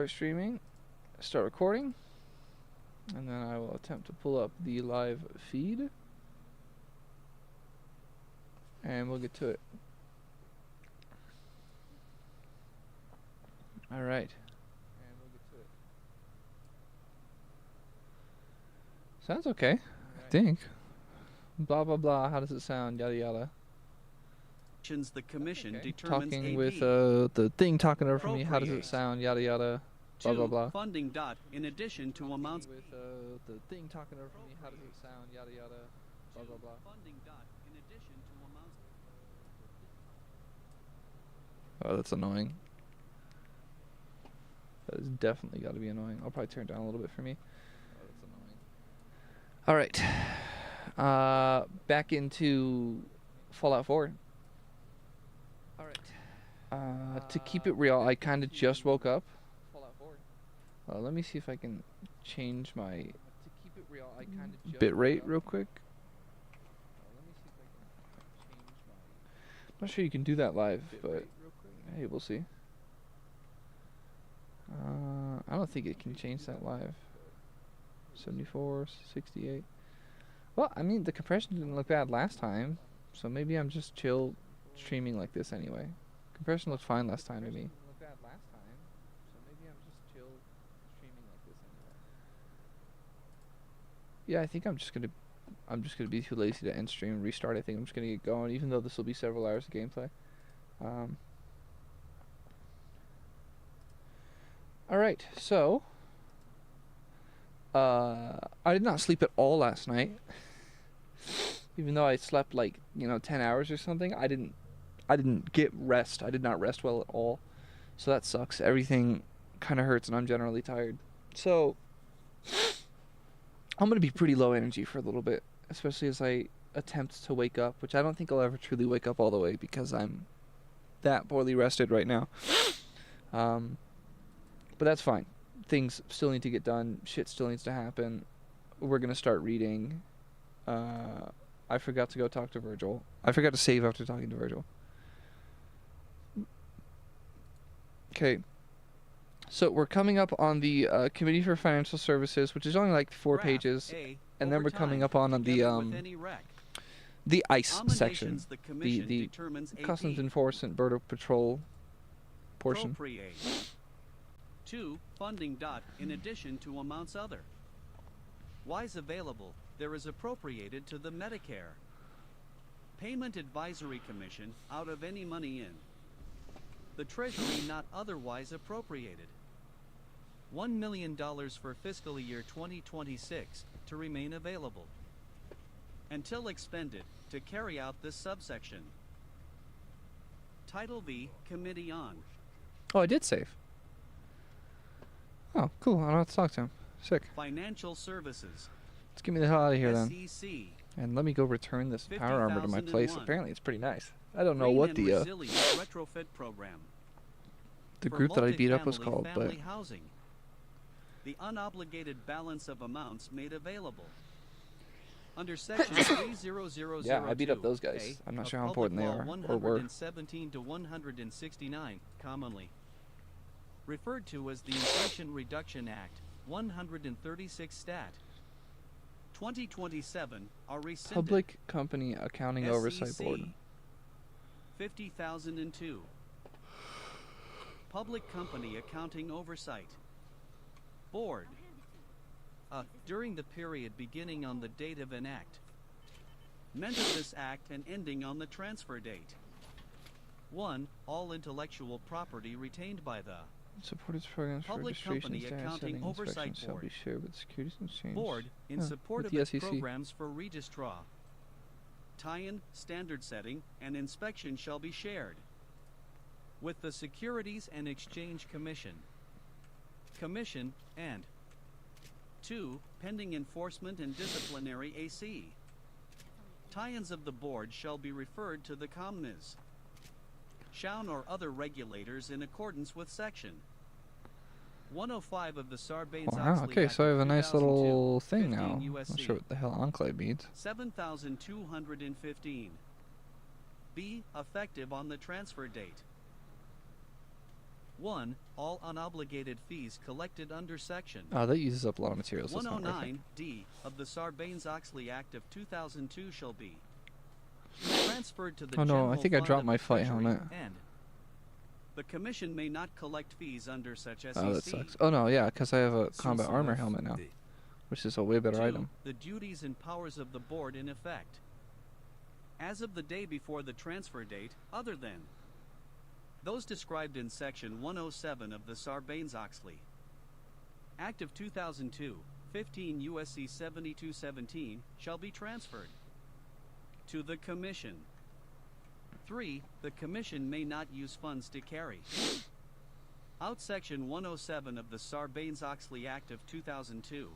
Start streaming, start recording, and then I will attempt to pull up the live feed, and we'll get to it. All right. Sounds okay, I think. Blah blah blah. How does it sound? Yada yada. The commission determines talking a with B. the thing talking over me. How does it sound? Yada yada. Blah blah blah. Funding dot in addition to amounts with the thing talking over me. How does it sound? Yada yada. Blah blah blah. Funding dot in addition to amounts. Oh, that's annoying. That is definitely got to be annoying. I'll probably turn it down a little bit for me. Oh, that's annoying. All right. Back into Fallout 4. All right. To keep it real, I kind of just woke up. Let me see if I can change my bitrate real quick. I'm not sure you can do that live, but hey, we'll see. I don't think it can change that live. 74, 68. Well, I mean, the compression didn't look bad last time, so maybe I'm just chill streaming like this anyway. Compression looked fine last time to me. Yeah, I think I'm just gonna be too lazy to end stream and restart. I think I'm just gonna get going, even though this will be several hours of gameplay. All right, so I did not sleep at all last night. Even though I slept like 10 hours or something, I didn't get rest. I did not rest well at all, so that sucks. Everything kind of hurts, and I'm generally tired. So I'm gonna be pretty low energy for a little bit, especially as I attempt to wake up, which I don't think I'll ever truly wake up all the way because I'm that poorly rested right now. But that's fine. Things still need to get done. Shit still needs to happen. We're gonna start reading. I forgot to go talk to Virgil. I forgot to save after talking to Virgil. Okay. So we're coming up on the Committee for Financial Services, which is only like 4 pages, and then we're coming up on the ICE section, the Customs Enforcement Border Patrol portion. 2. Funding dot in addition to amounts other. Wise available, there is appropriated to the Medicare Payment Advisory Commission out of any money in the Treasury not otherwise appropriated. $1 million for fiscal year 2026 to remain available until expended to carry out this subsection. Title V, Committee on. Oh, I did save. Oh, cool. I don't have to talk to him. Sick. Financial Services. Let's get me the hell out of here then. SEC. And let me go return this power armor to my place. Apparently it's pretty nice. I don't know what the retrofit program. The group that I beat up was called, but housing. The unobligated balance of amounts made available under section 3000. Yeah, I beat up those guys. I'm not sure how important they are or were. 117 to 169, commonly referred to as the Inflation Reduction Act, 136 Stat. 2027 are rescinded. Public Company Accounting Oversight Board. 50,002. Public Company Accounting Oversight Board. During the period beginning on the date of an act, meant of this act and ending on the transfer date. 1. All intellectual property retained by the supported programs for Public Company Accounting Oversight shall be shared with the Securities and Exchange Board in support of the its SEC. programs for registrar. Tie-in, standard setting, and inspection shall be shared with the Securities and Exchange Commission. And 2. Pending enforcement and disciplinary AC. Tie-ins of the board shall be referred to the Commis. Shown or other regulators in accordance with section 105 of the Sarbanes-Oxley Wow, okay, Act so I have a nice little thing 15 now. I'm USC. not sure what the hell enclave means. 7,215. B. Effective on the transfer date. 1. All unobligated fees collected under Section Oh, that uses up a lot of materials. That's not worth it. 109D of the Sarbanes-Oxley Act of 2002 shall be transferred to the Oh no, general I think I fund dropped of my the flight Treasury, helmet. and the Commission may not collect fees under such SEC. Oh, that sucks. Oh no, yeah, because I have a combat armor 109 helmet now, D. which is a way better 2. item. The duties and powers of the Board in effect as of the day before the transfer date, other than those described in Section 107 of the Sarbanes-Oxley Act of 2002, 15 U.S.C. 7217, shall be transferred to the Commission. 3. The Commission may not use funds to carry out Section 107 of the Sarbanes-Oxley Act of 2002,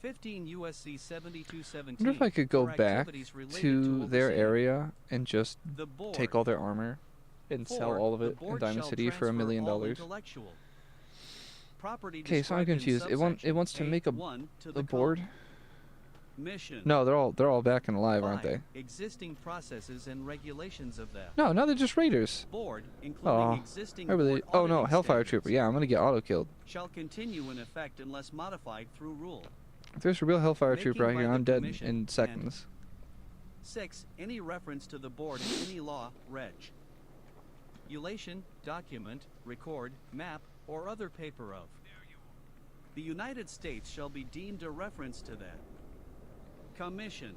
15 U.S.C. 7217. I wonder if I could go for back activities related to their overseeing area and just the Board. take all their armor and 4. sell all of The it in Board Diamond shall City for $1 transfer million. all intellectual property Okay, so I'm described in confused. It wants to subsection make a A1 to the the board. Mission. No, they're all back and alive, aren't 5. they? Existing processes and regulations of the No, now they're just raiders. Board, including Oh, existing I really. board Oh no, auditing Hellfire standards, Trooper. Yeah, I'm gonna get auto killed. shall continue in effect unless modified through rule. If there's a real Hellfire Making Trooper out by here, the I'm dead Commission in and- seconds. 6. Any reference to the Board in any law, regulation, document, record, map, or other paper of the United States shall be deemed a reference to the Commission.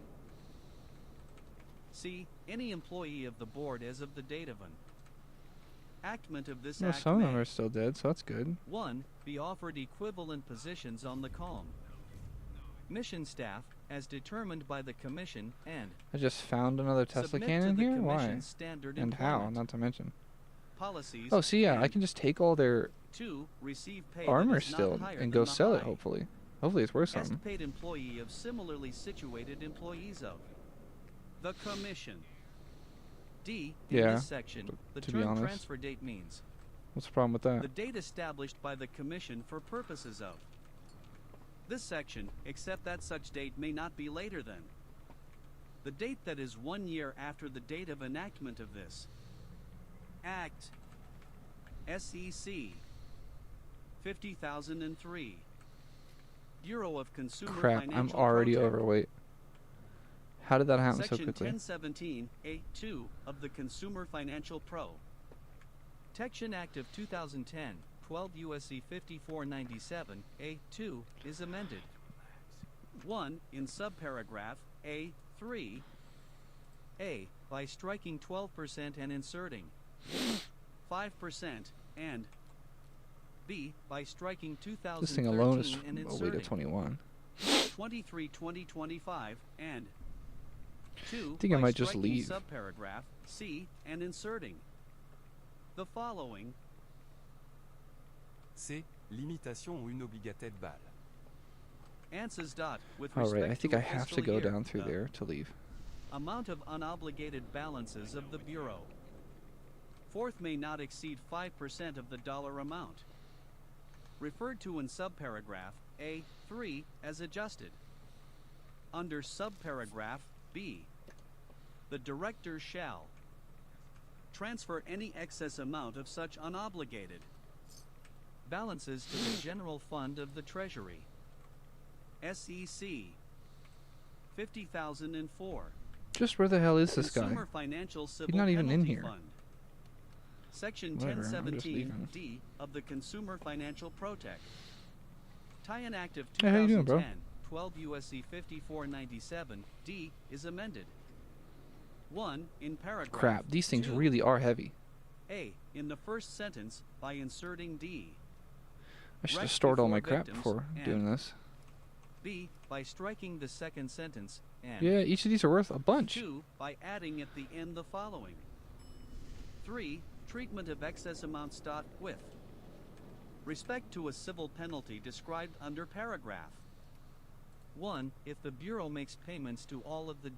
C. Any employee of the Board as of the date of an enactment of this Well, act some of them may, are still dead, so that's good. 1. Be offered equivalent positions on the COM mission staff as determined by the Commission, and I just found another Tesla submit cannon to the here. Why? Commission's standard And how? employment Not to mention. policies. Oh, see, yeah, I and can just take all their 2. Receive pay armor that is not still higher and than go the sell it. high Hopefully, hopefully it's worth as something. paid employee of similarly situated employees of the Commission. D. In Yeah, this section, the to be term honest. transfer date means What's the problem with that? the date established by the Commission for purposes of this section, except that such date may not be later than the date that is 1 year after the date of enactment of this Act. SEC 50,003. Bureau of Consumer Crap, I'm Financial already Protect. overweight. How did that happen so Section quickly? 1017 A2 of the Consumer Financial Protection Act of 2010, 12 U.S.C. 5497 A2 is amended. 1. In subparagraph A3 A by striking 12% and inserting 5% and B by striking 2013 This thing alone is and a weight inserting of 21. 23 2025 and 2. I think I by might just striking leave. subparagraph C and inserting the following. C. Limitation ou inobligataire de balle. Answers. With All respect right, I think to I a have to fiscal go year, down through the there to leave. amount of unobligated balances of the Bureau. Fourth, may not exceed 5% of the dollar amount referred to in subparagraph A3 as adjusted. Under subparagraph B, the director shall transfer any excess amount of such unobligated balances to the general fund of the Treasury. SEC 50,004. Just where the hell is this guy? Consumer Financial Civil not even in Penalty here. Fund. Section Whatever, I'm just leaving. 1017D of the Consumer Financial Protect. Tie-in Act of Hey, how you doing, bro? 12 U.S.C. 5497 D is amended. 1. In paragraph Crap, these things 2, really are heavy. A. In the first sentence by inserting D. I should Right have stored all before my crap victims before and doing this. B. By striking the second sentence and Yeah, each of these are worth a bunch. 2. By adding at the end the following. 3. Treatment of excess amounts. With respect to a civil penalty described under paragraph 1. If the Bureau makes payments to all of the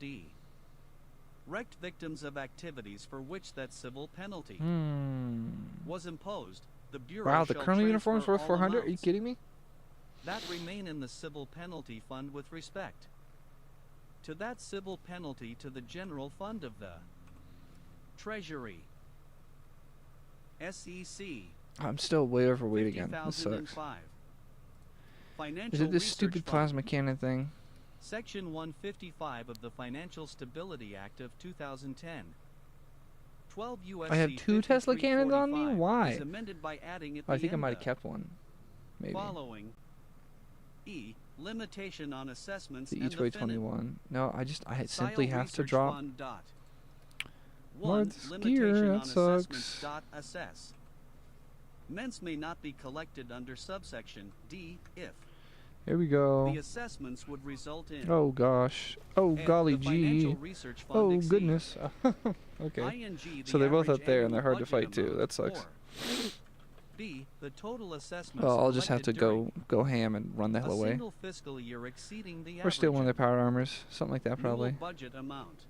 direct victims of activities for which that civil penalty was imposed, the Bureau Wow, the shall Colonel uniform's transfer worth all 400? Are you amounts kidding me? that remain in the civil penalty fund with respect to that civil penalty to the general fund of the Treasury. SEC I'm still way overweight again. This sucks. 50,005. Financial Is it this Research stupid Fund. plasma cannon thing? Section 155 of the Financial Stability Act of 2010. 12 U.S. I have 2 Tesla cannons on me? Why? Is amended by adding at Oh, I the think I end might have of kept one. Maybe. Following E. Limitation on assessments The and each the way finance. 21. No, I simply Sile have to Research drop. Fund dot. More 1. of this Limitation gear, on that assessments sucks. dot assess. Ments may not be collected under subsection D if Here we go. the assessments would result in Oh gosh. Oh A, golly the Financial gee. Research Fund Oh exceed. goodness. Okay. ING, the So they're both average up there and they're annual hard to budget fight too. amount, That sucks. or B. The total assessments Well, I'll just have to collected go ham and run the during hell a away. single fiscal year exceeding the Or steal one of their average power armors. Something like that annual probably. budget amount.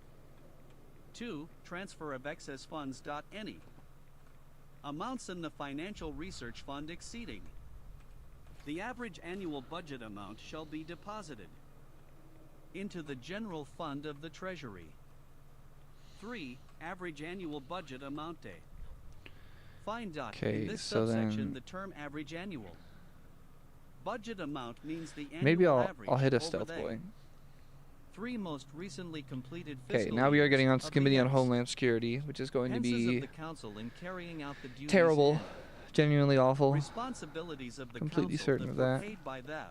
2. Transfer of excess funds. Any amounts in the Financial Research Fund exceeding the average annual budget amount shall be deposited into the general fund of the Treasury. 3. Average annual budget amount day. Find. Okay, In this so subsection, then the term average annual budget amount means the annual maybe I'll average hit a over stealth they. boy. 3 most recently completed Okay, fiscal now we are years getting on of the Committee on Yes. Homeland Security, which is going to Pences be of the council in carrying out the duties terrible, and genuinely awful. responsibilities of the Completely council certain that of were that. paid by the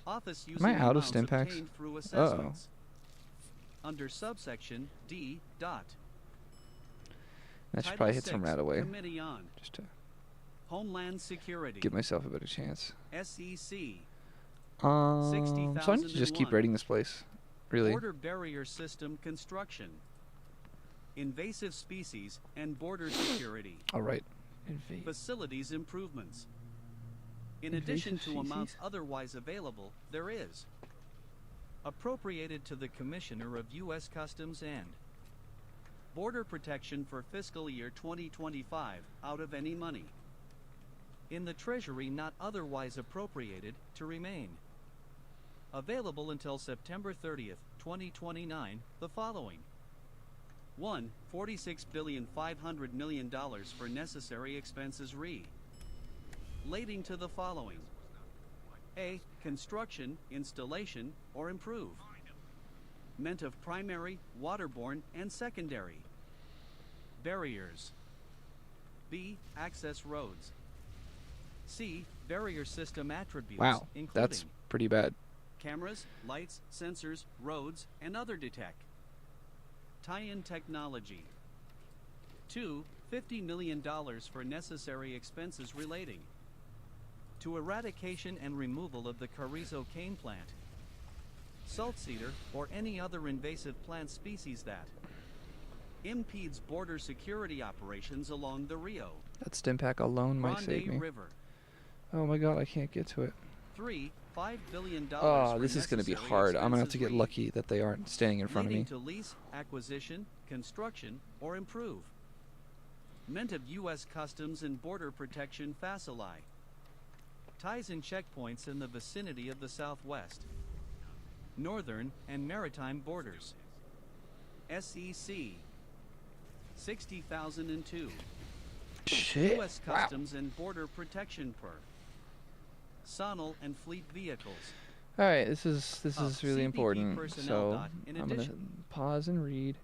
office using Am I out of amounts stim packs? obtained through Uh-oh. assessments. Under subsection D. Dot. That should Title probably hit some 6, right away, Committee on just to Homeland Security. give myself a better chance. SEC. So I need to just keep 60,001. raiding this place, really. Border barrier system construction. Invasive species and border security. All right. Facilities improvements. In Invasive addition to species? amounts otherwise available, there is appropriated to the Commissioner of U.S. Customs and Border Protection for fiscal year 2025 out of any money in the Treasury not otherwise appropriated to remain available until September 30th, 2029, the following. 1. $46,500,000,000 for necessary expenses relating to the following. A. Construction, installation, or improve. Meant of primary, waterborne, and secondary barriers. B. Access roads. C. Barrier system attributes, Wow, including that's pretty bad. cameras, lights, sensors, roads, and other detect. Tie-in technology. 2. $50 million for necessary expenses relating to eradication and removal of the Carrizo cane plant, salt cedar, or any other invasive plant species that impedes border security operations along the Rio That stim pack alone might save me. Grande River. Oh my god, I can't get to it. 3. $5 billion Oh, for this is going to be necessary hard. I'm going to have to expenses get lucky that they aren't standing in front of leading me. to lease, acquisition, construction, or improve. Meant of U.S. Customs and Border Protection facili. Ties and checkpoints in the vicinity of the southwest, northern, and maritime borders. SEC 60,002. Shit. U.S. Wow. Customs and Border Protection per Sonal and fleet vehicles. All right, this is really CBP important. personnel So dot. In I'm gonna addition- pause and read.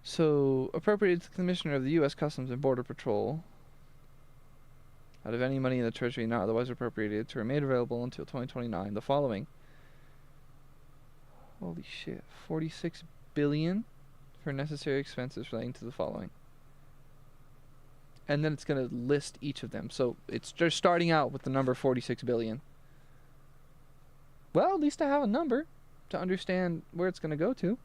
So appropriated to the Commissioner of the U.S. Customs and Border Patrol out of any money in the Treasury not otherwise appropriated to remain available until 2029. The following. Holy shit! 46 billion for necessary expenses relating to the following. And then it's going to list each of them. So it's just starting out with the number 46 billion. Well, at least I have a number to understand where it's going to go to.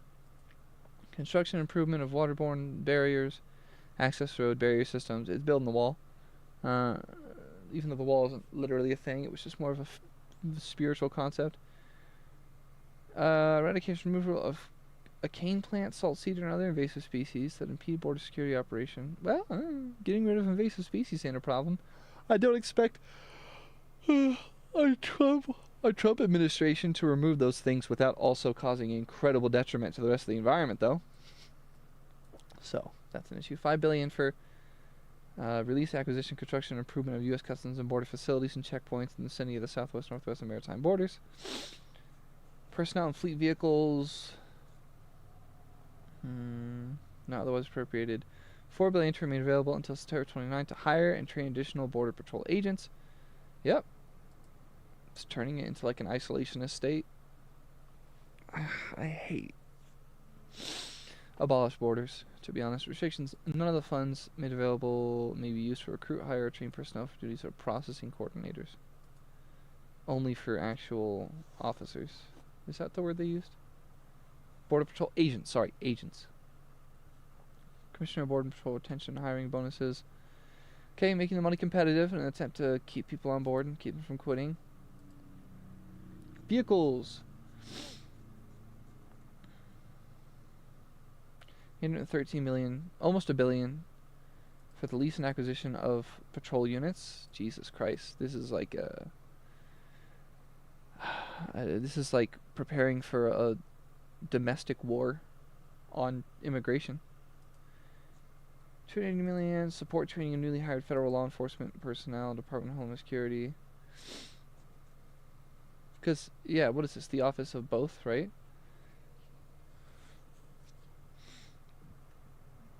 Construction improvement of waterborne barriers, access road barrier systems. It's building the wall. Even though the wall isn't literally a thing, it was just more of a spiritual concept. Eradication removal of a cane plant, salt cedar, and other invasive species that impede border security operation. Well, getting rid of invasive species ain't a problem. I don't expect Trump a Trump administration to remove those things without also causing incredible detriment to the rest of the environment, though. So that's an issue. $5 billion for release, acquisition, construction, and improvement of U.S. Customs and Border facilities and checkpoints in the vicinity of the southwest, northwest, and maritime borders. Personnel and fleet vehicles. Not otherwise appropriated. $4 billion to remain available until September 29 to hire and train additional Border Patrol agents. Yep. It's turning it into like an isolationist state. I hate. Abolish borders, to be honest. Restrictions. None of the funds made available may be used for recruit, hire, or train personnel for duties of processing coordinators. Only for actual officers. Is that the word they used? Border Patrol agents. Sorry, agents. Commissioner of Border Patrol retention and hiring bonuses. Okay, making the money competitive in an attempt to keep people on board and keep them from quitting. Vehicles. $113 million, almost $1 billion, for the lease and acquisition of patrol units. Jesus Christ, this is like this is like preparing for a domestic war on immigration. $280 million, support training of newly hired federal law enforcement personnel, Department of Homeland Security. Because, yeah, what is this? The office of both, right?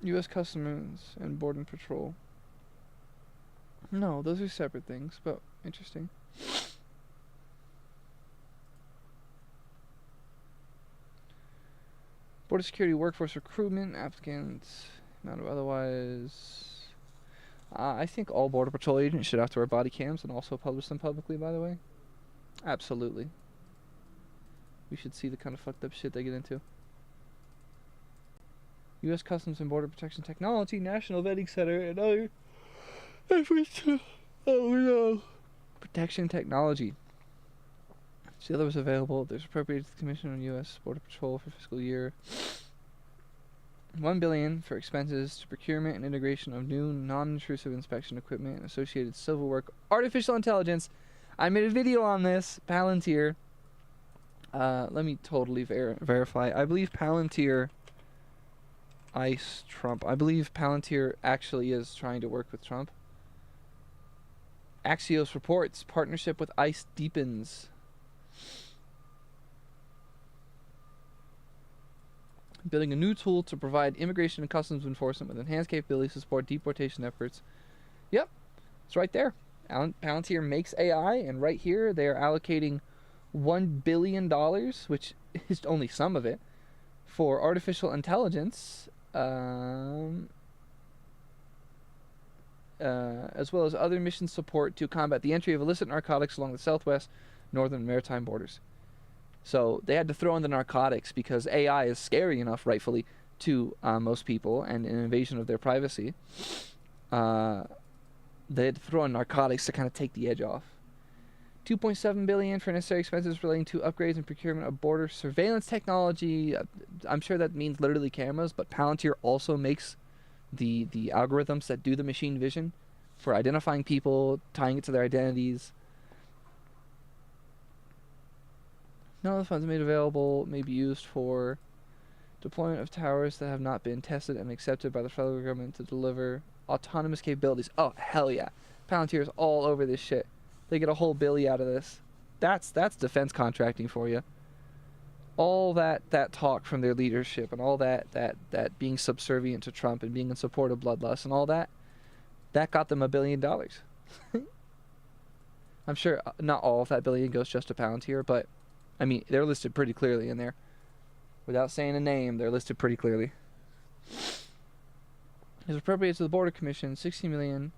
U.S. Customs and Border Patrol. No, those are separate things, but interesting. Border Security Workforce Recruitment, applicants, not otherwise. I think all Border Patrol agents should have to wear body cams and also publish them publicly, by the way. Absolutely. We should see the kind of fucked up shit they get into. U.S. Customs and Border Protection Technology, National Vetting Center, and other efforts to protection technology. See others available. There's appropriated to the Commission on U.S. Border Patrol for fiscal year. $1 billion for expenses to procurement and integration of new non-intrusive inspection equipment and associated civil work. Artificial intelligence. I made a video on this. Palantir. Let me totally verify. I believe Palantir ICE Trump. I believe Palantir actually is trying to work with Trump. Axios reports partnership with ICE deepens. Building a new tool to provide immigration and customs enforcement with enhanced capabilities to support deportation efforts. Yep, it's right there. Palantir makes AI, and right here they are allocating $1 billion, which is only some of it, for artificial intelligence, as well as other mission support to combat the entry of illicit narcotics along the southwest, northern, maritime borders. So they had to throw in the narcotics because AI is scary enough, rightfully, to most people and an invasion of their privacy. They had to throw in narcotics to kind of take the edge off. $2.7 billion for necessary expenses relating to upgrades and procurement of border surveillance technology. I'm sure that means literally cameras, but Palantir also makes the algorithms that do the machine vision for identifying people, tying it to their identities. None of the funds made available may be used for deployment of towers that have not been tested and accepted by the federal government to deliver autonomous capabilities. Oh, hell yeah. Palantir is all over this shit. They get a whole billy out of this. That's defense contracting for you. All that talk from their leadership and all that being subservient to Trump and being in support of bloodlust and all that got them $1 billion. I'm sure not all of that billion goes just to Palantir, but I mean, they're listed pretty clearly in there. Without saying a name, they're listed pretty clearly. Is appropriated to the Border Commission, $60 million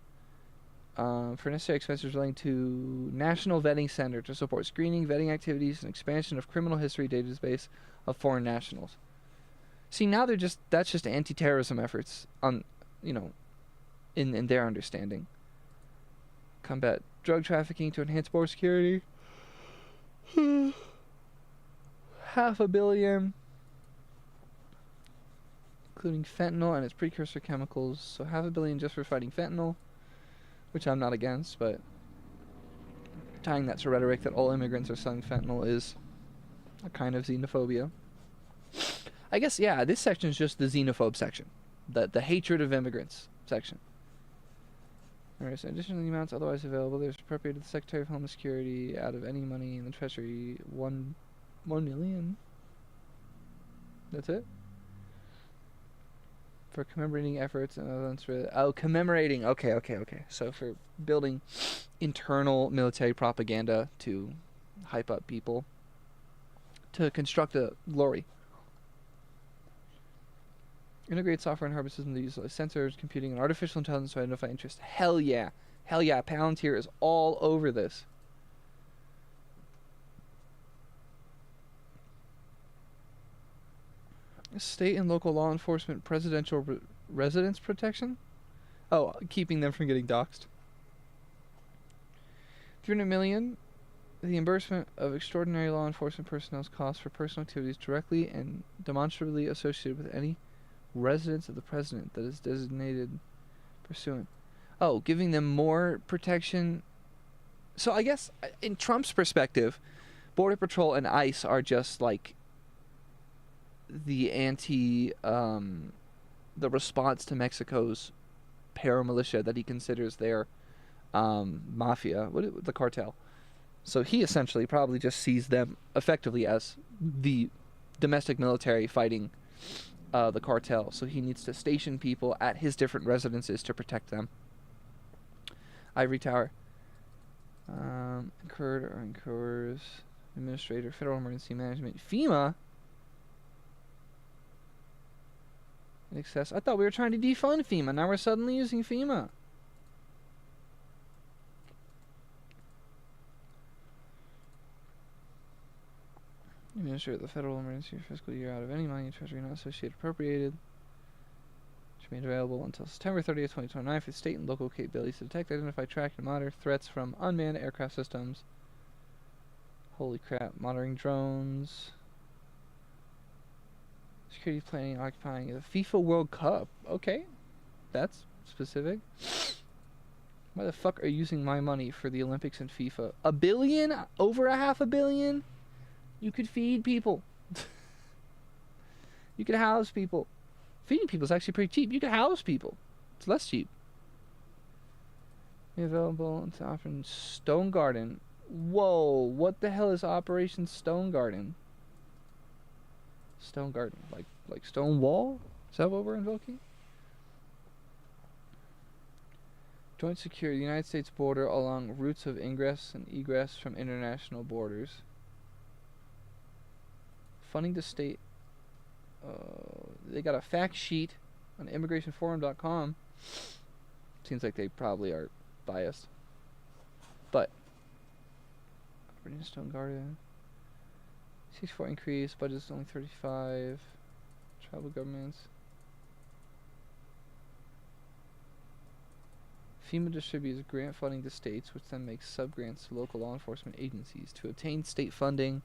for necessary expenses relating to National Vetting Center to support screening, vetting activities, and expansion of criminal history database of foreign nationals. See, now that's just anti-terrorism efforts on, in their understanding. Combat drug trafficking to enhance border security. $500 million, including fentanyl and its precursor chemicals. So $500 million just for fighting fentanyl, which I'm not against, but tying that to rhetoric that all immigrants are selling fentanyl is a kind of xenophobia. I guess, yeah, this section is just the xenophobe section. The hatred of immigrants section. Alright, so in addition to the amounts otherwise available, there's appropriated to the Secretary of Homeland Security out of any money in the Treasury, 1 million. That's it? For commemorating efforts and events for... Oh, commemorating. Okay. So for building internal military propaganda to hype up people. To construct a glory. Integrate software and hardware systems that use sensors, computing, and artificial intelligence to identify interest. Hell yeah. Hell yeah. Palantir is all over this. State and local law enforcement presidential residence protection? Oh, keeping them from getting doxxed. 300 million. The reimbursement of extraordinary law enforcement personnel's costs for personal activities directly and demonstrably associated with any residence of the president that is designated pursuant. Oh, giving them more protection. So I guess in Trump's perspective, Border Patrol and ICE are just like the the response to Mexico's paramilitia that he considers their mafia, the cartel. So he essentially probably just sees them effectively as the domestic military fighting the cartel. So he needs to station people at his different residences to protect them. Ivory Tower. Incurred or incurs. Administrator, Federal Emergency Management. FEMA? In excess. I thought we were trying to defund FEMA. Now we're suddenly using FEMA. Administrator of the Federal Emergency Fiscal Year out of any money treasury not associated appropriated. Which made available until September 30th, 2029 for state and local capabilities to detect, identify, track, and monitor threats from unmanned aircraft systems. Holy crap. Monitoring drones. Security planning occupying the FIFA World Cup. Okay. That's specific. Why the fuck are you using my money for the Olympics and FIFA? $1 billion? Over a $500 million? You could feed people. You could house people. Feeding people is actually pretty cheap. You could house people. It's less cheap. Available to Operation Stone Garden. Whoa, what the hell is Operation Stone Garden? Stone Garden, like stone wall? Is that what we're invoking? Joint secure the United States border along routes of ingress and egress from international borders. Funding the state. They got a fact sheet on immigrationforum.com. Seems like they probably are biased. But Stone Garden. 64 increase, budget is only 35. Tribal governments. FEMA distributes grant funding to states, which then makes sub-grants to local law enforcement agencies to obtain state funding.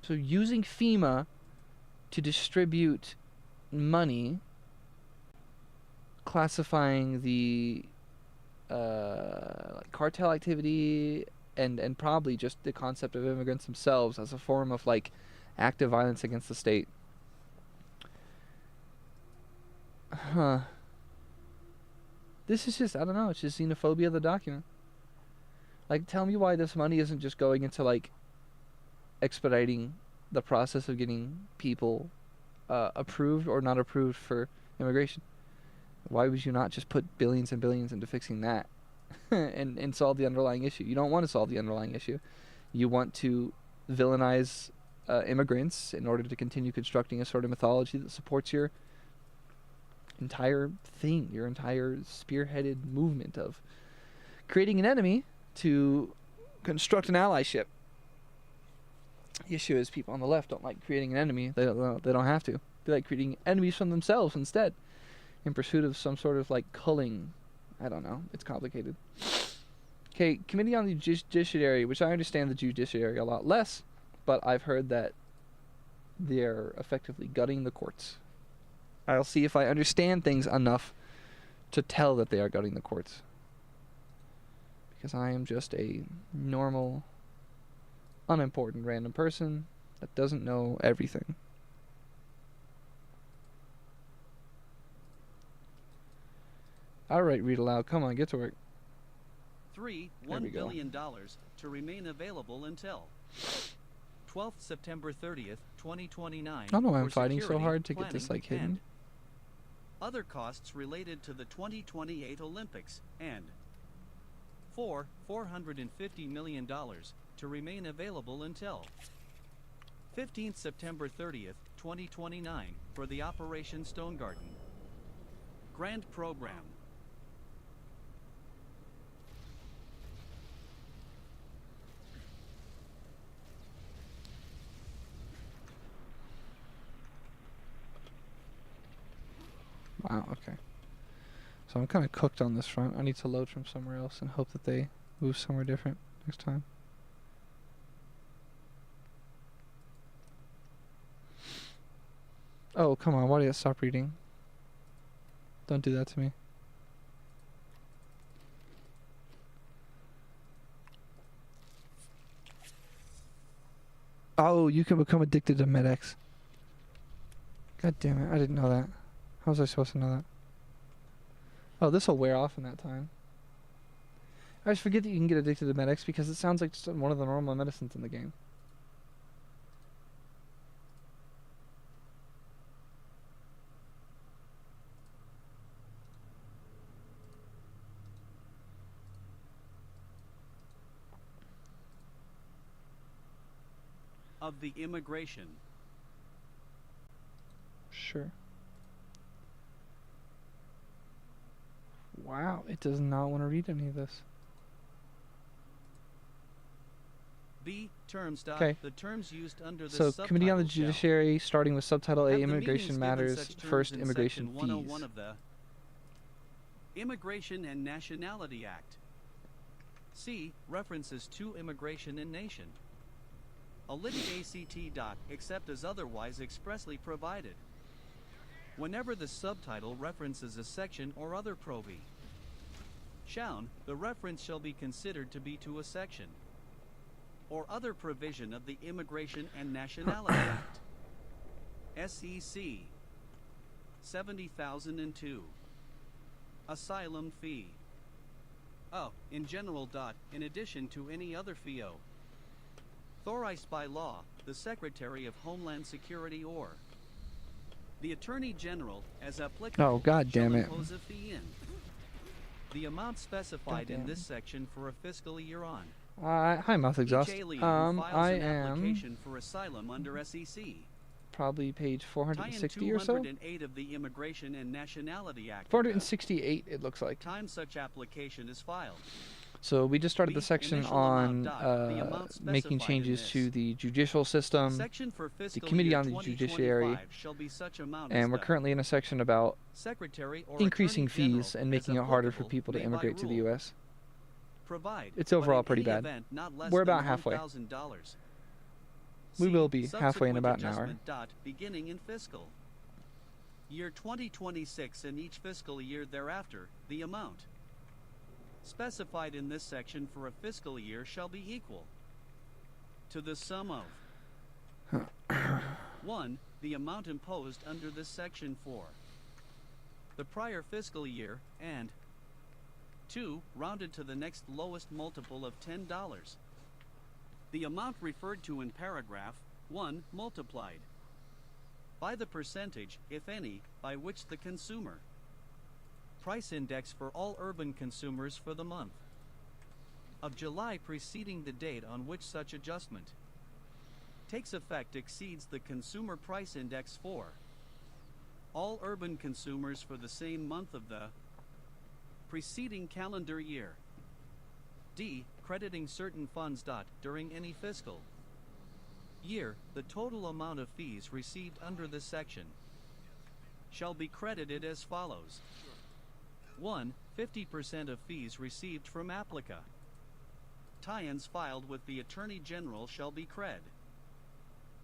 So using FEMA to distribute money, classifying the like cartel activity and probably just the concept of immigrants themselves as a form of like active violence against the state. Huh. This is just, I don't know, it's just xenophobia of the document. Like, tell me why this money isn't just going into like expediting the process of getting people approved or not approved for immigration. Why would you not just put billions and billions into fixing that and solve the underlying issue? You don't want to solve the underlying issue. You want to villainize immigrants in order to continue constructing a sort of mythology that supports your entire thing, your entire spearheaded movement of creating an enemy to construct an allyship. The issue is people on the left don't like creating an enemy. They don't have to. They like creating enemies from themselves instead, in pursuit of some sort of like culling. I don't know. It's complicated. Okay, Committee on the Judiciary, which I understand the judiciary a lot less, but I've heard that they're effectively gutting the courts. I'll see if I understand things enough to tell that they are gutting the courts. because I am just a normal, unimportant random person that doesn't know everything. Alright, read aloud. Come on, get to work. 3. There we $1 go. billion to remain available until 12th September 30th, 2029. I don't know why I'm for fighting so security, hard to get this planning, like hidden. and other costs related to the 2028 Olympics, and 4. $450 million to remain available until 15th September 30th, 2029 for the Operation Stone Garden Grant Program. Wow, okay. So I'm kind of cooked on this front. I need to load from somewhere else and hope that they move somewhere different next time. Oh, come on. Why do you stop reading? Don't do that to me. Oh, you can become addicted to MedX. God damn it. I didn't know that. How was I supposed to know that? Oh, this will wear off in that time. I just forget that you can get addicted to MedX because it sounds like just one of the normal medicines in the game. Of the immigration. Sure. Wow, it does not want to read any of this. B. Terms. Okay. The terms used under the So, Committee on the subtitle shall Judiciary, starting with Subtitle A, have the Immigration meanings given Matters, such terms First in Immigration Section 101 Fees. of the Immigration and Nationality Act. C. References to immigration and nation. ACT. Except as otherwise expressly provided. Whenever the subtitle references a section or other provision, the reference shall be considered to be to a section or other provision of the Immigration and Nationality Act. SEC 70,002. Asylum fee. Oh, in general. In addition to any other fee authorized by law, the Secretary of Homeland Security or the Attorney General, as applicable, Oh, God damn shall it. impose a fee in the amount specified in Goddamn. this section for a fiscal year on Hi, mouth exhaust. each alien who files I an am application for asylum under SEC. probably page Tie-in 460 or so. 208 of the Immigration and Nationality Act. 468, it looks like. Time such application is filed. So we just started the The section initial on amount. The amount making specified in changes this to the judicial system, Section for fiscal Committee year on the 2025 Judiciary, shall be such amount and as we're the currently in a section about Secretary or increasing Attorney General, fees and as making it harder for applicable, people to may by immigrate to the rule U.S. provide, It's but overall in pretty any bad. event not less We're than about halfway. $1,000. We See will be halfway in subsequent about an hour. adjustment. Beginning in fiscal year 2026 and each fiscal year thereafter, the amount specified in this section for a fiscal year shall be equal to the sum of 1. The amount imposed under this section for the prior fiscal year, and 2. Rounded to the next lowest multiple of $10. The amount referred to in paragraph 1 multiplied by the percentage, if any, by which the consumer price index for all urban consumers for the month of July preceding the date on which such adjustment takes effect exceeds the consumer price index for all urban consumers for the same month of the preceding calendar year. D. Crediting certain funds. During any fiscal year, the total amount of fees received under this section shall be credited as follows. 1. 50% of fees received from applica. Tie-ins filed with the Attorney General shall be cred.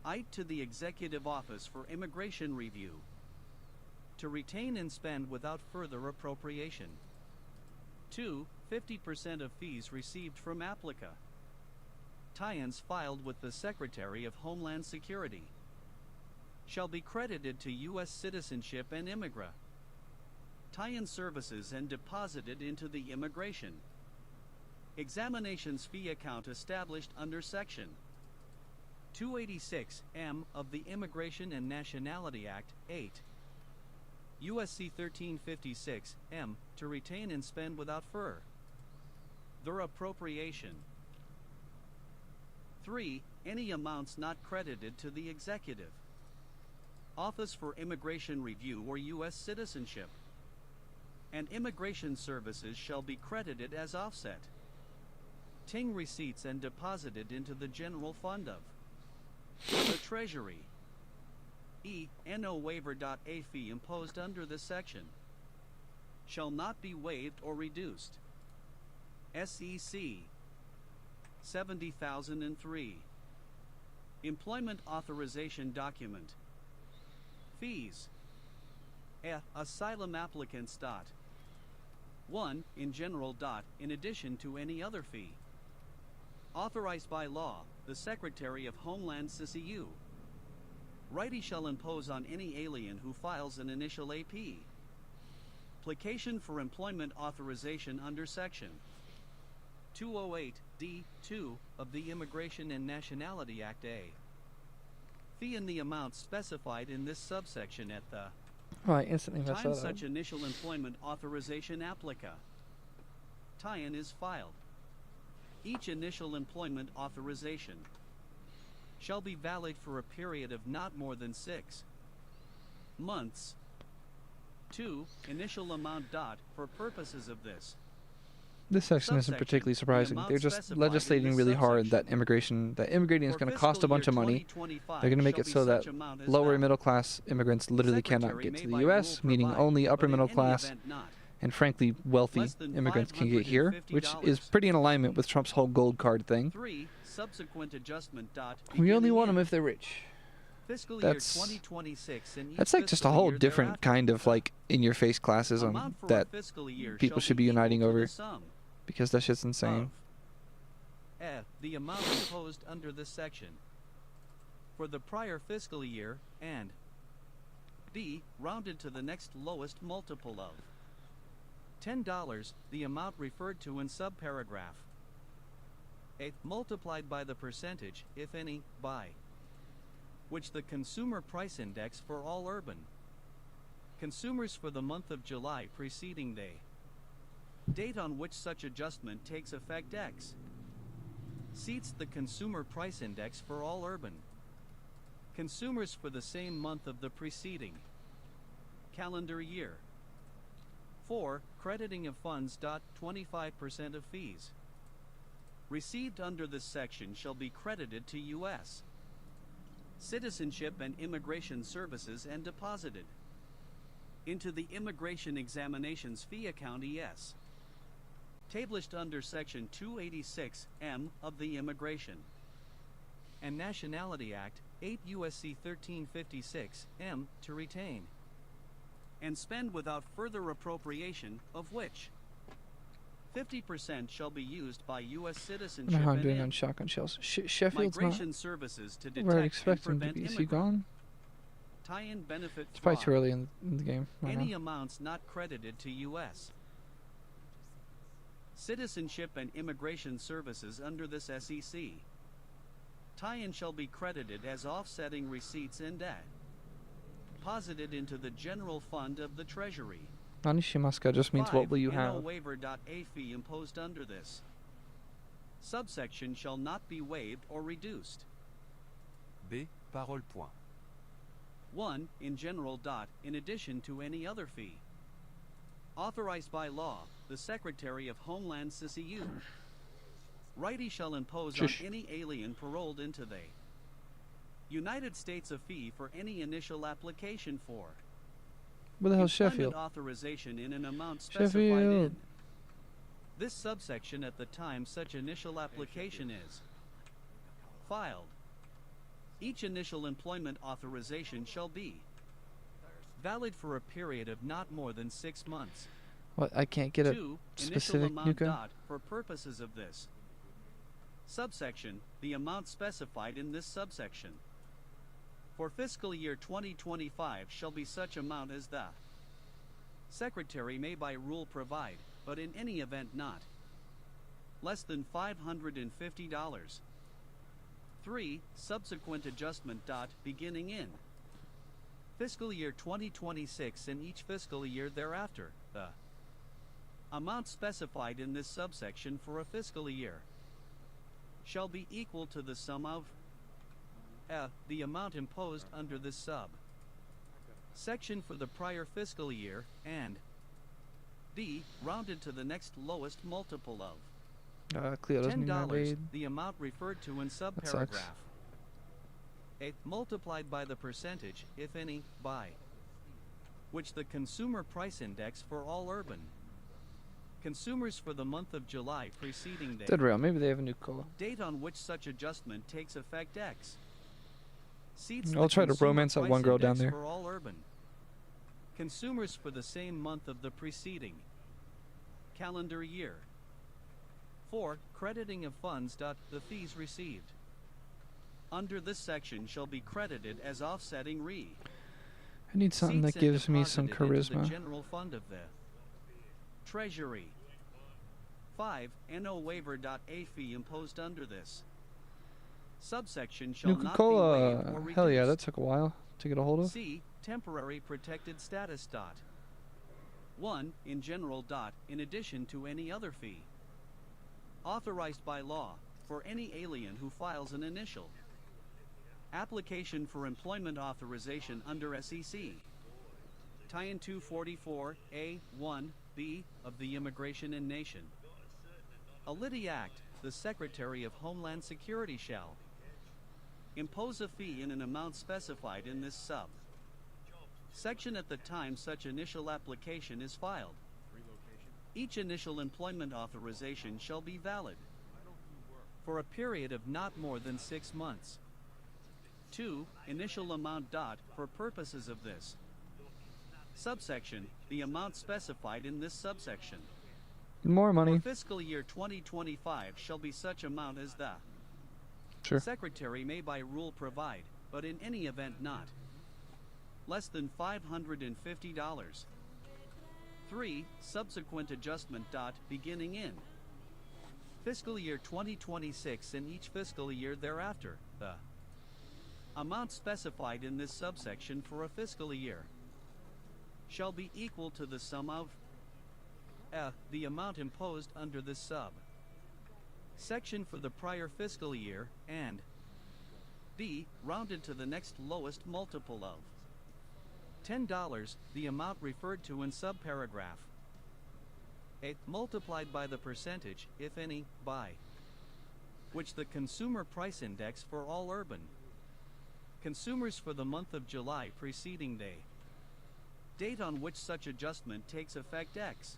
IT to the Executive Office for Immigration Review to retain and spend without further appropriation. 2. 50% of fees received from Applica. Tie-ins filed with the Secretary of Homeland Security shall be credited to U.S. citizenship and IMMIGRA. Tie-in services and deposited into the Immigration Examinations Fee account established under Section 286M of the Immigration and Nationality Act, 8 U.S.C. 1356M, to retain and spend without further appropriation. 3. Any amounts not credited to the Executive Office for Immigration Review or U.S. citizenship and immigration services shall be credited as offset ting receipts and deposited into the general fund of the Treasury. No waiver.a fee imposed under this section shall not be waived or reduced. SEC 70,003. Employment authorization document. Fees. Asylum applicants. 1. In general. In addition to any other fee authorized by law, the Secretary of Homeland CCU. Righty shall impose on any alien who files an initial AP application for employment authorization under Section 208D2 of the Immigration and Nationality Act A. Fee in the amount specified in this subsection at the Oh, I instantly messed time that up. such initial employment authorization applica tie-in is filed. Each initial employment authorization shall be valid for a period of not more than 6 months. 2. Initial amount. For purposes of this This section isn't subsection, particularly the surprising. amount They're just specified in legislating this really hard that subsection immigrating is for going to cost a fiscal bunch year of money. 2025 They're going to make shall it be so that such amount as lower that. middle class immigrants literally cannot Secretary get may to the by U.S., rule meaning provide, only upper but in middle any class event not and frankly wealthy less than immigrants can get here, which is $550. pretty in alignment with Trump's whole gold card thing. 3. Subsequent adjustment. We only Beginning want them in if they're rich. fiscal That's- year 2026 and each That's like just a fiscal whole year different thereafter. kind of like in-your-face classism Amount for a that fiscal year people shall should be equal uniting to over the sum because that shit's insane. of the amount imposed under this section for the prior fiscal year and b. rounded to the next lowest multiple of $10, the amount referred to in subparagraph A multiplied by the percentage, if any, by which the Consumer Price Index for all urban consumers for the month of July preceding the date on which such adjustment takes effect X seats the Consumer Price Index for all urban consumers for the same month of the preceding calendar year. 4. Crediting of funds. 25% of fees received under this section shall be credited to U.S. citizenship and immigration services and deposited into the Immigration Examinations Fee account ES, tablished under Section 286M of the Immigration and Nationality Act, 8 U.S.C. 1356M, to retain and spend without further appropriation, of which 50% shall be used by U.S. I citizenship don't know how I'm and doing on shotgun shells. Sheffield's not migration services to where I'd detect and expect him to prevent be. Is he immigrant gone? tie-in benefit It's probably fraud. too early in the game right Any now. amounts not credited to U.S. citizenship and immigration services under this SEC tie-in shall be credited as offsetting receipts and debt deposited into the general fund of the Treasury. Nanishimaska just means 5. what will you No have? waiver.a fee imposed under this subsection shall not be waived or reduced. B. Parole point. 1. In general. In addition to any other fee authorized by law, the Secretary of Homeland CCU righty shall impose Shush. on any alien paroled into the United States a fee for any initial application for Where the hell's employment Sheffield? authorization in an amount specified Sheffield. in this subsection at the time such initial application is filed. Each initial employment authorization shall be valid for a period of not more than 6 months. What? I can't get a 2. Initial specific amount Nuka? dot for purposes of this. Subsection, the amount specified in this subsection. For fiscal year 2025 shall be such amount as the Secretary may by rule provide, but in any event not less than $550. 3. Subsequent adjustment dot beginning in fiscal year 2026 and each fiscal year thereafter, the amount specified in this subsection for a fiscal year shall be equal to the sum of the amount imposed under this sub section for the prior fiscal year, and D. rounded to the next lowest multiple of Cleo doesn't need my $10, raid. the amount referred to in sucks. subparagraph A multiplied by the percentage, if any, by which the consumer price index for all urban consumers for the month of July preceding day, Dead real. Maybe they have a new cola. date on which such adjustment takes effect X. Seats I'll the try to consumer romance that price one girl down index there. for all urban consumers for the same month of the preceding calendar year. 4. Crediting of funds. The fees received under this section shall be credited as offsetting I need something that receipts and gives me some deposited into the charisma. general fund of the Treasury. 5. No waiver. A fee imposed under this subsection shall Nuka not be Cola. waived or reduced. Hell yeah, that took a while to get a hold of. C. Temporary protected status. 1. In general. In addition to any other fee authorized by law for any alien who files an initial application for employment authorization under SEC Tie-in 244 A1B of the Immigration and Nation Ality Act, the Secretary of Homeland Security shall impose a fee in an amount specified in this sub section at the time such initial application is filed. Each initial employment authorization shall be valid for a period of not more than 6 months. 2. Initial amount. For purposes of this subsection, the amount specified in this subsection More money. for fiscal year 2025 shall be such amount as the Sure. Secretary may by rule provide, but in any event not less than $550. 3. Subsequent adjustment. Beginning in fiscal year 2026 and each fiscal year thereafter, the amount specified in this subsection for a fiscal year shall be equal to the sum of the amount imposed under this sub section for the prior fiscal year, and D. rounded to the next lowest multiple of $10, the amount referred to in subparagraph A multiplied by the percentage, if any, by which the consumer price index for all urban consumers for the month of July preceding day, date on which such adjustment takes effect X.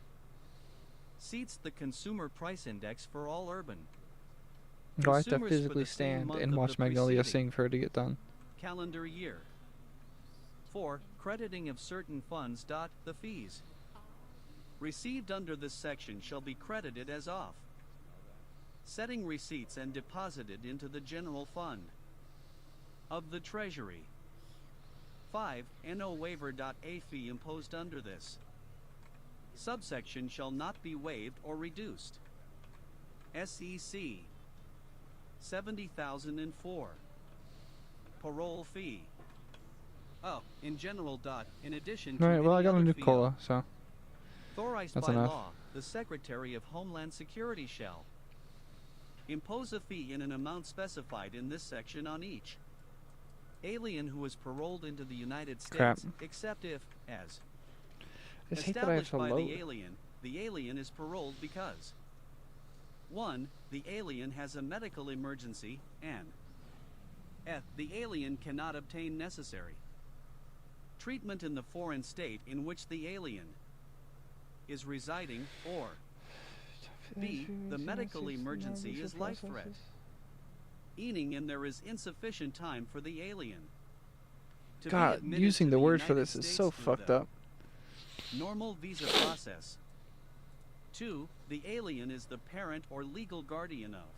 Seats the consumer price index for all urban Do I have to consumers for physically the same stand month and of watch the Magnolia preceding sing for her to get done? calendar year. 4. Crediting of certain funds. The fees received under this section shall be credited as off setting receipts and deposited into the general fund of the Treasury. 5. No waiver. A fee imposed under this subsection shall not be waived or reduced. SEC 70,004 Parole fee. In general. In addition to Alright, well, I any got a other new fee cola, so. authorized That's by enough. law, the Secretary of Homeland Security shall impose a fee in an amount specified in this section on each alien who is paroled into the United States, Crap. except if, as I just hate that I have established to by load. the alien is paroled because 1. The alien has a medical emergency, and the alien cannot obtain necessary treatment in the foreign state in which the alien is residing, or B. The medical emergency is life threat, meaning and there is insufficient time for the alien to be God, admitted using to the word for United this is States so through fucked the up. normal visa process, 2. The alien is the parent or legal guardian of.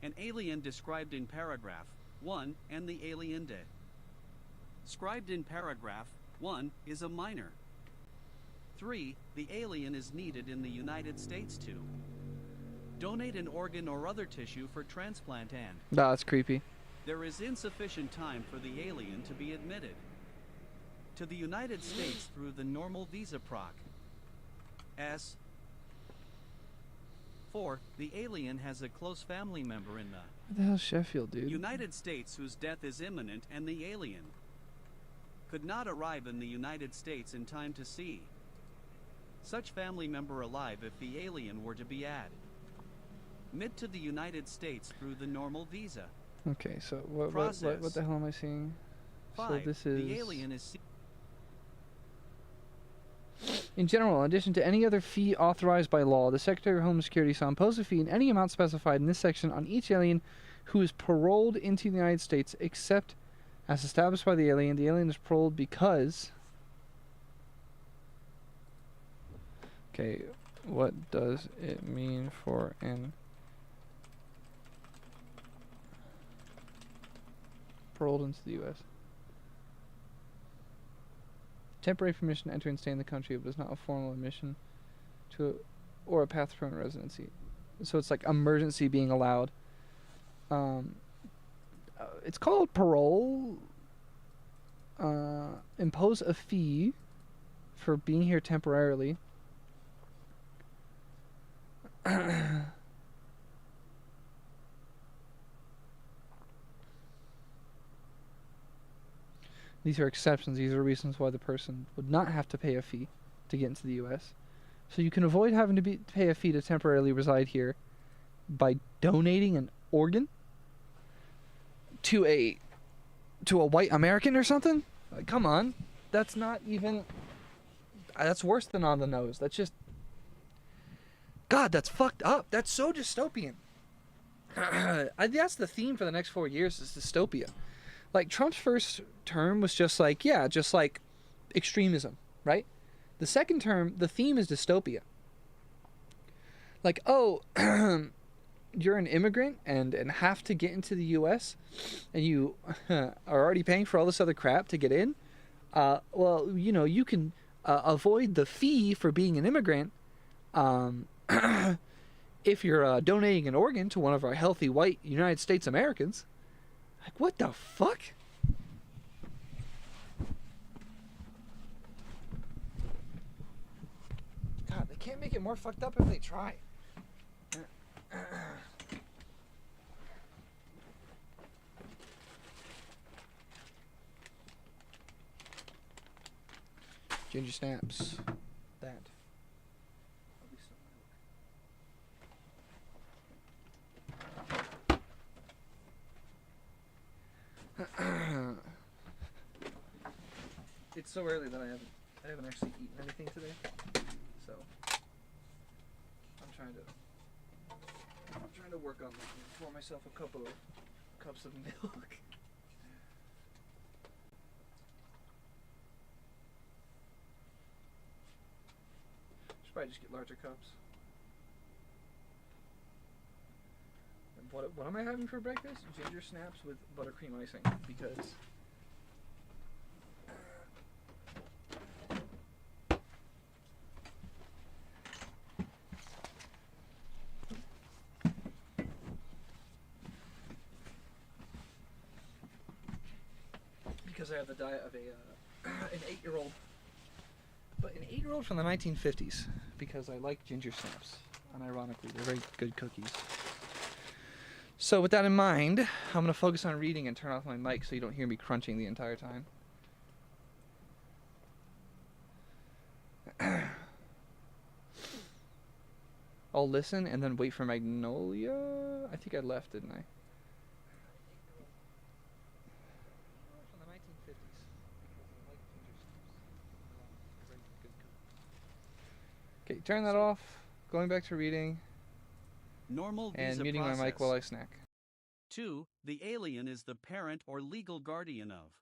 An alien described in paragraph 1 and the alien de. Described in paragraph 1 is a minor. 3. The alien is needed in the United States to donate an organ or other tissue for transplant and Nah, that's creepy. there is insufficient time for the alien to be admitted to the United States through the normal visa proc. 4. The alien has a close family member in the What the hell's Sheffield, dude? United States whose death is imminent and the alien could not arrive in the United States in time to see such family member alive if the alien were to be admitted to the United States through the normal visa. Okay, so what Process. the hell am I seeing? 5. So this is... The alien is In general, in addition to any other fee authorized by law, the Secretary of Homeland Security shall impose a fee in any amount specified in this section on each alien who is paroled into the United States, except as established by the alien. The alien is paroled because... Okay, what does it mean for an paroled into the U.S.? Temporary permission to enter and stay in the country, but is not a formal admission to or a path to permanent residency. So it's like emergency being allowed. It's called parole. Impose a fee for being here temporarily. These are exceptions. These are reasons why the person would not have to pay a fee to get into the U.S. So you can avoid having to pay a fee to temporarily reside here by donating an organ to a white American or something. Like, come on, that's not even. That's worse than on the nose. That's just. God, that's fucked up. That's so dystopian. That's the theme for the next 4 years is dystopia. Like, Trump's first term was just like, yeah, just like extremism, right? The second term, the theme is dystopia. Like, oh, you're an immigrant and have to get into the U.S. and you are already paying for all this other crap to get in. Well, you know, you can avoid the fee for being an immigrant if you're donating an organ to one of our healthy white United States Americans. Like, what the fuck? God, they can't make it more fucked up if they try. Ginger snaps. That. It's so early that I haven't actually eaten anything today, so I'm trying to work on pour myself a couple of cups of milk. Should probably just get larger cups. And what am I having for breakfast? Ginger snaps with buttercream icing because. Because I have the diet of an 8-year-old, but an 8-year-old from the 1950s. Because I like ginger snaps, and ironically, they're very good cookies. So with that in mind, I'm gonna focus on reading and turn off my mic so you don't hear me crunching the entire time. I'll listen and then wait for Magnolia. I think I left, didn't I? Okay, turn that off. Going back to reading. normal And visa muting process. my mic while I snack. 2. The alien is the parent or legal guardian of.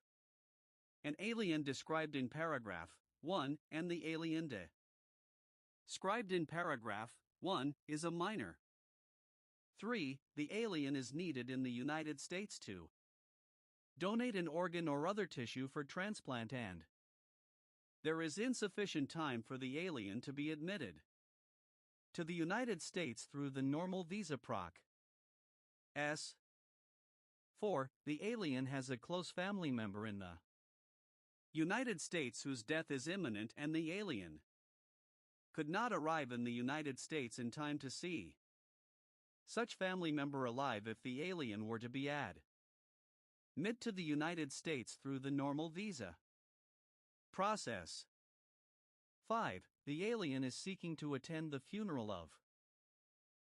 An alien described in paragraph 1 and the alien de. scribed in paragraph 1, is a minor. 3. The alien is needed in the United States to donate an organ or other tissue for transplant, and there is insufficient time for the alien to be admitted to the United States through the normal visa process. 4. The alien has a close family member in the United States whose death is imminent, and the alien could not arrive in the United States in time to see such family member alive if the alien were to be admitted to the United States through the normal visa process. 5. The alien is seeking to attend the funeral of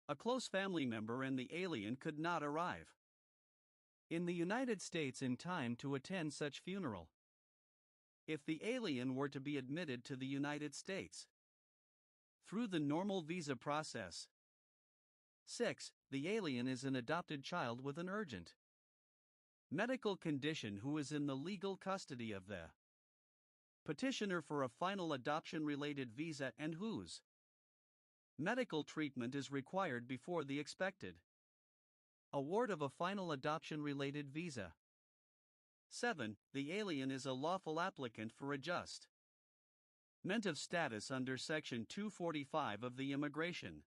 a close family member, and the alien could not arrive in the United States in time to attend such funeral if the alien were to be admitted to the United States through the normal visa process. 6. The alien is an adopted child with an urgent medical condition who is in the legal custody of the petitioner for a final adoption-related visa, and whose medical treatment is required before the expected award of a final adoption-related visa. 7. The alien is a lawful applicant for adjustment of status under Section 245 of the Immigration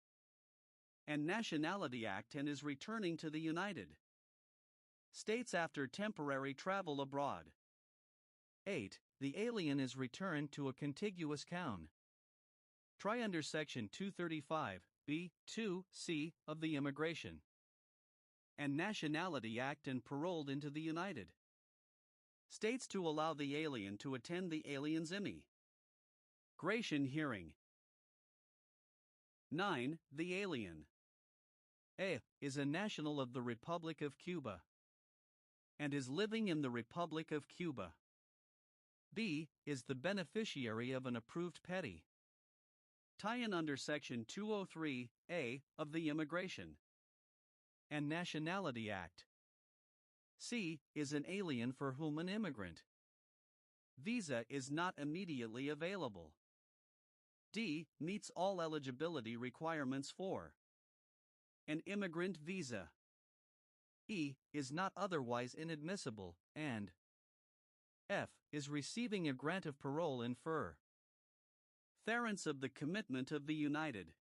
and Nationality Act, and is returning to the United States after temporary travel abroad. 8. The alien is returned to a contiguous country under Section 235(b)(2)(c) of the Immigration and Nationality Act, and paroled into the United States to allow the alien to attend the alien's immigration hearing. 9. The alien A. is a national of the Republic of Cuba and is living in the Republic of Cuba. B. is the beneficiary of an approved petty tie-in under Section 203(a) of the Immigration and Nationality Act. C. is an alien for whom an immigrant visa is not immediately available. D. meets all eligibility requirements for an immigrant visa. E. is not otherwise inadmissible, and F. is receiving a grant of parole in furtherance of the commitment of the United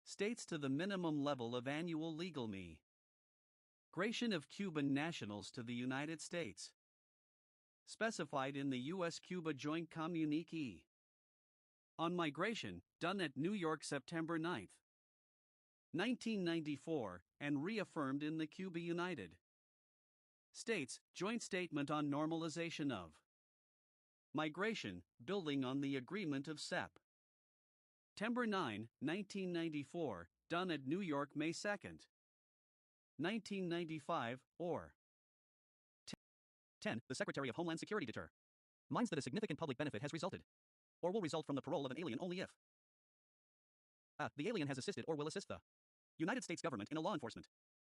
States to the minimum level of annual legal migration of Cuban nationals to the United States, specified in the U.S.-Cuba Joint Communique on Migration, done at New York September 9, 1994, and reaffirmed in the Cuba United States Joint Statement on Normalization of Migration, building on the agreement of September 9, 1994, done at New York May 2, 1995, or 10. The Secretary of Homeland Security determines that a significant public benefit has resulted or will result from the parole of an alien only if A. the alien has assisted or will assist the United States government in a law enforcement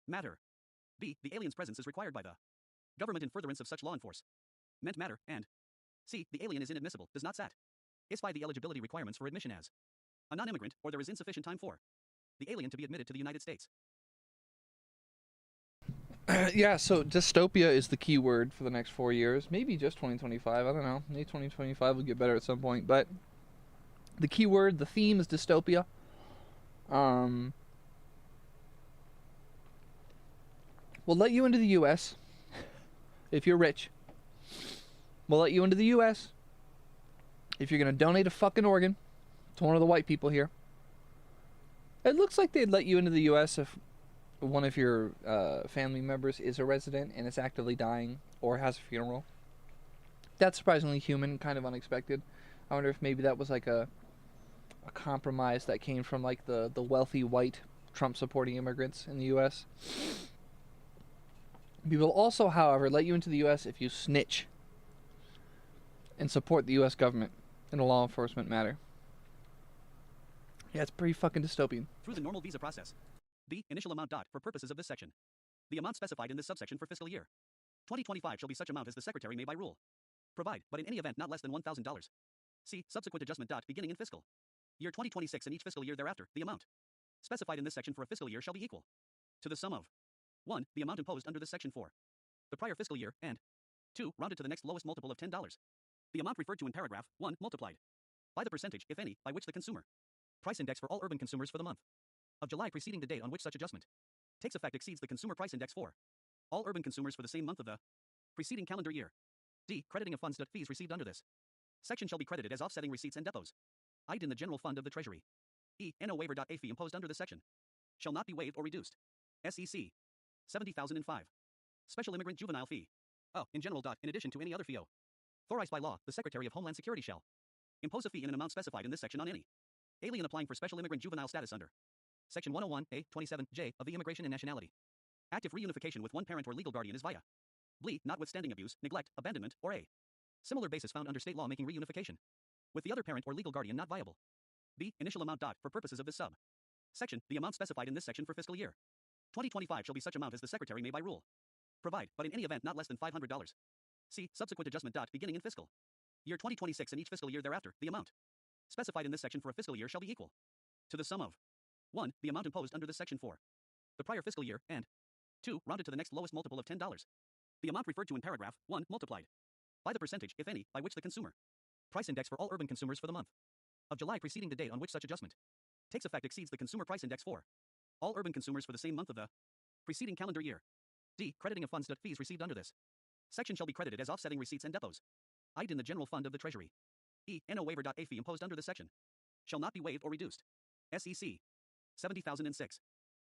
matter. B. the alien's presence is required by the government in furtherance of such law enforcement matter, and C. the alien is inadmissible, does not satisfy the eligibility requirements for admission as a non-immigrant, or there is insufficient time for the alien to be admitted to the United States. Yeah, so dystopia is the key word for the next 4 years. Maybe just 2025, I don't know. Maybe 2025 will get better at some point, but the key word, the theme is dystopia. We'll let you into the U.S. if you're rich. We'll let you into the U.S. if you're going to donate a fucking organ to one of the white people here. It looks like they'd let you into the U.S. if one of your family members is a resident and is actively dying or has a funeral. That's surprisingly human, kind of unexpected. I wonder if maybe that was like a compromise that came from like the wealthy white Trump-supporting immigrants in the U.S. We will also, however, let you into the U.S. if you snitch and support the U.S. government in a law enforcement matter. Yeah, it's pretty fucking dystopian. Through the normal visa process. B. Initial amount. For purposes of this section, the amount specified in this subsection for fiscal year 2025 shall be such amount as the Secretary may by rule provide, but in any event not less than $1,000. C. Subsequent adjustment. Beginning in fiscal year 2026 and each fiscal year thereafter, the amount specified in this section for a fiscal year shall be equal to the sum of 1. The amount imposed under this section for the prior fiscal year, and 2. Rounded to the next lowest multiple of $10. The amount referred to in paragraph 1 multiplied by the percentage, if any, by which the consumer price index for all urban consumers for the month of July preceding the date on which such adjustment takes effect exceeds the consumer price index for all urban consumers for the same month of the preceding calendar year. D. Crediting of funds to fees received under this section shall be credited as offsetting receipts and depots eyed in the general fund of the Treasury. E. No waiver. A fee imposed under this section shall not be waived or reduced. SEC 70,005. Special immigrant juvenile fee. Oh, in general. In addition to any other fee authorized by law, the Secretary of Homeland Security shall impose a fee in an amount specified in this section on any alien applying for special immigrant juvenile status under Section 101A, 27J of the Immigration and Nationality Act if reunification with one parent or legal guardian is via BLE, notwithstanding abuse, neglect, abandonment, or a similar basis found under state law making reunification with the other parent or legal guardian not viable. B. Initial amount. For purposes of this sub section, the amount specified in this section for fiscal year 2025 shall be such amount as the Secretary may by rule provide, but in any event not less than $500. C. Subsequent adjustment. Beginning in fiscal year 2026 and each fiscal year thereafter, the amount specified in this section for a fiscal year shall be equal to the sum of 1. The amount imposed under this section for the prior fiscal year, and 2. Rounded to the next lowest multiple of $10. The amount referred to in paragraph 1 multiplied by the percentage, if any, by which the consumer price index for all urban consumers for the month of July preceding the date on which such adjustment takes effect exceeds the consumer price index for all urban consumers for the same month of the preceding calendar year. D. Crediting of funds to fees received under this section shall be credited as offsetting receipts and depots eyed in the general fund of the Treasury. E. No waiver. A fee imposed under this section shall not be waived or reduced. SEC 70,006.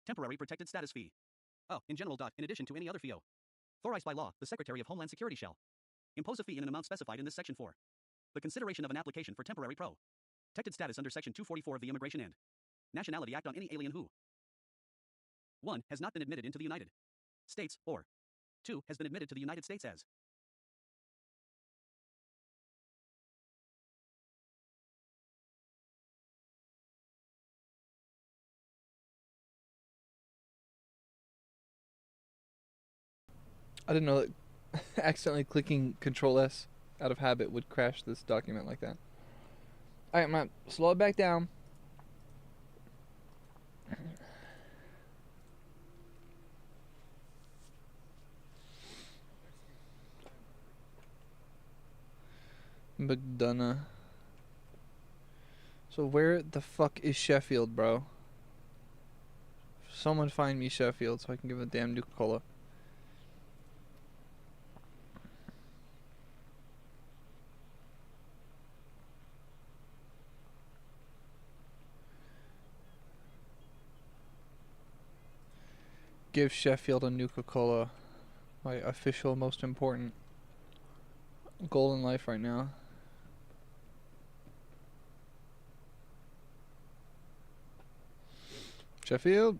Temporary protected status fee. Oh, in general. In addition to any other fee authorized by law, the Secretary of Homeland Security shall impose a fee in an amount specified in this section for the consideration of an application for temporary protected status under Section 244 of the Immigration and Nationality Act on any alien who 1. Has not been admitted into the United States, or 2. Has been admitted to the United States as I didn't know that accidentally clicking Control S out of habit would crash this document like that. Alright, I'm gonna slow it back down. McDonough. So where the fuck is Sheffield, bro? Someone find me Sheffield so I can give a damn Nuka-Cola. Give Sheffield a Nuka-Cola. My official, most important goal in life right now. Sheffield?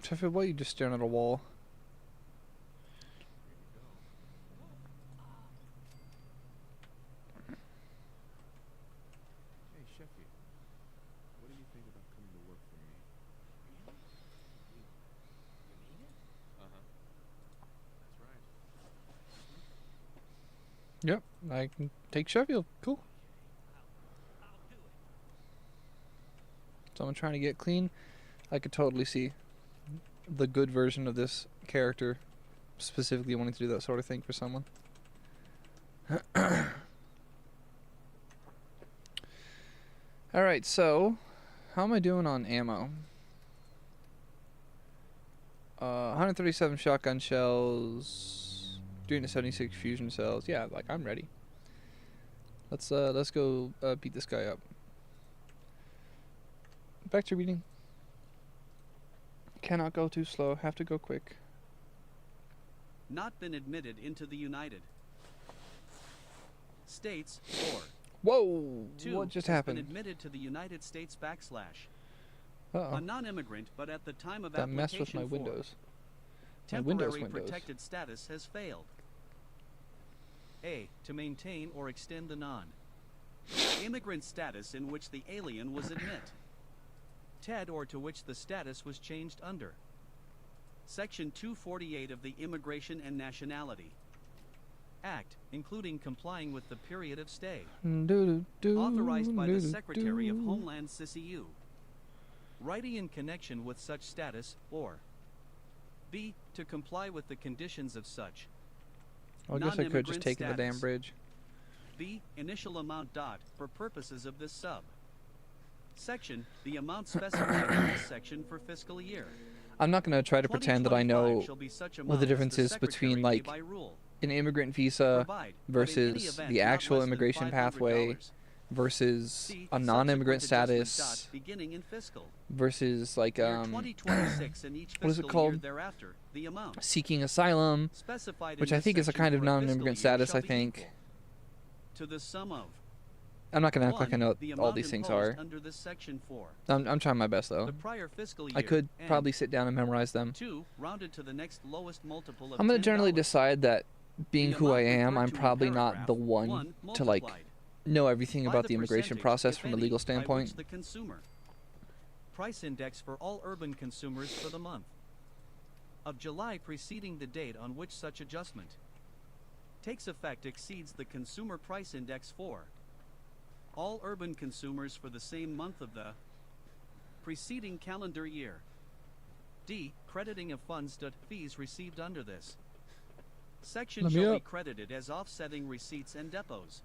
Sheffield, why are you just staring at a wall? Hey, Sheffield. What do you think about coming to work for me? Uh-huh. That's right. Yep, I can take Sheffield. Cool. Someone trying to get clean. I could totally see the good version of this character specifically wanting to do that sort of thing for someone. Alright, so how am I doing on ammo? 137 shotgun shells, 376 fusion cells. Yeah, like I'm ready. Let's go beat this guy up. Back to reading. Cannot go too slow, have to go quick. Not been admitted into the United States, or Whoa! 2. What just has happened? been admitted to the United States / Uh-oh. a non-immigrant, but at the time of That messed application with my for windows. My Windows temporary windows. protected status has failed. A. To maintain or extend the non-immigrant status in which the alien was admit. TED, or to which the status was changed under Section 248 of the Immigration and Nationality Act, including complying with the period of stay. Doo-doo-doo, Authorized by the doo-doo-doo. Secretary of Homeland CCU. Writing in connection with such status, or B. To comply with the conditions of such. Well, I guess I could just Non-immigrant take the damn status. bridge. B. Initial amount dot for purposes of this sub. Section, the amount specified in this section for fiscal year. I'm not gonna try to pretend that I 2025 know shall be such what amount the as difference is Secretary between, may like, by rule an immigrant visa provide, but in any versus event the not actual less than immigration pathway $500. versus See a non-immigrant subsequent adjustment status dot beginning in fiscal versus like year 2026 and each what is it fiscal year called? thereafter. The amount seeking asylum, specified in which I this think is a section kind of for fiscal non-immigrant year status. shall I be think. equal to the sum of I'm not gonna act like I 1, know the what all amount these things imposed are. under this section 4. I'm trying my best though. The prior fiscal year I could and probably sit down and memorize them. 2 rounded to the next lowest multiple of I'm gonna $10. generally decide that being The who I amount am, referred I'm to in probably not paragraph the one 1 to like multiplied know everything by about the the immigration percentage, process if from a any, legal by which standpoint. the consumer price index for all urban consumers for the month of July preceding the date on which such adjustment takes effect exceeds the consumer price index for all urban consumers for the same month of the preceding calendar year. D. Crediting of funds to fees received under this section Let me shall be up. credited as offsetting receipts and depots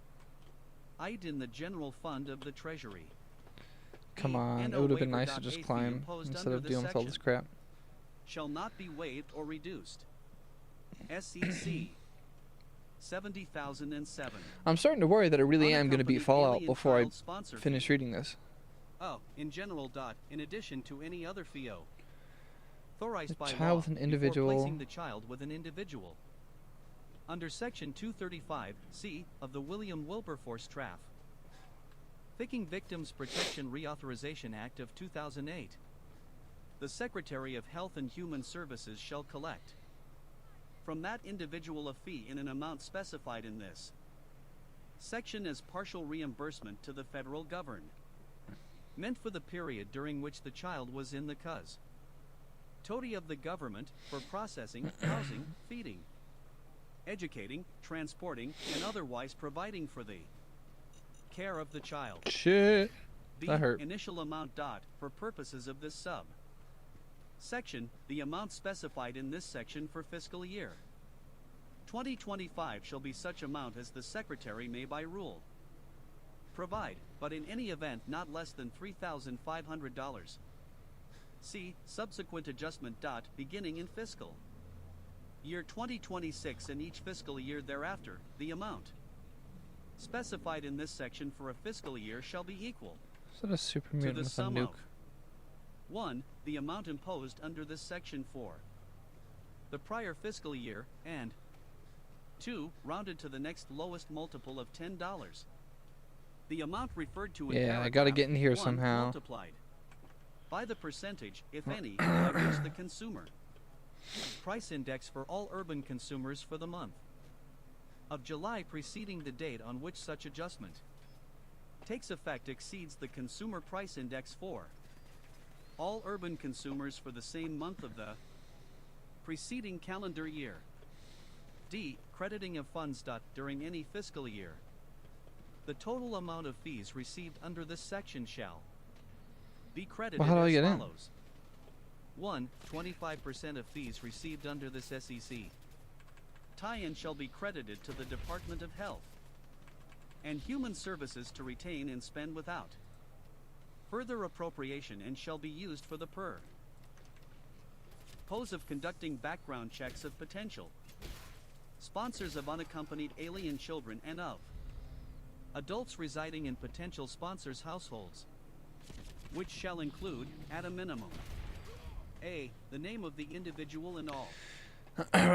eyed in the general fund of the Treasury. Come E. on, NO it would have been waiver nice to dot just A fee climb imposed instead under of this dealing with all this section crap. shall not be waived or reduced. SEC 70,007. I'm starting to worry that I really am going to beat Unaccompanied Fallout alien before I filed sponsor finish fee. reading this. Oh, in general dot, in addition to any other FIO. Authorized A by child law with an before individual. placing the child with an individual. Under Section 235C of the William Wilberforce Traff. Picking Victims Protection Reauthorization Act of 2008. The Secretary of Health and Human Services shall collect from that individual a fee in an amount specified in this section as partial reimbursement to the federal government, meant for the period during which the child was in the custody of the government for processing, housing, feeding, educating, transporting, and otherwise providing for the care of the child. Shit. B. That hurt. Initial amount dot for purposes of this sub section, the amount specified in this section for fiscal year 2025 shall be such amount as the Secretary may by rule provide, but in any event not less than $3,500. See subsequent adjustment dot beginning in fiscal year 2026 and each fiscal year thereafter. The amount specified in this section for a fiscal year shall be equal Is that a super to mutant the with a sum nuke? of 1. The amount imposed under this section for the prior fiscal year, and 2. Rounded to the next lowest multiple of $10. The amount referred to in Yeah, I gotta paragraph get in here 1 somehow. multiplied by the percentage, if any, by which the consumer price index for all urban consumers for the month of July preceding the date on which such adjustment takes effect exceeds the consumer price index for all urban consumers for the same month of the preceding calendar year. D. Crediting of funds dot during any fiscal year. The total amount of fees received under this section shall be credited Well, how do I as get in? follows. 1. 25% of fees received under this SEC tie-in shall be credited to the Department of Health and Human Services to retain and spend without further appropriation and shall be used for the purpose of conducting background checks of potential sponsors of unaccompanied alien children and of adults residing in potential sponsors' households, which shall include, at a minimum, A. The name of the individual and all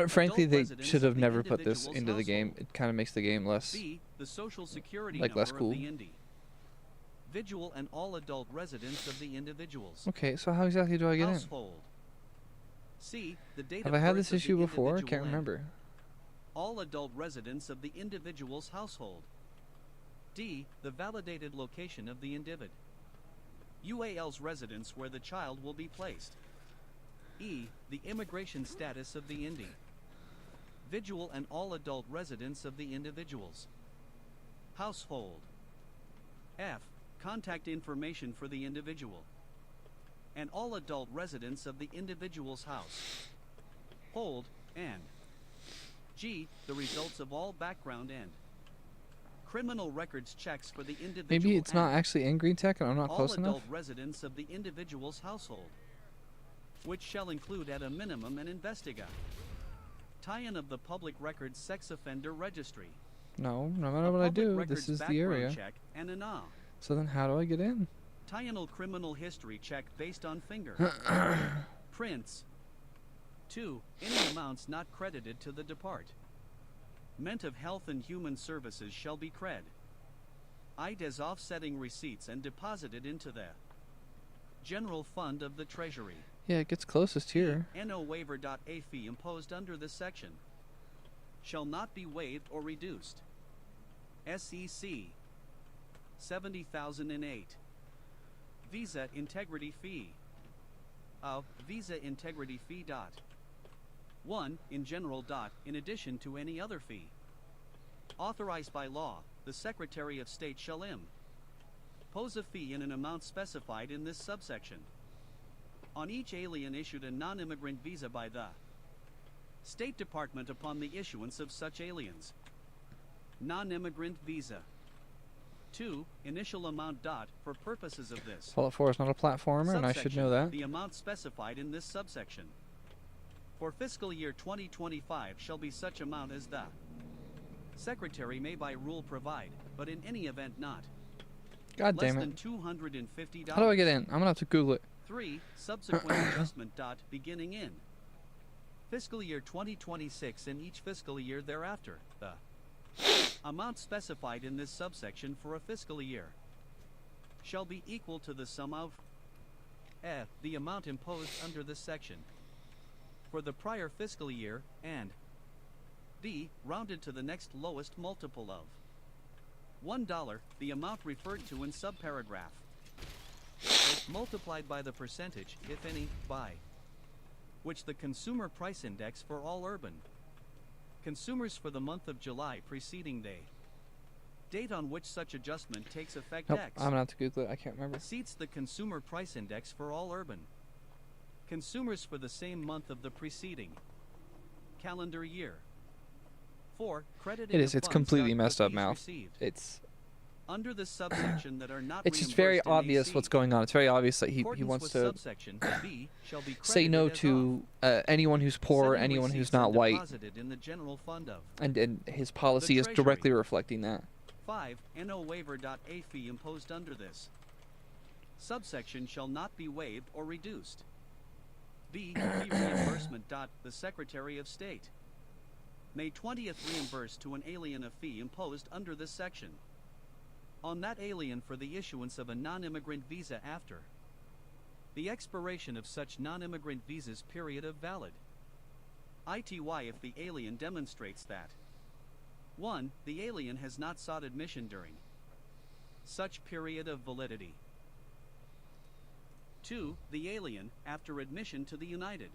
Frankly, adult they residents should of have the never put this individual's into the game. household. It kind of makes the game less. B. The social security Like, number less cool. of the individual and all adult residents of the individual's Okay, so how exactly do I get in? household. C. The date Have of I had birth this of the issue before? I individual can't and remember. all adult residents of the individual's household. D. The validated location of the individ. UAL's residence where the child will be placed. E. The immigration status of the Visual and all adult residents of the individuals. Household. F. Contact information for the individual. And all adult residents of the individual's house. Hold, and G. The results of all background and criminal records checks for the individual. Maybe it's not and actually in green tech and I'm not all close adult enough. residents of the individual's household, which shall include at a minimum an investiga. Tie-in of the public records sex offender registry. No, no matter A what I public do, records this is the background area. check and an A. So then how do I get in? Tie-in criminal history check based on finger prints. 2. Any amounts not credited to the depart. Ment of Health and Human Services shall be cred. I'd as offsetting receipts and deposited into the general fund of the Treasury. Yeah, it gets closest here. No waiver. A fee imposed under this section shall not be waived or reduced. SEC 70,008. Visa integrity fee. Visa integrity fee. 1. In general. In addition to any other fee authorized by law, the Secretary of State shall impose a fee in an amount specified in this subsection on each alien issued a non-immigrant visa by the State Department upon the issuance of such aliens non-immigrant visa. 2. Initial amount. For purposes of this Fallout 4 is not a platformer, and I should know that. the amount specified in this subsection for fiscal year 2025 shall be such amount as the Secretary may by rule provide, but in any event not God less damn than it. $250. How do I get in? I'm gonna have to Google it. 3. Subsequent adjustment. Beginning in fiscal year 2026 and each fiscal year thereafter, the amount specified in this subsection for a fiscal year shall be equal to the sum of F. The amount imposed under this section for the prior fiscal year, and D. Rounded to the next lowest multiple of $1, the amount referred to in subparagraph multiplied by the percentage, if any, by which the consumer price index for all urban consumers for the month of July preceding the date on which such adjustment takes effect Nope, X I'm gonna have to Google it. I can't remember. seats the consumer price index for all urban consumers for the same month of the preceding calendar year. 4. Crediting It is. of It's funds. completely The messed up, fees Mouth. received It's under this subsection that are not it's just very reimbursed in obvious AC. what's going on. It's very obvious that he Accordance wants with to subsection B shall be say no credited as to anyone who's poor, setting anyone who's receipts not and white, deposited in the general fund of and his policy is Treasury. directly reflecting that. 5. No waiver. A fee imposed under this subsection shall not be waived or reduced. B. Fee reimbursement. The Secretary of State may 20th reimburse to an alien a fee imposed under this section on that alien for the issuance of a non-immigrant visa after the expiration of such non-immigrant visa's period of valid ITY if the alien demonstrates that 1. The alien has not sought admission during such period of validity. 2. The alien, after admission to the United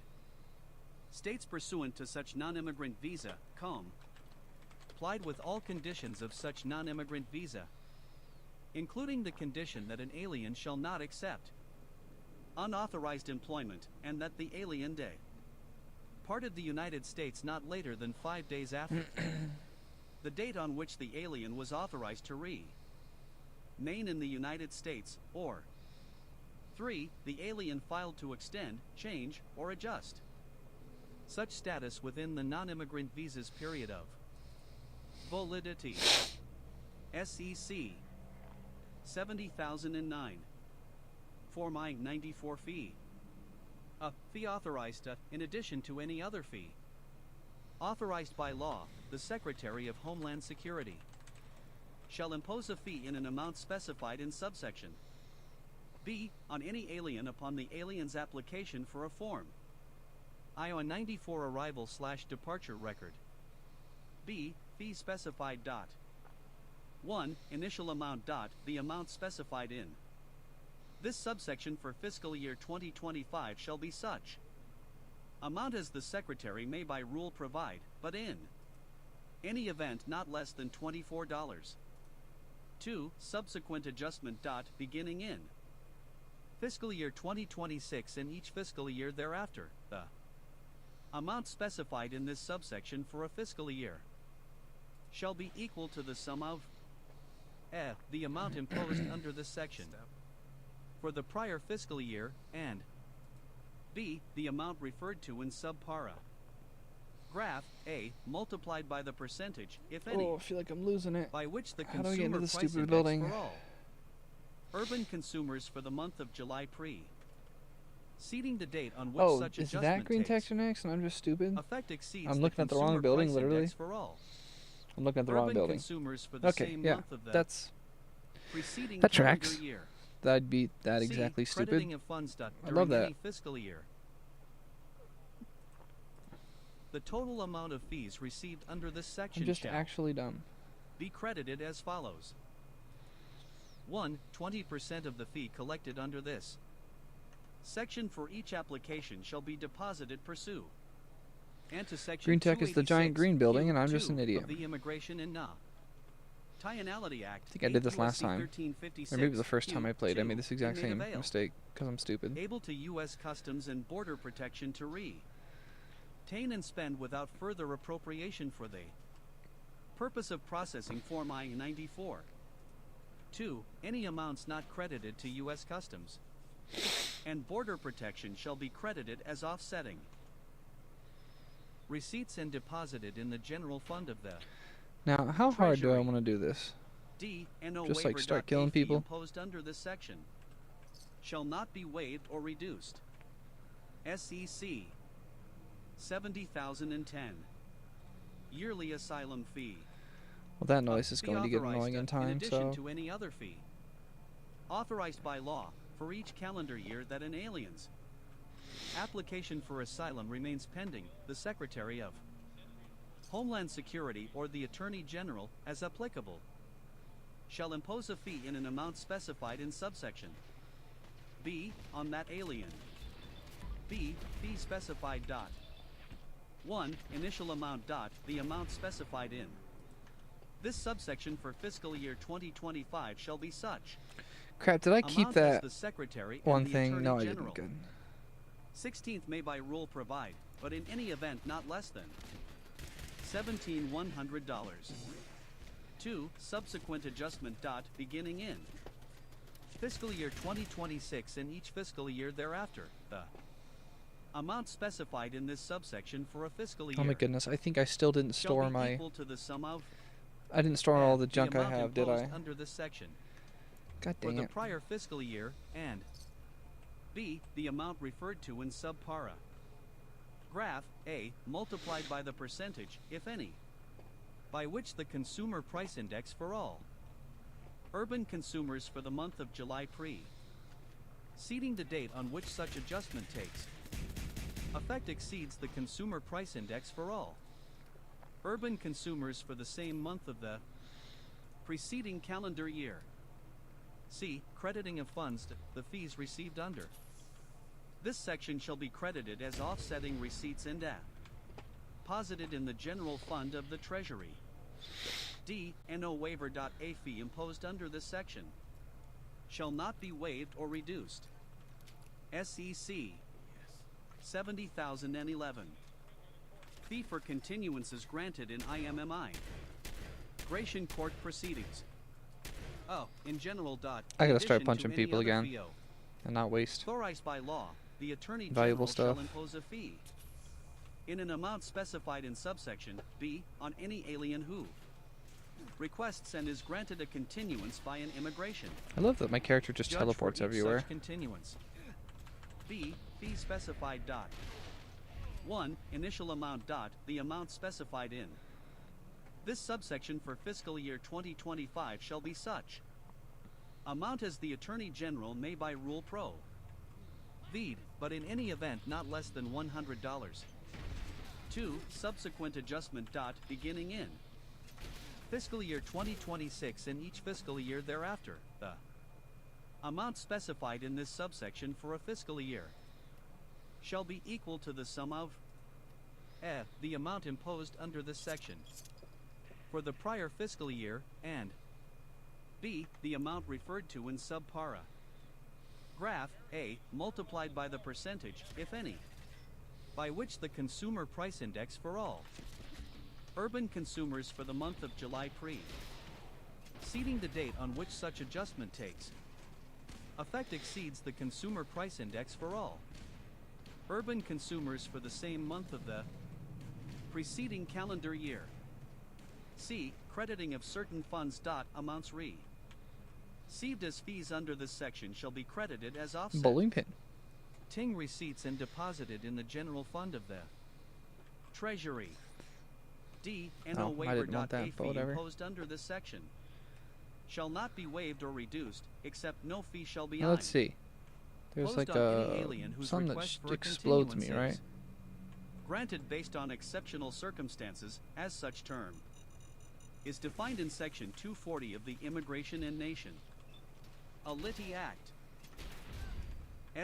States pursuant to such non-immigrant visa, complied with all conditions of such non-immigrant visa, including the condition that an alien shall not accept unauthorized employment, and that the alien departed the United States not later than 5 days after the date on which the alien was authorized to remain in the United States, or 3. The alien filed to extend, change, or adjust such status within the non-immigrant visa's period of validity. SEC 70,009. Form I-94 fee. A fee authorized in addition to any other fee authorized by law, the Secretary of Homeland Security shall impose a fee in an amount specified in subsection B on any alien upon the alien's application for a form I-94 arrival/departure record. B. Fee specified. 1. Initial amount. The amount specified in this subsection for fiscal year 2025 shall be such amount as the Secretary may by rule provide, but in any event not less than $24. 2. Subsequent adjustment. Beginning in fiscal year 2026 and each fiscal year thereafter, the amount specified in this subsection for a fiscal year shall be equal to the sum of the amount imposed under this section for the prior fiscal year, and b. the amount referred to in subpara. Graph A multiplied by the percentage, if any, Oh, I feel like I'm losing it. by which the How do I get consumer into this price stupid index building? for all urban consumers for the month of July preceding the date on which Oh, such is adjustment that green takes texture next and I'm just stupid? effect exceeds I'm the looking at the wrong consumer building, price literally. index for all I'm looking at the urban wrong building. consumers for the Okay, same yeah, month of the that's preceding that calendar tracks. year. That'd be that C. exactly stupid. Crediting of funds during I love that. any fiscal year. The total amount of fees received under this section I'm just shall actually dumb. be credited as follows. 1. 20% of the fee collected under this section for each application shall be deposited pursuant and to section Green Tech is the giant 286 green building, and I'm Q2 just an idiot. of the Immigration and Nationality Act. I think I did this 8 last USC time. 1356 Or maybe the first time I played, I Q2, made this exact and made same avail. mistake because I'm stupid. Able to U.S. Customs and Border Protection to retain and spend without further appropriation for the purpose of processing Form I-94. 2. Any amounts not credited to U.S. Customs and Border Protection shall be credited as offsetting receipts and deposited in the general fund of the Now, how hard do I Treasury. want to do this? D. No Just, like, waiver. start A killing fee people? imposed under this section shall not be waived or reduced. SEC 70,010 yearly asylum fee. Well, that noise is Be going to get authorized annoying in in time, addition so to any other fee authorized by law for each calendar year that an alien's application for asylum remains pending. The Secretary of Homeland Security or the Attorney General, as applicable, shall impose a fee in an amount specified in subsection B on that alien. B. Fee specified. 1. Initial amount. The amount specified in this subsection for fiscal year 2025 shall be such. crap. Did I keep Amount as that the Secretary one and the thing? Attorney No, I General. didn't. Good. 16th may by rule provide, but in any event not less than $1,700. 2. Subsequent adjustment. Beginning in fiscal year 2026 and each fiscal year thereafter, the amount specified in this subsection for a fiscal year Oh my goodness! I think I still didn't shall store be my. equal to the sum of I didn't store all the the junk I amount have, did imposed I? under this section God for dang the it! prior fiscal year, and b. the amount referred to in subpara. Graph A multiplied by the percentage, if any, by which the consumer price index for all urban consumers for the month of July preceding the date on which such adjustment takes effect exceeds the consumer price index for all urban consumers for the same month of the preceding calendar year. C. Crediting of funds to the fees received under this section shall be credited as offsetting receipts and deposited in the general fund of the Treasury. D. No waiver. A fee imposed under this section shall not be waived or reduced. SEC 70,011 fee for continuances granted in IMMI Gratian Court proceedings. Oh, in general. I in gotta start addition to punching any people other again. fee And not waste. authorized by law, the Attorney Valuable General stuff. shall impose a fee in an amount specified in subsection B on any alien who requests and is granted a continuance by an immigration I love that my character just judge for teleports each everywhere. such continuance. B. Fee specified. 1. Initial amount. The amount specified in this subsection for fiscal year 2025 shall be such amount as the Attorney General may by rule provide, but in any event not less than $100. 2. Subsequent adjustment. Beginning in fiscal year 2026 and each fiscal year thereafter, the amount specified in this subsection for a fiscal year shall be equal to the sum of The amount imposed under this section for the prior fiscal year, and B. The amount referred to in subpara. Graph A multiplied by the percentage, if any, by which the consumer price index for all urban consumers for the month of July preceding the date on which such adjustment takes effect exceeds the consumer price index for all urban consumers for the same month of the preceding calendar year. C. Crediting of certain funds. Amounts received as fees under this section shall be credited as offset. Bowling pin. Ting receipts and deposited in the general fund of the Treasury. D. No Oh, I waiver. didn't want that, A but fee whatever. imposed under this section shall not be waived or reduced, except no fee shall be Now, let's see. There's Posed like on any a alien whose something that request for a explodes me, continuance right? is granted based on exceptional circumstances, as such term is defined in Section 240 of the Immigration and Nation Ality Act.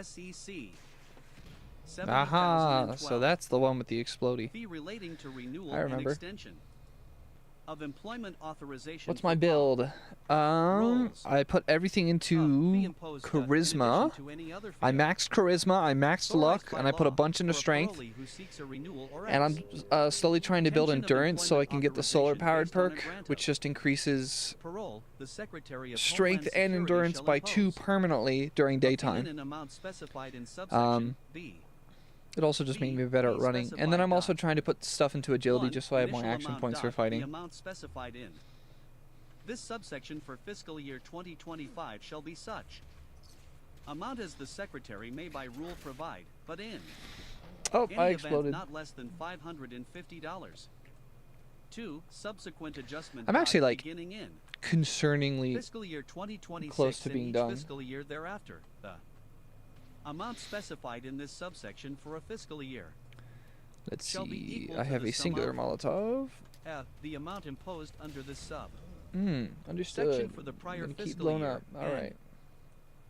SEC. Aha! 70,012. So that's the one with the explodey. Fee relating to renewal I and remember. extension of employment authorization. What's for my build? Roles. I put everything fee into imposed, in charisma. addition to any other I fee. maxed charisma, I maxed Authorized luck, by and I put a law bunch into for a strength. parolee who seeks a renewal or And else. I'm slowly trying to build Retention of endurance so I can get the solar employment powered authorization perk, based on a grant which of just increases Parole, the Secretary of strength Homeland and Security endurance shall by 2 impose permanently during a fee in daytime. an amount specified in subsection B. It also just made B, me better at fee running. And then I'm also specified trying to put stuff into agility 1. just so I have more Initial action amount. points for The fighting. amount specified in this subsection for fiscal year 2025 shall be such amount as the Secretary may by rule provide, but in Oh, any I event exploded. not less than $550. 2. Subsequent adjustment. I'm actually, like, beginning in Concerningly fiscal year 2026 close to and being each done. fiscal year thereafter. The amount specified in this subsection for a fiscal year. Let's shall be see. equal I to have the a sum singular of Molotov. The amount imposed under this sub. Understood. Section for the prior I'm gonna keep fiscal blowing year, up. and Alright.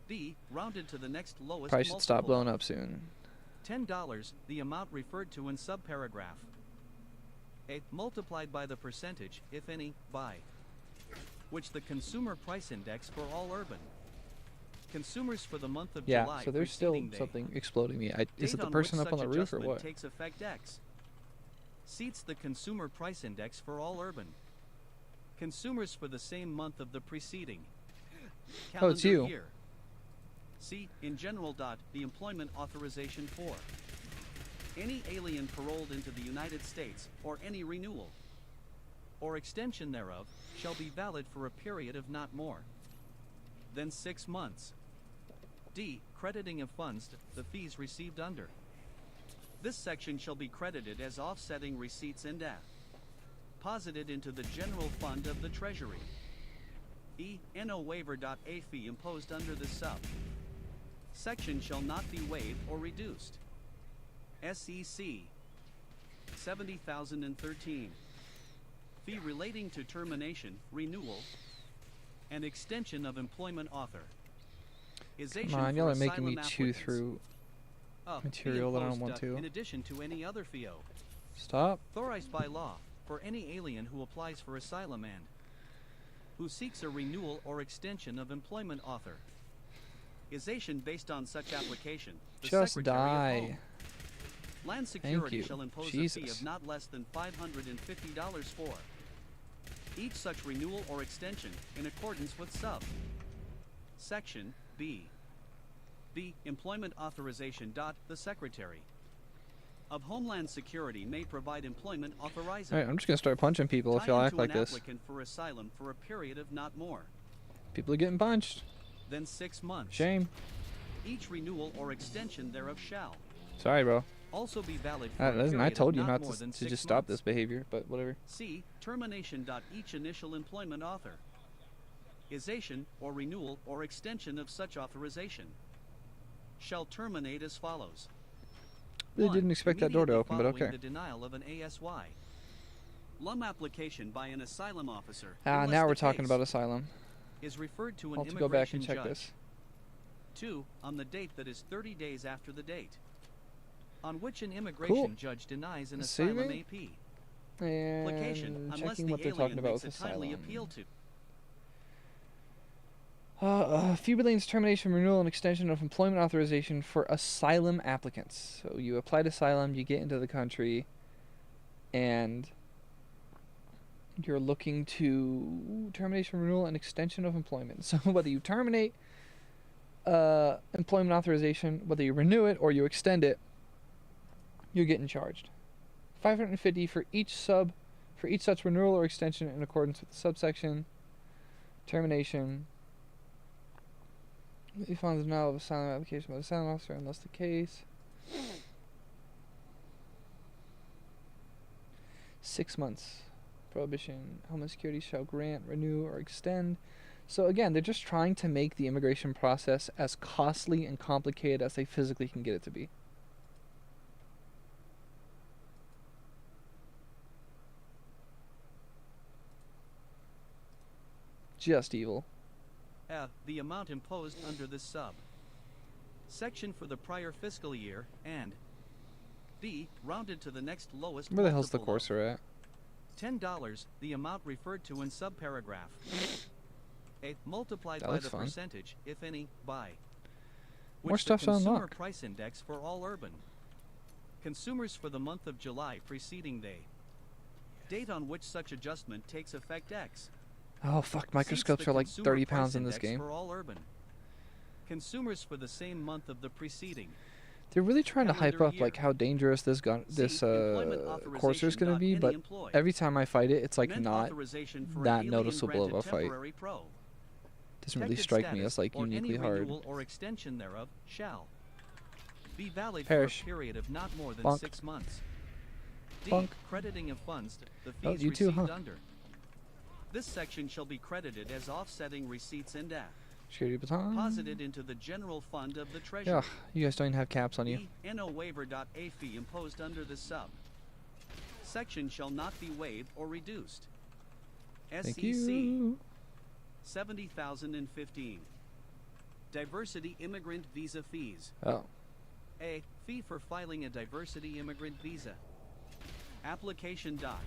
B. Rounded to the next lowest Probably should stop multiple. blowing up soon. $10. The amount referred to in subparagraph A. Multiplied by the percentage, if any, by which the consumer price index for all urban consumers for the month of Yeah, July so there's still preceding day. something exploding me. Is Date it the on person which up on the such roof or adjustment what? takes effect X. Seats the consumer price index for all urban consumers for the same month of the preceding calendar Oh, it's you. year. C. In general. The employment authorization for any alien paroled into the United States or any renewal or extension thereof shall be valid for a period of not more than 6 months. D. Crediting of funds. The fees received under this section shall be credited as offsetting receipts and posited into the general fund of the Treasury. E. No waiver. A fee imposed under this sub section shall not be waived or reduced. SEC 70,013. Fee relating to termination, renewal, and extension of employment author. Come on, y'all are making me chew through material that I don't want to. In addition to any other fee Stop. authorized by law for any alien who applies for asylum and who seeks a renewal or extension of employment author. Isation based on such application. The Just Secretary of die. Home Land Security you. shall impose a Jesus. fee of not less than $550 for each such renewal or extension in accordance with sub section B. B. Employment authorization. The Secretary of Homeland Security may provide employment authorizing Alright, I'm just gonna start punching people if tie y'all act into like an this. applicant for asylum for a period of not more People are getting punched. than 6 months. Shame. Each renewal or extension thereof shall Sorry, bro. also be valid for a Listen, period I told of you not more to than just 6 stop months. this behavior, but whatever. C. Termination. Each initial employment author isation or renewal or extension of such authorization shall terminate as follows. Really 1. didn't expect that door to Immediately open, but following okay. the denial of an ASY LUM application by an asylum officer. Ah, unless now the we're talking case about asylum. is referred to an I'll have to go back and immigration check judge. this. 2. On the date that is 30 days after the date on which an immigration judge denies an asylum Saving. AP. And Application, unless checking the what they're alien talking about makes with a timely asylum. appeal to. Few termination, renewal, and extension of employment authorization for asylum applicants. So you applied asylum, you get into the country, and you're looking to termination, renewal, and extension of employment. So whether you terminate employment authorization, whether you renew it or you extend it, you're getting charged. $550 for each such renewal or extension in accordance with the subsection. Termination. You found the denial of asylum application by the asylum officer unless the case. 6 months. Prohibition. Homeland Security shall grant, renew, or extend. So again, they're just trying to make the immigration process as costly and complicated as they physically can get it to be. Just evil. F. The amount imposed under this sub section for the prior fiscal year, and D. Rounded to the next lowest. Where the hell's the multiple of cursor at? $10, the amount referred to in subparagraph. A. Multiplied That by looks the fun. percentage, if any, by More which stuff the to consumer unlock. price index for all urban consumers for the month of July preceding day. Date on which such adjustment takes effect X. Oh fuck, Seeks microscopes the are like consumer 30 price pounds in this index game. for all urban consumers for the same month of the preceding. They're really trying to hype calendar up like year. how dangerous this Courser is gonna be, but every time I fight it, it's like Meant not authorization for an that alien noticeable of granted a fight. temporary pro. Doesn't really Protected strike me status as like or uniquely any hard. renewal or extension thereof shall be valid Perish. for a period of not more than Bonk. 6 months. D. Bonk. Crediting of funds the Oh, fees you too, received huh? under. This section shall be credited as offsetting receipts and F. Security baton. Deposited into the general fund of the treasury. Yeah, you guys don't even have caps on you. E. No waiver.a fee imposed under this sub section shall not be waived or reduced. Thank SEC you. 70,015. Diversity immigrant visa fees. Oh, A. Fee for filing a diversity immigrant visa. Application dot.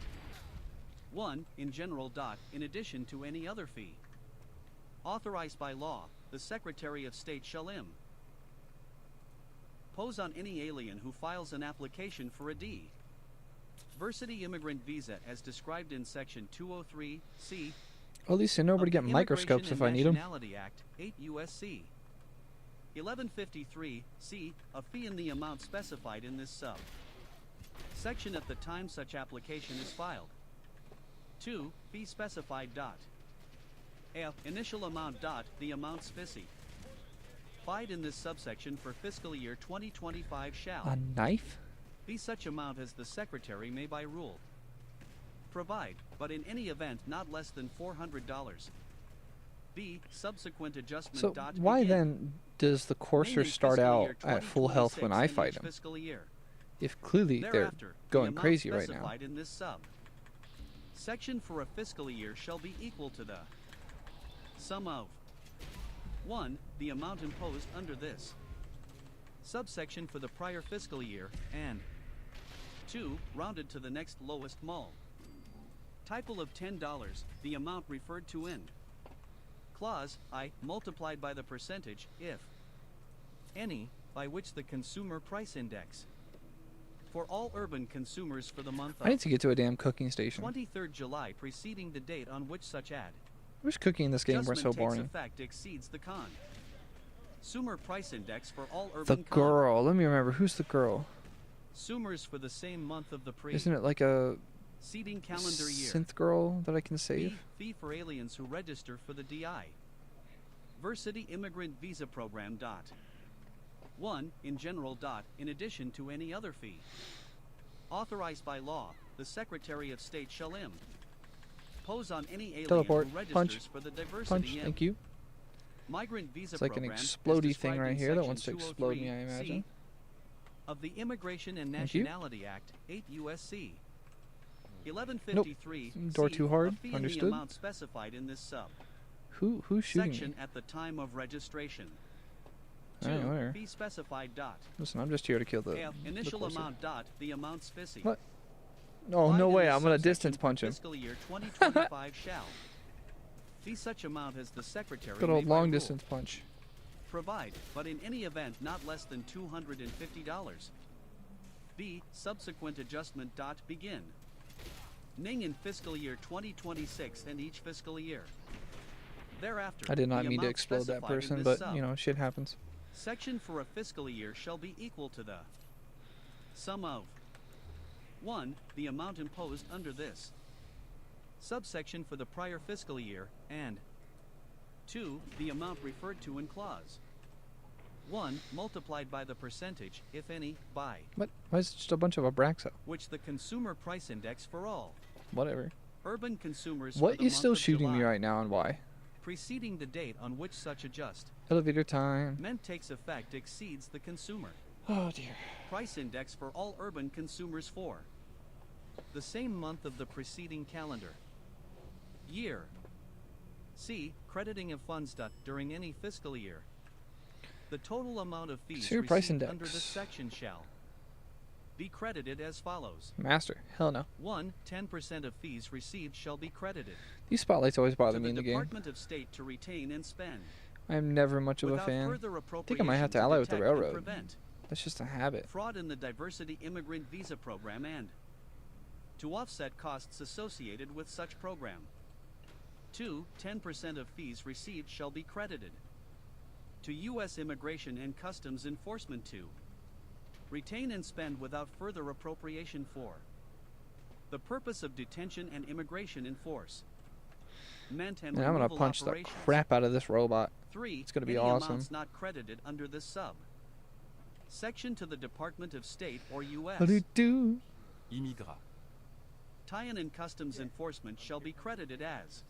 1. In general dot, in addition to any other fee. Authorized by law, the Secretary of State shall impose on any alien who files an application for a D. Diversity immigrant visa as described in Section 203C at least I know where to of get the microscopes Immigration if I and need them. Nationality Act, 8 U.S.C. 1153C, a fee in the amount specified in this sub section at the time such application is filed. 2. Fee specified dot. F. Initial amount dot, the amount specified in this subsection for fiscal year 2025 shall A knife? be such amount as the Secretary may by rule provide, but in any event not less than $400. B. Subsequent adjustment So dot why begin. then does the Courser Mainly start fiscal out year at full health when 2026 I in fight each him? fiscal year. If clearly they're Thereafter, the going amount crazy right now. specified in this sub section for a fiscal year shall be equal to the sum of 1. The amount imposed under this subsection for the prior fiscal year, and 2. Rounded to the next lowest multiple of $10, the amount referred to in Clause I, multiplied by the percentage, if any, by which the consumer price index for all urban consumers for the month I need of to get to a damn cooking station. 23rd July preceding the date on which such ad I wish cooking in this game weren't so adjustment takes boring. effect exceeds the consumer price index for all The urban girl. Let me remember. Who's the girl? consumers for the same month of the Isn't it like a preceding calendar year. synth girl that I can save? B. Fee for aliens who register for the DI Versity Immigrant Visa Program dot. 1. In general dot, in addition to any other fee authorized by law, the Secretary of State shall impose on any alien Teleport. who registers Punch. for the diversity Punch. Thank you. migrant visa It's like an program as explodey thing described right in here that Section wants to explode me, I 203C imagine. of the Immigration and Thank you. Nationality Act, 8 U.S.C. 1153 Door too hard. A fee in Understood. the amount specified in this sub Who's shooting section me? at the time of registration. Alright, whatever. Fee specified dot. Listen, I'm just here to kill the. F. Initial closer. amount dot. The amount specie. What? Oh, Applied no in way. this I'm gonna subsection distance for punch him. Fiscal year 2025 shall. Fee such amount as the secretary. Good may old by long rule distance punch. provide, but in any event not less than $250. B. Subsequent adjustment dot begin. Ning in fiscal year 2026 and each fiscal year. Thereafter, I did not the mean to amount explode that specified in person, this but sub you know, shit happens. section for a fiscal year shall be equal to the sum of 1. The amount imposed under this subsection for the prior fiscal year, and 2. The amount referred to in clause 1 multiplied by the percentage, if any, by What? Why is it just a bunch of Abraxo? which the consumer price index for all Whatever. urban consumers for What the is month still of shooting me July, right now and why? preceding the date on which such adjust Elevator time. meant takes effect exceeds the consumer Oh dear. price index for all urban consumers for the same month of the preceding calendar year. C. Crediting of funds during any fiscal year. The total amount of fees Consumer price received index. under this section shall be credited as follows. Master. Hell no. 1. 10% of fees received shall be credited These spotlights always bother to me the in the game. Department of State to retain and spend I am never much of a without fan. further I think I might have to appropriation ally with the detect and railroad. prevent That's just a habit. fraud in the diversity immigrant visa program and to offset costs associated with such program. 2. 10% of fees received shall be credited to U.S. Immigration and Customs Enforcement to retain and spend without further appropriation for the purpose of detention and immigration enforce meant and And I'm gonna removal punch the operations. crap out of this robot. 3. It's gonna be any awesome. amounts not credited under this sub section to the Department of State or U.S. What do you do? Immigra. Tie-in and Customs Enforcement shall be credited as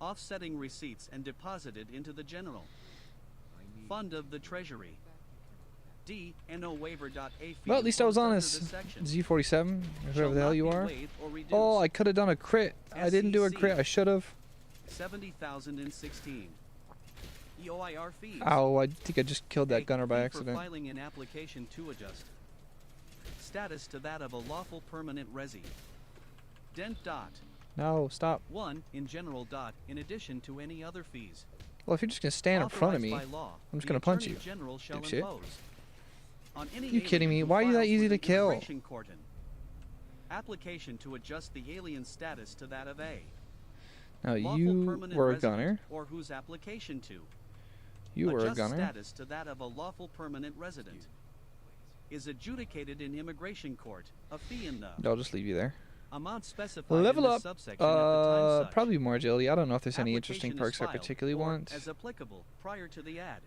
offsetting receipts and deposited into the general fund of the Treasury. D. No waiver.a. Well, at least I was honest. Z47, or whoever the hell you are. Oh, I could have done a crit. I didn't do a crit. I should have. 70,016. EOIR fees. Ow, I think I just killed that A. gunner by Fee accident. For filing an application to adjust status to that of a lawful permanent resi. Dent dot. No, stop. 1. In general dot. In addition to any other fees. Well, if you're just going to stand in front of me, Authorized by law, I'm just the gonna punch Attorney you, General shall dipshit. impose on any You kidding me? alien who Why are you that files easy with to the kill? Immigration Court an application to adjust the alien status to that of a now lawful you permanent were a resident, gunner. or whose application to You were a adjust gunner. status to that of a lawful permanent resident is adjudicated in immigration court. A fee in the I'll just leave you there. amount specified Level in this up. subsection at the time such Probably more agility. I don't know if there's any interesting application is perks I filed, particularly or, want. as applicable, prior to the ad.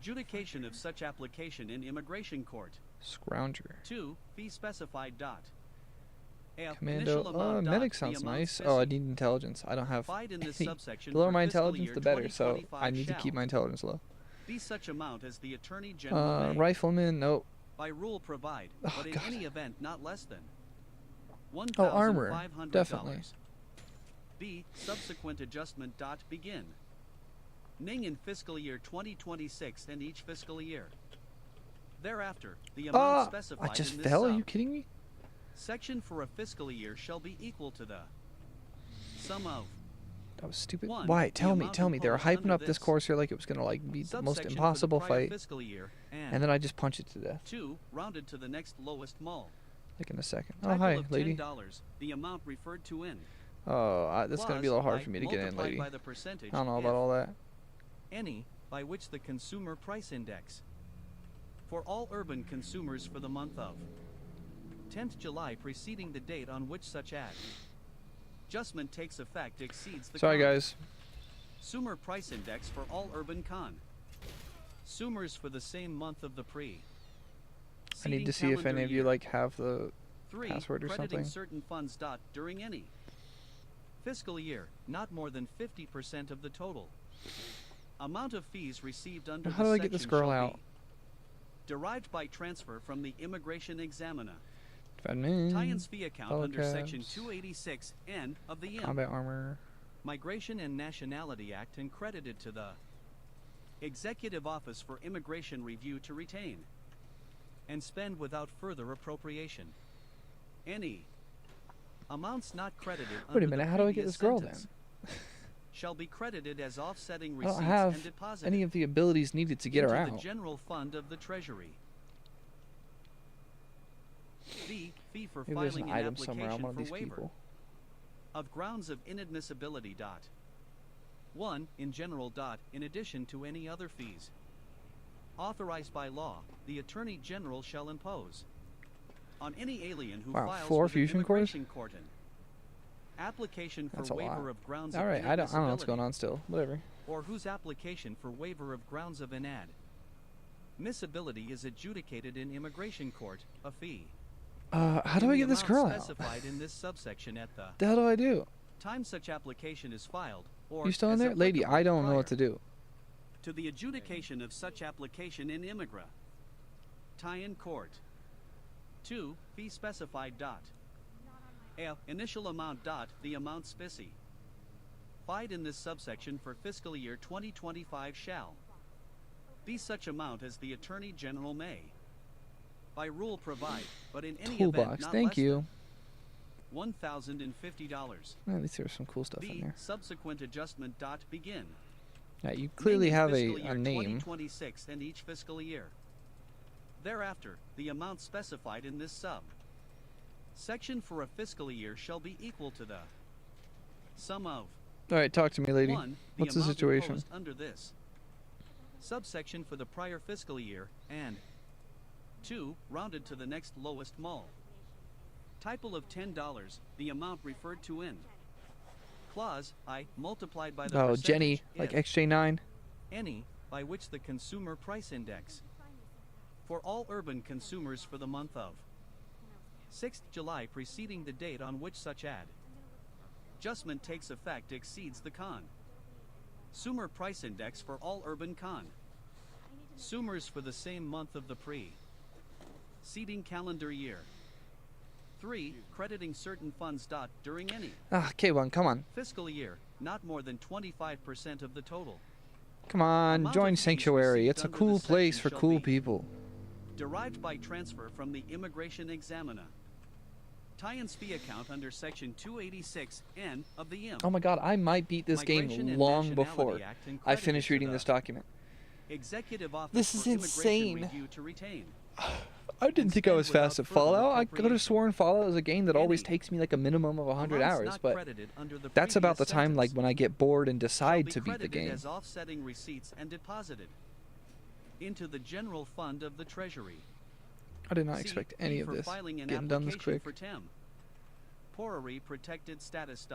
Adjudication of such application in immigration court. Scrounger. 2. Fee specified dot. F. Commando. Initial amount dot, Medic the sounds amount nice. specie. Oh, I need intelligence. I don't have Applied in this any. subsection The lower for my fiscal intelligence, year the better. So 2025 I need to shall keep my intelligence low. be such amount as the Attorney General may, Rifleman. Nope. by rule provide, Oh, but in God. any event not less than Oh, armor. $1,500. Definitely. B. Subsequent adjustment dot begin. Ning in fiscal year 2026 and each fiscal year. Thereafter, the amount specified I just in this fell. Are sub you kidding me? section for a fiscal year shall be equal to the sum of That was stupid. 1. Why? The Tell me. amount They were imposed hyping under up this this course here like it was gonna like be the most subsection for impossible the prior fight, fiscal year, and then I just punch it to death 2. Rounded to the next lowest mall. like in a second. Oh Title hi, of lady. $10, the amount referred to in Oh, that's gonna be a little hard clause for me to by get in, multiplied lady. by the percentage I don't know if about all that. any by which the consumer price index for all urban consumers for the month of 10th July preceding the date on which such ad adjustment takes effect exceeds the Sorry, con. guys. Consumer price index for all urban consumers for the same month of the pre I need to see if any of you like have the 3. password or Crediting something. certain funds dot during any fiscal year, not more than 50% of the total amount of fees received under How this do I get this section girl shall out? be derived by transfer from the immigration examiner. Admin. Tie-ins fee account all under section caps, 286N of the IM. Combat armor. Migration and Nationality Act and credited to the Executive Office for Immigration Review to retain and spend without further appropriation. Any amounts not credited Wait a under minute, the how do I get previous this girl sentence shall be credited as offsetting I receipts don't and have deposited any of the abilities needed to get into her the out. general fund of the Treasury. B. Fee for Maybe there's filing an an item somewhere on application one of for these waiver people. of grounds of inadmissibility. 1. In general. In addition to any other fees authorized by law, the Attorney General shall impose on any alien who Wow, files 4 with an fusion cores? immigration court an application for That's a waiver lot. of grounds All of right, I don't know what's inadmissibility, going on still. Whatever. or whose application for waiver of grounds of inadmissibility is adjudicated in immigration court, a fee. How do in I the get this amount girl out? specified in this subsection at the The hell do I do? time such application is filed, or You still in as there? Lady, applicable I don't know what to prior do. to the adjudication of such application in immigra. Tie-in court. 2. Fee specified. A. Initial amount. The amount specified in this subsection for fiscal year 2025 shall be such amount as the Attorney General may, by rule, provide, but in any event Toolbox, not thank less you. than $1,050. At least there's some cool stuff in B. there. Subsequent adjustment. Begin. Yeah, you clearly Naming have fiscal a year name. 2026 and each fiscal year. Thereafter, the amount specified in this section for a fiscal year shall be equal to the sum of All right, talk to me, lady. 1. What's the amount situation? imposed under this subsection for the prior fiscal year, and 2. Rounded to the next lowest multiple of $10, the amount referred to in clause I multiplied by the Oh, percentage Jenny, like if XJ9. any by which the consumer price index for all urban consumers for the month of 6th July preceding the date on which such adjustment takes effect exceeds the consumer price index for all urban consumers for the same month of the preceding calendar year. 3. Crediting certain funds. During any Ah, K1, come on. fiscal year, not more than 25% of the total Come on, amount join of fees Sanctuary. received It's a under cool this place section for shall cool be people. derived by transfer from the immigration examiner tie-in fee account under section 286N of the Oh my god, I might beat this Migration game and long Nationality before Act and I credited finish to reading the this document. Executive Office This is for Immigration insane. Review to retain. I didn't think I spend was fast without at further Fallout. I could have appropriation. sworn Fallout is a game that always Any takes me like a minimum of 100 Amounts hours, not but credited under the that's about the previous time like sentence when I get bored and shall decide be to beat the credited game. as offsetting receipts and deposited into the general fund of the Treasury. I did not C. expect Fee any of for this filing an getting done this application quick. for temporary protected status.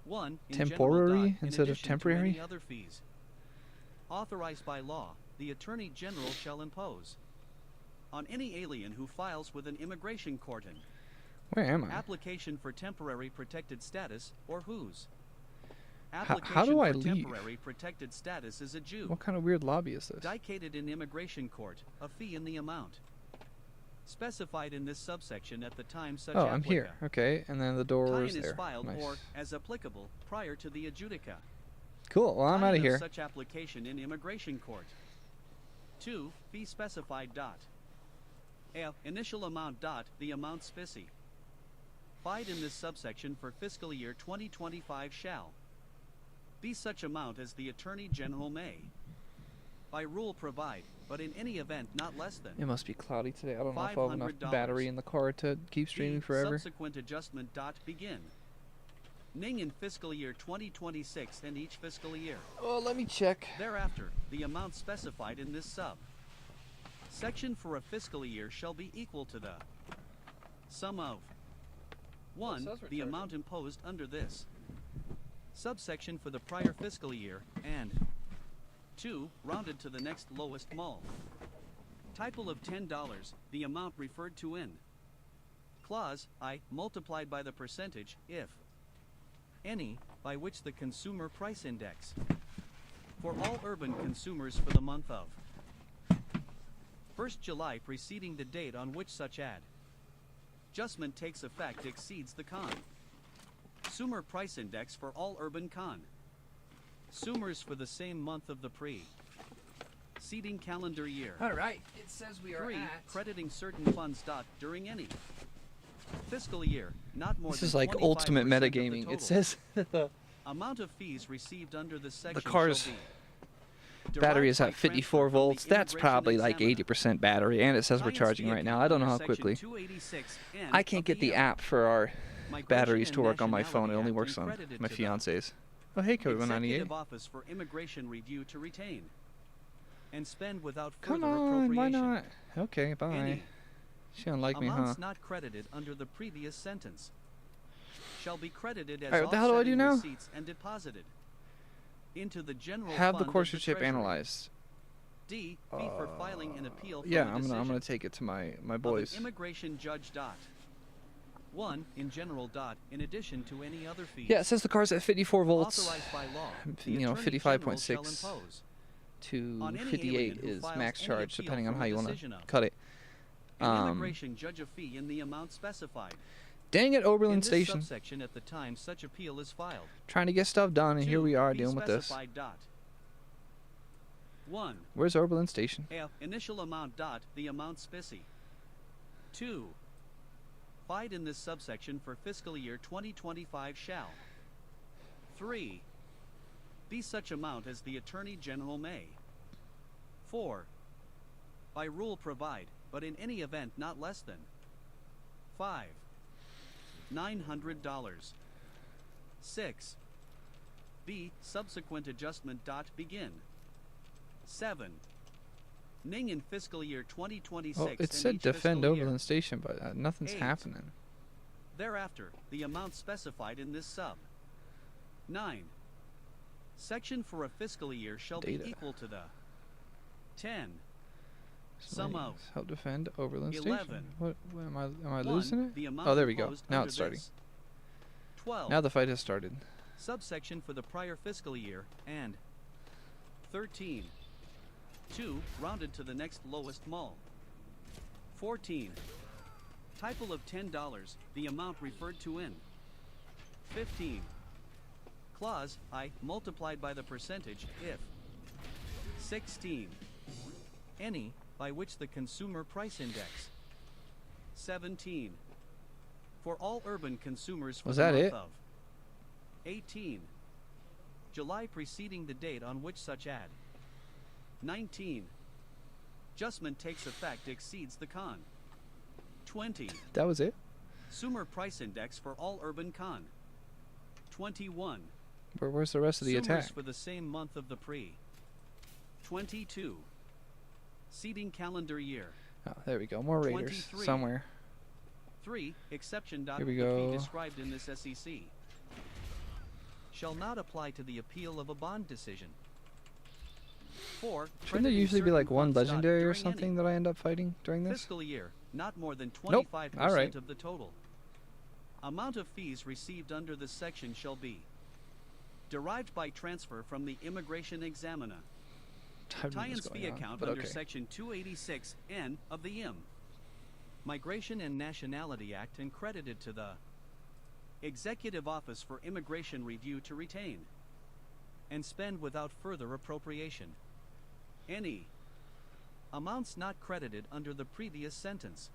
1. In Temporary general. In instead of addition to temporary? any other fees authorized by law, the Attorney General shall impose on any alien who files with an immigration court an Where am I? application for temporary protected status, or whose How application do I for leave? temporary protected status is adjudicated What kind of weird lobby is this? in immigration court, a fee in the amount specified in this subsection at the time such Oh, I'm here. applica Okay, and then the door tie-in is is there. filed Nice. or, as applicable, prior to the adjudica. Cool, well, I'm Tie-in out of here. such application in immigration court. 2. Fee specified. A. Initial amount. The amount specified in this subsection for fiscal year 2025 shall be such amount as the Attorney General may, by rule, provide, but in any event not less than It must be cloudy today. I don't know if I'll have enough $500. battery in the car to keep streaming B. forever. Subsequent adjustment. Begin. Ning in fiscal year 2026 and each fiscal year. Oh, let me check. Thereafter, the amount specified in this section for a fiscal year shall be equal to the sum of 1. says we're The charging. amount imposed under this subsection for the prior fiscal year, and 2. Rounded to the next lowest multiple of $10, the amount referred to in clause I multiplied by the percentage, if any, by which the consumer price index for all urban consumers for the month of 1st July preceding the date on which such adjustment takes effect exceeds the consumer price index for all urban Summers for the same month of the preceding calendar year. All right. It says we are 3. at. Crediting certain funds. During any fiscal year, not more This than is like 25% ultimate of the metagaming. total It says that the amount of fees received under this section car's shall be battery derived is by at 54 transfer from the volts. That's immigration probably like examiner. 80% battery, and it says we're Science charging right vehicle now. I don't know under how section quickly. 286 N I can't of get the year. app for our Migration batteries and to work on my phone. It Nationality only Act works and on credited my to the fiance's. Oh, hey, Code 198. Executive Office for Immigration Review to retain and spend without Come further on, why appropriation. not? Okay, bye. Any She don't like me, huh? amounts not credited under the previous sentence shall be credited as Alright, what the hell do I do offsetting now? receipts and deposited into the general Have the fund of course chip Treasury. analyzed. D. Fee for filing an appeal from Yeah, a I'm decision gonna take it to my of boys. an immigration judge. 1. In general. In addition to any other fees. Yeah, it says the car's at 54 volts. Authorized by law, the You know, Attorney General 55.6 shall impose to on any 58 alien who is files max any charge, appeal depending on from how a you want to decision of cut it. an immigration judge a fee in the amount specified. Dang it, Oberlin In this Station. subsection at the time such appeal is filed. Trying to get stuff done, and here 2. we are Fee dealing with this. specified. 1. Where's Oberlin Station? A. Initial amount. The amount specie. 2. Fied in this subsection for fiscal year 2025 shall. 3. Be such amount as the Attorney General may. 4. By rule provide, but in any event not less than. 5. $900. 6. B. Subsequent adjustment. Begin. 7. Ning in fiscal year 2026. Oh, it and said each defend fiscal year. Oberlin Station, but nothing's 8. happening. Thereafter, the amount specified in this sub. 9. Section for a fiscal year shall Data. be equal to the 10. Sum of help defend Oberlin 11. Station. What am I 1. losing it? The amount Oh, there we go. imposed Now under it's starting. this. 12. Now the fight has started. Subsection for the prior fiscal year, and 13. 2. Rounded to the next lowest mul. 14. Typal of $10, the amount referred to in. 15. Clause I multiplied by the percentage if. 16. Any by which the consumer price index. 17. For all urban consumers for Was the that month it? of. 18. July preceding the date on which such ad. 19. Adjustment takes effect exceeds the con. 20. That was it? Consumer price index for all urban con. 21. Where's the rest of the Consumers attack? for the same month of the 22. Seeding calendar year. Oh, there we go. More raiders 23. somewhere. 3. Exception. Here we The fee go. described in this SEC shall not apply to the appeal of a bond decision. 4. Shouldn't there crediting usually be certain like one funds legendary or during any something that I end up fighting during this? fiscal year, not more than 25% Nope. All right. of the total. Amount of fees received under this section shall be derived by transfer from the immigration examiner. I don't know what's Tie-ins fee going on, account but under okay. section 286N of the Migration and Nationality Act and credited to the Executive Office for Immigration Review to retain and spend without further appropriation. Any amounts not credited under the previous sentence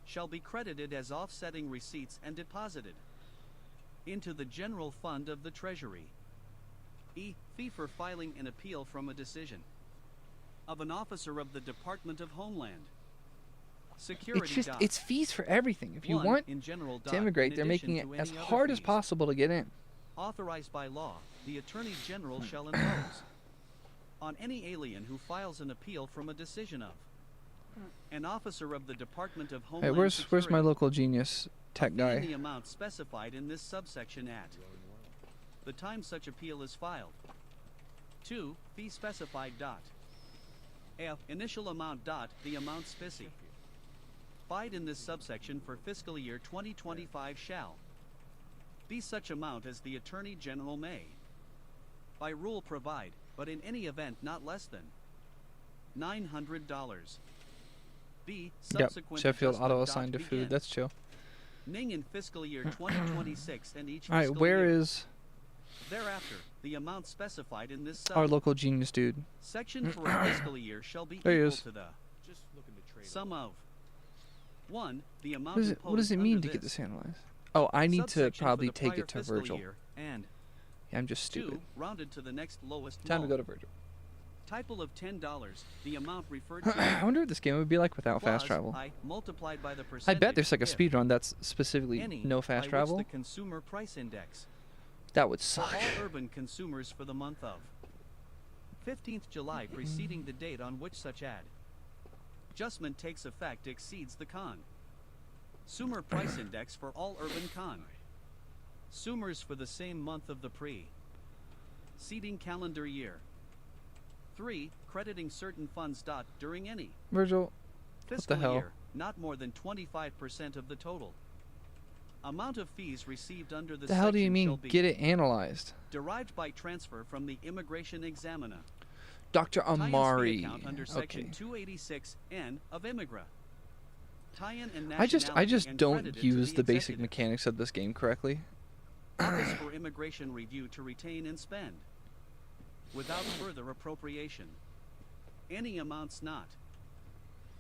shall be credited as offsetting receipts and deposited into the general fund of the Treasury. E. Fee for filing an appeal from a decision of an officer of the Department of Homeland Security. It's fees for everything. If you 1. want In general. to immigrate, In they're addition making it to as any other hard as fees possible to get in. authorized by law, the Attorney General shall impose on any alien who files an appeal from a decision of an officer of the Department of Hey, Homeland where's Security. my local genius tech In guy? the amount specified in this subsection at the time such appeal is filed. 2. Fee specified. A. Initial amount. The amount specie. Fied in this subsection for fiscal year 2025 shall be such amount as the Attorney General may, by rule provide, but in any event not less than $900. B. Yep, Subsequent Sheffield adjustment. auto assigned to Begin. food. That's chill. Ning in fiscal year 2026 and each All right, fiscal where year. is? Thereafter, the amount specified in this Our sub. local genius dude. Section for a fiscal year shall be There he equal is. to the Just looking to trade. sum of 1. The amount What does it imposed mean under to get this analyzed? Oh, I need to Subsection for probably the take prior it to fiscal Virgil. year, and Yeah, I'm just stupid. 2. Rounded to the next lowest Time to mole. go to Virgil. Typle of $10. The amount referred to. I wonder what this game would be like without fast Clause travel. I multiplied by the I percentage. bet there's like a if speed run that's specifically any no by fast which travel. the consumer price index That would for suck. all urban consumers for the month of 15th July preceding the date on which such adjustment takes effect exceeds the consumer price index for all urban consumers for the same month of the preceding calendar year. 3. Crediting certain funds. During any Virgil, fiscal hell? year, not more than 25% of the total amount of fees received under the the hell do you section mean shall be get it analyzed? derived by transfer from the immigration examiner. Dr. Tie-ins fee Amari. account under section Okay. 286N of Immigra. Tie-in and I just nationality and don't credited to use the basic executive mechanics of this game correctly. Office for Immigration Review to retain and spend without further appropriation any amounts not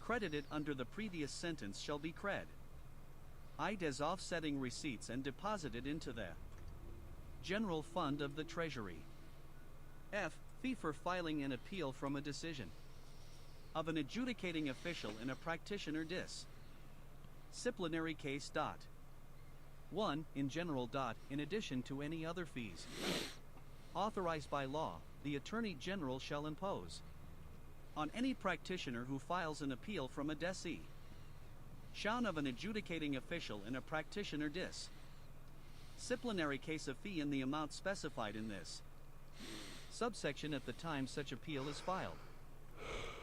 credited under the previous sentence shall be credited as offsetting receipts and deposited into the general fund of the Treasury. F. Fee for filing an appeal from a decision of an adjudicating official in a practitioner disciplinary case. 1. In general. In addition to any other fees authorized by law, the Attorney General shall impose on any practitioner who files an appeal from a decision of an adjudicating official in a practitioner disciplinary case a fee in the amount specified in this subsection at the time such appeal is filed.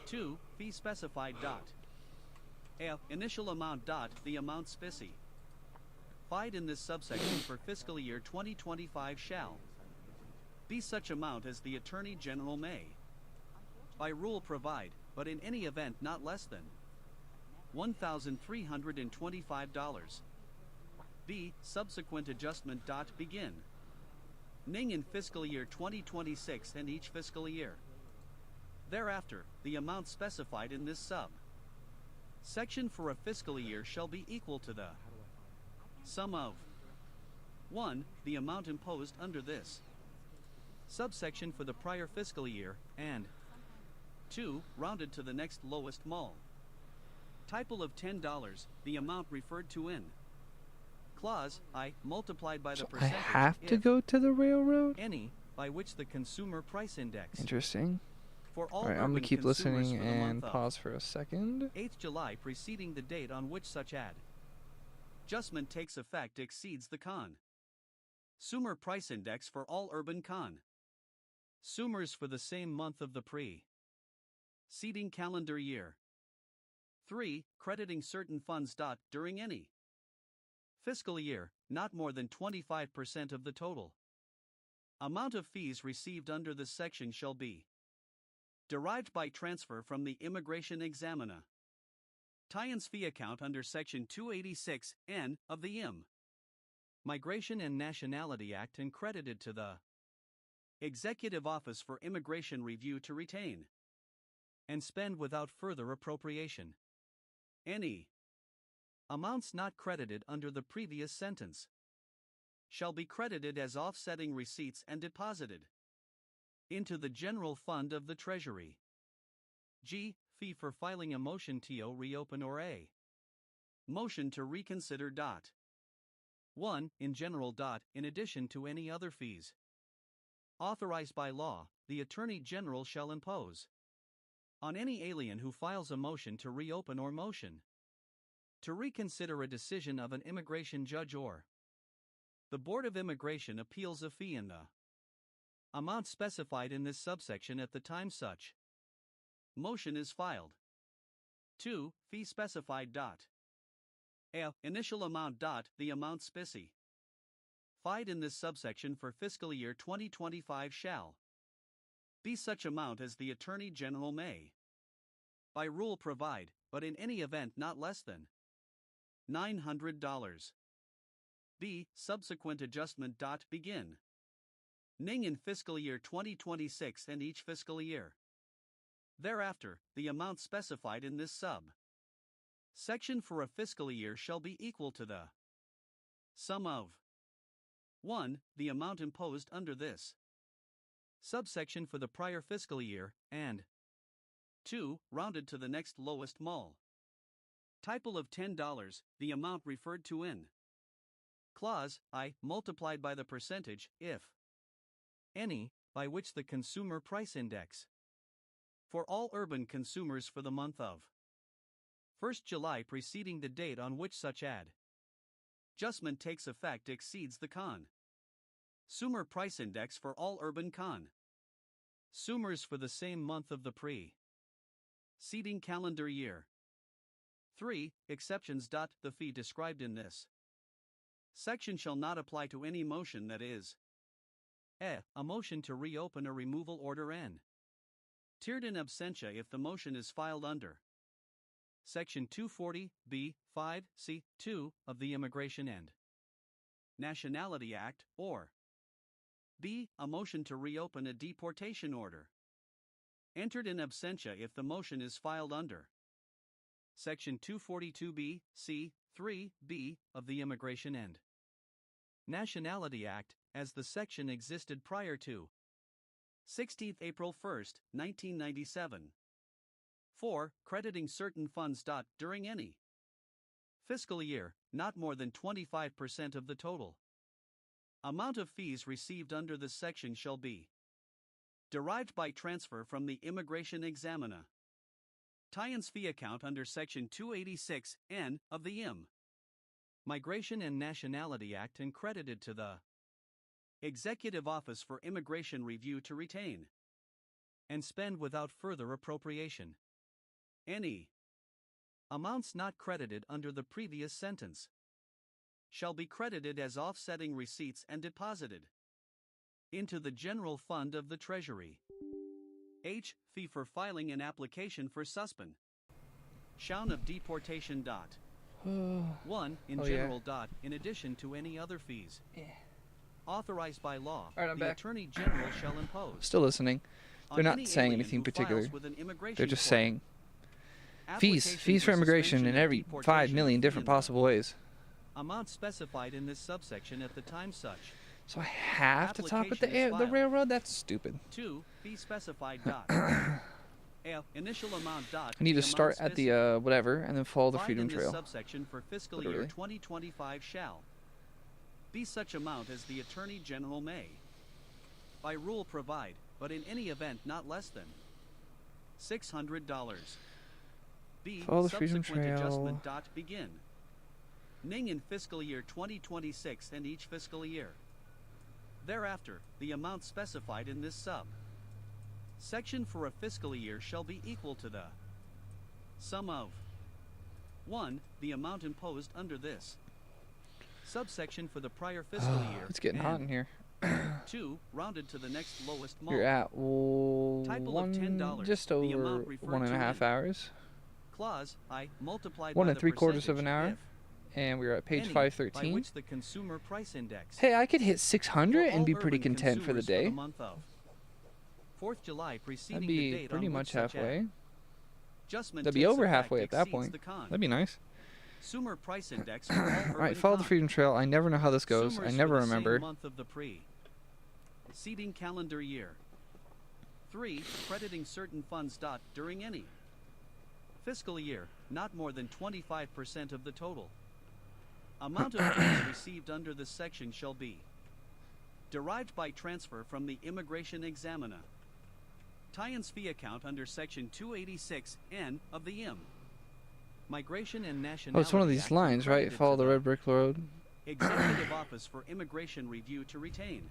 2. Fee specified. A. Initial amount. The amount specified in this subsection for fiscal year 2025 shall be such amount as the Attorney General may by rule provide, but in any event not less than $1,325. B. Subsequent adjustment. Begin ning in fiscal year 2026 and each fiscal year thereafter, the amount specified in this section for a fiscal year shall be equal to the sum of 1. The amount imposed under this subsection for the prior fiscal year, and 2. Rounded to the next lowest mole. Typle of $10, the amount referred to in clause I multiplied by the So I percentage have to if go to the railroad? any by which the consumer price index Interesting. for all Alright, I'm urban gonna keep consumers listening for the and month of pause for a second. 8th July preceding the date on which such adjustment takes effect exceeds the consumer price index for all urban consumers for the same month of the preceding calendar year. 3. Crediting certain funds. During any fiscal year, not more than 25% of the total amount of fees received under this section shall be derived by transfer from the immigration examiner. Tie-ins fee account under section 286N of the Migration and Nationality Act and credited to the Executive Office for Immigration Review to retain and spend without further appropriation any amounts not credited under the previous sentence shall be credited as offsetting receipts and deposited into the general fund of the Treasury. G. Fee for filing a motion to reopen or a motion to reconsider. 1. In general. In addition to any other fees authorized by law, the Attorney General shall impose on any alien who files a motion to reopen or motion to reconsider a decision of an immigration judge or the Board of Immigration Appeals a fee in the amount specified in this subsection at the time such motion is filed. 2. Fee specified. A. Initial amount. The amount specified in this subsection for fiscal year 2025 shall be such amount as the Attorney General may by rule provide, but in any event not less than $900. B. Subsequent adjustment. Begin ning in fiscal year 2026 and each fiscal year. Thereafter, the amount specified in this sub section for a fiscal year shall be equal to the sum of 1. The amount imposed under this subsection for the prior fiscal year, and 2. Rounded to the next lowest mul. Typal of $10, the amount referred to in clause I multiplied by the percentage, if any, by which the consumer price index for all urban consumers for the month of 1st July preceding the date on which such adjustment takes effect exceeds the consumer price index for all urban consumers for the same month of the preceding calendar year. 3. Exceptions. The fee described in this section shall not apply to any motion that is a motion to reopen a removal order n tiered in absentia if the motion is filed under Section 240, B5, C2 of the Immigration and Nationality Act, or b. A motion to reopen a deportation order entered in absentia if the motion is filed under Section 242B, C3b of the Immigration and Nationality Act, as the section existed prior to 16th April 1, 1997. 4. Crediting certain funds. During any fiscal year, not more than 25% of the total amount of fees received under this section shall be derived by transfer from the immigration examiner tie-ins fee account under Section 286N of the Migration and Nationality Act and credited to the Executive Office for Immigration Review to retain and spend without further appropriation any amounts not credited under the previous sentence shall be credited as offsetting receipts and deposited into the general fund of the Treasury. H. Fee for filing an application for suspension of deportation. 1. In general. In addition to any other fees authorized by law, All right, I'm the back. Attorney General shall impose. Still listening. They're on not any saying alien anything who particular. files with an immigration They're just court saying fees for immigration in every 5 million different possible ways. amount specified in this subsection at the time such. So I have to talk with the Application is filed. railroad? That's stupid. 2. Fee specified. A. Initial amount. I need to start at the whatever and then follow the Freedom in this Trail. subsection for fiscal Literally. year 2025 shall be such amount as the Attorney General may by rule provide, but in any event not less than $600. B. Follow the Freedom Subsequent Trail. adjustment. Begin ning in fiscal year 2026 and each fiscal year. Thereafter, the amount specified in this section for a fiscal year shall be equal to the sum of 1. The amount imposed under this subsection for the prior fiscal year. It's getting hot in here. 2. Rounded to the next lowest mul. You're at Typal of $10, just the over amount referred 1.5 to in hours. Clause I multiplied 1 by and the 3/4 of an percentage hour. if And we're at page any, 513. by which the consumer price index Hey, I could hit 600 for and be all pretty urban content for the consumers day. the month of 4th July preceding That'd the be date pretty on much which such halfway. adjustment That'd be takes over effect halfway at that exceeds point. the That'd be nice. consumer price index for all urban Alright, follow the Freedom Trail. I never know how this goes. I consumers never for the same remember. month of the preceding calendar year. 3. Crediting certain funds. During any fiscal year, not more than 25% of the total amount of fees received under this section shall be derived by transfer from the immigration examiner tie-ins fee account under Section 286N of the Migration and Nationality Oh, it's one of these Act lines, right? credited Follow to the red brick road. Executive Office for Immigration Review to retain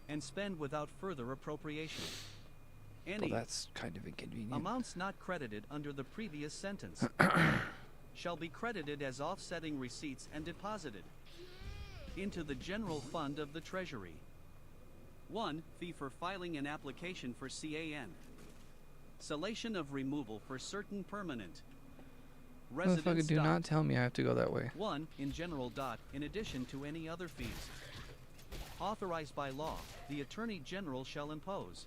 and spend without further appropriation Well, any that's kind of inconvenient. amounts not credited under the previous sentence shall be credited as offsetting receipts and deposited into the general fund of the Treasury. 1. Fee for filing an application for CAN. Cessation of removal for certain permanent residents. Motherfucker, do not tell me I have to go that way. 1. In general. In addition to any other fees authorized by law, the Attorney General shall impose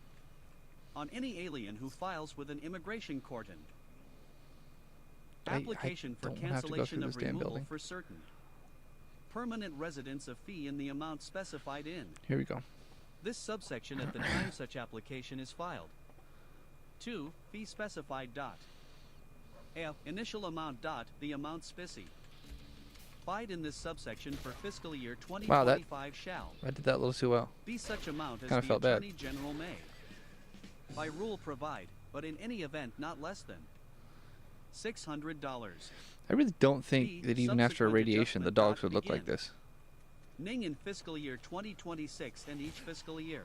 on any alien who files with an immigration court. Application for don't have to go cancellation through of this damn removal building. for certain permanent residents a fee in the amount specified in Here we go. this subsection at the time such application is filed. 2. Fee specified dot. A. Initial amount dot. The amount specie. Applied in this subsection for fiscal year 2025 shall I did that a little too well. be such amount as Kinda the felt bad. Attorney General may, by rule, provide, but in any event not less than $600. I really don't think B, that even after subsequent irradiation, the adjustment dogs dot would look like begin. this. Ning in fiscal year 2026 and each fiscal year.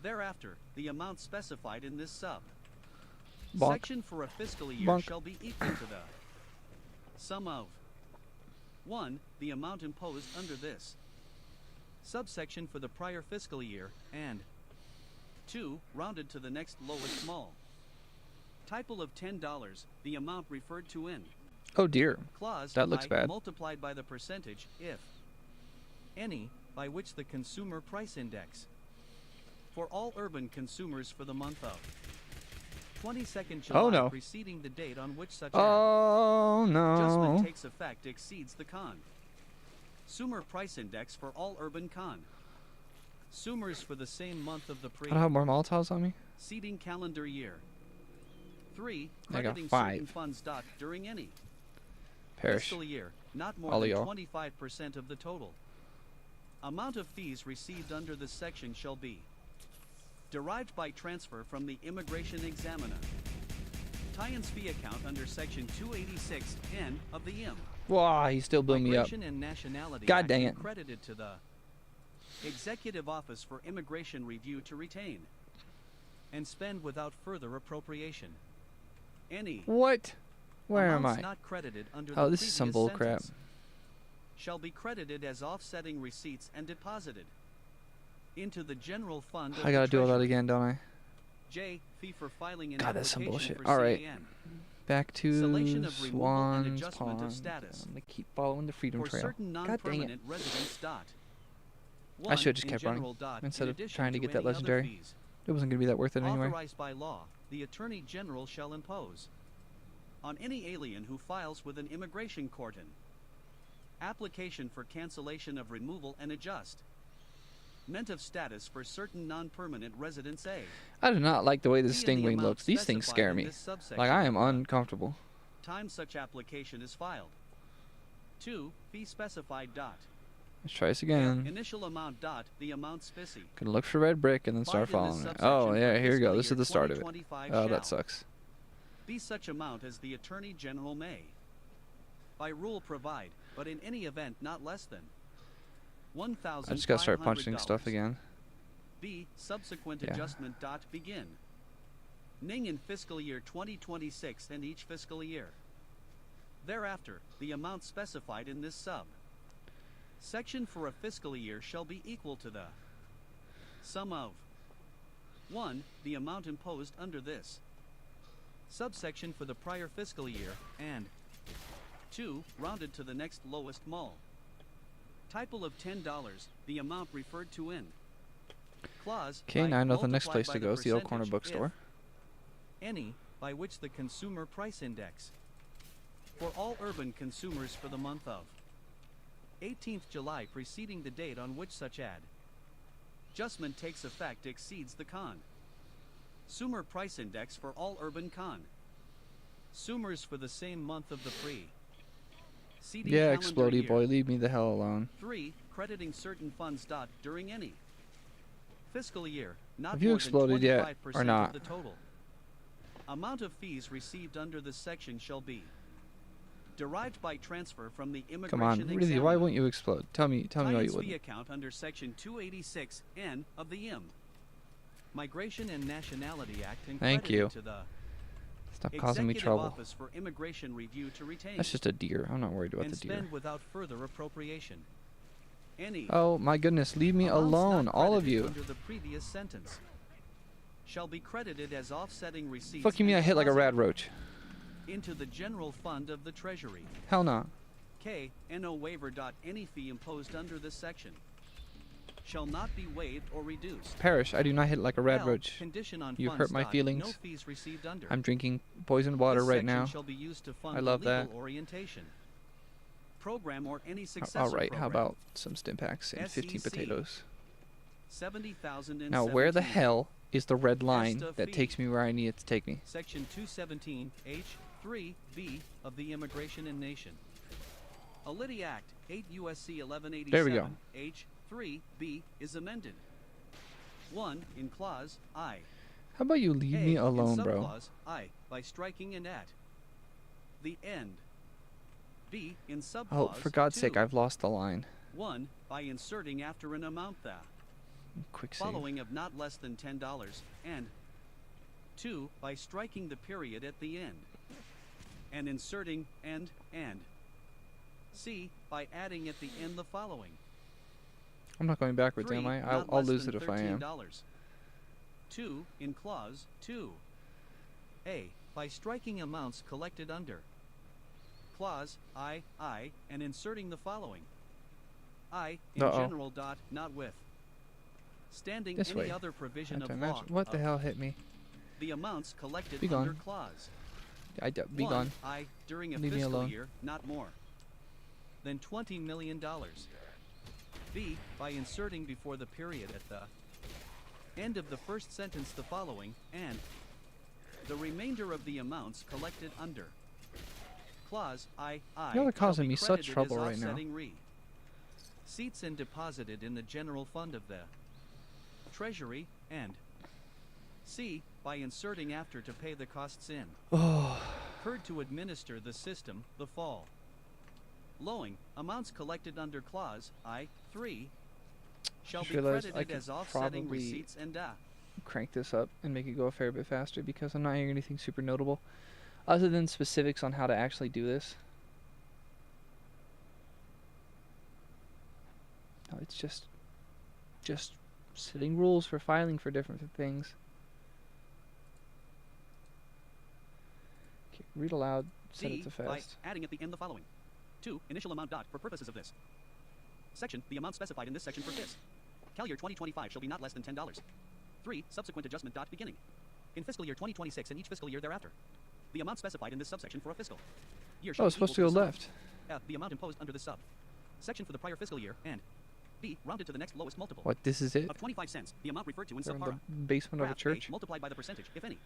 Thereafter, the amount specified in this sub Bonk. section for a fiscal year Bonk. shall be equal to the sum of 1. The amount imposed under this subsection for the prior fiscal year, and 2. Rounded to the next lowest small typle of $10, the amount referred to in Oh dear. clause That looks I bad. multiplied by the percentage, if any, by which the consumer price index for all urban consumers for the month of 22nd July Oh, no. preceding the date on which such Oh adjustment no. takes effect exceeds the consumer price index for all urban consumers for the same month of the I don't have more Molotovs on me. preceding calendar year. 3. I got Crediting 5. certain funds dot during any Perish. fiscal year, not more All of than y'all. 25% of the total amount of fees received under this section shall be derived by transfer from the immigration examiner tie-ins fee account under section 286N of the IM Wow, he still blew me up. Migration and Nationality God Act dang and it. credited to the Executive Office for Immigration Review to retain and spend without further appropriation any What? Where am amounts I? not credited under Oh, the this is some previous bull crap. sentence shall be credited as offsetting receipts and deposited into the general fund of I gotta the do all that Treasury. again, don't I? J. Fee for filing an God, that's some application bullshit. for Alright. CAN Back to Salation of removal and Swan's adjustment of Pond. status. I'm gonna keep following the Freedom for Trail. certain God dang it. non-permanent residents dot. I 1. should've just in kept running general dot, instead in of addition trying to get that any other legendary. fees It wasn't gonna be that worth it anyway. authorized by law, the Attorney General shall impose on any alien who files with an immigration court an application for cancellation of removal and adjustment of status for certain non-permanent residents. A. I do not like the way this Fee in the stingwing amount looks. These things specified scare in me. this subsection Like, I am of the uncomfortable. time such application is filed. 2. Fee specified dot. Let's try this again. Initial amount dot. The amount specie. Gonna look for red brick and then start Applied in this following it. subsection Oh, for yeah, here we go. fiscal This is year the start of it. 2025 Oh, shall that sucks. be such amount as the Attorney General may, by rule, provide, but in any event not less than $1,500. I just gotta start punching stuff again. B. Subsequent Yeah. adjustment dot begin. Ning in fiscal year 2026 and each fiscal year. Thereafter, the amount specified in this sub section for a fiscal year shall be equal to the sum of 1. The amount imposed under this subsection for the prior fiscal year, and 2. Rounded to the next lowest mall typle of $10, the amount referred to in clause Okay, I now I know the next multiplied place by to the go is the old corner percentage bookstore. if any by which the consumer price index for all urban consumers for the month of 18th July preceding the date on which such adjustment takes effect exceeds the consumer price index for all urban consumers for the same month of the preceding Yeah, calendar explodey year. boy, leave me the hell alone. 3. Crediting certain funds dot during any fiscal year, not Have you more exploded than yet, 25% or not? of the total amount of fees received under this section shall be derived by transfer from the immigration Come on, really, why examiner. won't you explode? Tell me why you Tie-ins fee wouldn't. account under section 286N of the IM Migration and Nationality Act and Thank credited you. to the Stop causing me Executive trouble. Office for Immigration Review to retain That's just a deer. I'm not worried about and the deer. spend without further appropriation any Oh my goodness, leave me amounts alone, not all of credited you. under the previous sentence shall be credited as offsetting receipts Fuck you mean I and hit like a deposited rad roach? into the general fund of the Treasury. Hell no. K. No waiver dot any fee imposed under this section shall not be waived or reduced. Perish. I do not hit like a red L, roach. condition on You funds hurt my dot, feelings. No fees received under. I'm drinking poisoned water This right section now. shall be used to fund I love the legal that. orientation. Program or any successor All right. How program. about some stim packs and 15 SEC. potatoes? 70,017. Now, where the hell is the red line ESTA that fee. takes me where I need it to take me? Section 217 H3B of the Immigration and Nation. Ality Act 8 U.S.C. 1187 There we go. H3B is amended. 1. In clause I. How about you leave me A, alone, in bro? subclause I by striking and at the end. B. In subclause Oh, for God's 2. sake, I've lost the line. 1. By inserting after an amount that Quick save. following of not less than $10 and 2. By striking the period at the end and inserting and C. By adding at the end the following. I'm not going backwards, 3. am I? Not I'll less lose than it if I am. $13. 2. In clause 2. A. By striking amounts collected under clause I and inserting the following. I in Uh-oh. general dot not with. Standing This any way. other provision Have to of match- law. What the of hell hit me? The amounts collected Be under gone. clause. Be 1, gone. I during a Leave me fiscal alone. year, not more than $20 million. B. By inserting before the period at the end of the first sentence the following, and the remainder of the amounts collected under clause I Y'all are shall causing be me such credited trouble as right now. offsetting Seats and deposited in the general fund of the Treasury, and C. By inserting after to pay the costs in. Oh, Incurred to administer the system, the fall. Lowing, amounts collected under clause I-3 shall Just be realized I credited could as offsetting probably receipts and crank this up and make it go a fair bit faster because I'm not hearing anything super notable other than specifics on how to actually do this. No, it's just setting rules for filing for different things. Okay, read aloud, set D. it to By fast. adding at the end the following. 2. Initial amount dot for purposes of this section, the amount specified in this section for FIS. Cal year 2025 shall be not less than $10. 3. Subsequent adjustment dot beginning. In fiscal year 2026 and each fiscal year thereafter. The amount specified in this subsection for a fiscal year shall Oh, be it's supposed to equal go the sum left. F. The amount imposed under this sub section for the prior fiscal year, and B. Rounded to the next lowest multiple. What, this is it? Of 25 cents, the amount referred to in We're in subpara. the basement of a Graph church? multiplied by the percentage, if any,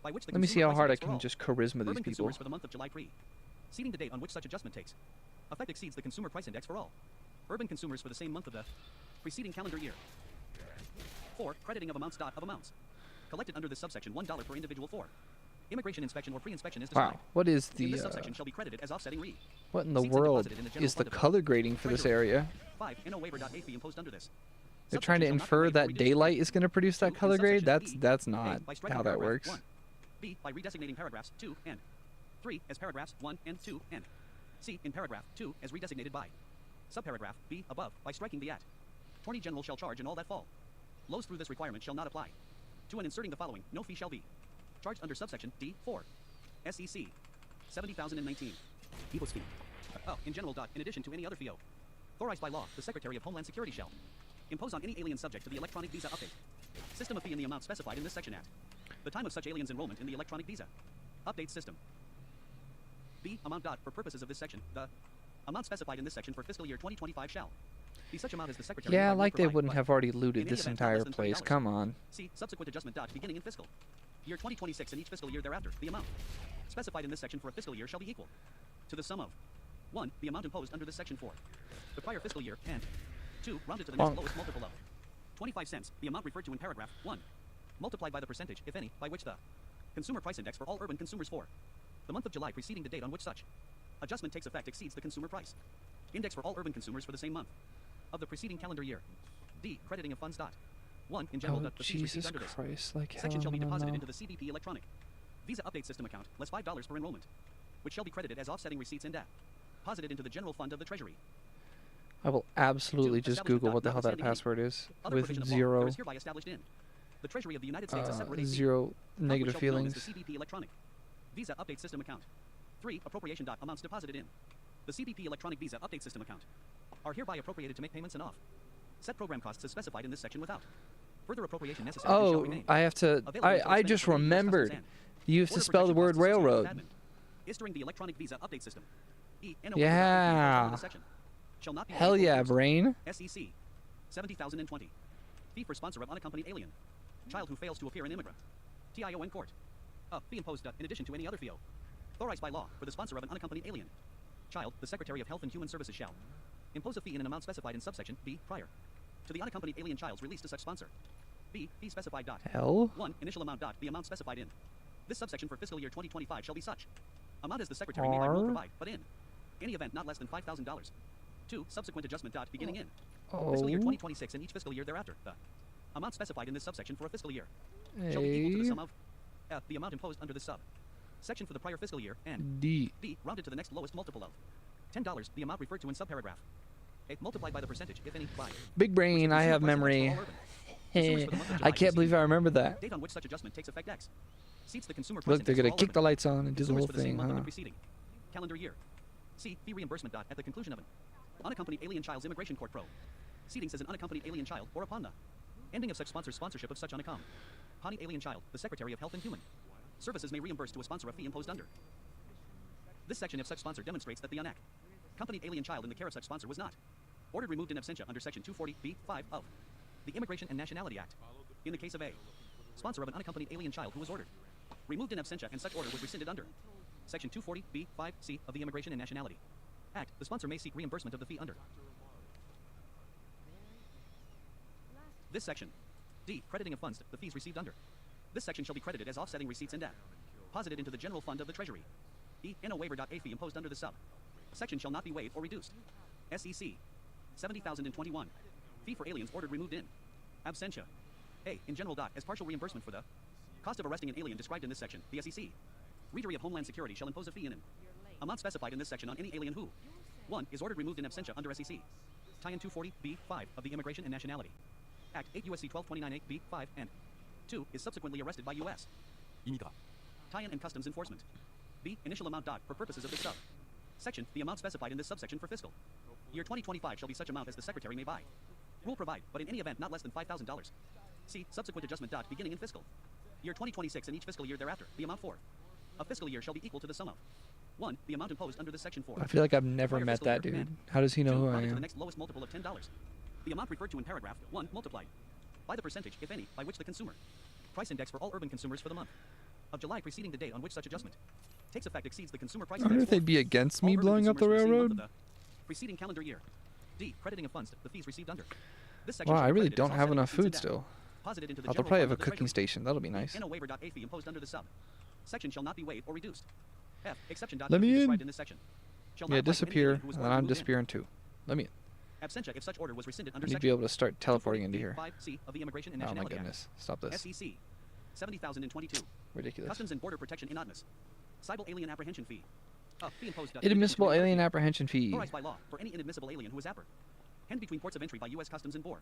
by which the Let me see consumer how price hard I index for can all just charisma these urban people. consumers for the month of July preceding the date on which such adjustment takes effect exceeds the consumer price index for all urban consumers for the same month of the preceding calendar year. 4. Crediting of amounts dot of amounts collected under this subsection $1 per individual. 4. Immigration inspection or pre-inspection is described. Wow, what is In the this subsection shall be credited as offsetting what in the seats and world deposited in the general is the fund of color grading for this Treasury. area? 5. No waiver dot a fee imposed under this. They're trying to Subsection shall not be infer waived or that reduced. daylight is going to produce 2. that In color grade? subsection That's E, not A, by striking how that paragraph works. 1. B. By redesignating paragraphs 2 and 3 as paragraphs 1 and 2 and C in paragraph 2 as redesignated by subparagraph B above by striking the at. Attorney General shall charge and all that fall. Lows through this requirement shall not apply. To and inserting the following, no fee shall be charged under subsection D 4. SEC 70,019 equals fee. Oh, in general dot, in addition to any other fee authorized by law, the Secretary of Homeland Security shall impose on any alien subject to the electronic visa update system a fee in the amount specified in this section at the time of such alien's enrollment in the electronic visa update system. B. Amount dot for purposes of this section, the amount specified in this section for fiscal year 2025 shall be such amount as the Secretary Yeah, will like they provide, wouldn't but have already in looted any this event, not entire less than place. $30. Come on. See subsequent adjustment dot beginning in fiscal year 2026 and each fiscal year thereafter. The amount specified in this section for a fiscal year shall be equal to the sum of 1. The amount imposed under this section for the prior fiscal year, and 2. Rounded to the next Bonk. lowest multiple of 25 cents, the amount referred to in paragraph 1, multiplied by the percentage, if any, by which the consumer price index for all urban consumers for the month of July preceding the date on which such adjustment takes effect exceeds the consumer price index for all urban consumers for the same month of the preceding calendar year. D. Crediting of funds dot 1. In general, Oh, the fees received Jesus under this Christ, like section hell shall be no, deposited no. into the CBP electronic Visa update system account, less $5 per enrollment, which shall be credited as offsetting receipts and deposited into the general fund of the Treasury. I will absolutely 2. just Establishment Google dot, what the hell that notwithstanding any password is other with provision of law, zero there is hereby established in the Treasury of the United States a separate AC, zero account which negative shall be known as feelings. The CBP electronic Visa update system account. 3. Appropriation dot amounts deposited in the CBP electronic Visa update system account are hereby appropriated to make payments and off Set program costs as specified in this section without. Further appropriation necessary and shall Oh, remain. I have to. Available until I expenditure just for any US remembered. customs You have to Order spell the protection word costs associated with railroad. admin. Is during the electronic visa update system. Yeah. Shall not be Hell paid or yeah, reduced. brain. SEC 70,020. Fee for sponsor of unaccompanied alien. Child who fails to appear in immigrant. TIO in court. Fee imposed in addition to any other fee authorized by law for the sponsor of an unaccompanied alien. Child, the Secretary of Health and Human Services shall impose a fee in an amount specified in subsection B prior to the unaccompanied alien child's release to such sponsor. B. Fee specified dot. Hell. 1. Initial amount dot. The amount specified in this subsection for fiscal year 2025 shall be such amount as the Secretary may by rule provide, but in any event not less than $5,000. 2. Subsequent adjustment dot beginning in fiscal year 2026 and each fiscal year thereafter. The amount specified in this subsection for a fiscal year shall be equal to the sum of the amount imposed under this sub section for the prior fiscal year and D. B. Rounded to the next lowest multiple of $10. The amount referred to in subparagraph A. Multiplied by the percentage, if any, by Big brain. I have memory. I can't believe I remember that. date on which such adjustment takes effect X. Seats the consumer price Look, they're index for gonna all kick the urban lights on and do the consumers whole for the same thing, month of the huh? preceding calendar year. C. Fee reimbursement dot at the conclusion of an unaccompanied alien child's immigration court proceedings as an unaccompanied alien child or upon the ending of such sponsor's sponsorship of such unaccompanied alien child, the Secretary of Health and Human Services may reimburse to a sponsor a fee imposed under this section if such sponsor demonstrates that the unaccompanied alien child in the care of such sponsor was not ordered removed in absentia under section 240(b)(5) of the Immigration and Nationality Act. In the case of a sponsor of an unaccompanied alien child who was ordered removed in absentia and such order was rescinded under section 240(b)(5)(c) of the Immigration and Nationality Act, the sponsor may seek reimbursement of the fee under this section. D. Crediting of funds, the fees received under this section shall be credited as offsetting receipts and deposited into the general fund of the Treasury. E. In a waiver. A fee imposed under the sub section shall not be waived or reduced. SEC 70,021. Fee for aliens ordered removed in absentia. A. In general. As partial reimbursement for the cost of arresting an alien described in this section, the SEC Readery of Homeland Security shall impose a fee in an amount specified in this section on any alien who 1. Is ordered removed in absentia under SEC tie-in 240(b)(5) of the Immigration and Nationality Act 8 U.S.C. 1229(8)(b)(5) and 2. Is subsequently arrested by U.S. Immigrant. tie-in and customs enforcement. B. Initial amount dot for purposes of this sub section, the amount specified in this subsection for fiscal year 2025 shall be such amount as the Secretary may by rule provide, but in any event not less than $5,000. C. Subsequent adjustment dot beginning in fiscal year 2026 and each fiscal year thereafter. The amount for a fiscal year shall be equal to the sum of 1. The amount imposed under this section for I feel like I've never prior met fiscal that year, dude. and How does he know 2. who I Rounded to the am? next lowest multiple of $10. The amount referred to in paragraph 1 multiplied by the percentage, if any, by which the consumer price index for all urban consumers for the month of July preceding the date on which such adjustment takes effect exceeds the consumer price I wonder index if they'd for be against all me urban blowing up the consumers for same month railroad. of the preceding calendar year. D. Crediting of funds, the fees received under this section Wow, shall I be really credited as don't have offsetting enough receipts food and still. deposited into the They'll general probably fund have a of the cooking Treasury. station. That'll be nice. In a waiver. A fee imposed under the sub section shall not be waived or reduced. F. Exception. Let me in. Described in this section shall not Yeah, apply to any alien disappear, who was and ordered I'm removed in disappearing too. Let me in. absentia if such order was rescinded I under need to section be able to start teleporting into here. 5C of the Immigration and Oh my Nationality goodness. Stop this. Act. SEC 70,022. Ridiculous. Customs and Border Protection inadmiss. Cybal alien apprehension fee. Fee imposed. Inadmissible alien apprehension fee. Authorized by law for any inadmissible alien who is apprehended between ports of entry by U.S. Customs and Border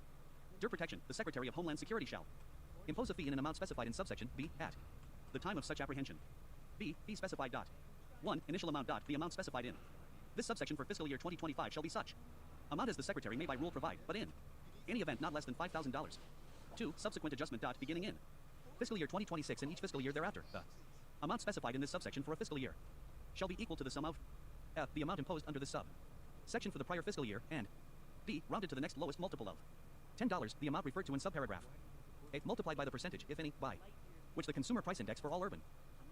Protection. The Secretary of Homeland Security shall impose a fee in an amount specified in subsection B at the time of such apprehension. B. Fee specified dot 1. Initial amount dot the amount specified in this subsection for fiscal year 2025 shall be such amount as the Secretary may by rule provide, but in any event not less than $5,000. 2. Subsequent adjustment dot beginning in fiscal year 2026 and each fiscal year thereafter. The amount specified in this subsection for a fiscal year shall be equal to the sum of the amount imposed under this sub section for the prior fiscal year and B. Rounded to the next lowest multiple of $10. The amount referred to in subparagraph A multiplied by the percentage, if any, by which the consumer price index for all urban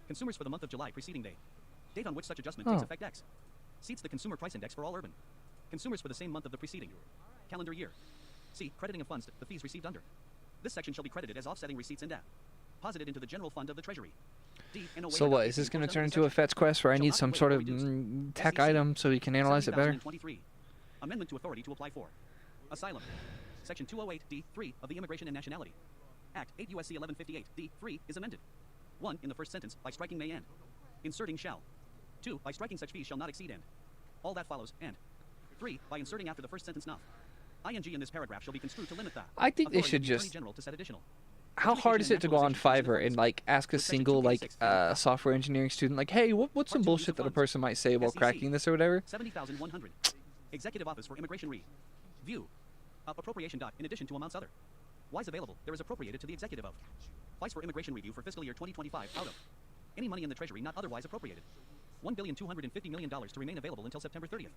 consumers for the month of July preceding date on which such adjustment takes effect X seats the consumer price index for all urban consumers for the same month of the preceding calendar year. C. Crediting of funds, the fees received under this section shall be credited as offsetting receipts and deposited into the general fund of the Treasury. D. In a So waiver what, dot is this imposed going to under turn this into a section fetch quest where I shall need not some be sort waived of or reduced. tech SEC item so we can analyze it better? 70,023. Amendment to authority to apply for asylum. Section 208 D3 of the Immigration and Nationality Act 8 U.S.C. 1158 D3 is amended. 1. In the first sentence, by striking may and inserting shall. 2. By striking such fees shall not exceed and all that follows and 3. By inserting after the first sentence not. ING in this paragraph shall be construed to limit the I think they authority should of the Attorney just... General to set additional. How hard is it to go on Fiverr and like ask a With section single like 286, software engineering student like, hey, what's some Part 2, use bullshit of that a funds. person might say while SEC cracking this or whatever? 70,100. Executive Office for Immigration Review. Appropriation. In addition to amounts other. Why is available, there is appropriated to the executive of. Vice for immigration review for fiscal year 2025 out of. Any money in the treasury not otherwise appropriated. $1,250,000,000 to remain available until September 30th.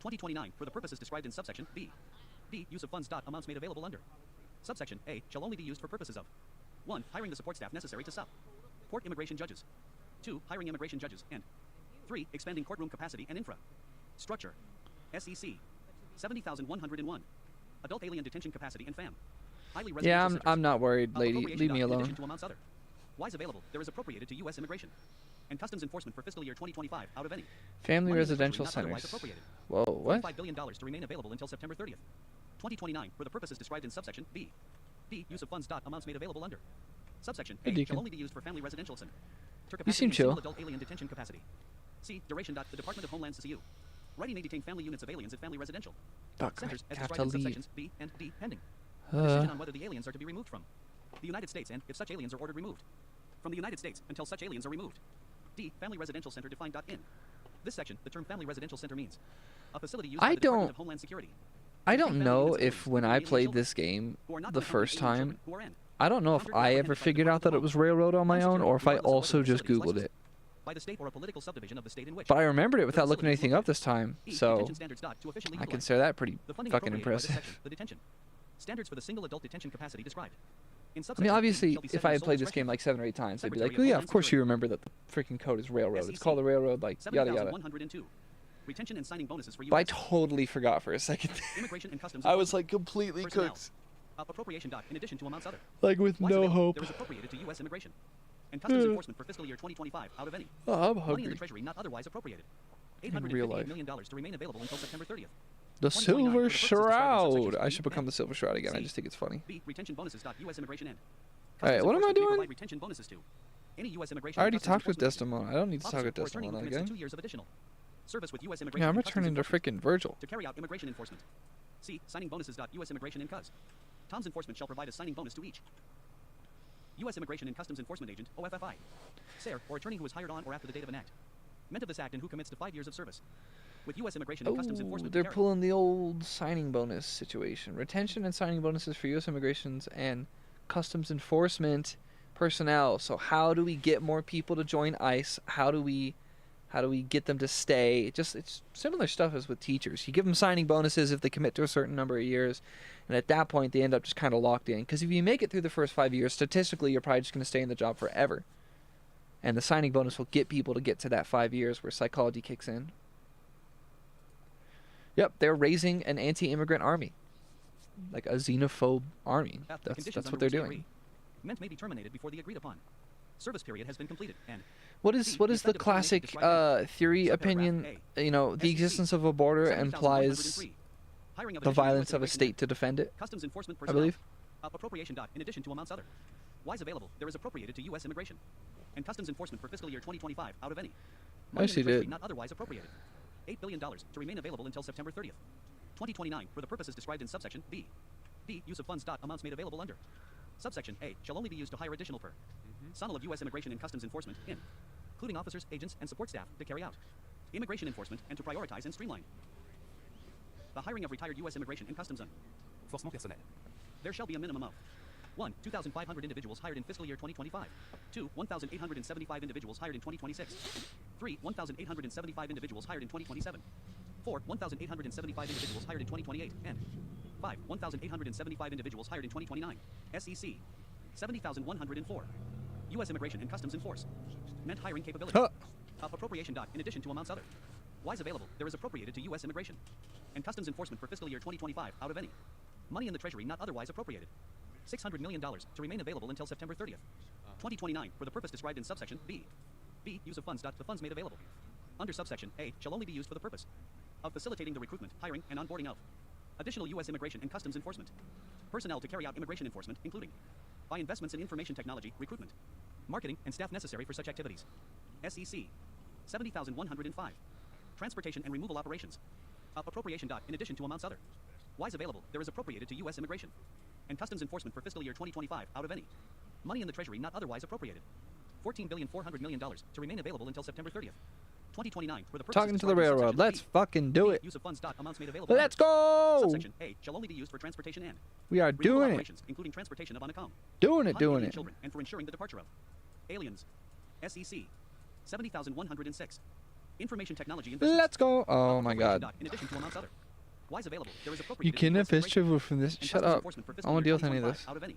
2029 for the purposes described in subsection B. D. Use of funds. Amounts made available under. Subsection A shall only be used for purposes of 1. Hiring the support staff necessary to support immigration judges. 2. Hiring immigration judges. And 3. Expanding courtroom capacity and infra structure. SEC 70,101. Adult alien detention capacity and FAM. Highly Yeah, residential I'm centers. not worried, lady. Appropriation. Leave me In alone. addition to amounts other. Why is available, there is appropriated to U.S. immigration and customs enforcement for fiscal year 2025 out of any. Family money in the treasury residential not otherwise centers. appropriated. Whoa, what? $5 billion to remain available until September 30th. 2029 for the purposes described in subsection B. D. Use of funds. Amounts made available under. Subsection Hey, A Deacon. shall only be used for family residential center. You seem chill. Adult alien detention capacity. C. Duration. The Department of Homeland CCU. Ready may detain family units of aliens at family residential Fuck, centers I as have described to in leave. subsections B and D pending. A decision on whether the aliens are to be removed from the United States and, if such aliens are ordered removed from the United States until such aliens are removed. D. Family residential center defined. In this section, the term family residential center means a facility used by the Department of Homeland Security. I don't know if when I played this game the first time, I don't know if I ever figured out that it was railroad on my own or if I also just Googled it. By the state or a political subdivision of the state in which. But I remembered it without looking anything up this time, so I consider that pretty fucking impressive. The detention standards for the single adult detention capacity described. I mean, obviously, if I had played this game like 7 or 8 times, I'd be like, oh yeah, of course you remember that the freaking code is railroad. It's called the railroad, like, yada yada. 7,102. Retention and signing bonuses for But I US totally forgot for a second. immigration and customs. I was like completely personnel. cooked. Appropriation. In addition to amounts other. Like with Why is no available, hope. there is appropriated to U.S. immigration and customs enforcement for fiscal year 2025 out of any. Oh, I'm Money in the hungry. treasury not otherwise appropriated. real life. $858 million to remain available until September 30th. The 2029 Silver for the purposes described in Shroud. subsections I B should become and the Silver Shroud again. I C. just think it's funny. B. Retention bonuses. U.S. immigration and. Alright, what am I Customs enforcement may doing? provide retention bonuses to any U.S. immigration. I already and customs talked with enforcement Desdemona. I don't need to talk officer with or attorney who Desdemona commits to again. 2 years of additional service with U.S. immigration. Yeah, I'm and gonna customs turn into enforcement freaking Virgil. to carry out immigration enforcement. C. Signing bonuses. U.S. immigration and cuz. Tom's enforcement shall provide a signing bonus to each U.S. Immigration and Customs Enforcement Agent, OFFI, SARE, or attorney who is hired on or after the date of an act meant of this act and who commits to 5 years of service with U.S. Immigration and Customs Oh, Enforcement. they're pulling the old signing bonus situation. Retention and signing bonuses for U.S. immigrations and customs enforcement personnel. So how do we get more people to join ICE? How do we get them to stay? It's similar stuff as with teachers. You give them signing bonuses if they commit to a certain number of years, and at that point they end up just kind of locked in. Because if you make it through the first 5 years, statistically you're probably just going to stay in the job forever. And the signing bonus will get people to get to that 5 years where psychology kicks in. Yep, they're raising an anti-immigrant army, like a xenophobe army. That's what they're doing. Meant may be terminated before the agreed upon service period has been completed. And What is the classic theory opinion? You know, the existence of a border implies the violence of a state to defend it. Customs enforcement I personnel. believe. Appropriation. In addition to amounts other. Why is available, there is appropriated to U.S. immigration and customs enforcement for fiscal year 2025 out of any. Money in Actually the treasury did. not otherwise appropriated. $8 billion to remain available until September 30th. 2029 for the purposes described in subsection B. D. Use of funds. Amounts made available under. Subsection A shall only be used to hire additional personnel of U.S. Immigration and Customs Enforcement, including officers, agents, and support staff, to carry out immigration enforcement and to prioritize and streamline the hiring of retired U.S. Immigration and Customs Forcement personnel. There shall be a minimum of 1. 2,500 individuals hired in fiscal year 2025. 2. 1,875 individuals hired in 2026. 3. 1,875 individuals hired in 2027. 4. 1,875 individuals hired in 2028. And 5. 1,875 individuals hired in 2029. SEC 70,104. U.S. Immigration and Customs Enforcement hiring capability. Huh. Appropriation. In addition to amounts other. Why is available, there is appropriated to U.S. Immigration and Customs Enforcement for fiscal year 2025 out of any. Money in the treasury not otherwise appropriated. $600 million to remain available until September 30th. 2029 for the purpose described in subsection B. B. Use of funds. The funds made available under subsection A shall only be used for the purpose of facilitating the recruitment, hiring, and onboarding of additional U.S. Immigration and Customs Enforcement personnel to carry out immigration enforcement, including by investments in information technology, recruitment, marketing, and staff necessary for such activities. SEC 70,105. Transportation and removal operations. Appropriation. In addition to amounts other. Why is available, there is appropriated to U.S. Immigration and Customs Enforcement for fiscal year 2025 out of any. Money in the treasury not otherwise appropriated. $14,400,000,000 to remain available until September 30th. 2029 for the purposes Talking to the described in railroad. subsection Let's B. fucking do B, it. Use of funds. Amounts made available. Let's under. go. Subsection A shall only be used for transportation and We are removal doing it. operations, including transportation of unaccom. Doing it, Hunt doing alien it. children and for ensuring the departure of aliens. SEC 70,106. Information technology investments. Let's go. Oh my god. In addition to amounts other. Wise available. There is You appropriated can to have fast travel from this. and Shut customs up. enforcement for I fiscal don't want to year deal with any of 2025 this. out of any.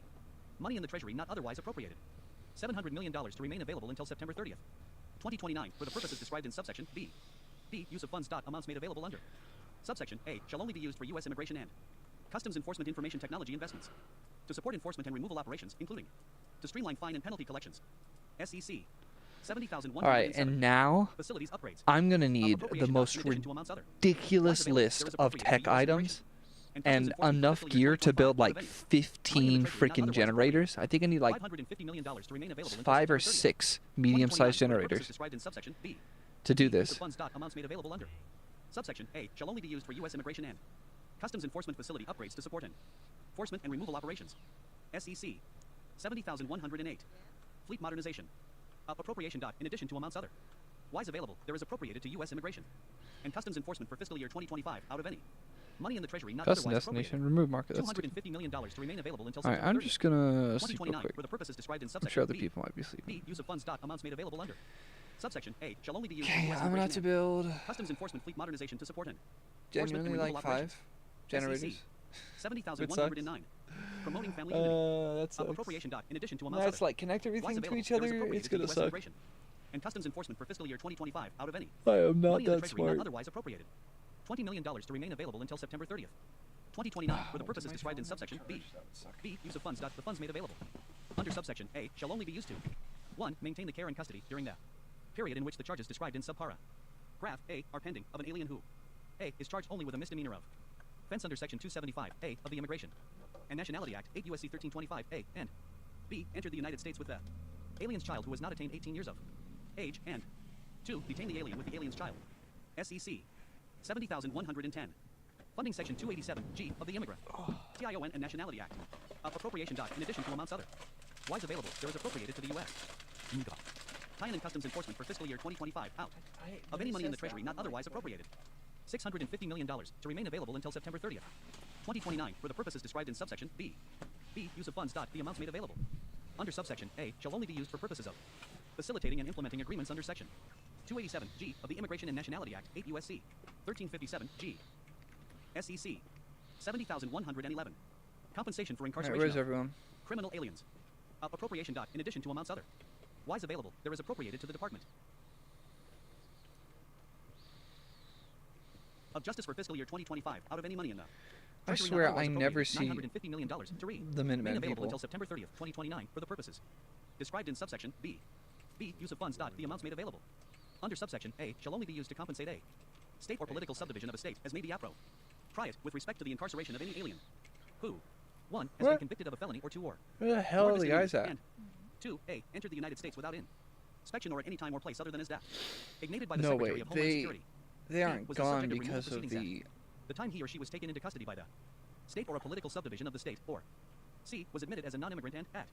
Money in the treasury not otherwise appropriated. $700 million to remain available until September 30th. 2029 for the purposes described in subsection B. B. Use of funds. Amounts made available under. Subsection A shall only be used for U.S. immigration and customs enforcement information technology investments. To support enforcement and removal operations, including to streamline fine and penalty collections. SEC 70,107. All right, and now Facilities upgrades. I'm gonna need Appropriation the not most in addition to amounts other. ridiculous Wise available. There list is of appropriated to tech U.S. immigration items and customs and enforcement for enough fiscal year gear to 2025 build out like of any. 15 Money in the treasury not freaking otherwise generators. I think I need like $550 million to remain available until 5 or September 30th. 6 medium-sized 2029 for the purposes generators described in subsection B. to do Use of this. funds. Amounts made available under. Subsection A shall only be used for U.S. immigration and customs enforcement facility upgrades to support enforcement and removal operations. SEC 70,108. Fleet modernization. Appropriation. In addition to amounts other. Wise available. There is appropriated to U.S. immigration and customs enforcement for fiscal year 2025 out of any. Money in the treasury not Custom otherwise destination, appropriated. remove market. That's stupid. $250 million to remain available until All right, September I'm 30th. just gonna sleep real 2029 quick. for the purposes described in I'm subsection sure other B. people might be sleeping. B. Use of funds. Amounts made available under. Subsection A shall only be used Okay, for U.S. I'm gonna have immigration to and build customs enforcement fleet modernization to support enforcement and genuinely removal like operations. 5 generators. SEC 70,109. Promoting family That sucks. appropriation. In addition to amounts Let's other. like connect Wise everything to available. each There is other. appropriated It's to gonna U.S. suck. immigration and customs enforcement for fiscal year 2025 out of any. I am not Money in the that treasury not smart. otherwise appropriated. $20 million to remain available until September 30th. 2029 for the purposes described in subsection B. B. Use of funds. The funds made available under subsection A shall only be used to 1. Maintain the care and custody during the period in which the charges described in subpara graph A are pending of an alien who A. is charged only with a misdemeanor of offense under section 275A of the Immigration and Nationality Act 8 U.S.C. 1325A and B. Entered the United States with the alien's child who has not attained 18 years of age and 2. Detain the alien with the alien's child. SEC 70,110. Funding section 287G of the Immigrant TION and Nationality Act. Appropriation. In addition to amounts other. Wise available. There is appropriated to the U.S. Tie-in and customs enforcement for fiscal year 2025 out of any money in the treasury not otherwise appropriated. $650 million to remain available until September 30th. 2029 for the purposes described in subsection B. B. Use of funds. The amounts made available under subsection A shall only be used for purposes of facilitating and implementing agreements under section 287G of the Immigration and Nationality Act 8 U.S.C. 1357G. SEC 70,111. Compensation for All right, incarceration where's of everyone? criminal aliens. Appropriation. In addition to amounts other. Wise available. There is appropriated to the Department of Justice for fiscal year 2025 out of any money in the I treasury not swear otherwise I never appropriated. see $950 million to the remain Minutemen available people. until September 30th, 2029 for the purposes described in subsection B. B. Use of funds. The amounts made available under subsection A shall only be used to compensate a state or political subdivision of a state as may be appropriate with respect to the incarceration of any alien who 1. has been What? convicted of a felony or 2 or Where the hell more are the misdemeanors, guys at? and 2. A. Entered the United States without inspection or at any time or place other than his death. Ignited by the No, Secretary wait, of Homeland they- Security. They aren't was the gone subject of removal because of proceedings the. The time he or she was taken into custody by the state or a political subdivision of the state, or C. was admitted as a non-immigrant and at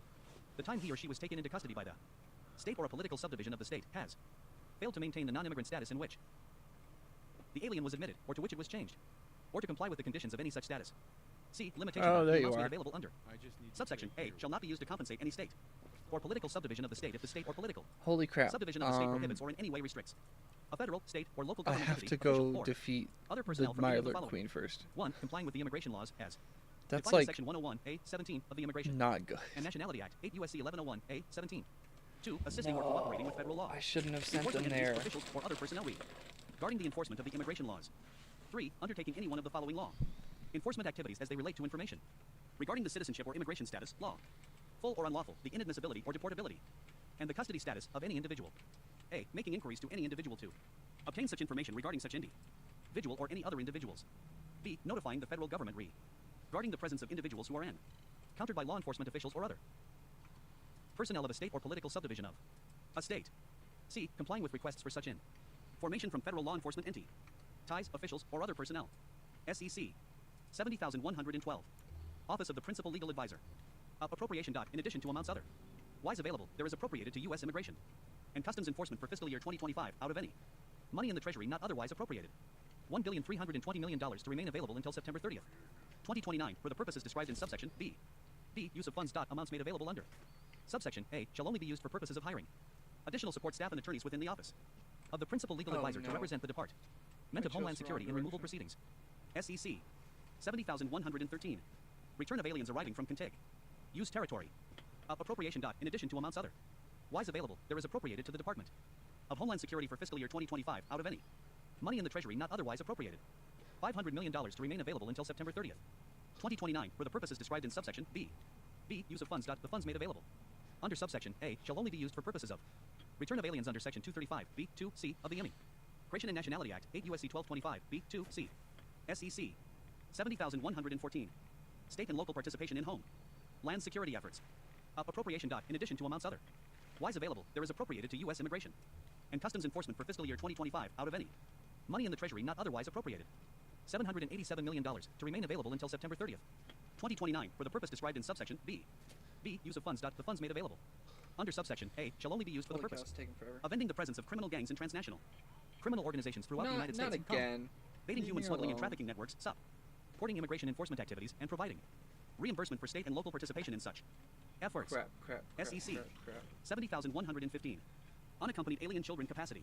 the time he or she was taken into custody by the state or a political subdivision of the state has failed to maintain the non-immigrant status in which the alien was admitted or to which it was changed, or to comply with the conditions of any such status. C. Limitation. Oh, The there you amounts made are. available under I just need to subsection play A hero. shall not be used to compensate any state or political subdivision of the state if the state or political Holy crap! subdivision of the state prohibits or in any way restricts a federal, state, or local I government have entity, to official, go or defeat other the personnel from any of the Mylord following. Queen first. 1. Complying with the immigration laws as That's defined in like section 101A17 of the Immigration not good. and Nationality Act 8 U.S.C. 1101A17. 2. Assisting or cooperating with federal law. I shouldn't have sent Enforcing them entities, there. officials, or other personnel regarding the enforcement of the immigration laws. 3. Undertaking any one of the following law enforcement activities as they relate to information regarding the citizenship or immigration status, law, full or unlawful, the inadmissibility or deportability, and the custody status of any individual. A. Making inquiries to any individual to obtain such information regarding such individual or any other individuals. B. Notifying the federal government regarding the presence of individuals who are encountered by law enforcement officials or other personnel of a state or political subdivision of a state. C. Complying with requests for such information from federal law enforcement entities, officials, or other personnel. SEC 70,112. Office of the Principal Legal Advisor. Appropriation. In addition to amounts other. Wise available. There is appropriated to U.S. Immigration and Customs Enforcement for fiscal year 2025 out of any. Money in the treasury not otherwise appropriated. $1,320,000,000 to remain available until September 30th, 2029, for the purposes described in subsection B. B. Use of funds. Amounts made available under. Subsection A shall only be used for purposes of hiring additional support staff and attorneys within the office of the principal legal advisor to represent the Department of Homeland Security in removal proceedings. SEC 70,113. Return of aliens arriving from Kentucky. Use territory. Appropriation. In addition to amounts other. Wise available, there is appropriated to the Department of Homeland Security for fiscal year 2025 out of any. Money in the treasury not otherwise appropriated. $500 million to remain available until September 30th, 2029, for the purposes described in subsection B. B. Use of funds. The funds made available under subsection A shall only be used for purposes of return of aliens under section 235 B2C of the Immigration and Nationality Act 8 U.S.C. 1225 B2C. SEC 70,114. State and local participation in home land security efforts. Appropriation. In addition to amounts other. Wise available, there is appropriated to U.S. Immigration and Customs Enforcement for fiscal year 2025 out of any. Money in the treasury not otherwise appropriated. $787 million to remain available until September 30th, 2029, for the purpose described in subsection B. B. Use of funds. The funds made available under subsection A shall only be used for the purpose of ending the presence of criminal gangs and transnational criminal organizations throughout the United States. Not again. Baiting human smuggling and trafficking networks. Supporting immigration enforcement activities and providing reimbursement for state and local participation in such efforts. SEC 70,115. Unaccompanied alien children capacity.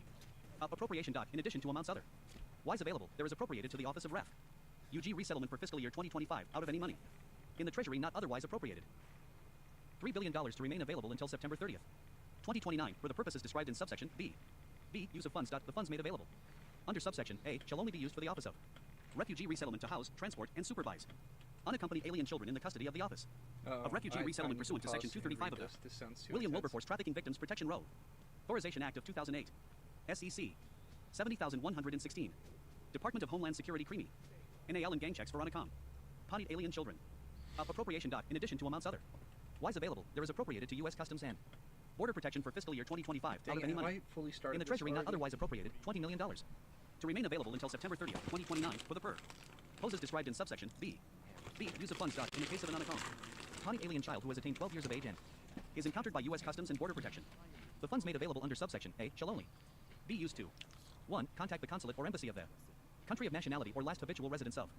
Appropriation. In addition to amounts other. Wise available, there is appropriated to the Office of Ref. UG resettlement for fiscal year 2025 out of any money in the treasury not otherwise appropriated. $3 billion to remain available until September 30th, 2029, for the purposes described in subsection B. B. Use of funds. The funds made available under subsection A shall only be used for the Office of Refugee Resettlement to house, transport, and supervise unaccompanied alien children in the custody of the Office of Refugee Resettlement pursuant to section 235 of the William Wilberforce Trafficking Victims Protection Roe Authorization Act of 2008. SEC 70,116. Department of Homeland Security Creamy NAL and gang checks for unaccompanied alien children. Appropriation. In addition to amounts other. Wise available, there is appropriated to U.S. Customs and Border Protection for fiscal year 2025 out of any money in the treasury not otherwise appropriated. $20 million to remain available until September 30th, 2029, for the purposes described in subsection B. B. Use of funds. In the case of an unaccompanied alien child who has attained 12 years of age and is encountered by U.S. Customs and Border Protection, the funds made available under subsection A shall only be used to 1. Contact the consulate or embassy of the country of nationality or last habitual residence of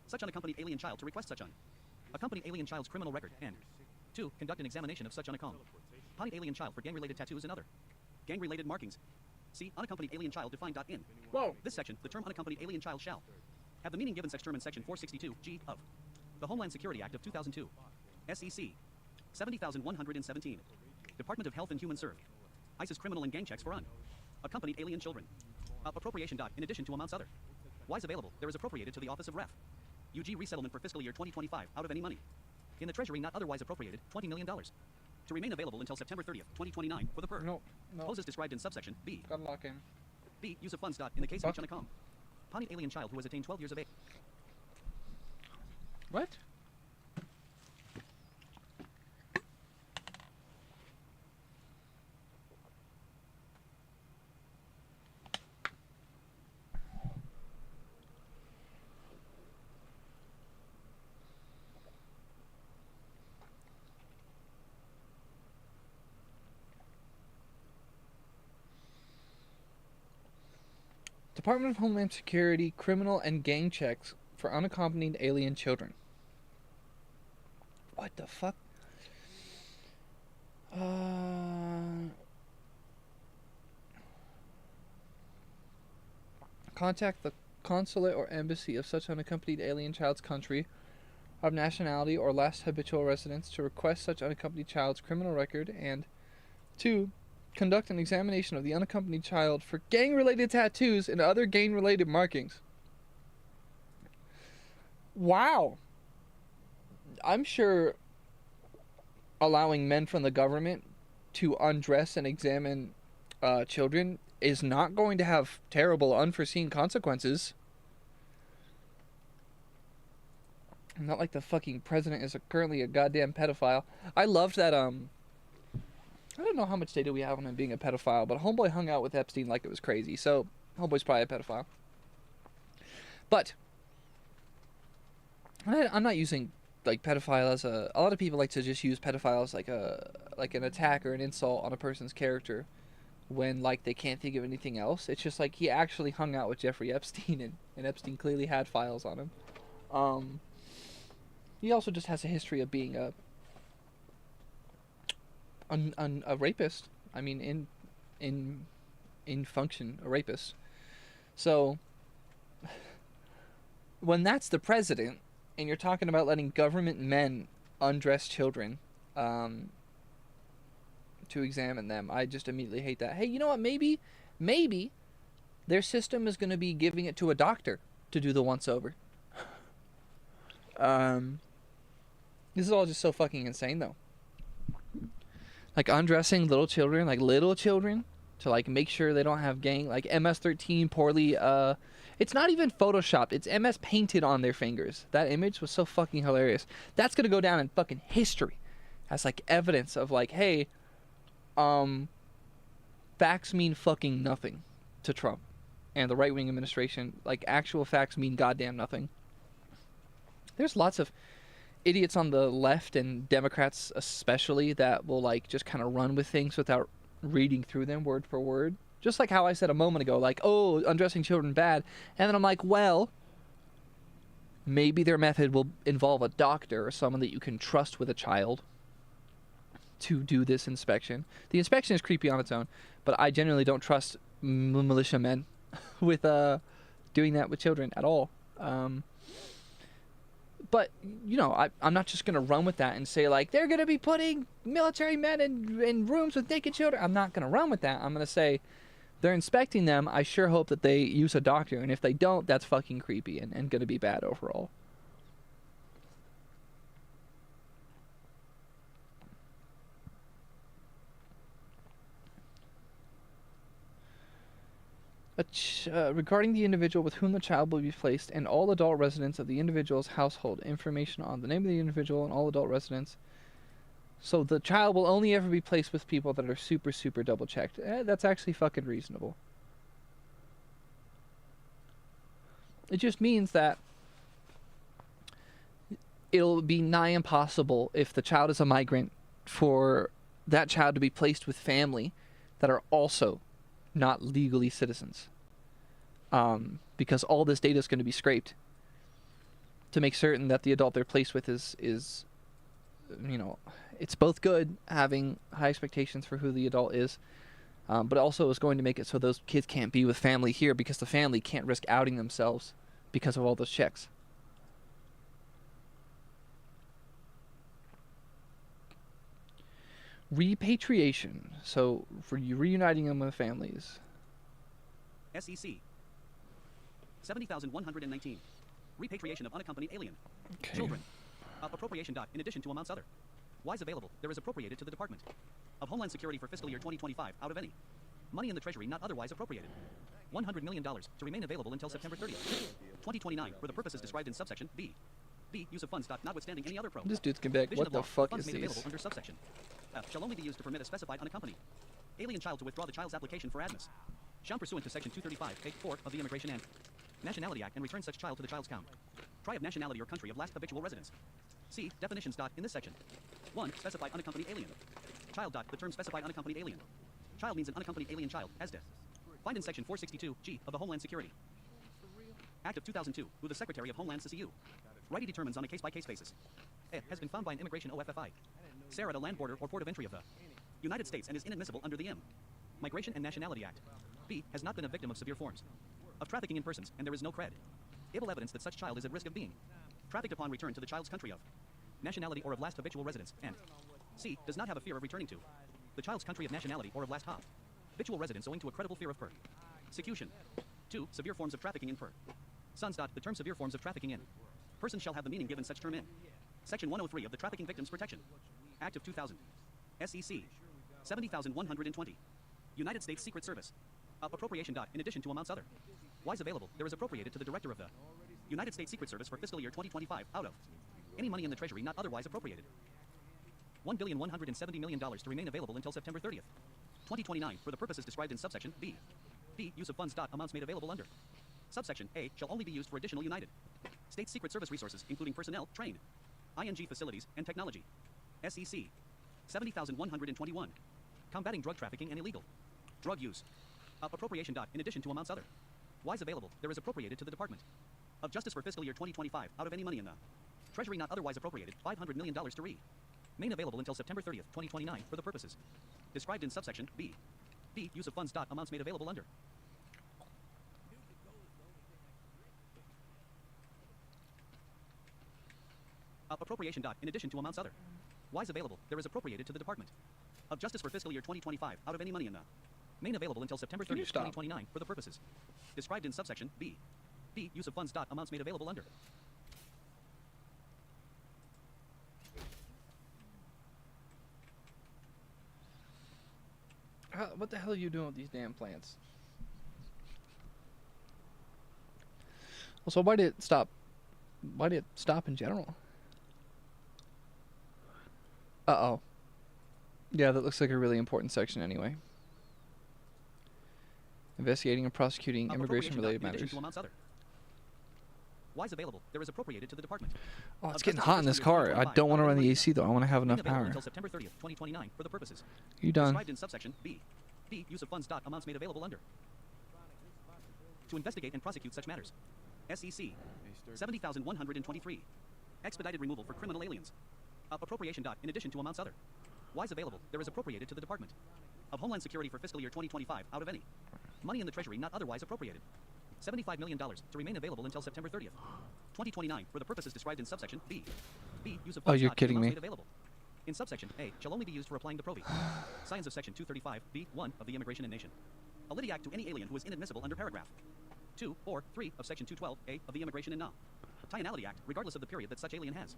such unaccompanied alien child to request such unaccompanied alien child's criminal record, and 2. Conduct an examination of such unaccompanied alien child for gang-related tattoos and other gang-related markings. See unaccompanied alien child defined. In this section, the term unaccompanied alien child shall have the meaning given such term in section 462 G of the Homeland Security Act of 2002. SEC 70,117. Department of Health and Human Services. ISIS criminal and gang checks for unaccompanied alien children. Appropriation. In addition to amounts other. Wise available, there is appropriated to the Office of Ref. UG resettlement for fiscal year 2025 out of any money in the treasury not otherwise appropriated. $20 million to remain available until September 30th, 2029, for the purposes described in subsection B. Gotta lock in. B. Use of funds. In the case of each unaccompanied alien child who has attained 12 years of age. What? Department of Homeland Security criminal and gang checks for unaccompanied alien children. What the fuck? Contact the consulate or embassy of such unaccompanied alien child's country of nationality or last habitual residence to request such unaccompanied child's criminal record, and 2. Conduct an examination of the unaccompanied child for gang-related tattoos and other gang-related markings. Wow. I'm sure allowing men from the government to undress and examine children is not going to have terrible unforeseen consequences. Not like the fucking president is currently a goddamn pedophile. I loved that, I don't know how much data we have on him being a pedophile, but Homeboy hung out with Epstein like it was crazy, so Homeboy's probably a pedophile. But I'm not using like pedophile as a lot of people like to just use pedophile as like an attack or an insult on a person's character when like they can't think of anything else. It's just like he actually hung out with Jeffrey Epstein, and Epstein clearly had files on him. He also just has a history of being a rapist. I mean, in function, a rapist. So when that's the president, and you're talking about letting government men undress children, to examine them, I just immediately hate that. Hey, you know what? Maybe their system is going to be giving it to a doctor to do the once over. This is all just so fucking insane, though. Like undressing little children, to like make sure they don't have gang, like MS-13 poorly. It's not even photoshopped. It's MS painted on their fingers. That image was so fucking hilarious. That's gonna go down in fucking history as like evidence of like, hey, facts mean fucking nothing to Trump and the right-wing administration. Like actual facts mean goddamn nothing. There's lots of idiots on the left, and Democrats especially, that will like just kind of run with things without reading through them word for word. Just like how I said a moment ago, like, oh, undressing children bad. And then I'm like, well, maybe their method will involve a doctor or someone that you can trust with a child to do this inspection. The inspection is creepy on its own, but I genuinely don't trust militiamen with doing that with children at all. But, you know, I'm not just going to run with that and say, like, they're going to be putting military men in rooms with naked children. I'm not going to run with that. I'm going to say, they're inspecting them. I sure hope that they use a doctor. And if they don't, that's fucking creepy and going to be bad overall. Regarding the individual with whom the child will be placed and all adult residents of the individual's household, information on the name of the individual and all adult residents. So the child will only ever be placed with people that are super, super double checked. That's actually fucking reasonable. It just means that it'll be nigh impossible if the child is a migrant for that child to be placed with family that are also not legally citizens, because all this data is going to be scraped to make certain that the adult they're placed with is, you know, it's both good having high expectations for who the adult is, but also is going to make it so those kids can't be with family here because the family can't risk outing themselves because of all those checks. Repatriation. So, for you reuniting them with families. SEC 70,119. Repatriation of unaccompanied alien children. Appropriation. In addition to amounts other. Wise available. There is appropriated to the Department of Homeland Security for fiscal year 2025 out of any money in the Treasury not otherwise appropriated. $100 million to remain available until September 30th, 2029 for the purposes described in subsection B. Use of funds. Notwithstanding any other pro. This dude's gonna be like, what the fuck is these? Under subsection F shall only be used to permit a specified unaccompanied alien child to withdraw the child's application for admittance. Shall pursuant to section 235, page 4 of the Immigration and Nationality Act and return such child to the child's count. Try of nationality or country of last habitual residence. See definitions. In this section. 1. Specified unaccompanied alien. Child. The term specified unaccompanied alien. Child means an unaccompanied alien child, as death. Find in section 462, G, of the Homeland Security Act of 2002, who the Secretary of Homeland CCU. Righty determines on a case-by-case basis. A. Has been found by an immigration OFFI. SARE at a land border or port of entry of the United States and is inadmissible under the Migration and Nationality Act. B. Has not been a victim of severe forms of trafficking in persons, and there is no able evidence that such child is at risk of being trafficked upon return to the child's country of nationality or of last habitual residence, and C. Does not have a fear of returning to the child's country of nationality or of last habitual residence owing to a credible fear of persecution. 2. Severe forms of trafficking in persons. The term severe forms of trafficking in persons shall have the meaning given such term in Section 103 of the Trafficking Victims Protection Act of 2000. SEC 70,120. United States Secret Service. Appropriation. In addition to amounts other. Wise available. There is appropriated to the Director of the United States Secret Service for fiscal year 2025 out of any money in the Treasury not otherwise appropriated. $1,170 million to remain available until September 30th, 2029 for the purposes described in subsection B. Use of funds. Amounts made available under subsection A shall only be used for additional United States Secret Service resources, including personnel trained ING Facilities and Technology. SEC. 70,121. Combating drug trafficking and illegal drug use. Appropriation. In addition to amounts other. Wise available, there is appropriated to the Department of Justice for fiscal year 2025 out of any money in the Treasury not otherwise appropriated, $500 million to remain available until September 30th, 2029 for the purposes described in subsection B. B. Use of funds. Amounts made available under. Appropriation. In addition to amounts other. Wise available, there is appropriated to the Department of Justice for fiscal year 2025 out of any money in the main available until September 30th, 2029 for the purposes described in subsection B. B. Use of funds. Amounts made available under. What the hell are you doing with these damn plants? Also, why did it stop? Why did it stop in general? Uh-oh. Yeah, that looks like a really important section anyway. Investigating and prosecuting immigration-related matters. Wise available, there is appropriated to the Department. Oh, it's getting hot in this car. I don't want to run the AC though. I want to have enough power. Until September 30th, 2029 for the purposes. You done? Described in subsection B. B. Use of funds. Amounts made available under. To investigate and prosecute such matters. SEC. 70,123. Expedited removal for criminal aliens. Appropriation. In addition to amounts other. Wise available, there is appropriated to the Department of Homeland Security for fiscal year 2025 out of any money in the Treasury not otherwise appropriated. $75 million to remain available until September 30th, 2029 for the purposes described in subsection B. B. Use of funds. Oh, you're kidding me. Made available. In subsection A shall only be used for applying the PROVI. Science of section 235 B1 of the Immigration and Nation. Ality Act to any alien who is inadmissible under paragraph 2 or 3 of section 212A of the Immigration and Nationality Act, regardless of the period that such alien has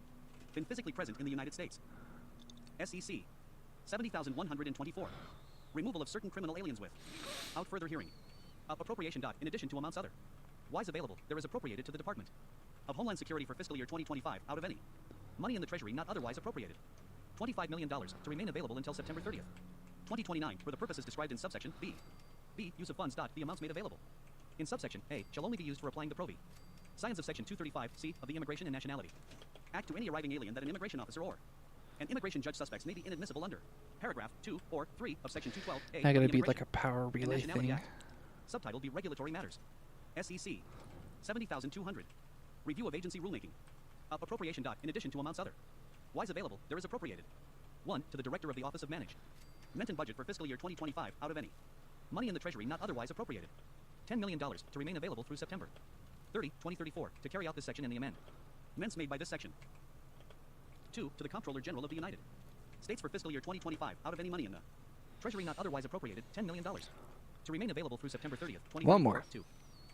been physically present in the United States. SEC. 70,124. Removal of certain criminal aliens without further hearing. Appropriation. In addition to amounts other. Wise available, there is appropriated to the Department of Homeland Security for fiscal year 2025 out of any money in the Treasury not otherwise appropriated. $25 million to remain available until September 30th, 2029 for the purposes described in subsection B. B. Use of funds. The amounts made available in subsection A shall only be used for applying the PROVI. Science of section 235C of the Immigration and Nationality Act to any arriving alien that an immigration officer or an immigration judge suspects may be inadmissible under paragraph 2 or 3 of section 212A. I gotta be like a power relay thing. Subtitle B. Regulatory Matters. SEC. 70,200. Review of agency rulemaking. Appropriation. In addition to amounts other. Wise available, there is appropriated. 1. To the Director of the Office of Management and Budget for fiscal year 2025 out of any money in the Treasury not otherwise appropriated. $10 million to remain available through September 30, 2034 to carry out this section and the amendments made by this section. 2. To the Comptroller General of the United States for fiscal year 2025 out of any money in the Treasury not otherwise appropriated. $10 million to remain available through September 30th, 2024. One more. To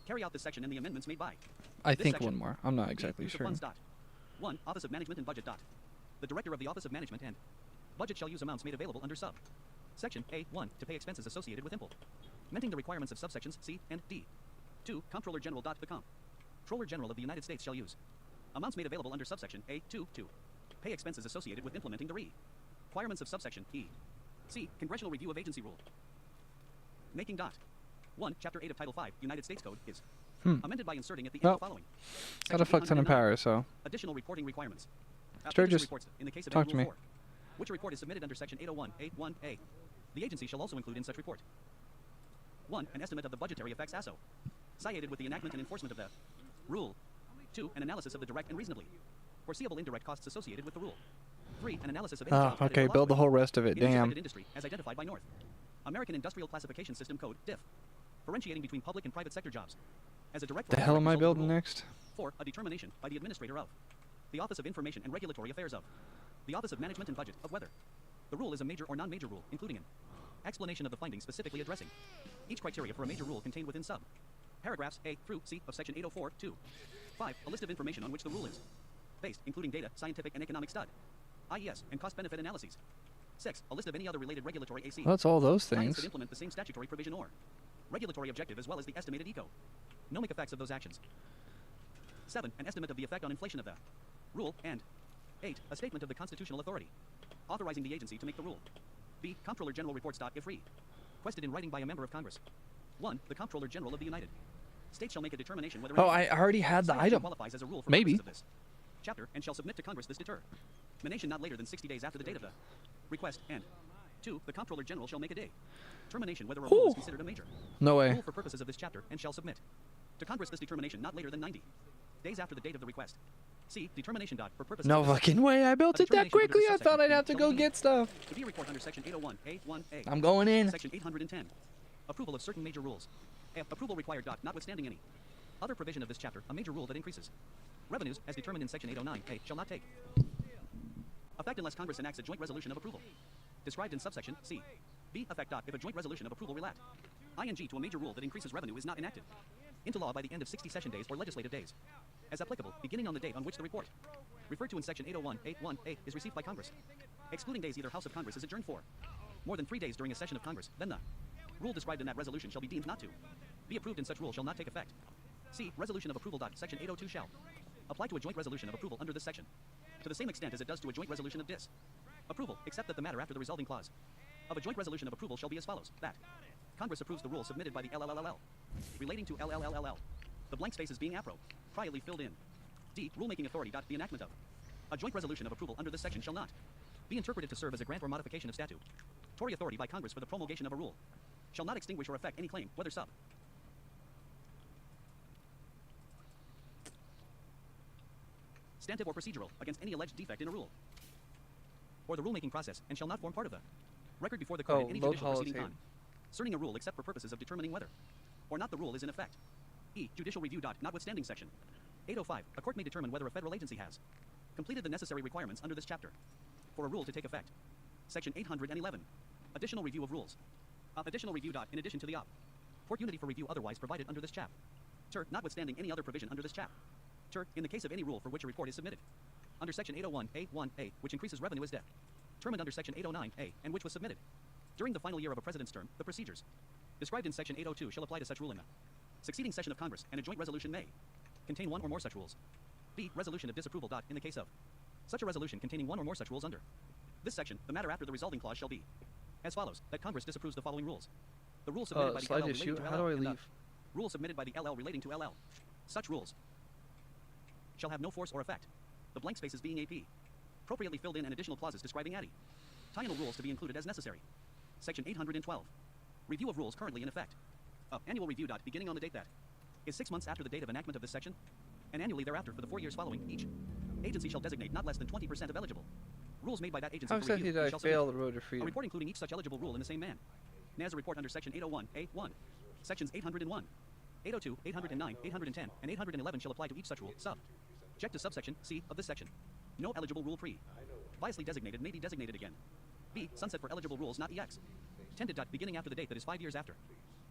carry out this section and the amendments made by. I think one more. I'm not exactly sure. Funds. 1. Office of Management and Budget. The Director of the Office of Management and Budget shall use amounts made available under sub. Section A1 to pay expenses associated with implementing the requirements of subsections C and D. 2. Comptroller General. The Comptroller General of the United States shall use amounts made available under subsection A2 to pay expenses associated with implementing the requirements of subsection E. C. Congressional Review of Agency Rule Making. 1. Chapter 8 of Title 5 United States Code is amended by inserting at the end the following. Got a fuck ton of power, so. Additional reporting requirements. Sturgis, in the case of talk to me. 4, which report is submitted under section 801A1A. The agency shall also include in such report 1. An estimate of the budgetary effects associated with the enactment and enforcement of the rule. 2. An analysis of the direct and reasonably foreseeable indirect costs associated with the rule. 3. An analysis of any jobs added okay, or build the lost whole rest of it. in each Damn. affected industry as identified by North American Industrial Classification System Code (DIF), differentiating between public and private sector jobs. As a direct The hell am I result of the building rule. next? 4. A determination by the administrator of the Office of Information and Regulatory Affairs of the Office of Management and Budget of whether the rule is a major or non-major rule, including an explanation of the findings specifically addressing each criteria for a major rule contained within sub paragraphs A through C of section 804(2). 5. A list of information on which the rule is based, including data, scientific and economic studies, IES, and cost-benefit analyses. 6. A list of any other related regulatory AC. Well, that's all those Science things. that implement the same statutory provision or regulatory objective as well as the estimated economic effects of those actions. 7. An estimate of the effect on inflation of the rule. And 8. A statement of the constitutional authority authorizing the agency to make the rule. B. Comptroller General reports. If requested in writing by a member of Congress. 1. The Comptroller General of the United States shall make a determination whether Oh, I already had the science item. qualifies as a rule for Maybe. purposes of this chapter and shall submit to Congress this determination not later than 60 days after the date of the request, and 2. The Comptroller General shall make a determination whether a rule is considered a major No way. rule for purposes of this chapter and shall submit to Congress this determination not later than 90 days after the date of the request. See determination dot for purposes No of this fucking way. I built it that quickly. I thought I'd have to go get stuff. to be a report under section 801A1A. I'm going in. Section 810. Approval of certain major rules. Approval required. Notwithstanding any other provision of this chapter, a major rule that increases revenues as determined in section 809A shall not take effect unless Congress enacts a joint resolution of approval. Described in subsection C. B. Effect. If a joint resolution of approval relate ing to a major rule that increases revenue is not enacted into law by the end of 60 session days or legislative days, as applicable, beginning on the date on which the report referred to in section 801A1A is received by Congress, excluding days either House of Congress is adjourned for more than 3 days during a session of Congress, then the rule described in that resolution shall be deemed not to be approved and such rule shall not take effect. See resolution of approval. Section 802 shall apply to a joint resolution of approval under this section to the same extent as it does to a joint resolution of approval, except that the matter after the resolving clause of a joint resolution of approval shall be as follows: that Congress approves the rule submitted by the LLLL relating to LLLL, the blank spaces being appropriately filled in. D. Rulemaking authority. The enactment of a joint resolution of approval under this section shall not be interpreted to serve as a grant or modification of statutory authority by Congress for the promulgation of a rule, shall not extinguish or affect any claim, whether substantive or procedural, against any alleged defect in a rule or the rulemaking process, and shall not form part of the record before the court at any judicial proceeding concerning a rule except for purposes of determining whether or not the rule is in effect. E. Judicial review. Notwithstanding section 805, a court may determine whether a federal agency has completed the necessary requirements under this chapter for a rule to take effect. Section 811, additional review of rules. Additional review. In addition to the opportunity for review otherwise provided under this chapter, notwithstanding any other provision under this chapter, in the case of any rule for which a report is submitted under section 801A1A, which increases revenue as determined under section 809A, and which was submitted during the final year of a president's term, the procedures described in section 802 shall apply to such rule in the succeeding session of Congress, and a joint resolution may contain one or more such rules. B. Resolution of disapproval. In the case of such a resolution containing one or more such rules under this section, the matter after the resolving clause shall be as follows: that Congress disapproves the following rules. The rule submitted by the LL relating to LL, How do I and the leave? rule submitted by the LL relating to LL. Such rules shall have no force or effect, the blank spaces being AP appropriately filled in, and additional clauses describing additional rules to be included as necessary. Section 812, review of rules currently in effect. Annual review. Beginning on the date that is 6 months after the date of enactment of this section, and annually thereafter for the 4 years following, each agency shall designate not less than 20% of eligible rules made by that agency How for review, exactly did and I shall fail submit the road to a freedom? report including each such eligible rule in the same man as a report under section 801A1. Sections 801, 802, 809, 810, and 811 shall apply to each such rule, subject to subsection C of this section. No eligible rule previously designated may be designated again. B. Sunset for eligible rules not EX tended. Beginning after the date that is 5 years after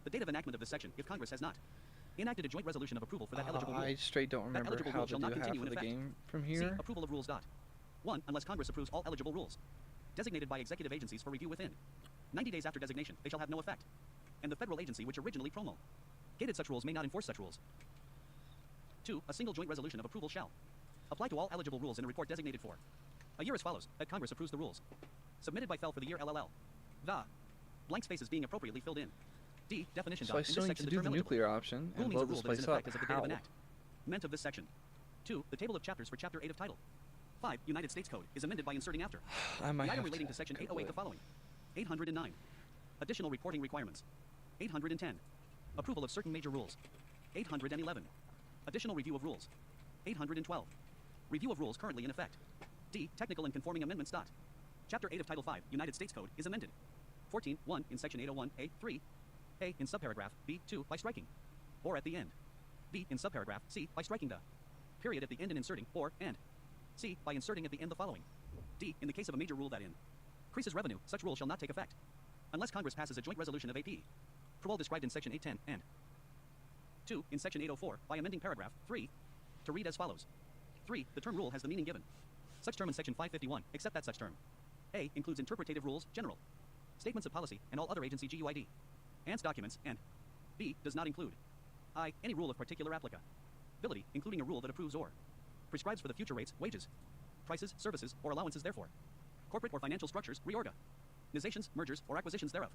the date of enactment of this section, if Congress has not enacted a joint resolution of approval for that eligible rule. I straight don't remember eligible how rule to shall do not half continue of in the effect. game from C. here. Approval of rules. 1. Unless Congress approves all eligible rules designated by executive agencies for review within 90 days after designation, they shall have no effect, and the federal agency which originally promulgated such rules may not enforce such rules. 2. A single joint resolution of approval shall apply to all eligible rules in a report designated for a year as follows: that Congress approves the rules submitted by FEL for the year LLL, the blank spaces being appropriately filled in. D. Definition. So I In this still need section, to the do term the eligible nuclear option rule and means blow a rule this that is in place up. effect as of the date of How? enactment of this section. 2. The table of chapters for Chapter 8 of Title 5 United States Code is amended by inserting after I might the item have relating to section 808 the following: 809. Additional reporting requirements. 810. Approval of certain major rules. 811. Additional review of rules. 812. Review of rules currently in effect. D. Technical and conforming amendments. Chapter 8 of Title 5 United States Code is amended. 14. 1. In section 801A 3. A. In subparagraph B. 2. By striking or at the end. B. In subparagraph C. By striking the period at the end and inserting or and. C. By inserting at the end the following. D. In the case of a major rule that increases revenue, such rule shall not take effect unless Congress passes a joint resolution of AP. Parole described in section 810 and 2. In section 804 by amending paragraph 3 to read as follows. 3. The term rule has the meaning given such term in section 551, except that such term A. Includes interpretative rules, general statements of policy, and all other agency GUID and documents, and B. Does not include I. Any rule of particular applicability, including a rule that approves or prescribes for the future rates, wages, prices, services, or allowances therefore, corporate or financial structures, reorganizations, mergers, or acquisitions thereof,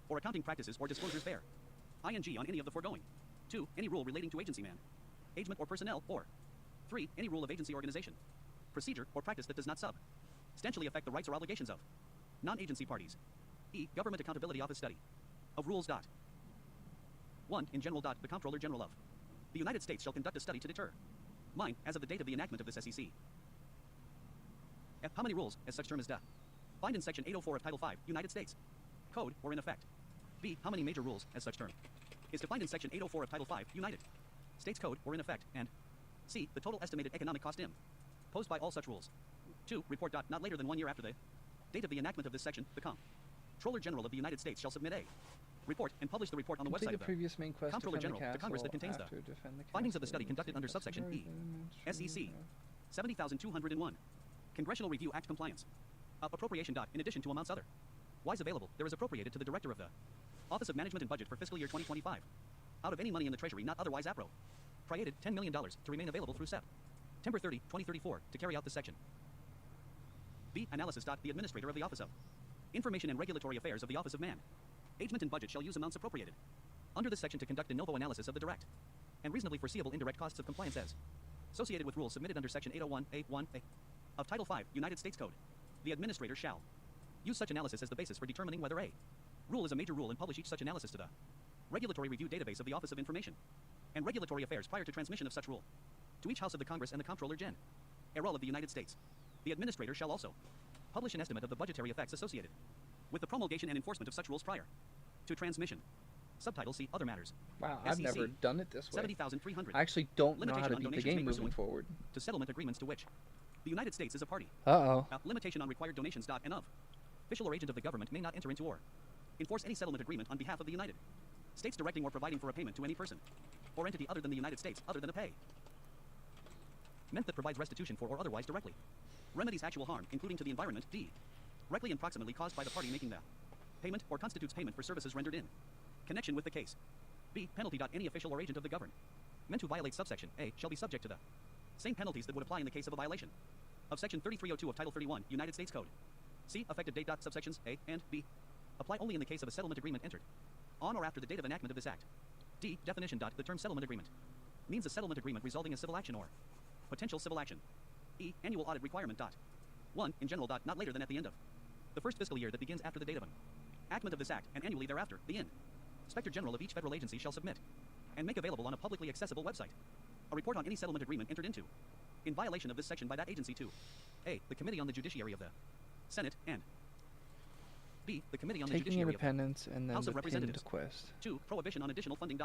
or accounting practices or disclosures there. ING on any of the foregoing. 2. Any rule relating to agency management or personnel, or 3. Any rule of agency organization. procedure, or practice that does not substantially affect the rights or obligations of non-agency parties. E. Government Accountability Office study of rules. 1. In general. The Comptroller General of the United States shall conduct a study to determine, as of the date of the enactment of this SEC, F. How many rules, as such term as defined in Section 804 of Title 5, United States Code, were in effect. B. How many major rules, as such term is defined in Section 804 of Title 5, United States Code, were in effect. And C. The total estimated economic cost imposed by all such rules. 2. Report. Not later than 1 year after the date of the enactment of this section, the Comptroller General of the United States shall submit a report and publish the report on the Complete website the of the previous main quest. Comptroller Defend the General to Congress that contains the after defend the findings of the castle, study conducted under subsection E. SEC 70,201. Congressional Review Act compliance. Appropriation. In addition to amounts otherwise available, there is appropriated to the Director of the Office of Management and Budget for fiscal year 2025 out of any money in the Treasury not otherwise appropriated $10 million to remain available through September 30, 2034 to carry out this section. B. Analysis. The Administrator of the Office of Information and Regulatory Affairs of the Office of Management and Budget shall use amounts appropriated under this section to conduct de novo analysis of the direct and reasonably foreseeable indirect costs of compliance as associated with rules submitted under Section 801A1A of Title 5, United States Code. The Administrator shall use such analysis as the basis for determining whether a rule is a major rule and publish each such analysis to the Regulatory Review Database of the Office of Information and Regulatory Affairs prior to transmission of such rule to each House of the Congress and the Comptroller General of the United States. The Administrator shall also publish an estimate of the budgetary effects associated with the promulgation and enforcement of such rules prior to transmission. Subtitle C. Other matters. Wow, I've SEC never done it this way. 70,300. I actually don't know how Limitation to on beat the donations game made moving pursuant forward. to settlement agreements to which the United States is a party. Uh-oh. Limitation on required donations. And of official or agent of the government may not enter into or enforce any settlement agreement on behalf of the United States directing or providing for a payment to any person or entity other than the United States other than a pay meant that provides restitution for or otherwise directly remedies actual harm, including to the environment. D. Directly and proximately caused by the party making the payment or constitutes payment for services rendered in connection with the case. B. Penalty. Any official or agent of the government meant to violate subsection A shall be subject to the same penalties that would apply in the case of a violation of Section 3302 of Title 31, United States Code. C. Effective date. Subsections A and B apply only in the case of a settlement agreement entered on or after the date of enactment of this act. D. Definition. The term settlement agreement means a settlement agreement resulting in civil action or potential civil action. E. Annual audit requirement. 1. In general. Not later than at the end of the first fiscal year that begins after the date of enactment of this act, and annually thereafter. The Inspector General of each federal agency shall submit and make available on a publicly accessible website a report on any settlement agreement entered into in violation of this section by that agency to A. The Committee on the Judiciary of the Senate, and B. The Committee on the Taking Judiciary Independence and then House the of pinned Representatives. quest. 2. Prohibition on additional funding.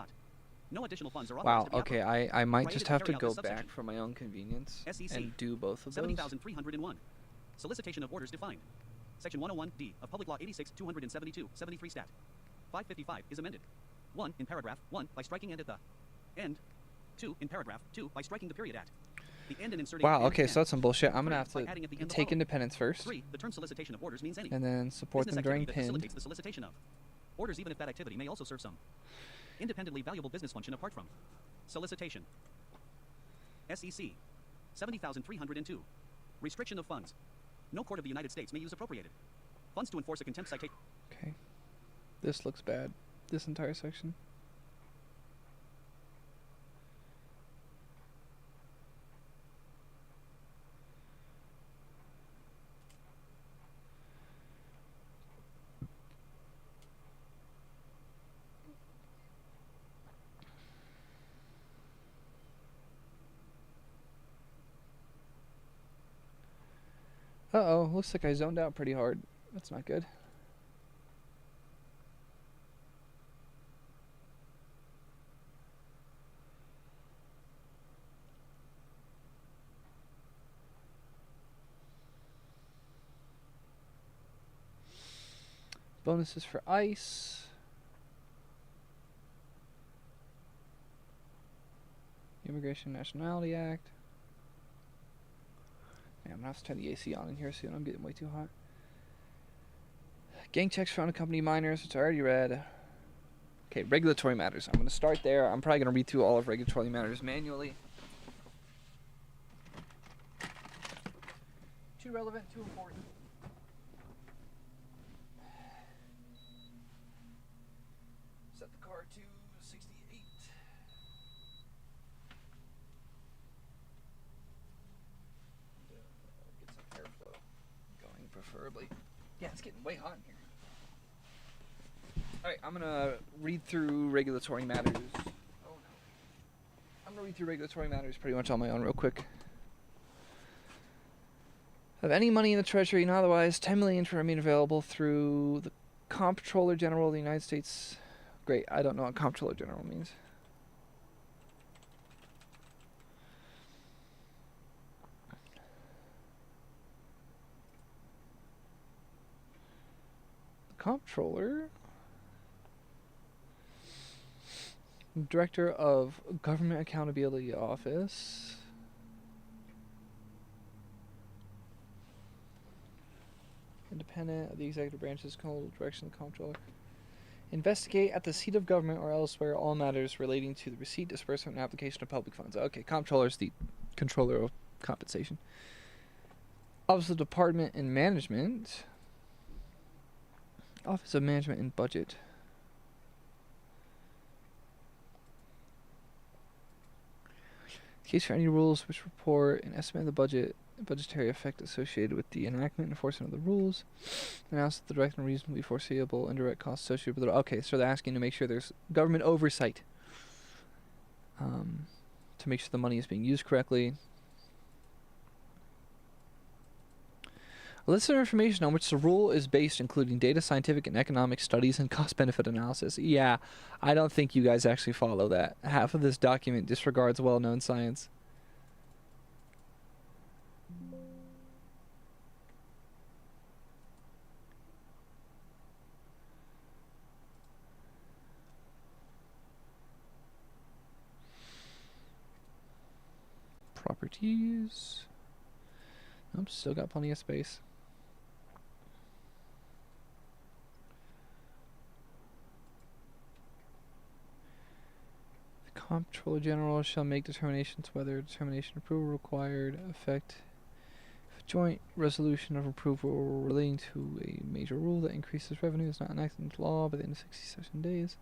No additional funds are Wow, authorized to be okay, I might appropriated just to have to carry out go this back subsection. for my own convenience SEC and do both of those. 70,301. Solicitation of orders defined. Section 101D of Public Law 86, 272, 73 Stat. 555 is amended. 1. In paragraph 1 by striking and at the end. 2. In paragraph 2 by striking the period at the end and inserting. Wow, and okay, and so that's some bullshit. I'm gonna 3 have by adding at the to end the take following. Independence first, 3. The term solicitation of orders means any and then support business them during activity that pinned. facilitates the solicitation of orders, even if that activity may also serve some independently valuable business function apart from solicitation. SEC 70,302. Restriction of funds. No court of the United States may use appropriated funds to enforce a contempt citation. Okay. This looks bad. This entire section. Uh-oh, looks like I zoned out pretty hard. That's not good. Bonuses for ice. Immigration Nationality Act. Man, I'm gonna have to turn the AC on in here soon. I'm getting way too hot. Gang checks for unaccompanied minors, which I already read. Okay, regulatory matters. I'm gonna start there. I'm probably gonna read through all of regulatory matters manually. Too relevant, too important. Set the car to 68. preferably. Yeah, it's getting way hot in here. Alright, I'm gonna read through regulatory matters. Oh no. I'm gonna read through regulatory matters pretty much on my own real quick. Of any money in the Treasury, not otherwise, 10 million to remain available through the Comptroller General of the United States. Great, I don't know what Comptroller General means. Comptroller, Director of Government Accountability Office, independent of the executive branch's direction of the comptroller. Investigate at the seat of government or elsewhere all matters relating to the receipt, disbursement, and application of public funds. Okay, comptroller is the controller of compensation. Office of Department and Management. Office of Management and Budget. Case for any rules which report and estimate the budgetary effect associated with the enactment and enforcement of the rules. Announce that the direct and reasonably foreseeable indirect costs associated with the... Okay, so they're asking to make sure there's government oversight. To make sure the money is being used correctly. A list of information on which the rule is based, including data, scientific, and economic studies, and cost-benefit analysis. Yeah, I don't think you guys actually follow that. Half of this document disregards well-known science. Properties. Nope, still got plenty of space. Comptroller General shall make determinations whether determination approval required effect if a joint resolution of approval relating to a major rule that increases revenue is not enacted into law by the end of 67 days.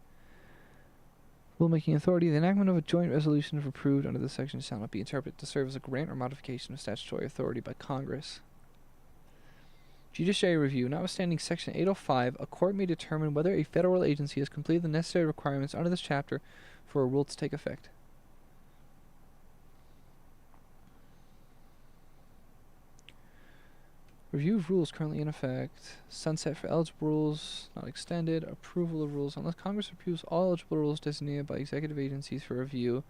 Rulemaking authority. The enactment of a joint resolution if approved under this section shall not be interpreted to serve as a grant or modification of statutory authority by Congress. Judiciary review. Notwithstanding Section 805, a court may determine whether a federal agency has completed the necessary requirements under this chapter for a rule to take effect. Review of rules currently in effect. Sunset for eligible rules not extended. Approval of rules. Unless Congress approves all eligible rules designated by executive agencies for review,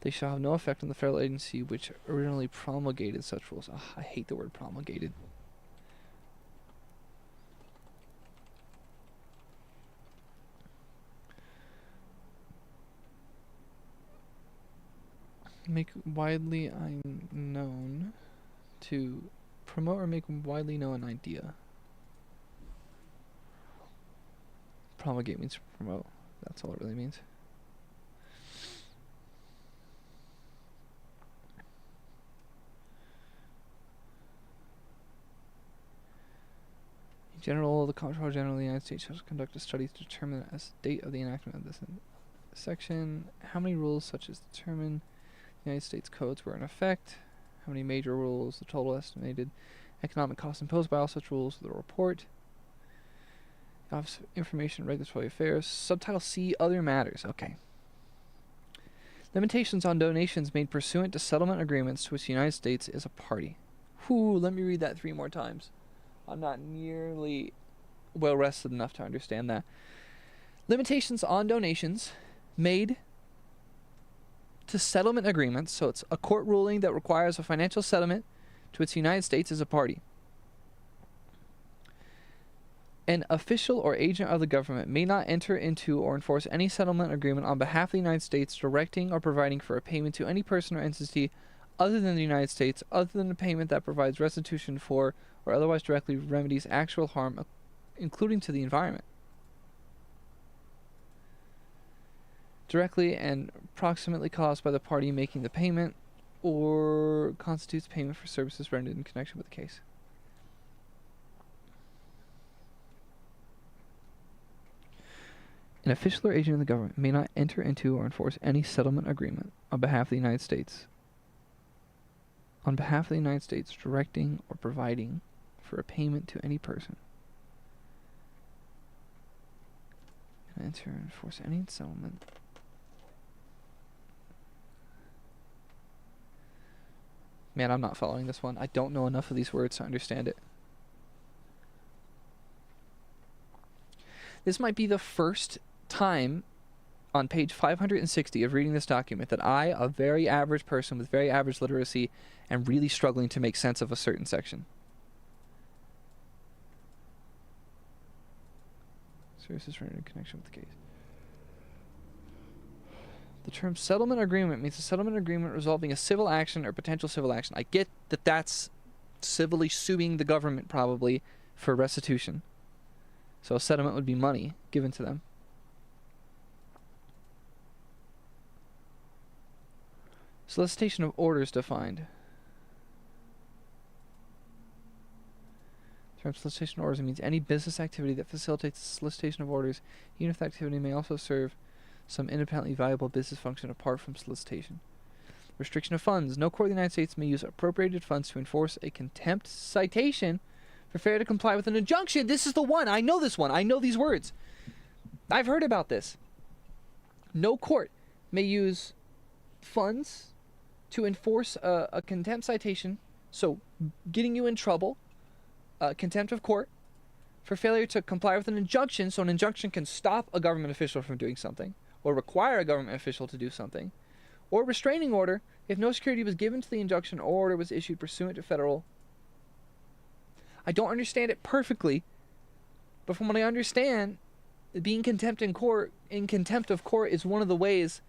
they shall have no effect on the federal agency which originally promulgated such rules. Ugh, I hate the word promulgated. Make widely known to promote or make widely known an idea. Promulgate means promote. That's all it really means. In general, the Comptroller General of the United States shall conduct a study to determine the date of the enactment of this section, how many rules such as determine United States codes were in effect, how many major rules, the total estimated economic costs imposed by all such rules with a report, Office of Information and Regulatory Affairs, Subtitle C, Other Matters. Okay. Limitations on donations made pursuant to settlement agreements to which the United States is a party. Whew, let me read that 3 more times. I'm not nearly well rested enough to understand that. Limitations on donations made to settlement agreements, so it's a court ruling that requires a financial settlement to which the United States is a party. An official or agent of the government may not enter into or enforce any settlement agreement on behalf of the United States directing or providing for a payment to any person or entity other than the United States, other than a payment that provides restitution for or otherwise directly remedies actual harm, including to the environment. Directly and proximately caused by the party making the payment or constitutes payment for services rendered in connection with the case. An official or agent of the government may not enter into or enforce any settlement agreement on behalf of the United States. On behalf of the United States, directing or providing for a payment to any person. And enter and enforce any settlement. Man, I'm not following this one. I don't know enough of these words to understand it. This might be the first time on page 560 of reading this document that I, a very average person with very average literacy, am really struggling to make sense of a certain section. Services rendered in connection with the case. The term settlement agreement means a settlement agreement resolving a civil action or potential civil action. I get that that's civilly suing the government probably for restitution. So a settlement would be money given to them. Solicitation of orders defined. The term solicitation of orders means any business activity that facilitates the solicitation of orders, even if the activity may also serve some independently viable business function apart from solicitation. Restriction of funds. No court of the United States may use appropriated funds to enforce a contempt citation for failure to comply with an injunction. This is the one. I know this one. I know these words. I've heard about this. No court may use funds to enforce a contempt citation, so getting you in trouble, contempt of court, for failure to comply with an injunction, so an injunction can stop a government official from doing something, or require a government official to do something, or restraining order if no security was given to the injunction or order was issued pursuant to federal. I don't understand it perfectly, but from what I understand, being in contempt of court is one of the ways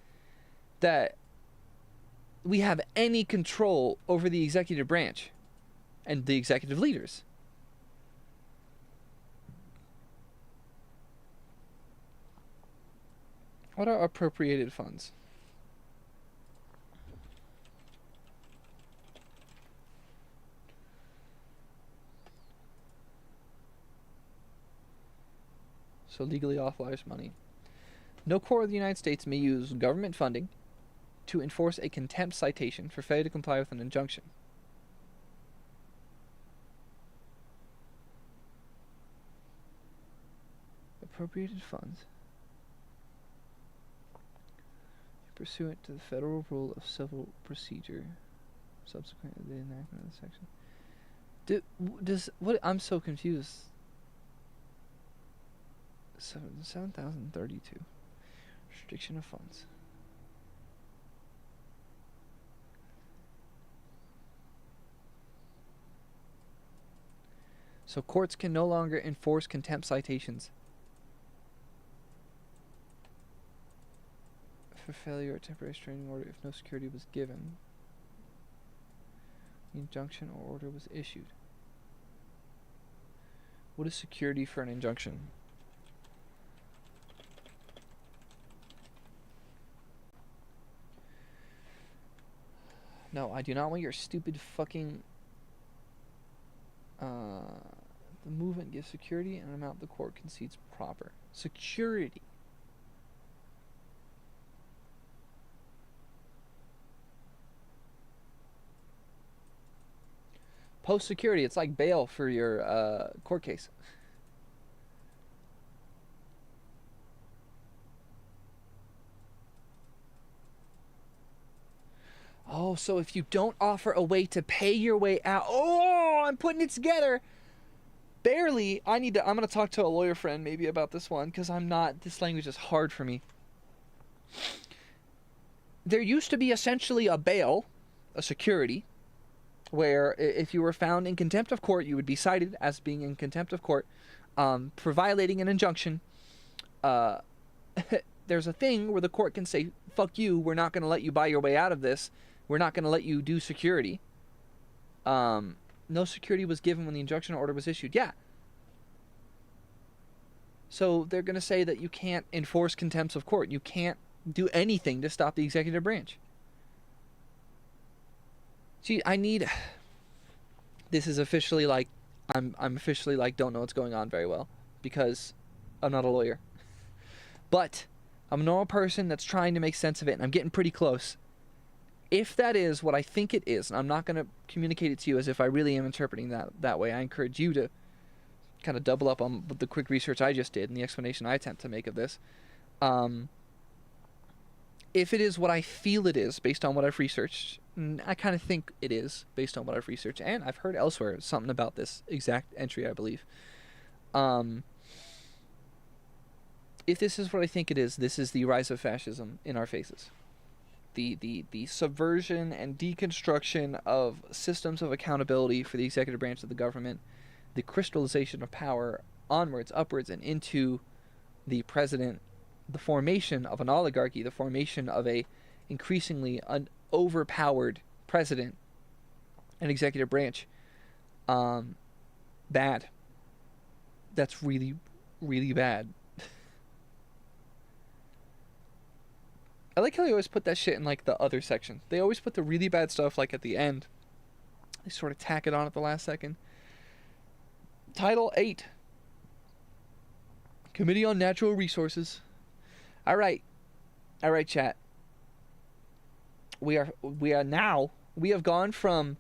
that we have any control over the executive branch and the executive leaders. What are appropriated funds? So legally authorized money. No court of the United States may use government funding to enforce a contempt citation for failure to comply with an injunction. Appropriated funds. Pursuant to the federal rule of civil procedure, subsequent to the enactment of the section. I'm so confused. 7,032. Restriction of funds. So courts can no longer enforce contempt citations for failure or temporary restraining order if no security was given. The injunction or order was issued. What is security for an injunction? No, I do not want your stupid fucking... the movement gives security and an amount the court concedes proper. Security. Post security, it's like bail for your court case. Oh, so if you don't offer a way to pay your way out, oh, I'm putting it together. Barely. I'm going to talk to a lawyer friend maybe about this one because this language is hard for me. There used to be essentially a bail, a security, where if you were found in contempt of court, you would be cited as being in contempt of court for violating an injunction. There's a thing where the court can say, fuck you, we're not going to let you buy your way out of this. We're not going to let you do security. No security was given when the injunction order was issued. Yeah. So they're going to say that you can't enforce contempt of court. You can't do anything to stop the executive branch. See, this is officially like, I'm officially like, don't know what's going on very well because I'm not a lawyer. But I'm a normal person that's trying to make sense of it, and I'm getting pretty close. If that is what I think it is, and I'm not going to communicate it to you as if I really am interpreting that way, I encourage you to kind of double up on the quick research I just did and the explanation I attempt to make of this. If it is what I feel it is based on what I've researched, I kind of think it is based on what I've researched, and I've heard elsewhere something about this exact entry, I believe. If this is what I think it is, this is the rise of fascism in our faces. The subversion and deconstruction of systems of accountability for the executive branch of the government, the crystallization of power onwards, upwards, and into the president, the formation of an oligarchy, the formation of a increasingly overpowered president and executive branch. Bad. That's really, really bad. I like how they always put that shit in like the other section. They always put the really bad stuff like at the end. They sort of tack it on at the last second. Title 8. Committee on Natural Resources. All right, chat. We have gone from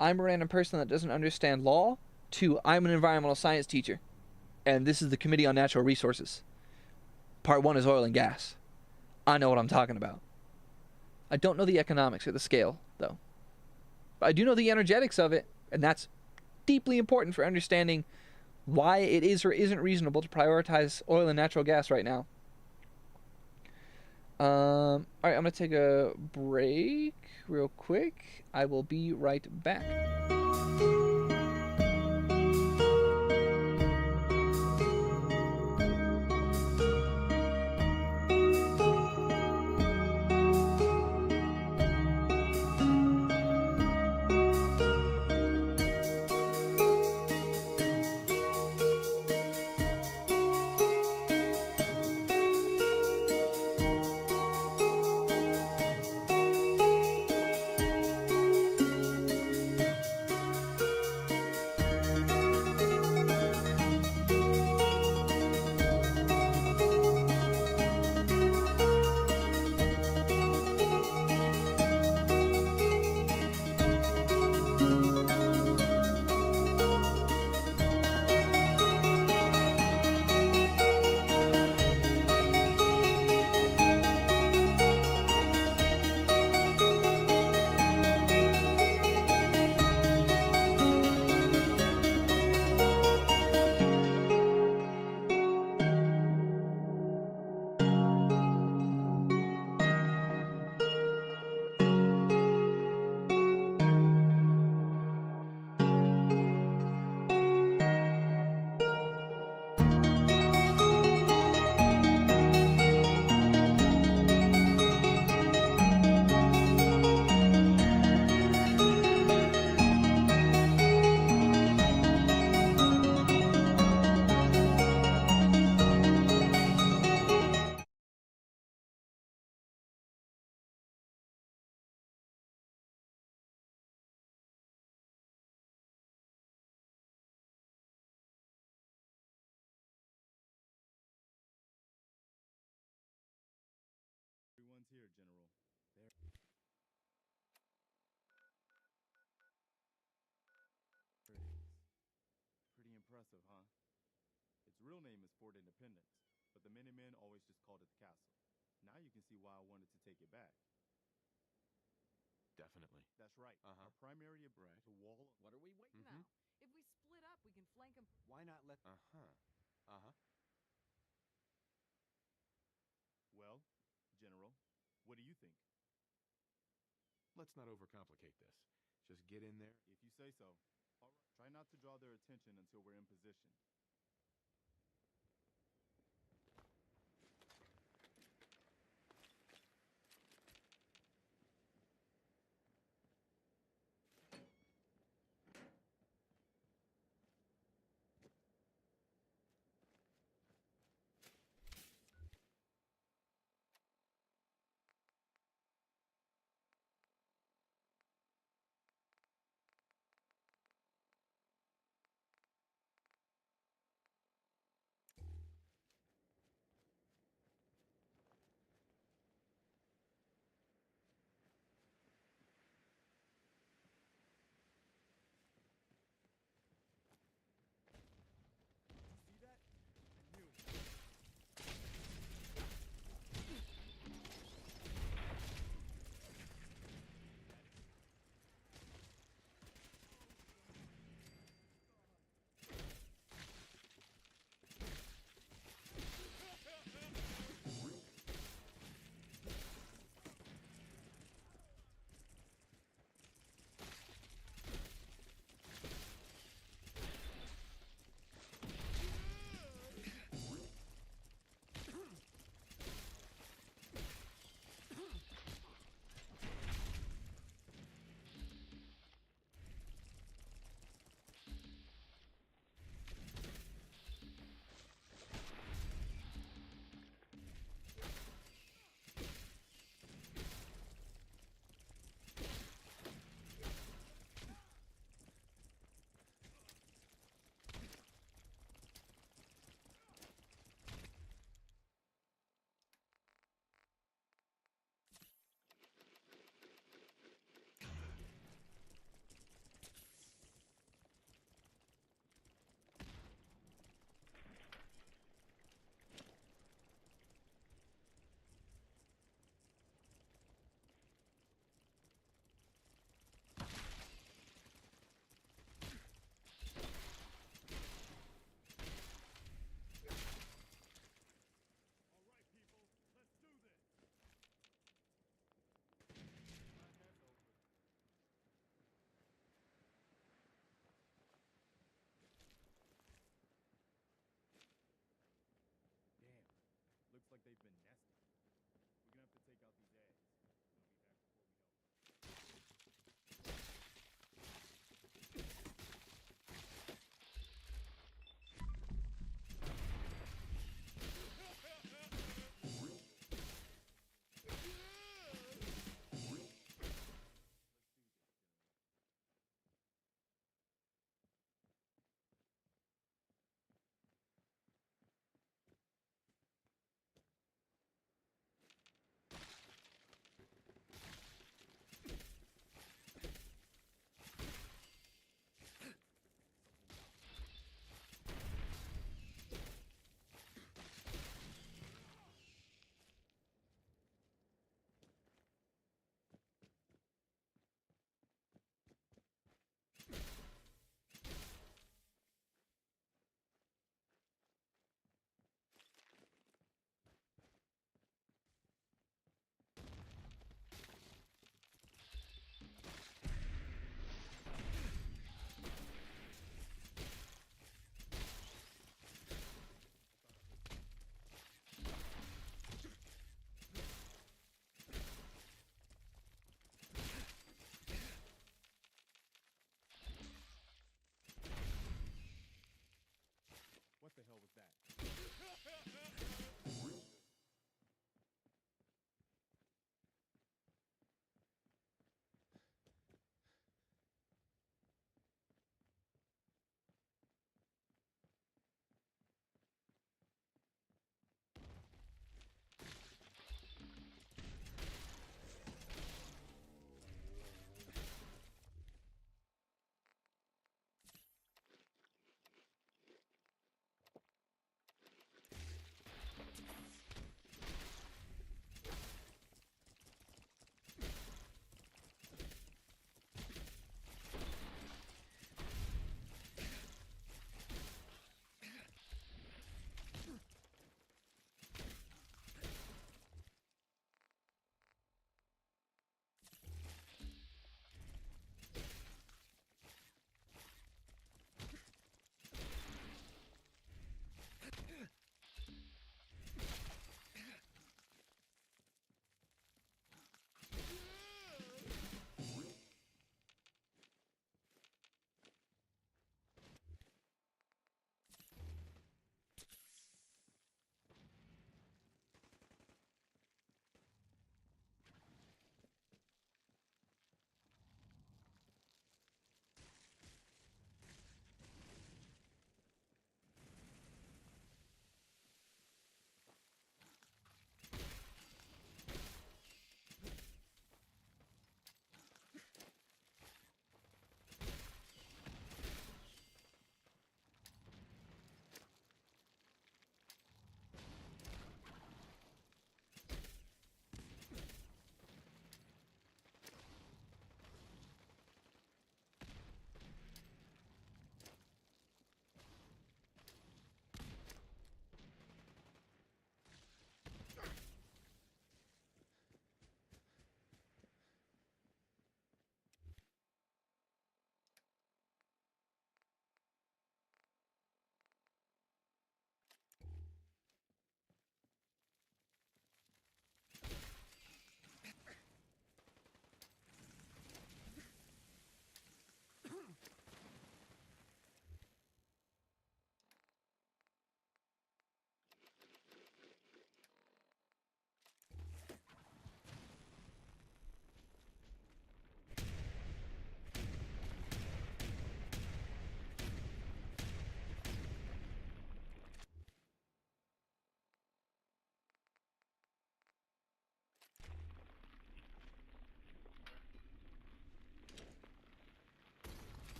I'm a random person that doesn't understand law to I'm an environmental science teacher, and this is the Committee on Natural Resources. Part 1 is oil and gas. I know what I'm talking about. I don't know the economics or the scale, though. But I do know the energetics of it, and that's deeply important for understanding why it is or isn't reasonable to prioritize oil and natural gas right now. Alright, I'm going to take a break real quick. I will be right back. Everyone's here, General. There. There it is. Pretty impressive, huh? Its real name is Fort Independence, but the Minutemen always just called it the castle. Now you can see why I wanted to take it back. Definitely. That's right. Uh-huh. Our primary objective to wall. What are we waiting now? If we split up, we can flank them. Why not let? Uh-huh. Uh-huh. Well, General, what do you think? Let's not overcomplicate this. Just get in there. If you say so. All right. Try not to draw their attention until we're in position. they've been nesting. We're gonna have to take out these eggs, and they'll be back before we know it. Let's do this, gentlemen.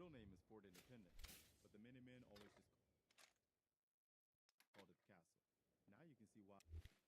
real name is Fort Independence, but the Minutemen always just called it the castle. Now you can see why I wanted to.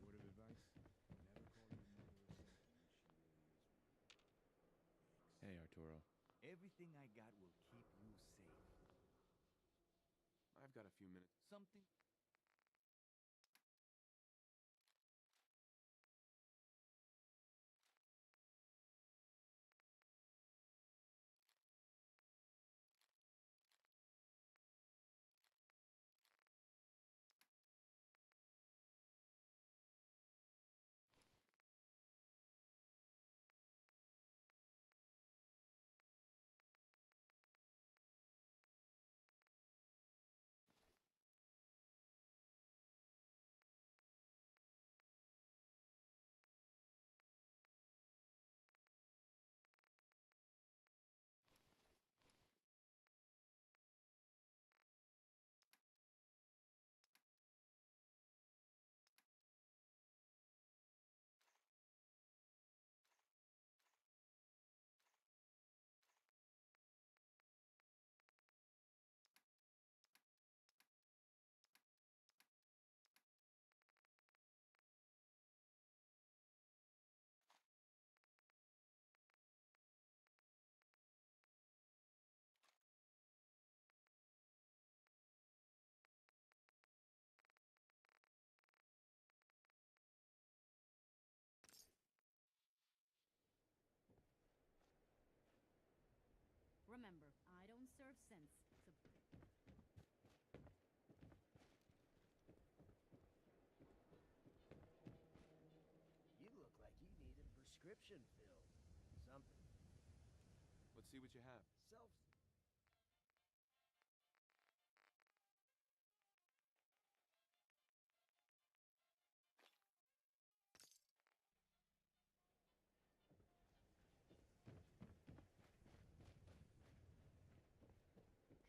Word of advice: never call your mother a vamp when she really is one. Hey, Arturo. Everything I got will keep you safe. I've got a few minutes. Something. Remember, I don't serve sense, so... You look like you need a prescription filled. Something. Let's see what you have. Self...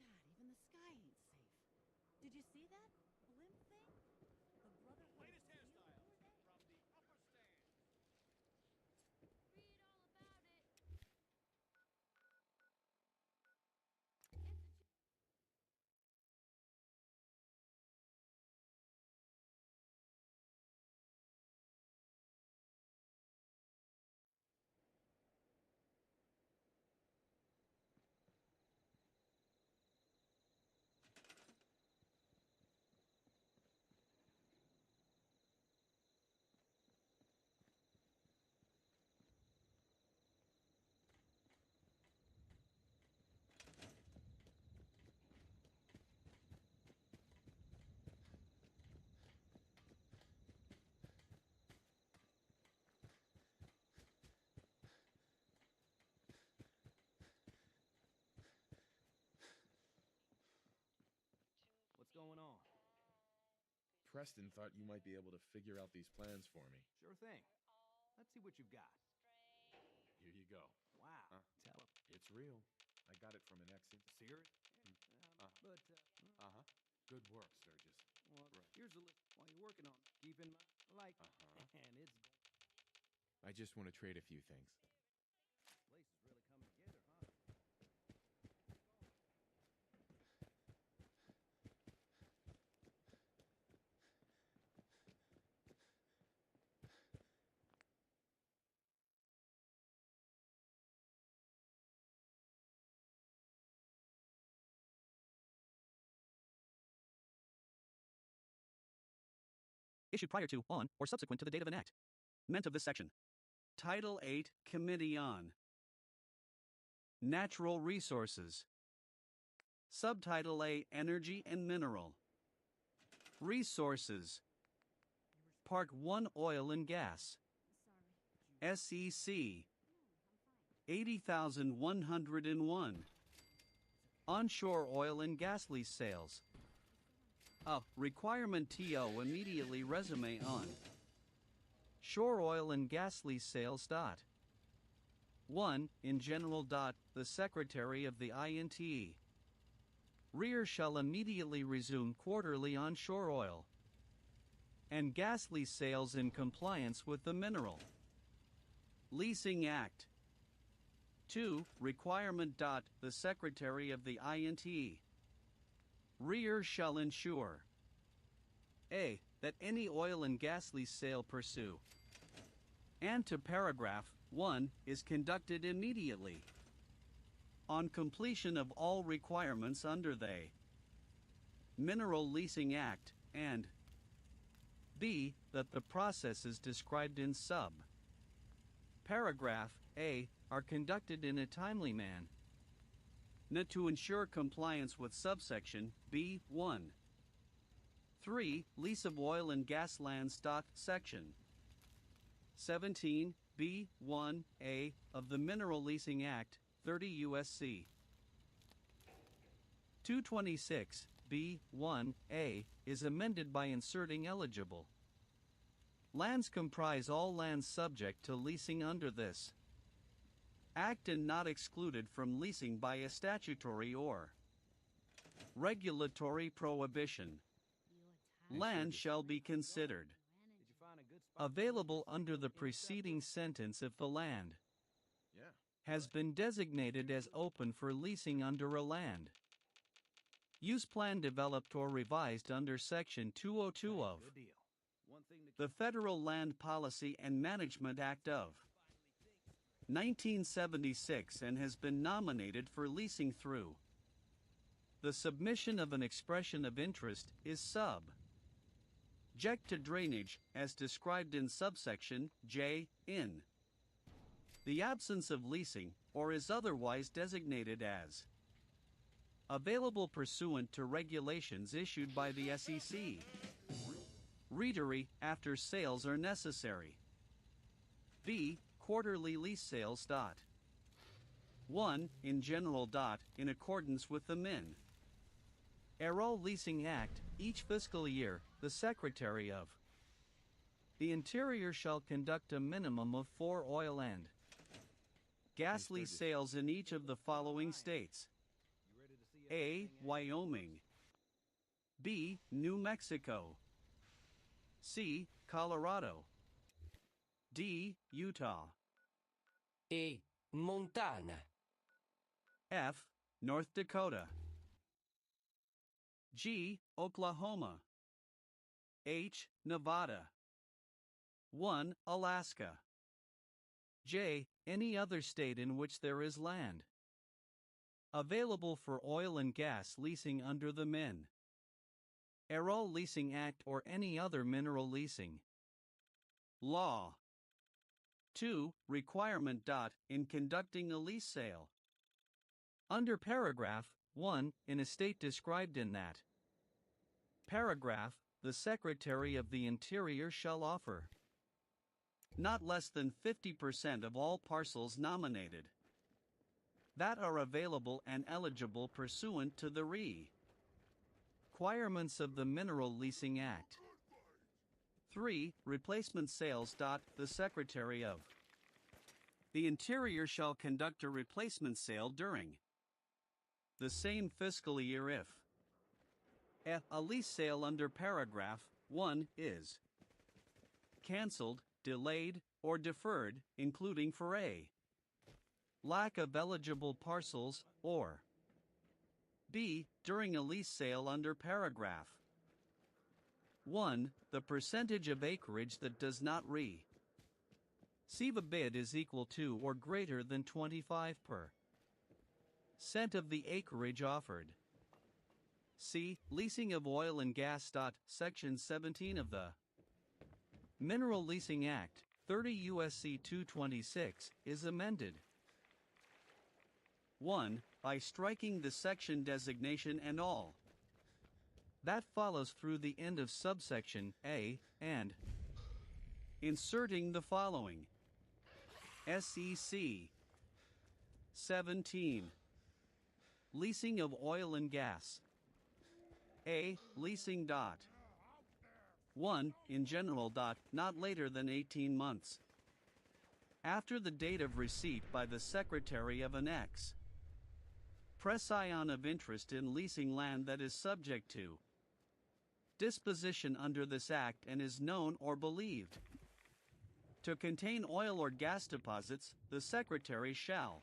God, even the sky ain't safe. Did you see that? Blimp thing? The Brotherhood of Steel? Who are they? from the upper stand. Read all about it. It's a What's going on? Preston thought you might be able to figure out these plans for me. Sure thing. Let's see what you've got. Here you go. Wow. Huh? Tell him. It's real. I got it from an ex. Serious? But, Uh-huh. Good work, Sturgis. well, Right. here's a list while you're working on it. Keep in mind, like, and it's... I just want to trade a few things. This place is really coming together. issued prior to, on, or subsequent to the date of enact. Meant of this section. Title 8, Committee on Natural Resources. Subtitle A, Energy and Mineral. Resources. Part 1, Oil and Gas. SEC 80,101. Onshore oil and gas lease sales. Requirement TO immediately resume on. Shore oil and gas lease sales. 1. In general. The Secretary of the INTE. Rear shall immediately resume quarterly onshore oil and gas lease sales in compliance with the Mineral Leasing Act. 2. Requirement. The Secretary of the INTE. Rear shall ensure A. That any oil and gas lease sale pursue and to paragraph 1 is conducted immediately on completion of all requirements under the Mineral Leasing Act, and B. That the processes described in sub paragraph A are conducted in a timely manner to ensure compliance with subsection B1. 3. Lease of oil and gas lands. Section 17 B1A of the Mineral Leasing Act 30 U.S.C. 226 B1A is amended by inserting eligible lands comprise all lands subject to leasing under this Act and not excluded from leasing by a statutory or regulatory prohibition. Land shall be considered Did you find a good spot? available under the preceding sentence if the land has been designated as open for leasing under a land use plan developed or revised under Section 202 of Good deal. One thing to the Federal Land Policy and Management Act of 1976 and has been nominated for leasing through the submission of an expression of interest is subject to drainage as described in subsection J in the absence of leasing or is otherwise designated as available pursuant to regulations issued by the SEC. Readery after sales are necessary. B. Quarterly lease sales. 1. In general. In accordance with the Min. Aerol Leasing Act, each fiscal year, the Secretary of the Interior shall conduct a minimum of 4 oil and gas lease sales in each of the following states. A. Wyoming. B. New Mexico. C. Colorado. D. Utah. E. Montana. F. North Dakota. G. Oklahoma. H. Nevada. 1. Alaska. J. Any other state in which there is land available for oil and gas leasing under the Min. Aerol Leasing Act or any other mineral leasing law. 2. Requirement. In conducting a lease sale under paragraph 1 in a state described in that paragraph, the Secretary of the Interior shall offer not less than 50% of all parcels nominated that are available and eligible pursuant to the requirements of the Mineral Leasing Act. 3. Replacement sales. The Secretary of the Interior shall conduct a replacement sale during the same fiscal year if a lease sale under paragraph 1 is canceled, delayed, or deferred, including for a lack of eligible parcels, or B. During a lease sale under paragraph 1, the percentage of acreage that does not receive a bid is equal to or greater than 25% of the acreage offered. C. Leasing of oil and gas. Section 17 of the Mineral Leasing Act, 30 U.S.C. 226, is amended. 1. By striking the section designation and all. That follows through the end of subsection A, and inserting the following. SEC 17. Leasing of oil and gas. A. Leasing. 1. In general. Not later than 18 months. After the date of receipt by the Secretary of Annex. Press ion of interest in leasing land that is subject to disposition under this act and is known or believed to contain oil or gas deposits, the Secretary shall,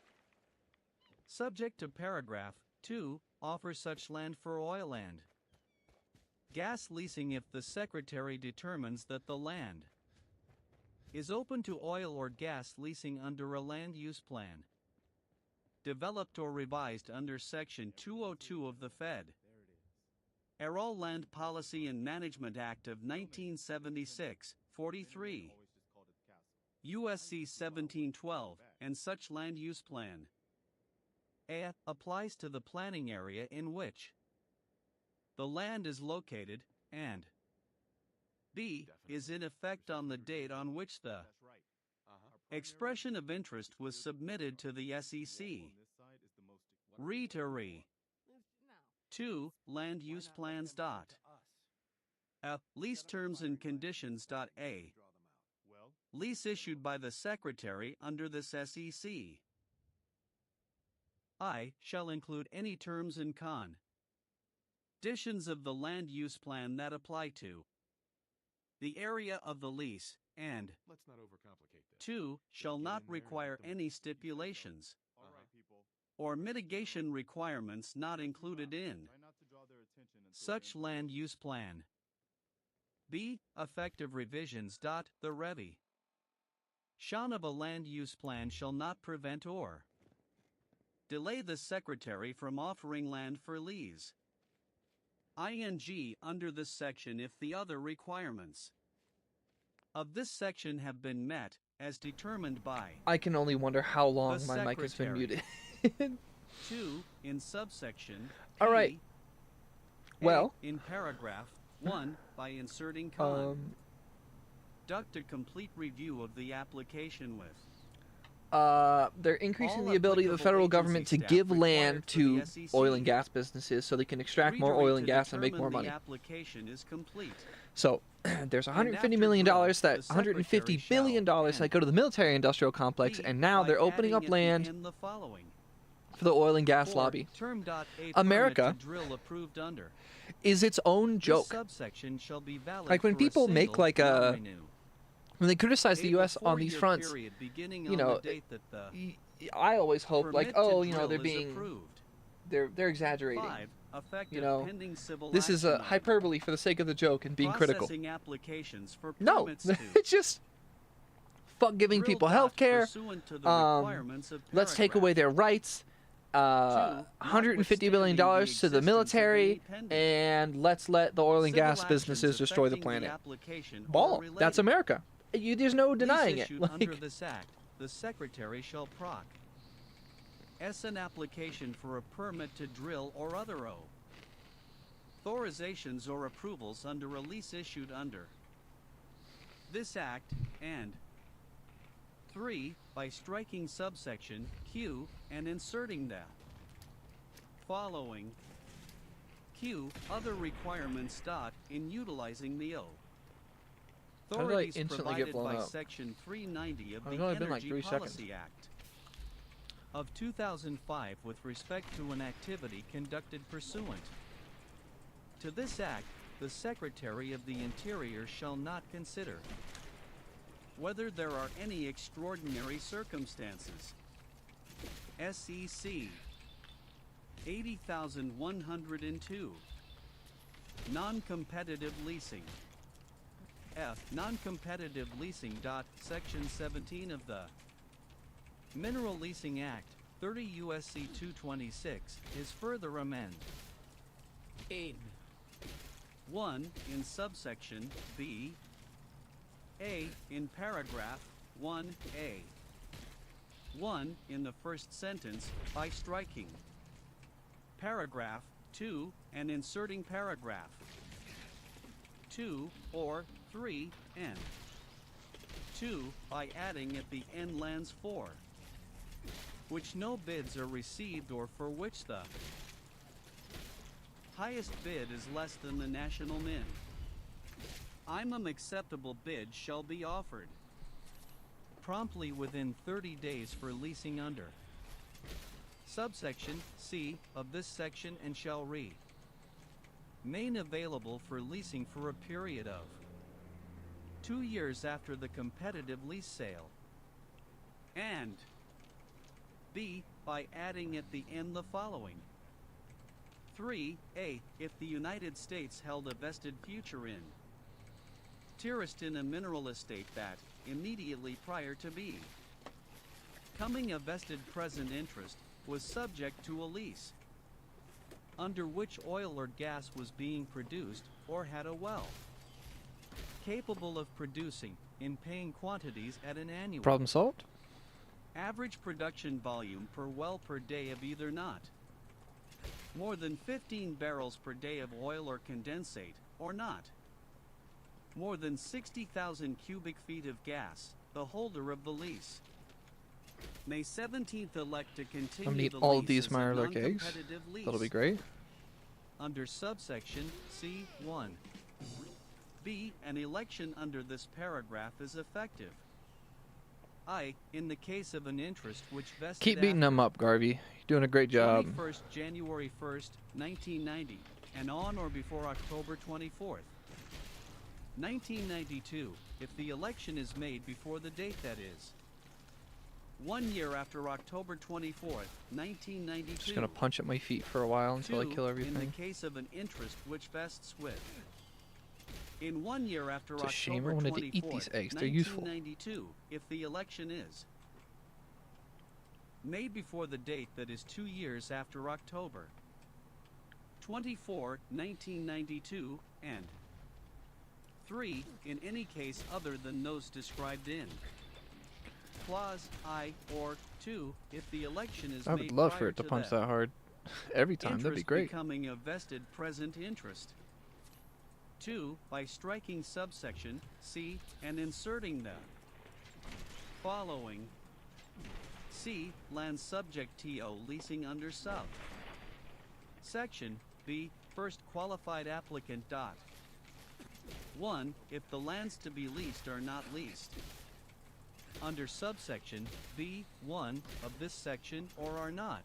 subject to paragraph 2, offer such land for oil and gas leasing if the Secretary determines that the land is open to oil or gas leasing under a land use plan developed or revised under Section 202 of the Fed. Aral Land Policy and Management Act of 1976, 43. USC 1712, and such land use plan. A. Applies to the planning area in which the land is located, and B. Is in effect on the date on which the expression of interest was submitted to the SEC. Re. 2. Land use plans. Lease terms and conditions. A. Lease issued by the Secretary under this SEC. I. Shall include any terms and conditions of the land use plan that apply to the area of the lease, and Let's not overcomplicate this. 2. Shall not require any stipulations or mitigation requirements not included in such land use plan. B. Effective revisions. The revision of a land use plan shall not prevent or delay the Secretary from offering land for lease. Under this section if the other requirements of this section have been met, as determined by I can only wonder how long the my mic has been Secretary. muted. 2. In subsection All right. A, Well, in paragraph 1, by inserting conduct a complete review of the application with they're increasing all the ability of the federal applicable government to agency give staff land required for to the SEC. oil and gas businesses so they can extract more redirect oil to and gas and make more determine money. The application is complete. So there's $150 after million drilling, that the $150 Secretary billion shall, that and go to the military-industrial complex, B, and now by they're opening up adding at the land end the following. for the oil and gas 4. lobby. Term. A America permit to drill approved under is its own this joke. subsection shall be valid Like when for a people make single, like not a renew. when they criticize the A U.S. on these 4-year fronts, period beginning you on know, the date that the I always hope like, permit to oh, you know, drill they're is being approved. they're exaggerating. 5. Effective You know, pending civil this is a action on hyperbole for the sake of the joke and being critical. processing applications for No, permits to it's just fuck giving drill people dot health care. pursuant to the requirements of Let's take paragraph away their rights. $150 billion to the military, and let's let the oil and civil gas actions businesses destroy the affecting planet. application or Ball. related. That's America. There's no Lease denying it. issued under Like, this act, the Secretary shall proc. An application for a permit to drill or other authorizations or approvals under a lease issued under this act, and 3. By striking subsection Q and inserting the following Q other requirements. In utilizing the How did I authorities instantly get provided blown by up? Section 390 of I've the only been like Energy 3 Policy seconds. Act of 2005 with respect to an activity conducted pursuant to this act. The Secretary of the Interior shall not consider whether there are any extraordinary circumstances. SEC 80,102. Non-competitive leasing. Non-competitive leasing. Section 17 of the Mineral Leasing Act, 30 U.S.C. 226, is further amended. In 1. In subsection B. A in paragraph 1A. 1 in the first sentence by striking. Paragraph 2 and inserting paragraph. 2 or 3 n. 2 by adding at the end lands 4. Which no bids are received or for which the highest bid is less than the national min. I'm acceptable bid shall be offered promptly within 30 days for leasing under subsection C of this section and shall read main available for leasing for a period of 2 years after the competitive lease sale. And B by adding at the end the following. 3A if the United States held a vested future in interest in a mineral estate that, immediately prior to B coming a vested present interest, was subject to a lease, under which oil or gas was being produced, or had a well capable of producing, in paying quantities at an annual Problem solved? average production volume per well per day of either not more than 15 barrels per day of oil or condensate, or not more than 60,000 cubic feet of gas, the holder of the lease may 17th elect to I'm continue gonna the eat all of lease these as a Mirelurk eggs. non-competitive lease That'll be great. under subsection C1. B. An election under this paragraph is effective. I. In the case of an interest which vested Keep beating them up, Garvey. You're doing a great job. 21st January 1st, 1990, and on or before October 24th, 1992, if the election is made before the date that is. 1 year after October 24th, 1992. Just gonna punch at my feet for a while until I 2, kill in everything. the case of an interest which vests with. In 1 year after It's a shame I October wanted 24th, to eat these eggs. They're useful. 1992, if the election is made before the date that is 2 years after October 24, 1992, and 3, in any case other than those described in Clause I or 2, if the election is I made would love for prior it to to punch that that hard every time. That'd be interest great. becoming a vested present interest. 2, by striking subsection C and inserting the following. C, land subject TO leasing under sub. Section B, first qualified applicant dot. 1, if the lands to be leased are not leased under subsection B1 of this section or are not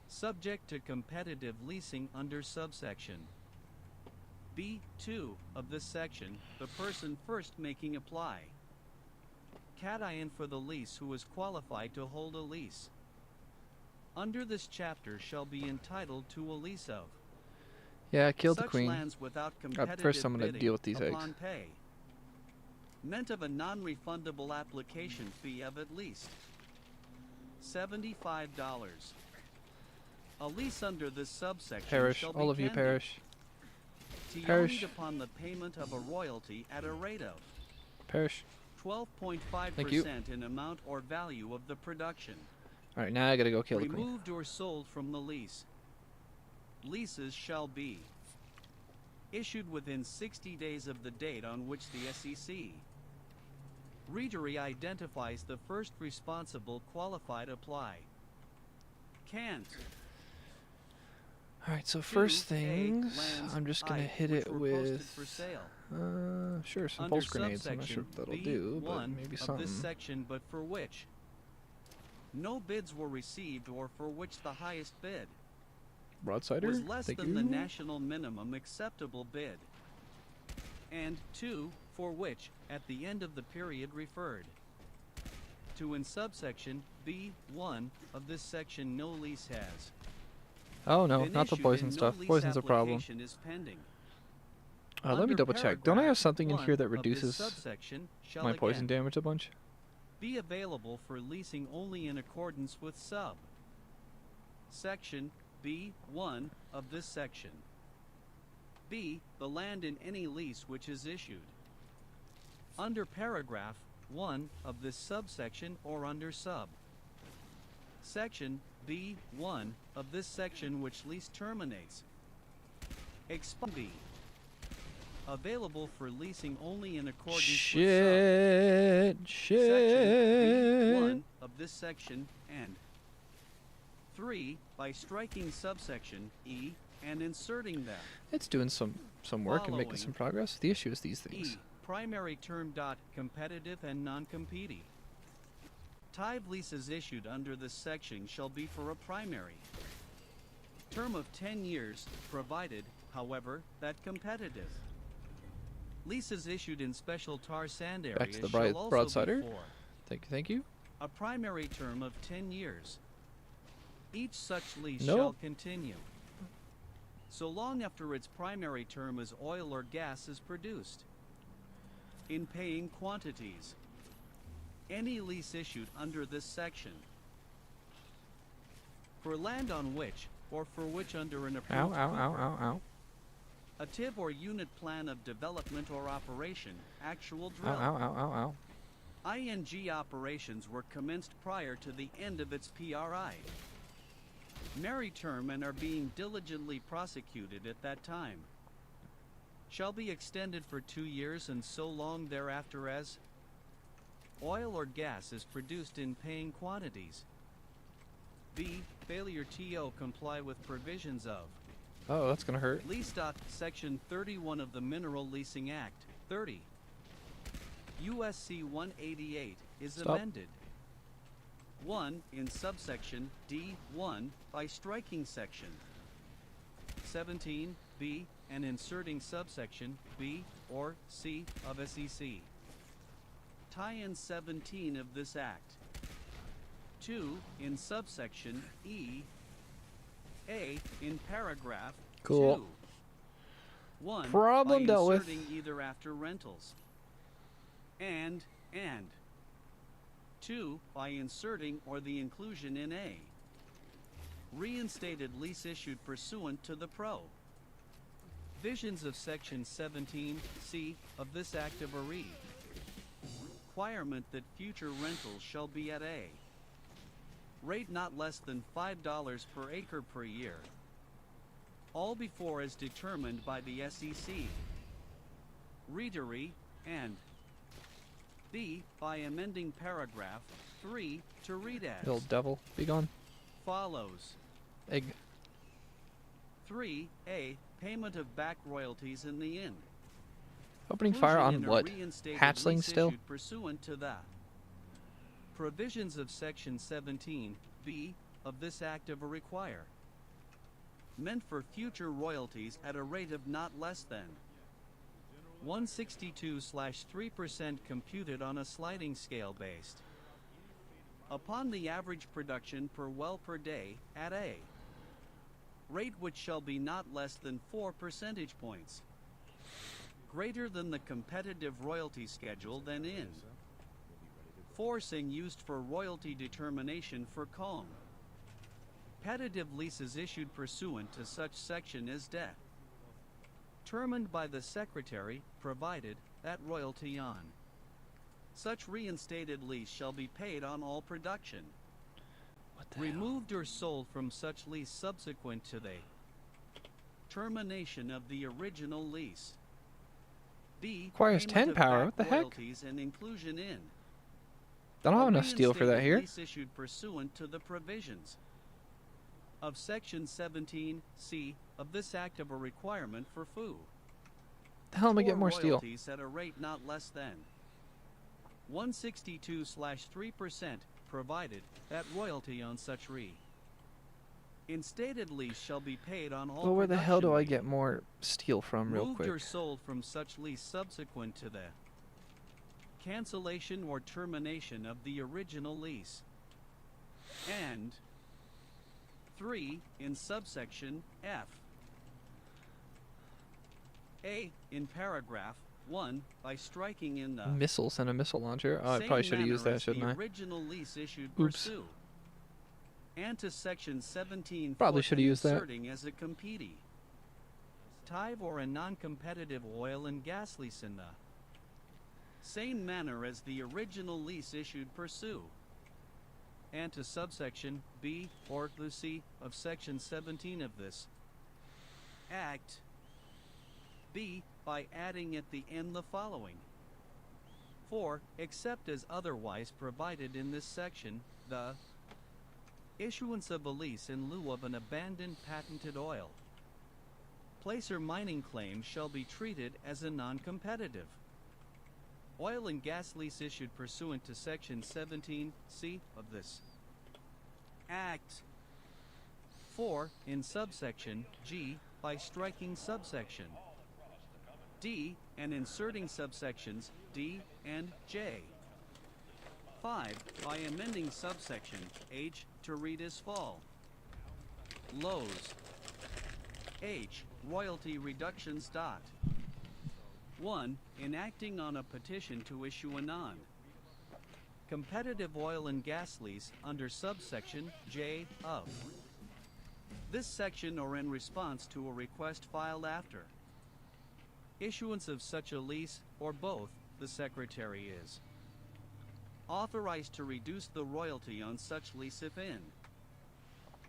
subject to competitive leasing under subsection B2 of this section, the person first making apply cation for the lease who is qualified to hold a lease under this chapter shall be entitled to a lease of Yeah, I killed the such queen. lands without competitive First I'm gonna bidding deal with these eggs. upon pay meant of a non-refundable application fee of at least $75. A lease under this subsection Perish. shall All be of you tendered perish. to you Perish. upon the payment of a royalty at a rate of Perish. 12.5% in amount or value of the production, Alright, now I gotta go kill the queen. removed or sold from the lease. Leases shall be issued within 60 days of the date on which the SEC Readery identifies the first responsible qualified apply. Can't. Alright, so 2, first A, things, lands I'm just gonna I, hit which it were posted with, for sale. Sure, some Under pulse grenades. I'm not sure subsection what that'll do, but B1 maybe of something. this section, but for which no bids were received or for which the highest bid Broadsider? was less Thank than you. the national minimum acceptable bid. And 2, for which, at the end of the period referred to in subsection B1 of this section, no lease has Oh no, been not the issued poison and no stuff. lease Poison's a problem. application is pending. Let me Under double check. Don't I have paragraph something in 1 here that of this reduces subsection shall my poison again damage a bunch? be available for leasing only in accordance with sub section B1 of this section. B, the land in any lease which is issued. under paragraph 1 of this subsection or under sub. Section B1 of this section which lease terminates. B. Available for leasing only in accordance with Section B1 of this section and 3 by striking subsection E and inserting them. It's doing some work and making Following some progress. The issue is these things. E. Primary term dot competitive and non-competing. Tive leases issued under this section shall be for a primary term of 10 years, provided, however, that competitive leases issued in special tar sand areas Back to the shall also broadsider. be for Thank you. a primary term of 10 years. Each such lease Nope. shall continue so long after its primary term as oil or gas is produced in paying quantities. Any lease issued under this section for land on which or for which under an approved Ow. a TIV or unit plan of development or operation, actual drill. Ow. ING operations were commenced prior to the end of its PRI. Merry term and are being diligently prosecuted at that time. Shall be extended for 2 years and so long thereafter as oil or gas is produced in paying quantities. B. Failure TO comply with provisions of Oh, that's gonna hurt. Lease. Section 31 of the Mineral Leasing Act, 30. USC 188 is Stop. amended. 1. In subsection D1 by striking section 17 B and inserting subsection B or C of SEC. Tie-in 17 of this act. 2. In subsection E A in paragraph Cool. 2. 1. Problem by dealt with. inserting either after rentals. And 2. By inserting or the inclusion in A. Reinstated lease issued pursuant to the provisions of section 17C of this act of a requirement that future rentals shall be at a rate not less than $5 per acre per year. All before as determined by the SEC. Readery, and B. By amending paragraph 3 to read as Little devil, be gone. follows. Egg. 3A. Payment of back royalties in the inn. Opening fire Inclusion on in a what? reinstated Hatchling lease still? issued pursuant to the provisions of section 17B of this act of a require. Meant for future royalties at a rate of not less than 162/3% computed on a sliding scale based upon the average production per well per day at a rate which shall be not less than 4 percentage points greater than the competitive royalty schedule than in forcing used for royalty determination for calm. Competitive leases issued pursuant to such section is determined by the Secretary, provided that royalty on such reinstated lease shall be paid on all production What the hell? removed or sold from such lease subsequent to the termination of the original lease. B. Requires Payment 10 of power, back what the heck? royalties and inclusion in Don't have a enough steel for that reinstated here. lease issued pursuant to the provisions of section 17C of this act of a requirement for foo. The hell am I Or getting more steel? royalties at a rate not less than 162/3%, provided that royalty on such instated lease shall be paid on all Well, where the hell do I production get more steel from real moved quick? or sold from such lease subsequent to the cancellation or termination of the original lease. And 3. In subsection F. A. In paragraph 1, by striking in the Missiles and a missile launcher. Oh, I same probably should have used manner that, as shouldn't the I? original lease issued Oops. pursue. And to section 17 Probably foot should have and used that. inserting as a competi TIV or a non-competitive oil and gas lease in the same manner as the original lease issued pursuant and to subsection B or C of section 17 of this Act. B, by adding at the end the following. 4. Except as otherwise provided in this section, the issuance of a lease in lieu of an abandoned patented oil placer mining claim shall be treated as a non-competitive oil and gas lease issued pursuant to section 17C of this Act. 4. In subsection G, by striking subsection D and inserting subsections D and J. 5. By amending subsection H to read as follows. Lowe's H. Royalty reductions. 1. Enacting on a petition to issue a non-competitive oil and gas lease under subsection J of this section or in response to a request filed after issuance of such a lease, or both, the Secretary is authorized to reduce the royalty on such lease if in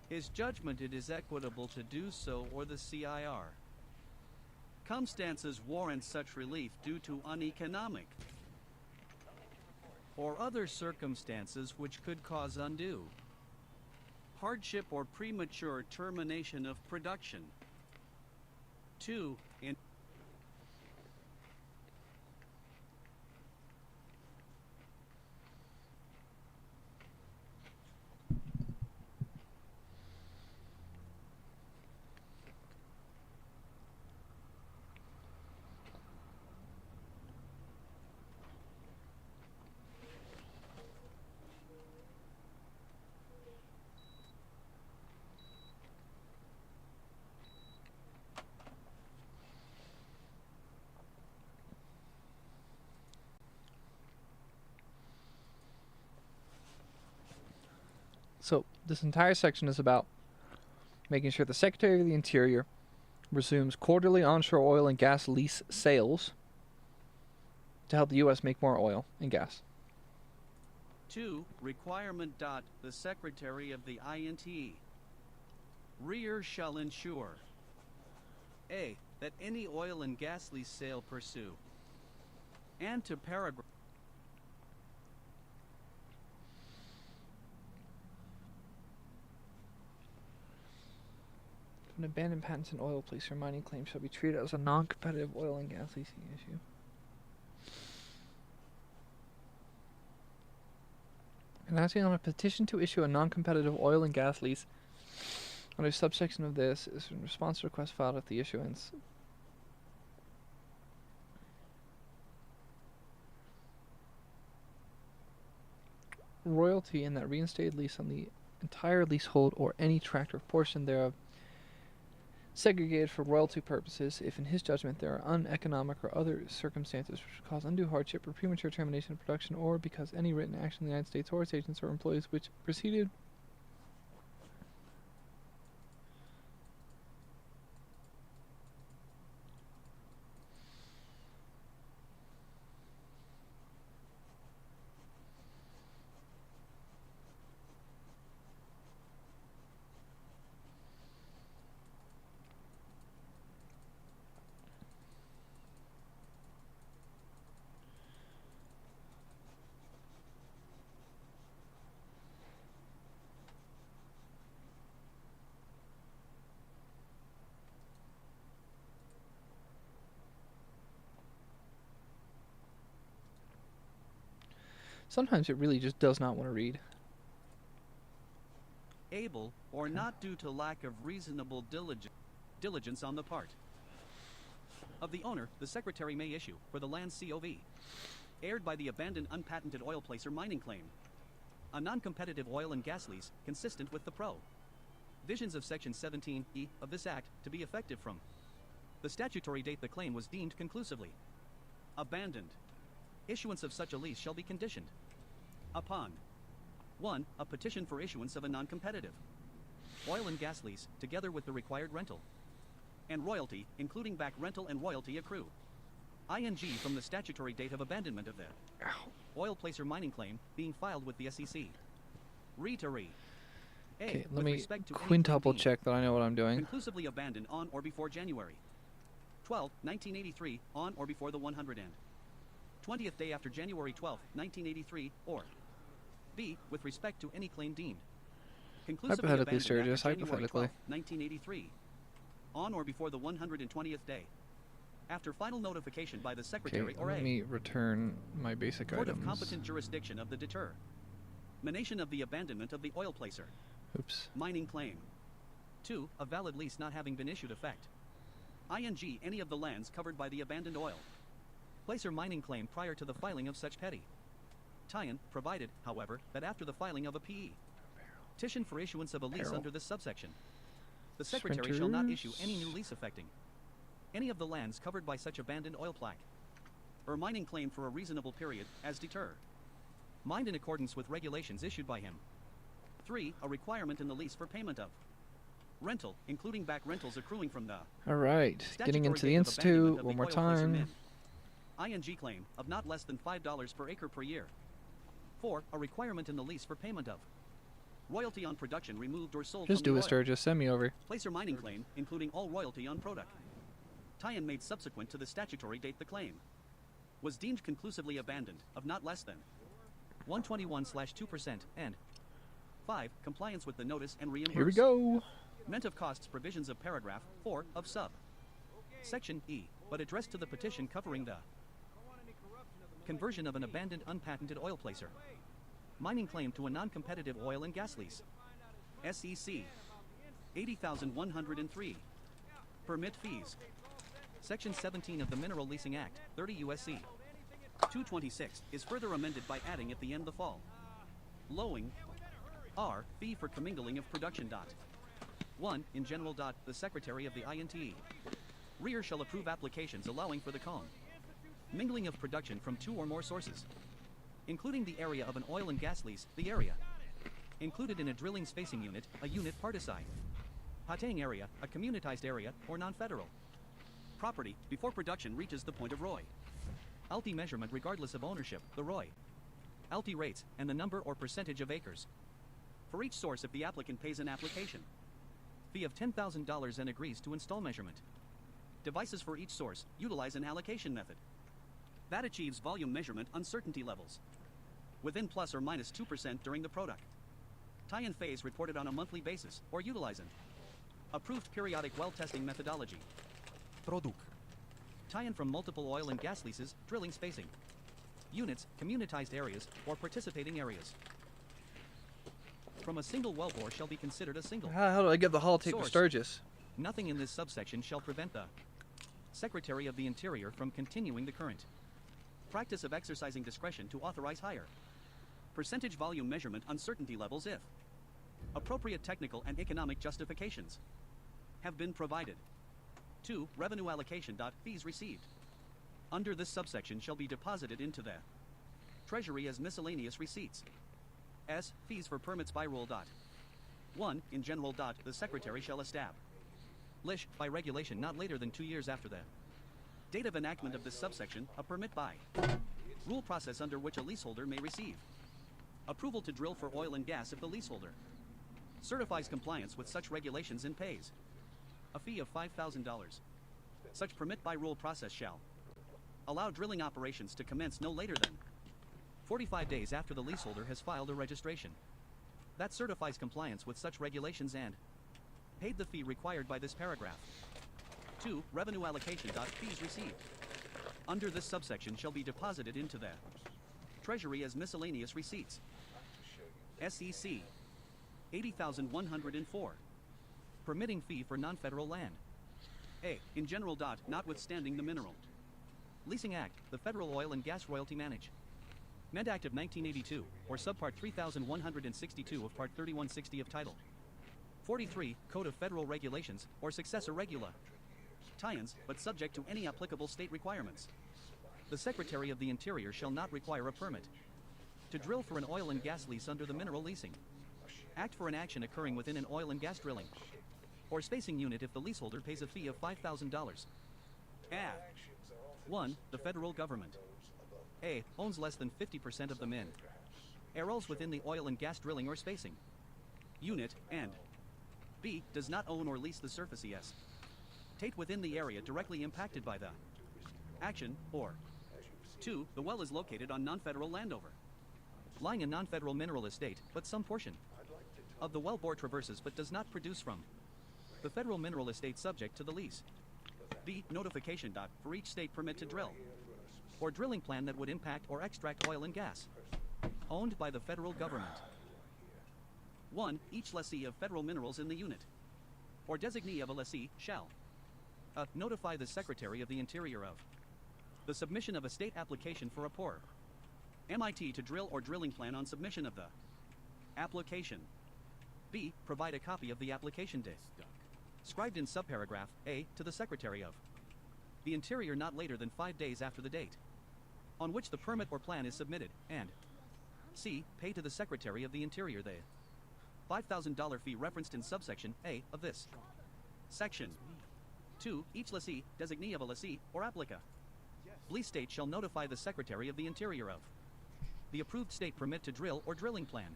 his judgment it is equitable to do so, or the CIR circumstances warrant such relief due to uneconomic or other circumstances which could cause undue hardship or premature termination of production. 2. In So this entire section is about making sure the Secretary of the Interior resumes quarterly onshore oil and gas lease sales to help the U.S. make more oil and gas. 2. Requirement. The Secretary of the INT rear shall ensure A. That any oil and gas lease sale pursue and to paragraph An abandoned patents and oil placer mining claim shall be treated as a non-competitive oil and gas leasing issue. And acting on a petition to issue a non-competitive oil and gas lease under subsection of this is in response to request filed at the issuance. Royalty in that reinstated lease on the entire leasehold or any tract or portion thereof segregated for royalty purposes if in his judgment there are uneconomic or other circumstances which cause undue hardship or premature termination of production, or because any written action in the United States or its agents or employees which preceded sometimes it really just does not want to read. able or not due to lack of reasonable diligence on the part of the owner, the Secretary may issue, for the land COV, aired by the abandoned unpatented oil placer mining claim, a non-competitive oil and gas lease consistent with the provisions of Section 17E of this Act to be effective from the statutory date the claim was deemed conclusively abandoned. Issuance of such a lease shall be conditioned upon 1. A petition for issuance of a non-competitive oil and gas lease, together with the required rental and royalty, including back rental and royalty accrue ING from the statutory date of abandonment of the oil placer mining claim being filed with the SEC. Re to re. A. Okay, let with me respect to any quintuple claim check that I know what I'm doing. conclusively abandoned on or before January 12, 1983, on or before the 100 end. 20th day after January 12, 1983, or B. With respect to any claim deemed conclusively Hypothetically, abandoned Sturgis, after January hypothetically. 12, 1983, on or before the 120th day, after final notification by the Okay, Secretary or let A. me return my basic Court items. of competent jurisdiction of the determination of the abandonment of the oil placer Oops. mining claim. 2. A valid lease not having been issued effect. ING any of the lands covered by the abandoned oil placer mining claim prior to the filing of such petty tie-in, provided, however, that after the filing of a petition for issuance of a lease Peril. under this subsection, the Secretary shall not issue any new lease affecting any of the lands covered by such abandoned oil plaque or mining claim for a reasonable period, as mined in accordance with regulations issued by him. 3. A requirement in the lease for payment of rental, including back rentals accruing from the All right, getting statutory into the date of abandonment Institute of one the more oil placer time. ING claim of not less than $5 per acre per year. 4. A requirement in the lease for payment of royalty on production removed or sold Just from do the it, oil Sturgis. Send me over. placer mining claim, including all royalty on product tie-in made subsequent to the statutory date the claim was deemed conclusively abandoned, of not less than 121/2%, and 5. Compliance with the notice and reimbursement Here we go. of costs provisions of paragraph 4 of sub section E, but addressed to the petition covering the conversion of an abandoned unpatented oil placer mining claim to a non-competitive oil and gas lease. SEC 80,103. Permit fees. Section 17 of the Mineral Leasing Act, 30 U.S.C. 226, is further amended by adding at the end the fall. Lowing. R. Fee for commingling of production. 1. In general. The Secretary of the INTE. Rear shall approve applications allowing for the mingling of production from 2 or more sources, including the area of an oil and gas lease, the area included in a drilling spacing unit, a unit particide, Hatang area, a communitized area, or non-federal property, before production reaches the point of ROI. LT measurement regardless of ownership, the ROI. LT rates, and the number or percentage of acres for each source if the applicant pays an application fee of $10,000 and agrees to install measurement devices for each source, utilize an allocation method that achieves volume measurement uncertainty levels within plus or minus 2% during the product tie-in phase, reported on a monthly basis, or utilize an approved periodic well testing methodology. Product. Tie-in from multiple oil and gas leases, drilling spacing units, communitized areas, or participating areas from a single wellbore shall be considered a single. How do I get the holotape to Source. Sturgis? Nothing in this subsection shall prevent the Secretary of the Interior from continuing the current practice of exercising discretion to authorize higher percentage volume measurement uncertainty levels if appropriate technical and economic justifications have been provided. 2. Revenue allocation. Fees received under this subsection shall be deposited into the Treasury as miscellaneous receipts. S. Fees for permits by rule. 1. In general. The Secretary shall establish by regulation not later than 2 years after the date of enactment of this subsection a permit by rule process under which a leaseholder may receive approval to drill for oil and gas if the leaseholder certifies compliance with such regulations and pays a fee of $5,000. Such permit by rule process shall allow drilling operations to commence no later than 45 days after the leaseholder has filed a registration that certifies compliance with such regulations and paid the fee required by this paragraph. 2. Revenue allocation. Fees received under this subsection shall be deposited into the Treasury as miscellaneous receipts. SEC 80,104. Permitting fee for non-federal land. A. In general. Notwithstanding the Mineral Leasing Act, the Federal Oil and Gas Royalty Management Act of 1982, or Subpart 3162 of Part 3160 of Title 43, Code of Federal Regulations, or successor regula. Tie-ins, but subject to any applicable state requirements. The Secretary of the Interior shall not require a permit to drill for an oil and gas lease under the Mineral Leasing Act for an action occurring within an oil and gas drilling or spacing unit if the leaseholder pays a fee of $5,000. A. 1. The federal government. A. Owns less than 50% of the min. Arrows within the oil and gas drilling or spacing unit, and B. Does not own or lease the surface ES. Tate within the area directly impacted by the action, or 2. The well is located on non-federal landover, lying a non-federal mineral estate, but some portion of the well bore traverses but does not produce from the federal mineral estate subject to the lease. B. Notification. For each state permit to drill or drilling plan that would impact or extract oil and gas owned by the federal government. 1. Each lessee of federal minerals in the unit or designee of a lessee shall notify the Secretary of the Interior of the submission of a state application for a POR MIT to drill or drilling plan on submission of the application. B. Provide a copy of the application described in subparagraph A to the Secretary of the Interior not later than 5 days after the date on which the permit or plan is submitted, and C. Pay to the Secretary of the Interior the $5,000 fee referenced in subsection A of this section. 2. Each lessee, designee of a lessee, or applica lease state shall notify the Secretary of the Interior of the approved state permit to drill or drilling plan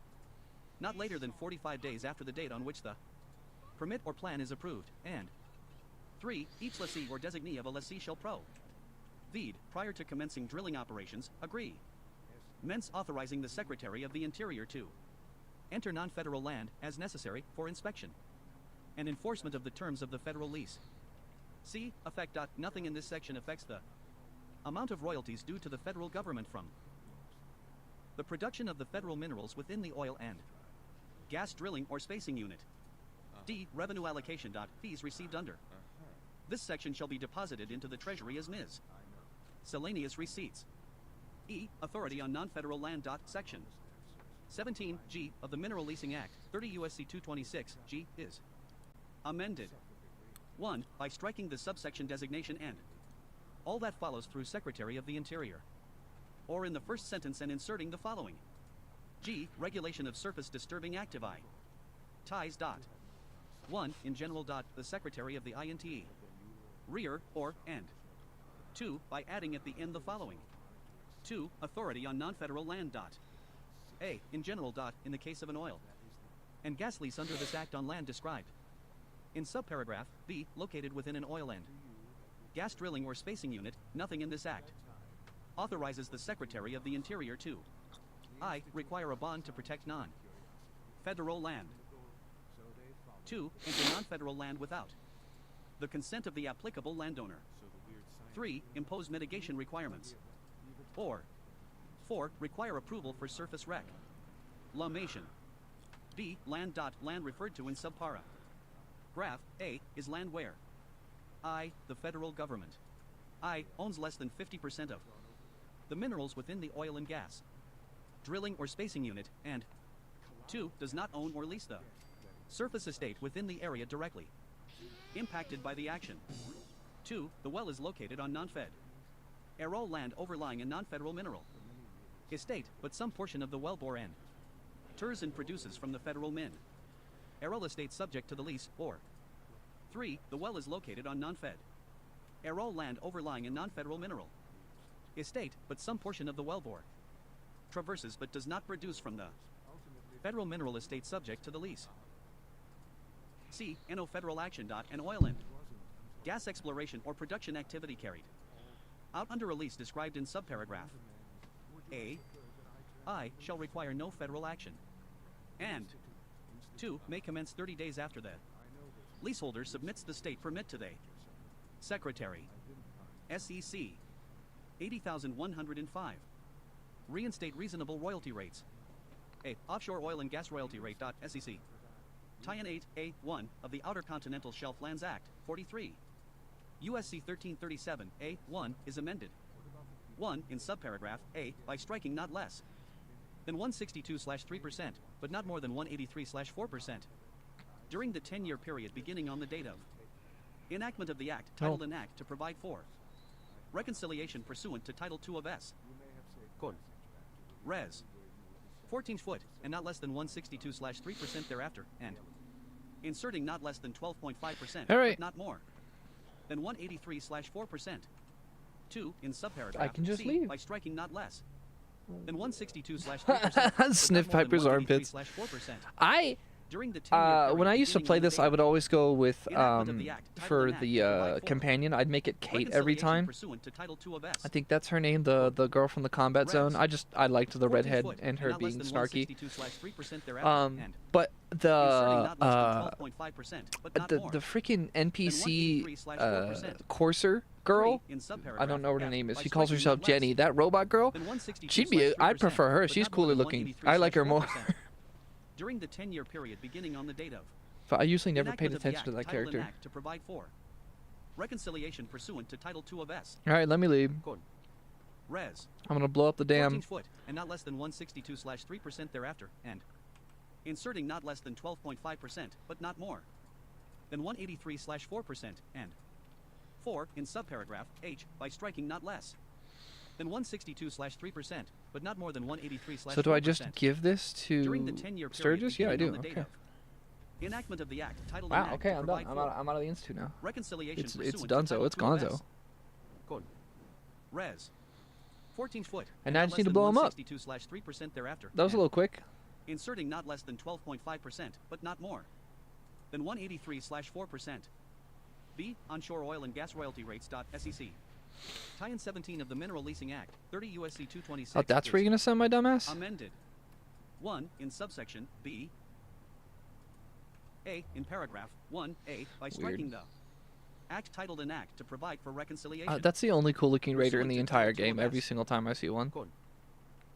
not later than 45 days after the date on which the permit or plan is approved, and 3. Each lessee or designee of a lessee shall provide, prior to commencing drilling operations, agree ments authorizing the Secretary of the Interior to enter non-federal land as necessary for inspection and enforcement of the terms of the federal lease. C. Effect. Nothing in this section affects the amount of royalties due to the federal government from the production of the federal minerals within the oil and gas drilling or spacing unit. D. Revenue allocation. Fees received under this section shall be deposited into the Treasury as Ms. Miscellaneous receipts. E. Authority on non-federal land. Section 17 G of the Mineral Leasing Act, 30 U.S.C. 226 G is amended. 1. By striking the subsection designation and all that follows through Secretary of the Interior, or in the first sentence and inserting the following. G. Regulation of surface disturbing activi. Ties. 1. In general. The Secretary of the INTE. Rear, or, and. 2. By adding at the end the following. 2. Authority on non-federal land. A. In general. In the case of an oil and gas lease under this act on land described in subparagraph B, located within an oil and gas drilling or spacing unit, nothing in this act authorizes the Secretary of the Interior to I. Require a bond to protect non-federal land. 2. Enter non-federal land without the consent of the applicable landowner. 3. Impose mitigation requirements. Or 4. Require approval for surface reclamation. B. Land. Land referred to in subpara. Graph A is land where I, the federal government, I, owns less than 50% of the minerals within the oil and gas drilling or spacing unit, and 2. Does not own or lease the surface estate within the area directly impacted by the action. 2. The well is located on non-fed arrow land overlying a non-federal mineral estate, but some portion of the wellbore end turs and produces from the federal min arrow estate subject to the lease, or 3. The well is located on non-fed arrow land overlying a non-federal mineral estate, but some portion of the wellbore traverses but does not produce from the federal mineral estate subject to the lease. C. No federal action. An oil and gas exploration or production activity carried out under a lease described in subparagraph A. I shall require no federal action, and 2. May commence 30 days after the leaseholder submits the state permit to the Secretary. SEC 80,105. Reinstate reasonable royalty rates. A. Offshore oil and gas royalty rate. SEC. Tie-in 8A1 of the Outer Continental Shelf Lands Act, 43. USC 1337 A1 is amended. 1. In subparagraph A, by striking not less than 162/3%, but not more than 183/4%. During the 10-year period beginning on the date of enactment of the Act, titled an Act to provide for reconciliation pursuant to Title II of S. Code. Res. 14 foot, and not less than 162/3% thereafter, and inserting not less than 12.5%, All right. but not more than 183/4%. 2 in subparagraph I can just C leave. by striking not less than 162/3%. Sniff Piper's armpits. 183/4%. I During the 10-year when I period used to beginning play on the this, date I of would always go with enactment of the act, title for and act to the provide for companion. I'd make it Kate every reconciliation time. pursuant to Title II of S. I think that's her name, the girl from the combat zone. I liked the 14 redhead foot and her not less being than snarky. 162/3% thereafter, and But inserting not less than the 12.5%, but not the more. the freaking NPC 183/4%. courser girl. 3 in subparagraph I don't know what her F name is. by She calls striking herself not less Jenny. That robot girl. than 162/3%, She'd be. I'd prefer her. but She's not more cooler than looking. I like her more. 183/4%. During the 10-year period beginning on the date of But I usually never paid enactment of the attention to that act, title and character. act to provide for reconciliation pursuant to Title II of S. All right, let me leave. Res. I'm gonna blow up the 14 damn. foot and not less than 162/3% thereafter, and inserting not less than 12.5%, but not more than 183/4%, and 4 in subparagraph H by striking not less than 162/3%, but not more than 183/4%. So do I just give this during the to 10-year period Sturgis? Yeah, I beginning do. on the date Okay. of enactment of the act, title and Wow. act Okay, to I'm done. provide I'm out. for I'm out of the institute now. reconciliation It's pursuant to Dunzo. Title It's II of Gonzo. S. Code. Res. 14 foot And now I not just less need to than blow 'em up. 162/3% thereafter. That was a and little quick. inserting not less than 12.5%, but not more than 183/4%. B. Onshore oil and gas royalty rates.sec. Tie-in 17 of the Mineral Leasing Act, 30 U.S.C. 226. Oh, that's where is you're gonna send my dumbass? amended. 1 in subsection B. A in paragraph 1A by striking the act titled an act to provide for reconciliation. That's the only cool looking raider in Pursuant the to entire Title II game. of Every S. single time I see one. Code.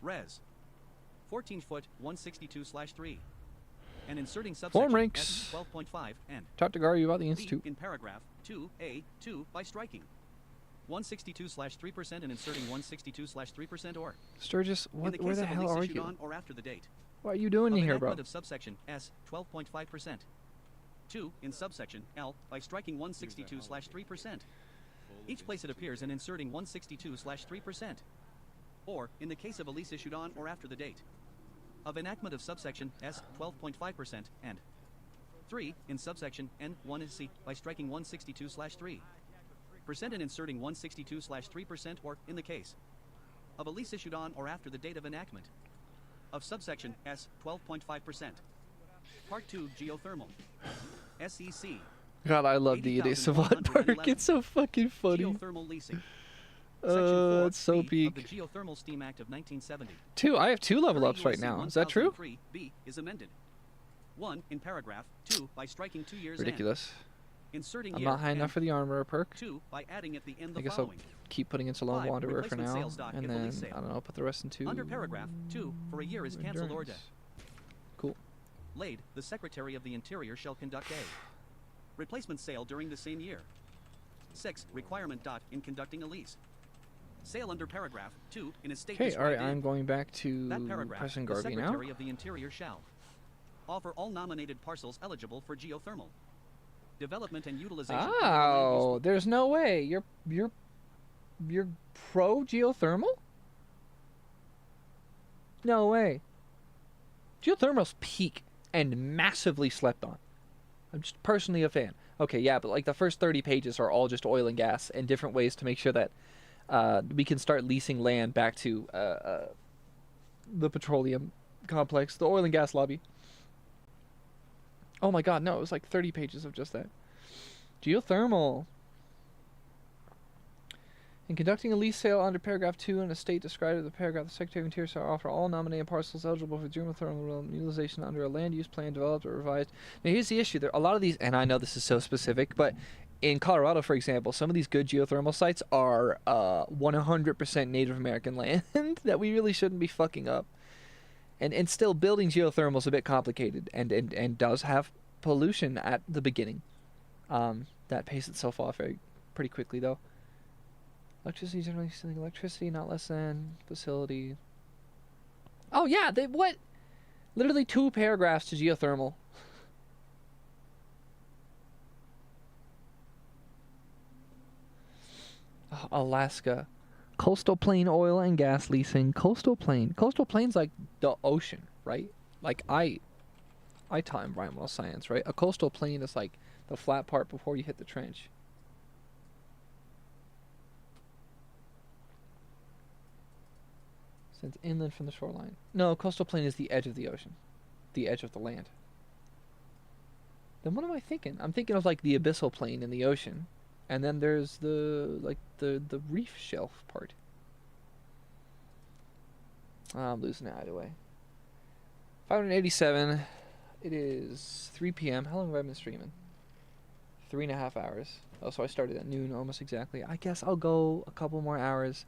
Res. 14 foot 162/3. And inserting subsection Form ranks. S 12.5 and Talk to Garu about the B institute. in paragraph 2A2 by striking 162/3% and inserting 162/3% or Sturgis, in what? the Where case the of a hell lease are issued you? on or after the date What are you doing of in here, bro? enactment of subsection S 12.5%. 2 in subsection L by striking 162/3%. Each place it appears and inserting 162/3%. Or in the case of a lease issued on or after the date of enactment of subsection S 12.5% and 3 in subsection N1C by striking 162/3% and inserting 162/3% or in the case of a lease issued on or after the date of enactment of subsection S 12.5%. Part 2 geothermal SEC God, I love the Idea Savant Park. It's so fucking funny. geothermal leasing. Section 4 It's so B of peak. the Geothermal Steam Act of 1970. I have 2 level 30 ups right USC now. Is that true? 1003 B is amended. 1 in paragraph 2 by striking 2 years and Ridiculous. inserting I'm year not high enough and for the armorer perk. 2 by adding at the end I the guess I'll following. keep putting into Lone 5 Wanderer for replacement now. sales dock And at the then, lease sale. I don't know, I'll put the rest in 2. Under paragraph 2 for a year is cancelled or debt. Cool. Laid, the Secretary of the Interior shall conduct a replacement sale during the same year. 6 requirement dot in conducting a lease. Sale under paragraph 2 in a state Okay, alright, described in I'm going back to that paragraph. pressing The Garvey now. Secretary of the Interior shall offer all nominated parcels eligible for geothermal development and utilization. under a land Oh, use there's no way. You're pro geothermal? No way. Geothermal's peak and massively slept on. I'm just personally a fan. Okay, yeah, but like the first 30 pages are all just oil and gas and different ways to make sure that we can start leasing land back to the petroleum complex, the oil and gas lobby. Oh my god, no, it was like 30 pages of just that. Geothermal. In conducting a lease sale under paragraph 2 in a state described in the paragraph, the Secretary of Interior shall offer all nominated parcels eligible for geothermal utilization under a land use plan developed or revised. Now here's the issue. There a lot of these, and I know this is so specific, but in Colorado, for example, some of these good geothermal sites are 100% Native American land that we really shouldn't be fucking up. And still, building geothermal is a bit complicated and does have pollution at the beginning. That pays itself off pretty quickly, though. Electricity, generally stealing electricity, not less than facility. Oh, yeah, what? Literally 2 paragraphs to geothermal. Oh, Alaska. Coastal plain oil and gas leasing. Coastal plain. Coastal plain's like the ocean, right? Like I taught environmental science, right? A coastal plain is like the flat part before you hit the trench. Extends inland from the shoreline. No, coastal plain is the edge of the ocean. The edge of the land. Then what am I thinking? I'm thinking of like the abyssal plain in the ocean. And then there's the the reef shelf part. I'm losing it either way. 587. It is 3 p.m. How long have I been streaming? 3.5 hours. Oh, so I started at noon almost exactly. I guess I'll go a couple more hours.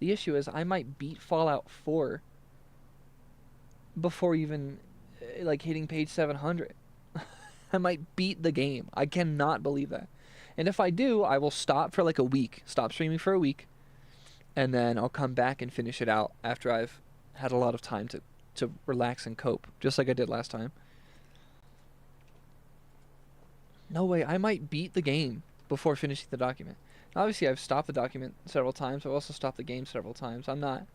The issue is I might beat Fallout 4 before even like hitting page 700. I might beat the game. I cannot believe that. And if I do, I will stop for like a week. Stop streaming for a week. And then I'll come back and finish it out after I've had a lot of time to relax and cope. Just like I did last time. No way. I might beat the game before finishing the document. Obviously, I've stopped the document several times. I've also stopped the game several times. I'm not...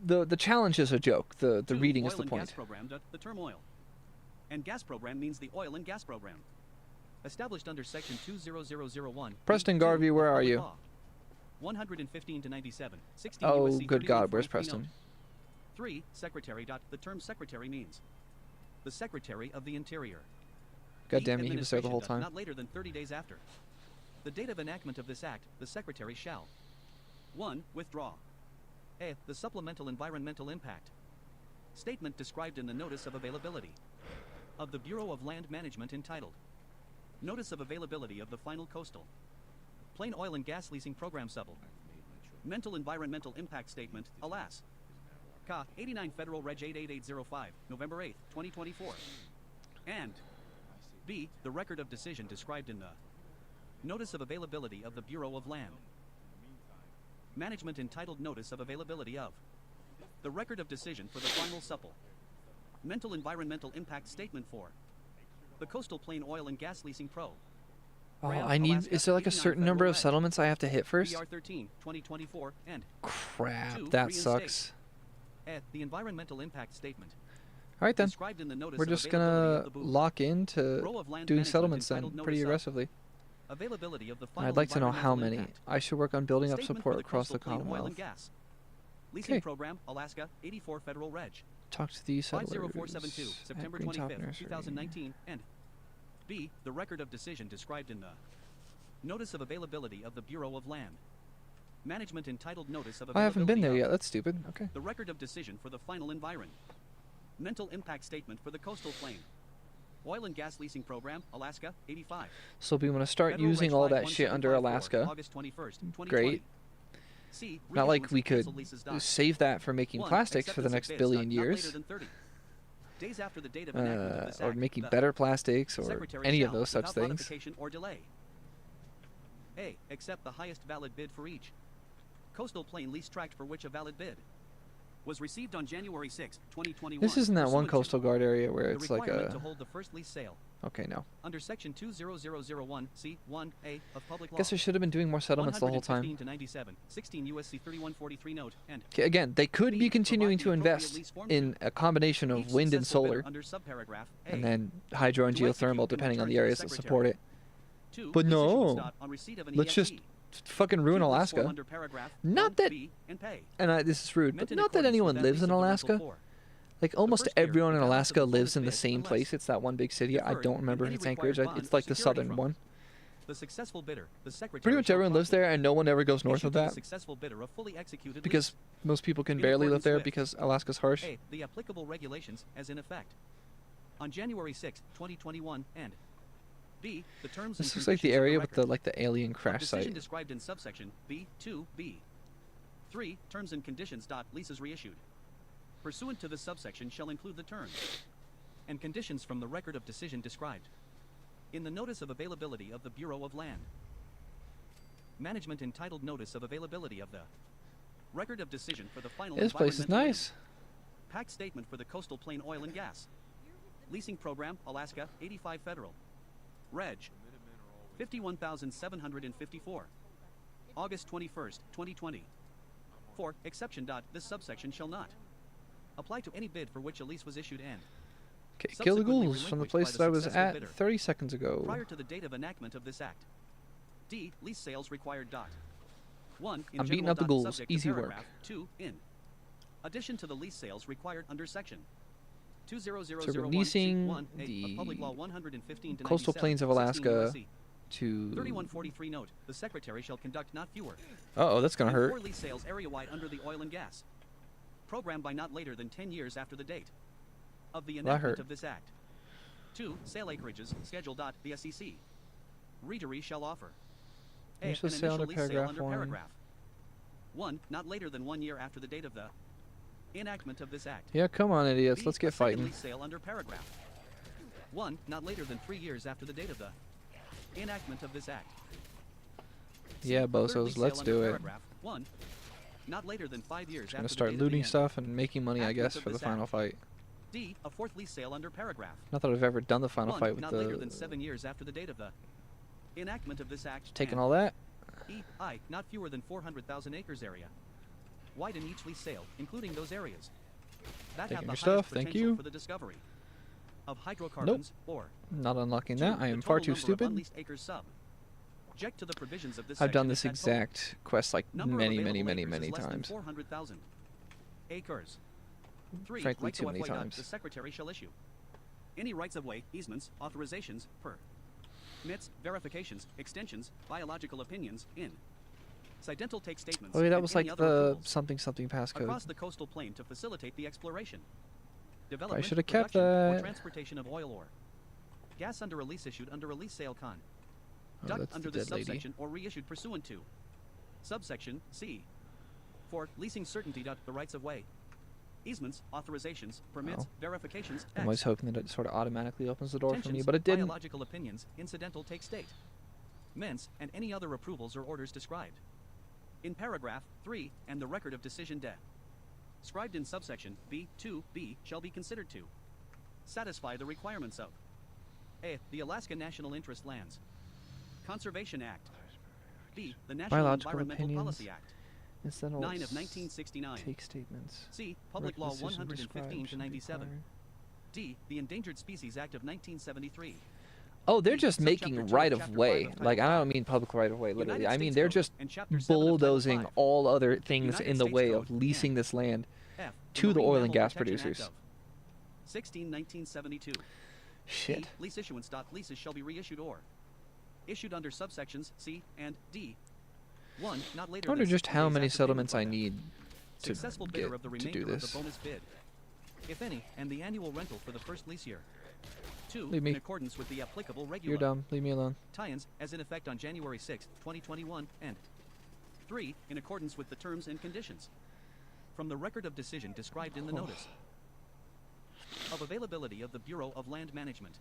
The challenge is a joke. The reading is the point. Gas program, the term oil. And gas program means the oil and gas program. Established under section 20001. Preston Garvey, where are you? 115 to 97. 16 Oh, USC good God, where's 3143 Preston? note. 3. Secretary. The term secretary means the Secretary of the Interior. God The damn it, he was there the whole administration time. Not later than 30 days after the date of enactment of this act, the Secretary shall 1. Withdraw a. The supplemental environmental impact statement described in the notice of availability of the Bureau of Land Management entitled Notice of Availability of the Final Coastal Plain Oil and Gas Leasing Program Supple Mental Environmental Impact Statement, alas. Ka 89 Federal Reg 88805, November 8, 2024. And B. The record of decision described in the Notice of Availability of the Bureau of Land Management entitled Notice of Availability of the record of decision for the final supple Mental Environmental Impact Statement for the Coastal Plain Oil and Gas Leasing Pro. Oh, Graham, I need... Alaska, Is there like a 89 certain number Federal of Reg. settlements I have to hit first? BR 13, 2024, and Crap, 2. that Reinstate. sucks. The environmental impact statement Alright then. described in the notice We're of just availability gonna of the booth. lock into Row of land doing management settlements then entitled pretty Notice of aggressively. Availability of the final I'd like to know how environmental many. impact. I should work on building up Statement support for across the Coastal Plain Oil and Commonwealth. Gas Leasing Okay. Program, Alaska, 84 Federal Reg. Talk to the settlers 50472, at September Green Top 25th, Nursery. 2019, and B. The record of decision described in the Notice of Availability of the Bureau of Land Management entitled Notice of Availability I haven't been there of yet. That's stupid. Okay. the record of decision for the final mental impact statement for the Coastal Plain Oil and Gas Leasing Program, Alaska, 85. So we want to start Federal using Reg all that shit under 5754, Alaska. August 21st, 2020. Great. C. Not like reissuance we of could canceled leases dot. save that for making 1. plastics for the Acceptance next of bids billion not later years. than 30 days after the date of enactment of this Or act, making the better plastics or Secretary any of shall, those such without things. modification or delay. A. Accept the highest valid bid for each coastal plain lease tract for which a valid bid was received on January 6, 2021. This isn't that one pursuant to coastal guard area where the it's like requirement to a... hold the first lease sale Okay, no. under section 20001 C1A of public law. Guess I should have been doing more settlements the whole 115 time. to 97, 16 USC 3143 note, and Okay, again, they could B. be continuing Provide to the appropriate invest lease form in a combination each of wind and successful bidder solar, under subparagraph A and then hydro and to execute geothermal and depending on return the to areas that Secretary. support it. 2. But lease issuance no. dot on receipt of an Let's just ESE. fucking ruin 2. lease form Alaska. under paragraph Not 1, that- B, and pay. And this is rude, Meant but in not that accordance anyone with lives in Supplemental Alaska. 4. Like almost first bidder everyone in regardless of Alaska the lives form in the bid same unless place. It's that one big city. I deferred don't in remember if any it's Anchorage. required It's bond like or the security southern from one. The successful bidder, the Secretary Pretty much shall everyone lives profit. there, and no one ever goes north Issue of to the that successful bidder a fully executed because lease. most people can In barely live accordance there with because Alaska's harsh. A. The applicable regulations as in effect on January 6, 2021, and B. The terms and This looks like the conditions of area with record the alien of crash decision site. described in subsection B 2B. 3. Terms and conditions. Leases reissued pursuant to this subsection shall include the terms and conditions from the record of decision described in the notice of availability of the Bureau of Land Management entitled Notice of Availability of the record of decision for the final This place is environmental nice. Pact statement for the Coastal Plain Oil and Gas Leasing Program, Alaska, 85 Federal Reg 51,754 August 21st, 2020. 4. Exception. This subsection shall not apply to any bid for which a lease was issued and Okay, kill the subsequently ghouls from the relinquished by place the that I was successful at bidder 30 seconds ago. prior to the date of enactment of this act. D. Lease sales required. 1. I'm beating up the ghouls. Subject to Easy work. paragraph 2. In addition to the lease sales required under section So 20001 releasing 1 the of Public Law 115 to coastal 97, plains of 16 Alaska USC. to... 3143 note, the Secretary shall conduct not fewer Uh-oh, that's gonna than hurt. 4 lease sales area-wide under the oil and gas. Programmed by not later than 10 years after the date of the enactment hurt. of this act. 2. Sale acreages, schedule. The SEC. Readery shall offer. A. Initial An sale initial under lease sale paragraph under 1. paragraph 1, not later than 1 year after the date of the enactment of this act. Yeah, come on, idiots. B, Let's a get second fighting. lease sale under paragraph 1, not later than 3 years after the date of the enactment of this act. C, Yeah, a third Bosos, lease let's sale do under it. paragraph 1, not later than 5 years Just after gonna the start date of the looting end. stuff and making money, I Actions guess, of for the this final act. fight. D, a fourth lease sale under paragraph Not that I've ever done the final 1, fight with not the... later than 7 years after the date of the enactment of this act. Taking and all that. E, I, not fewer than 400,000 acres area. Widen each lease sale, including those areas that Taking have the your highest stuff, thank potential you. for the discovery of hydrocarbons or Not unlocking 2, that. I the am far total too number of stupid. unleased acres subject to the provisions of this I've done section this is that total exact quest like number of many available acres is times. less than 400,000 acres. 3. Frankly, rights too of many way. times. The Secretary shall issue any rights of way, easements, authorizations, permits, verifications, extensions, biological opinions, in Sidental take statements Oh yeah, that and was any like other the approvals something passcode. across the coastal plain to facilitate the exploration, development, should have kept production, or that. transportation of oil or gas under a lease issued under a lease sale con. Oh, Duct that's under the this dead lady. subsection or reissued pursuant to subsection C. 4. Leasing certainty. The rights of way, easements, authorizations, permits, Wow. verifications. I'm X. always hoping that it sort of automatically opens the door for me, Tensions, but it didn't. Biological opinions, incidental take state. Ments, and any other approvals or orders described in paragraph 3 and the record of decision described in subsection B, 2b shall be considered to satisfy the requirements of A. The Alaska National Interest Lands Conservation Act. B. The National Biological Environmental opinions, Policy Act. incidental 9 of 1969. Take statements. C. Public Law Record decision 115 described to should be 97. required. D. The Endangered Species Act of 1973. Oh, they're D. just Subchapter making 2, right of Chapter way. 5 of Like, Title I don't 5. mean public right of way, literally. United I mean, States they're Code just and Chapter 7 of Title bulldozing 5. all other things United in the States way Code of leasing and this land F. to the Marine oil and Mammal gas Protection Act producers. of 1972. Shit. D. Lease issuance. Leases shall be reissued or issued under subsections C and D. 1. Not later I wonder than just 60 how days many after payment settlements by I the need to successful get bidder of the to remainder do of this. the bonus bid, if any, and the annual rental for the first lease year. 2. Leave me. In accordance with the applicable You're regular dumb. Leave me alone. tie-ins as in effect on January 6, 2021, and 3. In accordance with the terms and conditions from the record of decision described in the notice of availability of the Bureau of Land Management.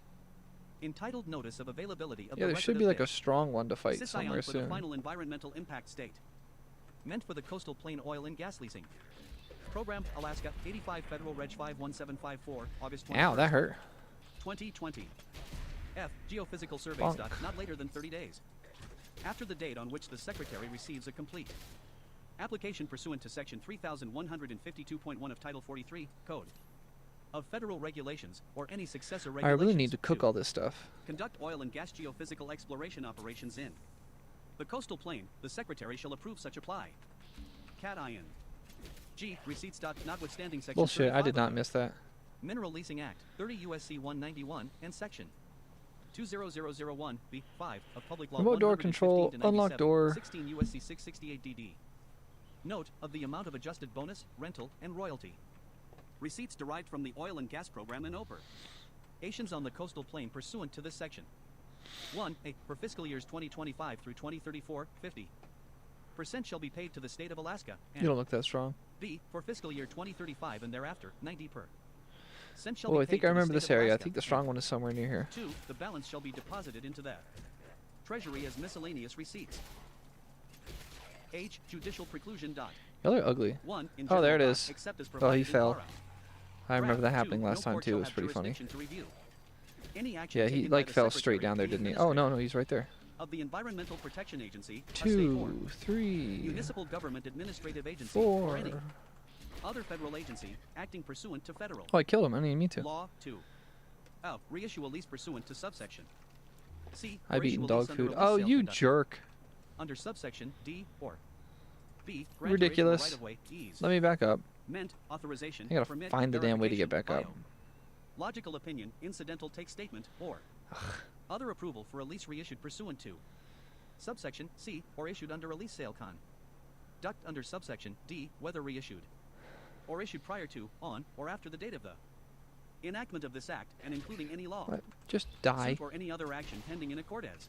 Entitled Notice of Availability of Yeah, the there should Record be of like a Bid. strong one to fight Scion somewhere for the soon. final environmental impact state. Meant for the coastal plain oil and gas leasing. Program Alaska 85 Federal Reg 51754 August 21st. Ow, that hurt. 2020. F. Geophysical surveys. Bonk. Not later than 30 days after the date on which the Secretary receives a complete application pursuant to Section 3152.1 of Title 43, Code of Federal Regulations, or any successor I regulations. really need to cook all this stuff. Conduct oil and gas geophysical exploration operations in the coastal plain. The Secretary shall approve such apply. Cat Ion. G. Receipts. Notwithstanding Section Bullshit, I 35 did of not the miss that. Mineral Leasing Act, 30 U.S.C. 191, and Section 20001 B5 of Public Law Remote door 115 control, to 97, unlock door. 16 U.S.C. 668 DD. Note of the amount of adjusted bonus, rental, and royalty. Receipts derived from the oil and gas program in OPER. Ations on the coastal plain pursuant to this section. 1. A. For fiscal years 2025 through 2034, 50% shall be paid to the state of Alaska. And You don't look that strong. B. For fiscal year 2035 and thereafter, 90%. Shall Oh, be I think paid I to the remember state this of area. I Alaska. think the strong one is somewhere near here. 2. The balance shall be deposited into the Treasury as miscellaneous receipts. H. Judicial preclusion. Y'all are ugly. 1. In Oh, there it general, is. except as Oh, he provided in fell. para. I remember that Graph. happening 2. last No time court too. shall It was have pretty funny. jurisdiction to review any action Yeah, he taken by like the fell straight Secretary, down there, the didn't he? Oh, no, no, he's right there. of the Environmental Protection Agency, a state or 2, 3, municipal government administrative agency, or 4. any other federal agency acting pursuant to federal Oh, I killed him. I didn't mean to. law. 2. Oh, reissue a lease pursuant to subsection C. I've reissue eaten a dog lease under a food. lease Oh, sale you conducted jerk. under subsection D or B. Grant or issue a Ridiculous. right-of-way ease. Let me back up. Meant authorization. I gotta permit, find the damn way to get back verification, up. bio. Logical opinion, incidental take statement, or other approval for a lease reissued pursuant to subsection C or issued under a lease sale con. Duct under subsection D, whether reissued or issued prior to, on, or after the date of the enactment of this act, and including any law, What? Just die. suit, or any other action pending in accord as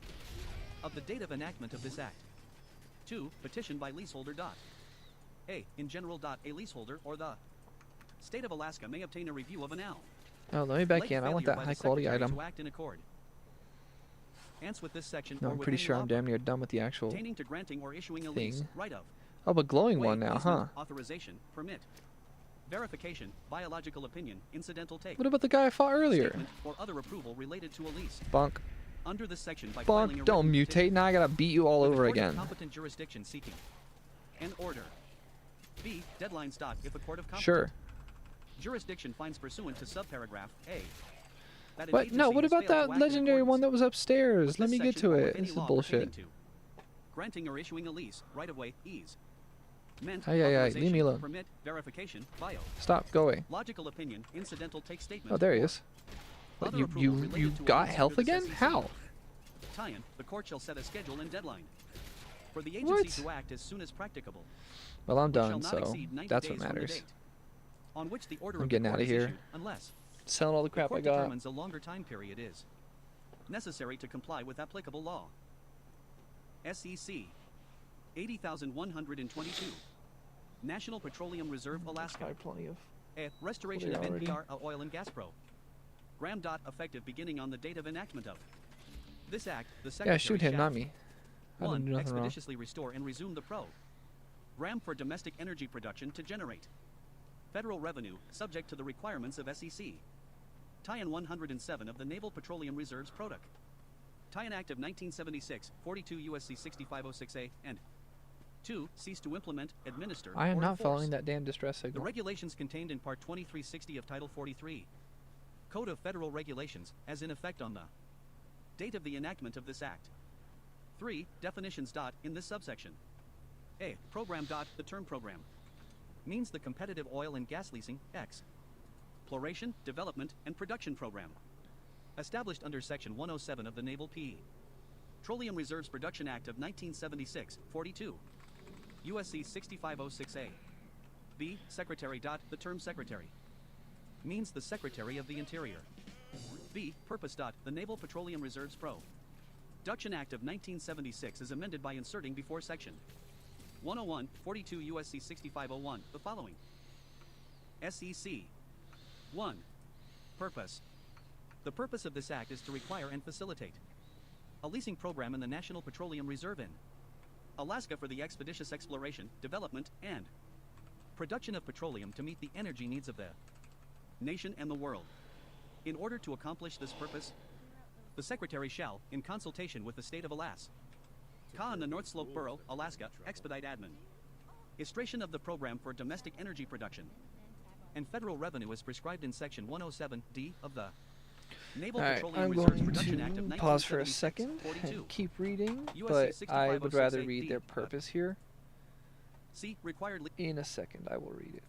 of the date of enactment of this act. 2. Petition by leaseholder. A. In general. A leaseholder or the state of Alaska may obtain a review of an AL. Oh, let me back Late in. I want failure that by the high quality Secretary item. to act in accord. Ants with this section No, or I'm with pretty any sure law I'm damn near done with the actual. pertaining to granting or issuing a lease, thing. right of Oh, but glowing way, one now, easement, huh? authorization, permit, verification, biological opinion, incidental take, What about the guy I fought earlier? statement, or other approval related to a lease. Bunk. Under this section by filing a Bunk, don't written mutate. petition Now I gotta beat you all with the over court of again. competent jurisdiction seeking an order. B. Deadlines. If a court of competent Sure. jurisdiction finds pursuant to subparagraph A that an But no, agency what has about failed to that act in legendary one accordance that was upstairs? with Let this me get section to or it. with any This is law bullshit. pertaining to granting or issuing a lease, right of way, ease. Meant, Aye, aye, aye, leave authorization, me alone. permit, verification, bio. Stop, go away. Logical opinion, incidental take statement. Oh, there he or is. What, other you approval you related you to a got lease health under this again? SEC. How? Tie-in, the court shall set a schedule and deadline for the agency What? to act as soon as practicable. Well, I'm which shall done, not so exceed 90 that's days what from the matters. date on which the order I'm of the getting court outta is here. issued, unless Selling all the the crap I court got. determines a longer time period is necessary to comply with applicable law. SEC 80,122 National Petroleum Reserve, Alaska. Probably plenty of. A. Restoration Well, of they already- NPR Oil and Gas Pro. Gram. Effective beginning on the date of enactment of this act, the Secretary Yeah, shoot him, shall not me. I 1. didn't do nothing wrong. Expeditiously restore and resume the pro. Gram for domestic energy production to generate federal revenue subject to the requirements of SEC. Tie-in 107 of the Naval Petroleum Reserves Product. Tie-in Act of 1976, 42 U.S.C. 6506A, and 2. Cease to implement, administer, I am or not enforce following that damn distress the signal. regulations contained in Part 2360 of Title 43, Code of Federal Regulations, as in effect on the date of the enactment of this Act. 3. Definitions. In this subsection. A. Program. The term program means the competitive oil and gas leasing, exploration, development, and production program established under Section 107 of the Naval P. Petroleum Reserves Production Act of 1976, 42 U.S.C. 6506A. B. Secretary. The term secretary means the Secretary of the Interior. B. Purpose. The Naval Petroleum Reserves Production Act of 1976 is amended by inserting before Section 101, 42 U.S.C. 6501 the following. SEC 1. Purpose. The purpose of this act is to require and facilitate a leasing program in the National Petroleum Reserve in Alaska for the expeditious exploration, development, and production of petroleum to meet the energy needs of the nation and the world. In order to accomplish this purpose, the Secretary shall, in consultation with the state of Alaska, and the North Slope Borough, Alaska, expedite administration of the program for domestic energy production and federal revenue as prescribed in Section 107D of the Naval Alright, Petroleum I'm Reserves going Production Act of to pause for a 1976, second 42. and keep reading, USC but I would rather 6506A read their D. purpose here. C. Required In a second, I will read it.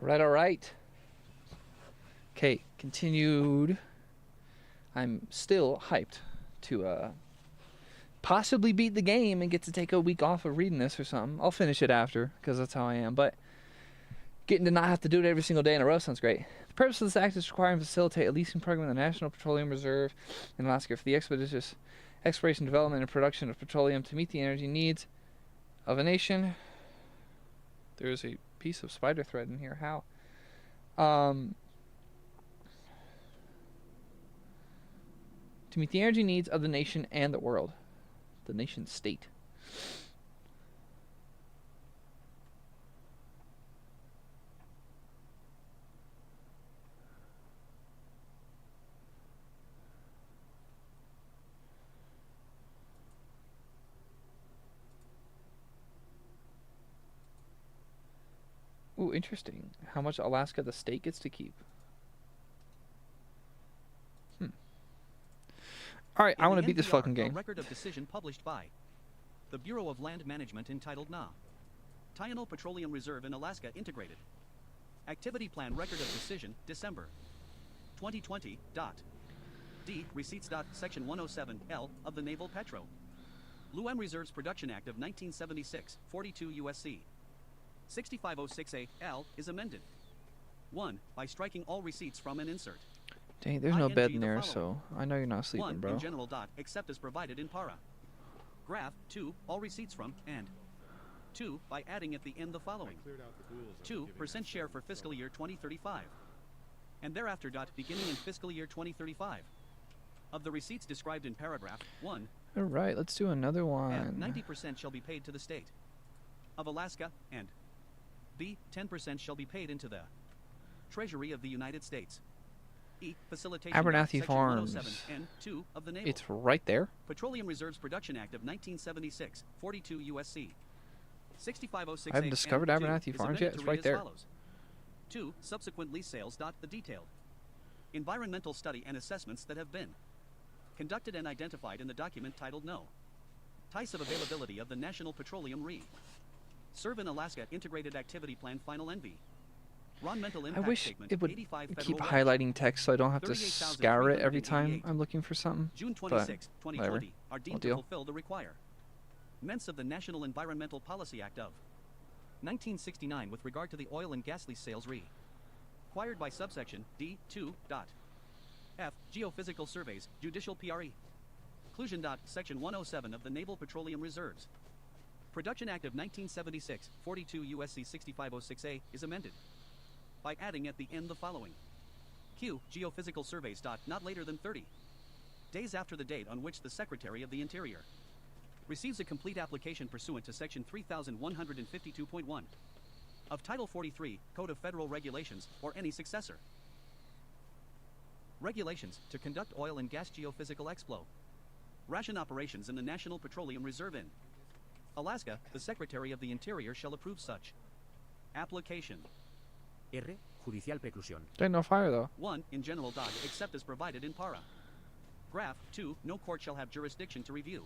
All right. Okay, continued. I'm still hyped to possibly beat the game and get to take a week off of reading this or something. I'll finish it after, because that's how I am. But getting to not have to do it every single day in a row sounds great. The purpose of this act is to require and facilitate a leasing program in the National Petroleum Reserve in Alaska for the expeditious exploration, development, and production of petroleum to meet the energy needs of a nation. There's a piece of spider thread in here. How? To meet the energy needs of the nation and the world. The nation state. Ooh, interesting. How much Alaska the state gets to keep. Alright, I want to beat this fucking game. A record of decision published by the Bureau of Land Management entitled Na. Tayano Petroleum Reserve in Alaska Integrated. Activity Plan Record of Decision, December 2020. D. Receipts. Section 107L of the Naval Petro. Luam Reserves Production Act of 1976, 42 U.S.C. 6506A L is amended. 1. By striking all receipts from an insert. Dang, there's no ING bed in the there, following. so I know you're not sleeping, 1. bro. In general. Except as provided in para. Graph. 2. All receipts from, and 2. By adding at the end the following. 2% share for fiscal year 2035. And thereafter. Beginning in fiscal year 2035. Of the receipts described in paragraph 1. Alright, let's do another one. And 90% shall be paid to the state of Alaska, and B. 10% shall be paid into the Treasury of the United States. E. Facilitation. Abernathy Section Farms. 107 and 2 of the Naval It's right there. Petroleum Reserves Production Act of 1976, 42 U.S.C. 6506. I haven't discovered Abernathy Farms yet. It's right there. 2. Subsequent lease sales. The detailed environmental study and assessments that have been conducted and identified in the document titled No. Tice of Availability of the National Petroleum Re. Serve in Alaska Integrated Activity Plan Final NV. Environmental I Impact wish Statement, it would 85 keep Federal highlighting text so I don't have to scour it every time I'm looking for something. June 26, But 2020, are deemed to deal. fulfill the requirements of the National Environmental Policy Act of 1969 with regard to the oil and gas lease sales required by subsection D2. F. Geophysical surveys, judicial PRE. Inclusion. Section 107 of the Naval Petroleum Reserves Production Act of 1976, 42 U.S.C. 6506A is amended by adding at the end the following. Q. Geophysical surveys. Not later than 30 days after the date on which the Secretary of the Interior receives a complete application pursuant to Section 3152.1 of Title 43, Code of Federal Regulations, or any successor. Regulations to conduct oil and gas geophysical exploration operations in the National Petroleum Reserve in Alaska, the Secretary of the Interior shall approve such application. R. Judicial preclusión. There's no fire though. 1. In general. Except as provided in para. Graph. 2. No court shall have jurisdiction to review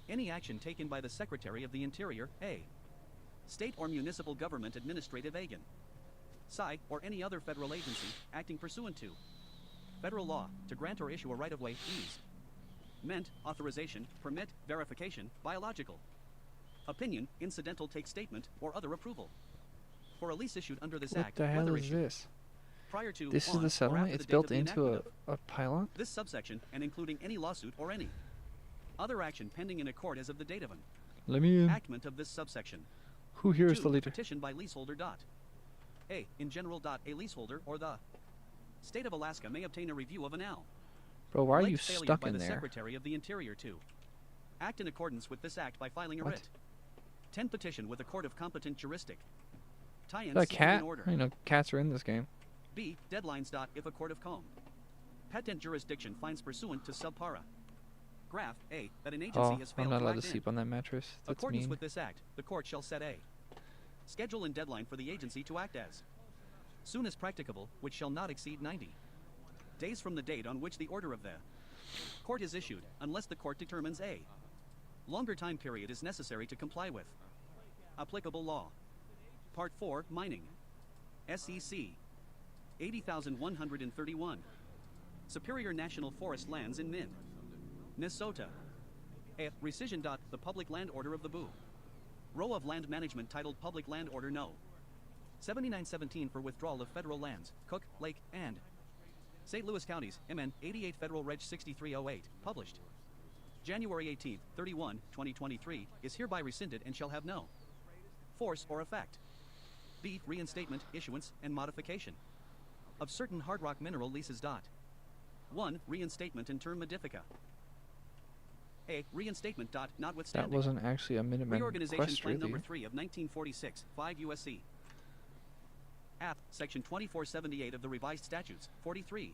any action taken by the Secretary of the Interior, A. State or municipal government administrative agent, PSI, or any other federal agency acting pursuant to federal law to grant or issue a right-of-way, ease, meant, authorization, permit, verification, biological opinion, incidental take statement, or other approval for a lease issued under this What act. the hell whether is issued this? prior to, This is on, the or settlement? after It's the date built of the into enactment of a pylon? this subsection, and including any lawsuit or any other action pending in a court as of the date of an Let me in. enactment of this subsection. Who here is 2. the leader? Petition by leaseholder. A. In general. A leaseholder or the state of Alaska may obtain a review of an AL. Bro, why are Late you failure stuck by in the there? Secretary of the Interior to act in accordance with this act by filing a What? writ. 10. Petition with a court of competent jurisdiction. Tie-in A seeking cat? an order. You know, cats are in this game. B. Deadlines. If a court of competent jurisdiction finds pursuant to subpara. Graph A. That an agency Oh, has I'm failed not to allowed to act in sleep on that mattress. That's accordance mean. with this act, the court shall set a schedule and deadline for the agency to act as soon as practicable, which shall not exceed 90 days from the date on which the order of the court is issued, unless the court determines a longer time period is necessary to comply with applicable law. Part 4, Mining. SEC 80,131. Superior National Forest lands in Min, Minnesota. A. Rescission. The Public Land Order of the Boo. Row of land management titled Public Land Order No. 7917 for withdrawal of federal lands, Cook, Lake, and St. Louis counties, MN 88 Federal Reg 6308, published January 18, 31, 2023, is hereby rescinded and shall have no force or effect. B. Reinstatement, issuance, and modification of certain hard rock mineral leases. 1. Reinstatement in term modifica. A. Reinstatement. Notwithstanding. That wasn't actually a Minutemen Reorganization quest, Plan really. Number 3 of 1946, 5 USC. App, Section 2478 of the Revised Statutes, 43.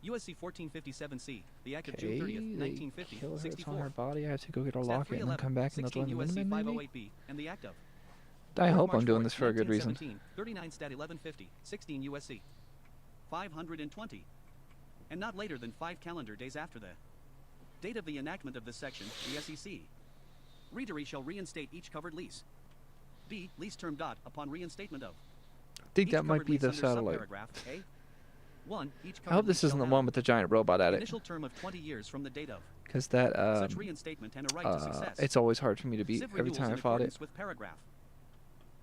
USC 1457C, the Act of June 30th, 1950, Kill her, it's on 64. her body. I have to go get a Stat locket and then 311, come back and they'll 16 join the USC Minutemen, maybe? 508B, and the Act of I hope I'm March doing 4th, this for a good reason. 1917, 39 Stat 1150, 16 USC 520. And not later than 5 calendar days after the date of the enactment of this section, the SEC. Readery shall reinstate each covered lease. B. Lease term. Upon reinstatement of I think each that might covered be lease the under satellite. subparagraph A. 1. Each I hope this isn't the one with the giant robot at it. initial term of 20 years from the date of Because that, such reinstatement and a right to success. it's always hard for me to beat Civ every renewals time in I fought it. accordance with paragraph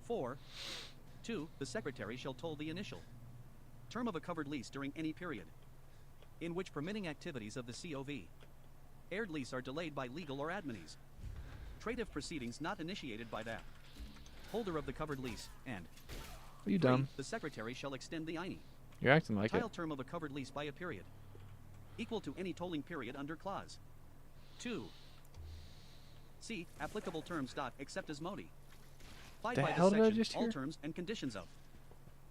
4. 2. The Secretary shall toll the initial term of a covered lease during any period in which permitting activities of the COV aired lease are delayed by legal or admines. Trade-off proceedings not initiated by that holder of the covered lease, and Are you 3. dumb? The Secretary shall extend the INI You're acting like it. tile term of a covered lease by a period equal to any tolling period under clause 2. C. Applicable terms. Except as modi. The By hell this did I section, just all hear? terms and conditions of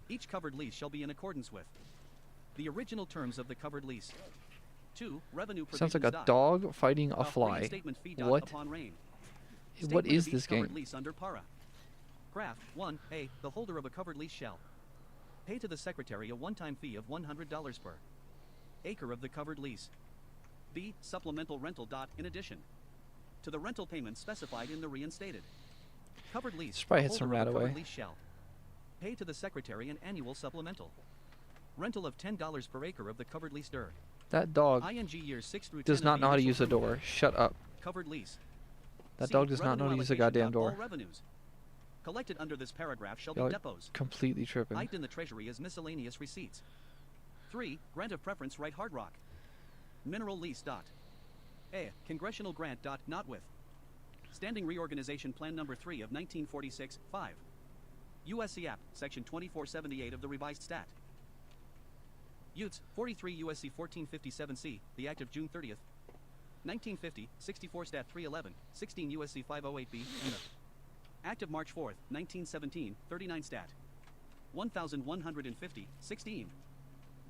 each covered lease shall be in accordance with the original terms of the covered lease. 2. Revenue Sounds like provisions. a dog fighting a A fly. reinstatement fee. What? Upon rain. What Statement is of this each covered game? lease under para. Graph 1. A. The holder of a covered lease shall pay to the Secretary a one-time fee of $100 per acre of the covered lease. B. Supplemental rental. In addition to the rental payment specified in the reinstated covered lease, Should probably the hit some holder of a Radaway. covered lease shall pay to the Secretary an annual supplemental rental of $10 per acre of the covered lease. That dog ING years 6 through 10 does of not the know how to initial use a term of door. Shut up. covered lease. That C. dog does not know how to Revenue use a allocation. goddamn door. All revenues collected under this paragraph shall Y'all be are depots completely tripping. hiked in the Treasury as miscellaneous receipts. 3. Grant of preference right hard rock mineral lease. A. Congressional grant. Not with Standing Reorganization Plan Number 3 of 1946, 5. USC App, Section 2478 of the Revised Stat. Utes, 43 USC 1457C, the Act of June 30th, 1950, 64 Stat 311, 16 USC 508B, and the Act of March 4th, 1917, 39 Stat 1150, 16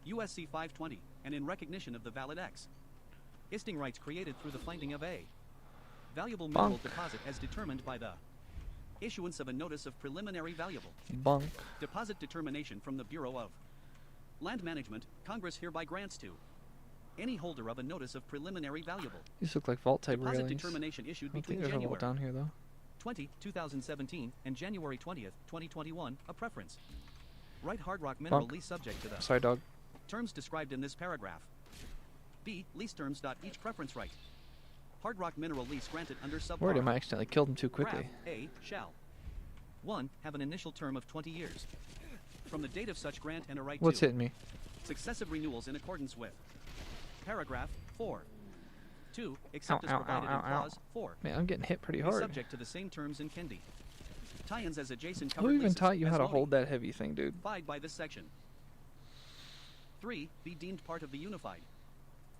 USC 520, and in recognition of the valid X. Isting rights created through the finding of a valuable mineral Bunk. deposit as determined by the issuance of a notice of preliminary valuable Bunk. deposit determination from the Bureau of Land Management. Congress hereby grants to any holder of a notice of preliminary valuable These look like vault type deposit railings. determination I issued don't think between there's a January vault down here though. 2017 and January 20th, 2021, a preference right hard rock mineral Bunk. lease subject to the Sorry, dog. terms described in this paragraph. B. Lease terms. Each preference right hard rock mineral lease granted under subpart. Worried I might accidentally killed him too quickly. Graph A shall 1. Have an initial term of 20 years from the date of such grant and a right What's to hitting me? successive renewals in accordance with paragraph 4. 2. Except as Ow, ow, provided ow, in ow, ow. clause 4. Man, I'm getting hit pretty Is hard. subject to the same terms in Kendi. Tie-ins as adjacent Who covered even leases taught you as how to modi. hold that heavy thing, dude? Abide by this section. 3. Be deemed part of the unified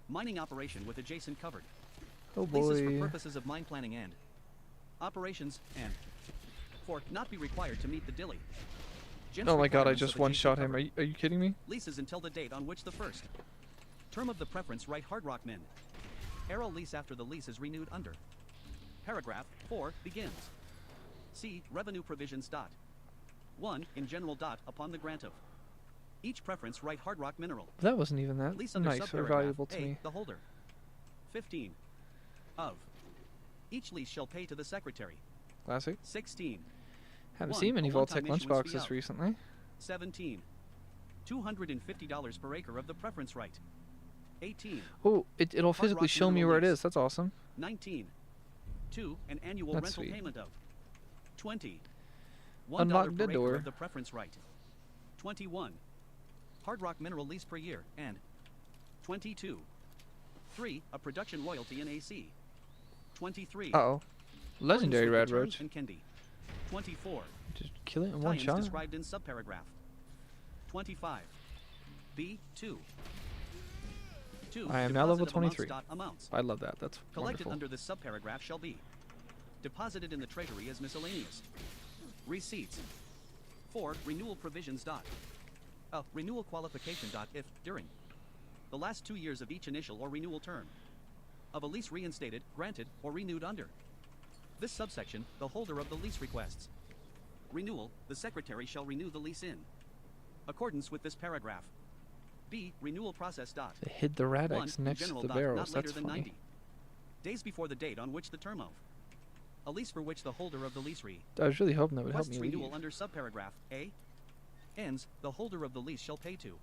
mining operation with adjacent covered Oh leases for boy. purposes of mine planning and operations, and 4. Not be required to meet the dilly. Oh my god, I just one-shot him. Covered Are you kidding me? leases until the date on which the first term of the preference right hard rock min arrow lease after the lease is renewed under paragraph 4 begins. C. Revenue provisions. 1. In general. Upon the grant of each preference right hard rock mineral That wasn't even that lease under nice or subparagraph valuable to A, me. the holder. 15. Of each lease shall pay to the Secretary. Classic. 16. Haven't 1. seen many A Vault-Tech one-time issuance fee lunchboxes of recently. 17. $250 per acre of the preference right. 18. Oh, it'll physically Rock show me mineral where it lease. is. That's awesome. 19. 2. An annual That's rental sweet. payment of 20. Unlock $1 the per acre door. of the preference right. 21. Hard rock mineral lease per year. And 22. 3. A production royalty in AC. 23. Uh-oh. Legendary Accordance with the Radroach. terms and Kendi. 24. Just kill it in one Tie-ins shot. described in subparagraph. 25. B. 2. 2. I am now level Deposit of amounts 23. dot amounts. I love that. That's Collected wonderful. under this subparagraph shall be deposited in the treasury as miscellaneous. Receipts. 4. Renewal provisions dot. Renewal qualification dot if, during the last 2 years of each initial or renewal term of a lease reinstated, granted, or renewed under this subsection, the holder of the lease requests renewal, the secretary shall renew the lease in accordance with this paragraph. B. Renewal process dot. They hid the 1. Radex in next to general the dot, barrels. not later That's than funny. 90 days before the date on which the term of a lease for which the holder of the lease I was really hoping that would help requests me renewal leave. under subparagraph A ends, the holder of the lease shall pay to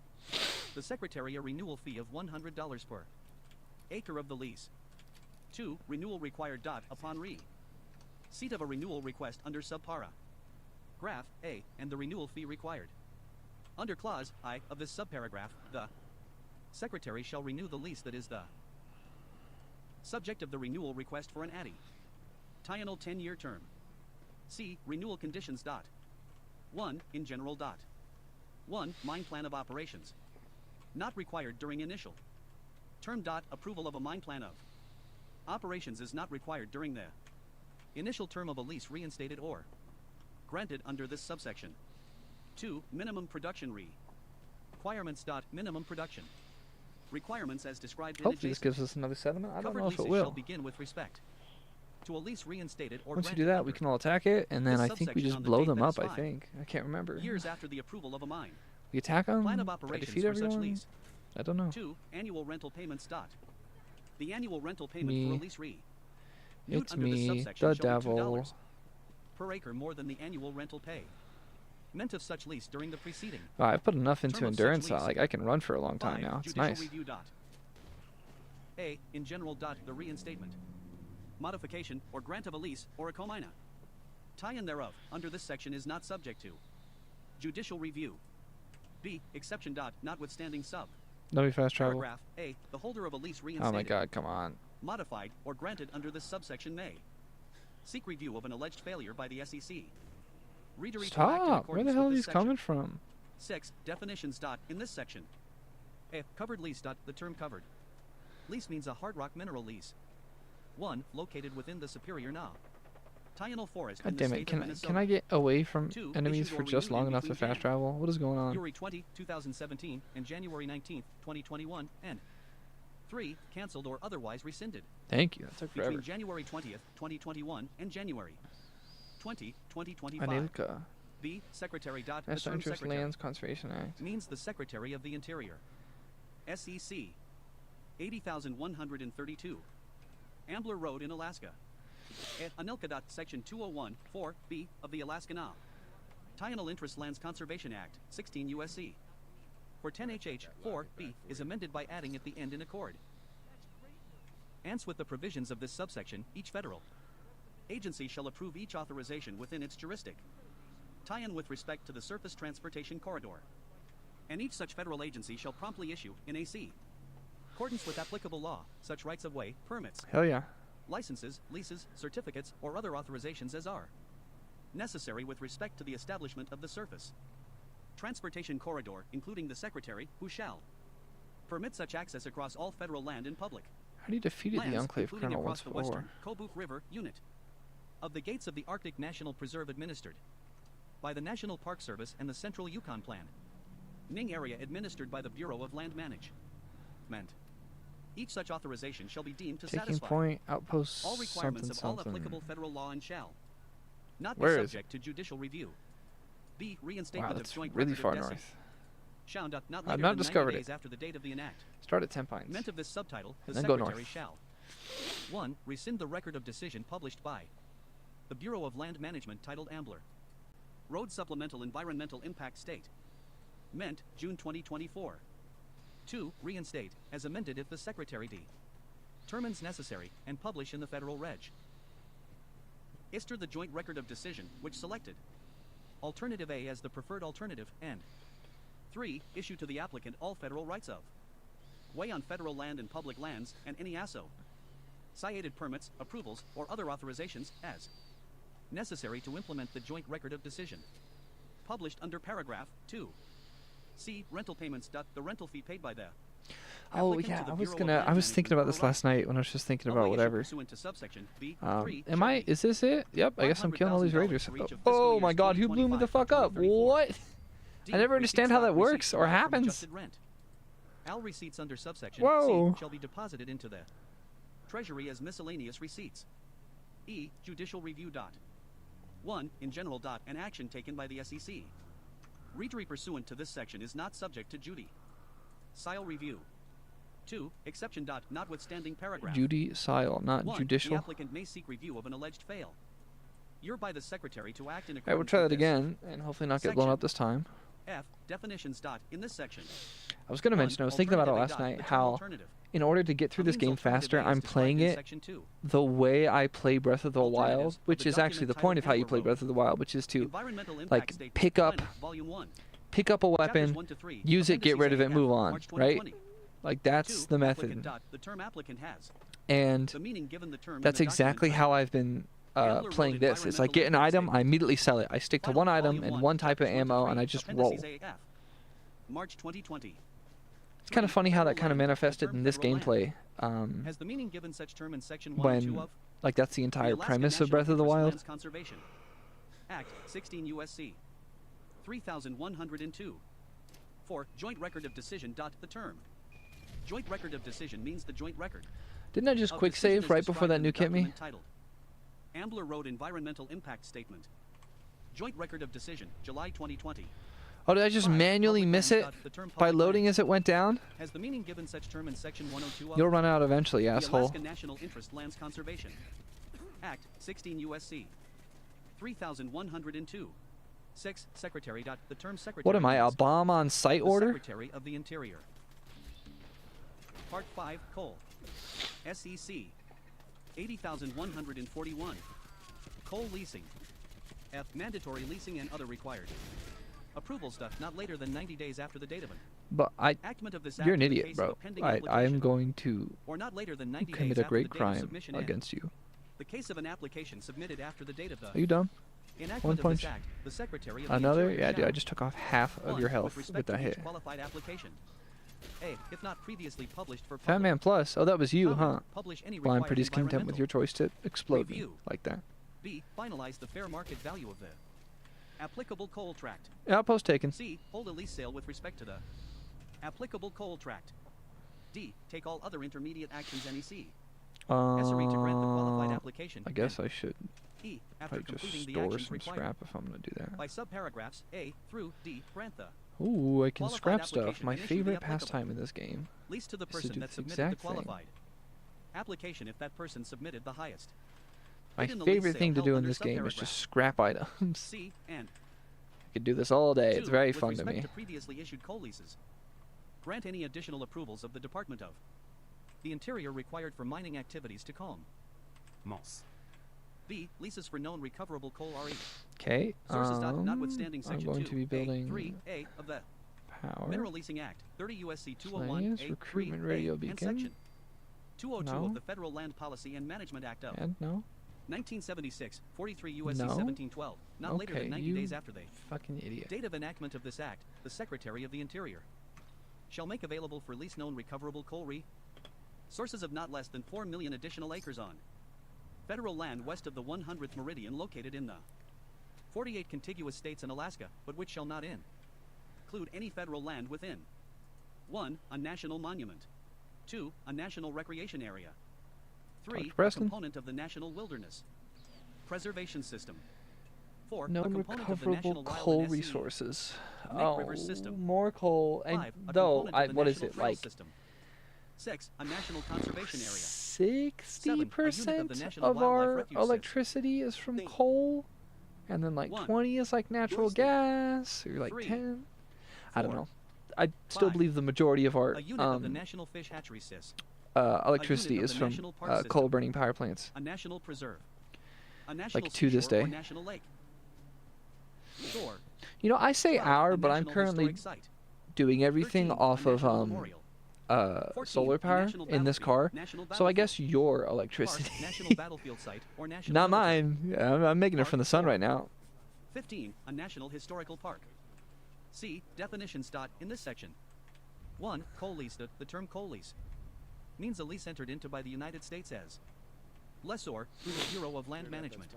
the secretary a renewal fee of $100 per acre of the lease. 2. Renewal required dot upon receipt of a renewal request under subpara graph A and the renewal fee required under clause I of this subparagraph, the secretary shall renew the lease that is the subject of the renewal request for an ADI triennial 10-year term. C. Renewal conditions dot. 1. In general dot. 1. Mine plan of operations. Not required during initial term dot. Approval of a mine plan of operations is not required during the initial term of a lease reinstated or granted under this subsection. 2. Minimum production requirements dot. Minimum production requirements as described in Hopefully this adjacent gives us another settlement. I don't covered know if it leases will. shall begin with respect to a lease reinstated or Once you granted do that, under we can all attack it, and then this I think we subsection just on the blow date them that up, is I 5 think. I can't remember. years after the approval of a mine. We attack them? Plan of I operations defeat for such everyone? lease. I don't know. 2. Annual rental payments dot. The annual rental payment for a Me. lease renewed It's under this me, subsection the shall be devil. $2 per acre more than the annual rental pay meant of such lease during the preceding Wow, I put enough into term of such endurance. lease. Like I can run for a long time 5. now. It's Judicial nice. review dot. A. In general dot. The reinstatement, modification, or grant of a lease or a commina tie-in thereof under this section is not subject to judicial review. B. Exception dot. Notwithstanding sub Let me fast travel. paragraph A. The holder of a lease Oh reinstated, my god, come on. modified, or granted under this subsection may seek review of an alleged failure by the SEC. Reader to act in Stop! Where the accordance hell are with this these section. coming from? 6. Definitions dot. In this section, A. Covered lease dot. The term covered lease means a hard rock mineral lease. 1. Located within the Superior Na Tynal Forest God in the damn state it, of can Minnesota. I get away from 2. enemies Issued for or just renewed long in enough to between fast Jan. travel? What is going on? February 20, 2017, and January 19, 2021, and 3. Canceled or otherwise rescinded Thank you, that took between forever. January 20th, 2021, and January 20, 2025. Anilka. B. Secretary dot. The National term Interest secretary Lands Conservation Act. means the Secretary of the Interior. SEC 80,132 Ambler Road in Alaska. Anilka dot. Section 201 4B of the Alaska Na Tynal Interest Lands Conservation Act 16 USC for 10HH 4B is amended by adding at the end in accord ants with the provisions of this subsection. Each federal agency shall approve each authorization within its jurisdiction tie-in with respect to the surface transportation corridor, and each such federal agency shall promptly issue, in AC accordance with applicable law, such rights-of-way, permits, Hell yeah. licenses, leases, certificates, or other authorizations as are necessary with respect to the establishment of the surface transportation corridor, including the Secretary, who shall permit such access across all federal land and public How do you defeated lands, the Enclave including Colonel across once the before? western Kobuk River unit of the gates of the Arctic National Preserve administered by the National Park Service and the Central Yukon Plan Ning area administered by the Bureau of Land Management. Each such authorization shall be deemed to Taking satisfy point, outpost, all requirements something, of all something. applicable federal law and shall not be Where is subject to judicial review. B. Wow, Reinstatement of that's joint really record far of north. Shall not I've later not than discovered 90 it. days after the date of the enact. Start at 10 Pines. Meant of this subtitle, the And then go Secretary north. shall 1. Rescind the record of decision published by the Bureau of Land Management titled Ambler Road Supplemental Environmental Impact State meant June 2024. 2. Reinstate, as amended if the Secretary determines necessary, and publish in the Federal Reg. Ister the joint record of decision, which selected Alternative A as the preferred alternative, and 3. Issue to the applicant all federal rights of way on federal land and public lands, and any ASO cited permits, approvals, or other authorizations, as necessary to implement the joint record of decision. Published under paragraph 2. C. Rental payments. The rental fee paid by the Oh applicant yeah, to the I was Bureau of gonna. Land I was thinking Management about this for a last night when I was just thinking about obligation whatever. pursuant to subsection B. Am 3, I? G. Is this it? Yep. I guess I'm killing all these $100,000 raiders. for each of fiscal Oh my years God! Who blew me the 2025 fuck up? 2034. What? D. I never understand how that Receipts works or derived from happens. adjusted rent. All receipts under subsection Whoa. C shall be deposited into the Treasury as miscellaneous receipts. E. Judicial review. 1. In general. An action taken by the SEC. Reentry pursuant to this section is not subject to judicial review. 2. Exception. Notwithstanding paragraph Judicial, not 1. judicial. The applicant may seek review of an alleged fail. You're by the Secretary to act in accordance Alright, we'll try with that this. again and hopefully not get blown Section up this time. F. Definitions. In this section, I was gonna 1. mention. I was thinking about it Alternative last A. night. The term How alternative in order to get through this means game alternative faster, A is I'm described playing in it section 2. the way I play Breath of the Wild, Alternatives which of the is actually the document point of how titled you play Overload. Breath of the Wild, which is to Environmental impact like statement, pick up Volume 1. pick up a Chapters weapon, 1 to 3, use it, get rid of it, Appendices move A, on, March right? 2020. Like that's 2. the Applicant. method, The term applicant has and the meaning given the term in that's the document exactly title. how I've been Ambler playing wrote this. It's like get an environmental item, impact I immediately sell it. I stick to Final one item Volume and 1, one type of Chapters 1 to ammo, 3, and I just roll. Appendices AF. March 2020. It's kind of funny how that kind of Federal land. The manifested term in this federal land gameplay. has the meaning given such term in section 1 and 2 When of like that's the the entire Alaska premise of National Breath of the Interest Wild. Lands Conservation Act, 16 U.S.C. 3102. 4. Joint record of decision. The term joint record of decision means the joint record Didn't I just of quick decision save as right before described that in the nuke hit me? document titled Ambler wrote environmental impact statement. Joint record of decision, July 2020. Oh, did I just 5. manually Public miss lands. it The term by public loading lands as it went down? has the meaning given such term in section 102 of You'll run out eventually, the asshole. Alaska National Interest Lands Conservation Act, 16 U.S.C. 3102. 6. Secretary. The term secretary What am I, a means bomb on site the order? Secretary of the Interior. Part 5, SEC 80,141. Coal leasing. F. Mandatory leasing and other required approvals. Not later than 90 days after the date of an But actment of this act you're an in the idiot, case of a bro. pending I am application, going to or not later than 90 commit days a after great the date of crime submission and against you. the case of an application submitted after the date of the Are you dumb? enactment of punch. this act, the Secretary of Another? the Interior Yeah, dude, I shall, just took off half of 1. your health with respect with that to each hit. qualified application. A. If not previously published for Fat public Man Plus. Oh, that was you, comment, huh? publish any Well, I'm required pretty content with environmental your choice to explode me review. like that. B. Finalize the fair market value of the applicable coal tract. Outpost taken. C. Hold a lease sale with respect to the applicable coal tract. D. Take all other intermediate actions NEC. Necessary to grant the qualified application. I guess and I should E. After probably just completing the store actions some required scrap if I'm gonna do that. by subparagraphs A through D, grant the Ooh, I can qualified scrap stuff. application My and issue the favorite applicable pastime in this game. lease to the is to person do that this submitted the exact thing. qualified application if that person submitted the highest. My bid in the lease favorite sale thing to held do in under this game is subparagraph just scrap items. C and I could do this all day. It's 2, very with fun to respect me. to previously issued coal leases. Grant any additional approvals of the Department of the Interior required for mining activities to COM. Moss. B. Leases for known recoverable coal RE. Okay. Sources. Notwithstanding I'm section going 2, to be building 3A of the power. Mineral Leasing Act, 30 U.S.C. 201 Planes, A, recruitment 3A, radio and beacon. section 202 No. of the Federal Land Policy and Management Act of And no. 1976, 43 U.S.C. No. 1712, not later Okay, than 90 you days after the fucking idiot. date of enactment of this act, the Secretary of the Interior shall make available for lease known recoverable coal sources of not less than 4 million additional acres on federal land west of the 100th meridian located in the 48 contiguous states and Alaska, but which shall not include any federal land within 1. A national monument. 2. A national recreation area. 3. Dr. A Preston? component of the National Wilderness Preservation System. 4. No A component of the recoverable National Wild coal and SE resources. Nick Oh, River system. more coal. And 5. A though, component of the what is National it, Trails like System. 6. A national conservation area. 60% National of Wildlife our Refuge System. electricity is from coal? And then like 1. 20 is like natural gas, or like Three. 10. I don't 4. know. I still 5. believe the majority of our A unit of the National Fish Hatchery SIS. electricity of is the from National Park System. coal burning power plants. A national preserve. A national to this seashore or day. national lake. Shore. You know, I say 12, our, a but I'm national currently historic site. doing everything 13, off a of national memorial. 14, solar a power national in this battlefield, car. national So I battlefield. guess your Park, electricity. national battlefield site or national Not military. mine. Yeah, I'm making it Park, from the sun 4. right now. 15, a national historical park. See definitions. In this section. 1. Coal lease. The term coal lease means a lease entered into by the United States as lessor through the Bureau of Land Management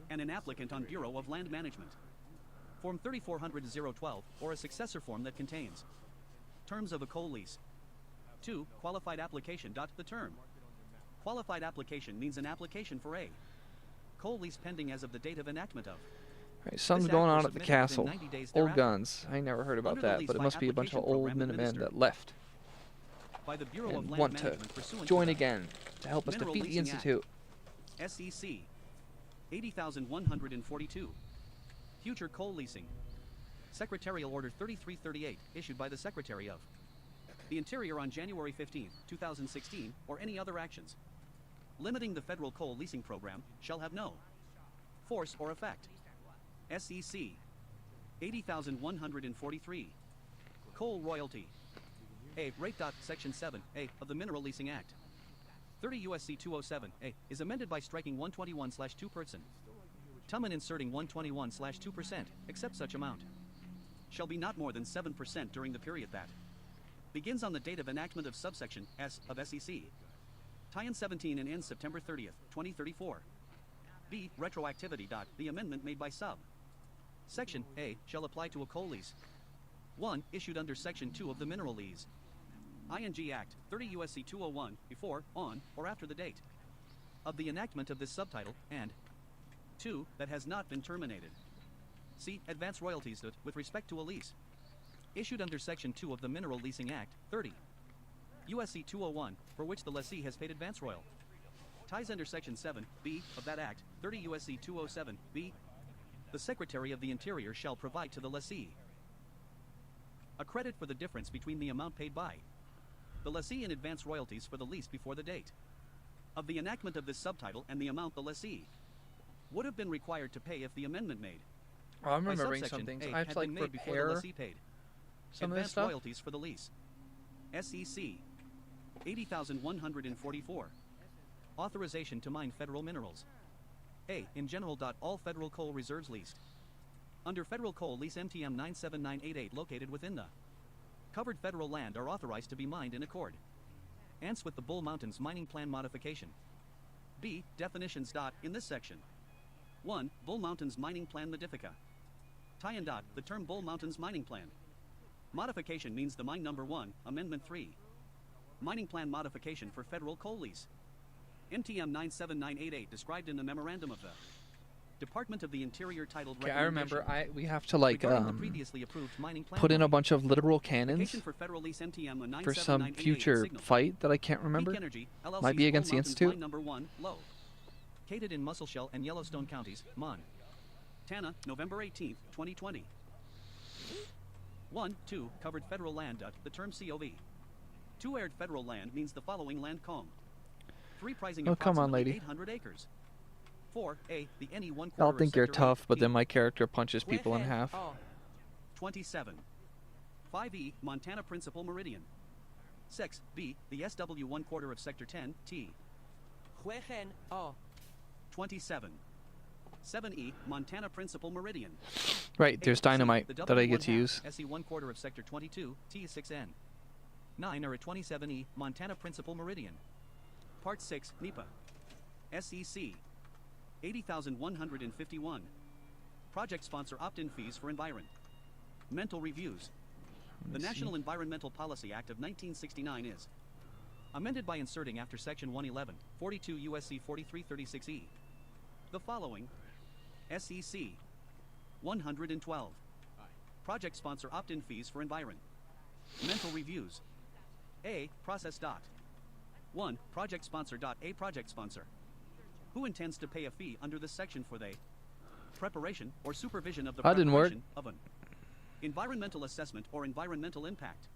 and an applicant on Bureau of Land Management. Form 3400-012 or a successor form that contains terms of a coal lease. 2. Qualified application. The term qualified application means an application for a coal lease pending as of the date of enactment of. Right, something's This going act on was at the submitted within castle. 90 days Old thereafter. guns. I never heard about Under the that, lease but it by must be a bunch of application old program Minutemen administered that left by the Bureau of and Land want to Management pursuant join to again to help us Mineral defeat the Leasing Act. Institute. SEC 80,142. Future coal leasing. Secretarial Order 3338, issued by the Secretary of the Interior on January 15, 2016, or any other actions limiting the federal coal leasing program shall have no force or effect. SEC 80,143. Coal royalty. A. Rate. Section 7A of the Mineral Leasing Act 30 U.S.C. 207A is amended by striking 121/2 person. And inserting 121/2%, except such amount shall be not more than 7% during the period that begins on the date of enactment of subsection S of SEC. Tie-in 17 and ends September 30th, 2034. B. Retroactivity. The amendment made by sub Section A shall apply to a coal lease 1. Issued under Section 2 of the Mineral Lease ING Act 30 U.S.C. 201 before, on, or after the date of the enactment of this subtitle, and 2. That has not been terminated. C. Advance royalties with respect to a lease issued under Section 2 of the Mineral Leasing Act 30 U.S.C. 201 for which the lessee has paid advance royal. Ties under Section 7B of that Act 30 U.S.C. 207B. The Secretary of the Interior shall provide to the lessee a credit for the difference between the amount paid by the lessee in advance royalties for the lease before the date of the enactment of this subtitle and the amount the lessee would have been required to pay if the amendment made Oh, I'm by remembering subsection some things. A I have had to like been made before the prepare lessee paid some of this advance stuff. royalties for the lease. SEC 80,144. Authorization to mine federal minerals. A. In general. All federal coal reserves leased under federal coal lease MTM 97988 located within the covered federal land are authorized to be mined in accord with the Bull Mountains mining plan modification. B. Definitions. In this section. 1. Bull Mountains mining plan modifica. Tie-in. The term Bull Mountains mining plan modification means the mine number 1, Amendment 3. Mining plan modification for federal coal lease. MTM 97988 described in the memorandum of the Department of the Interior titled Okay, I remember. Recommendation We have to like regarding the previously approved mining plan put in a line. bunch of literal cannons Application for federal lease MTM for some 97988 future signal. fight that I can't remember. Peak Energy, LLC's Might be Bull against the Mountains Institute. Mine number 1, low. Located in Musselshell and Yellowstone counties, Montana, November 18, 2020. 1. 2. Covered federal land. The term COV. 2. Aired federal land means the following land com. 3. Pricing Oh, come on, approximately lady. 800 acres. 4. A. The any 1/4 I'll of think you're Sector tough, but 8, then my character punches people in half. 27. 5E. Montana Principal Meridian. 6. B. The SW 1/4 of Sector 10, T. 27. 7E. Montana Principal Meridian. Right, there's 8. dynamite The that I get to W1/2 use. SE 1/4 of Sector 22, T6N. 9 are at 27E. Montana Principal Meridian. Part 6. NEPA. SEC 80,151. Project sponsor opt-in fees for environmental reviews. The National Environmental Policy Act of 1969 is amended by inserting after Section 111, 42 U.S.C. 4336E the following: SEC 112. Project sponsor opt-in fees for environmental reviews. A. Process. 1. Project sponsor. A. Project sponsor who intends to pay a fee under this section for the preparation or supervision of the That didn't work. preparation of an Environmental assessment or environmental impact.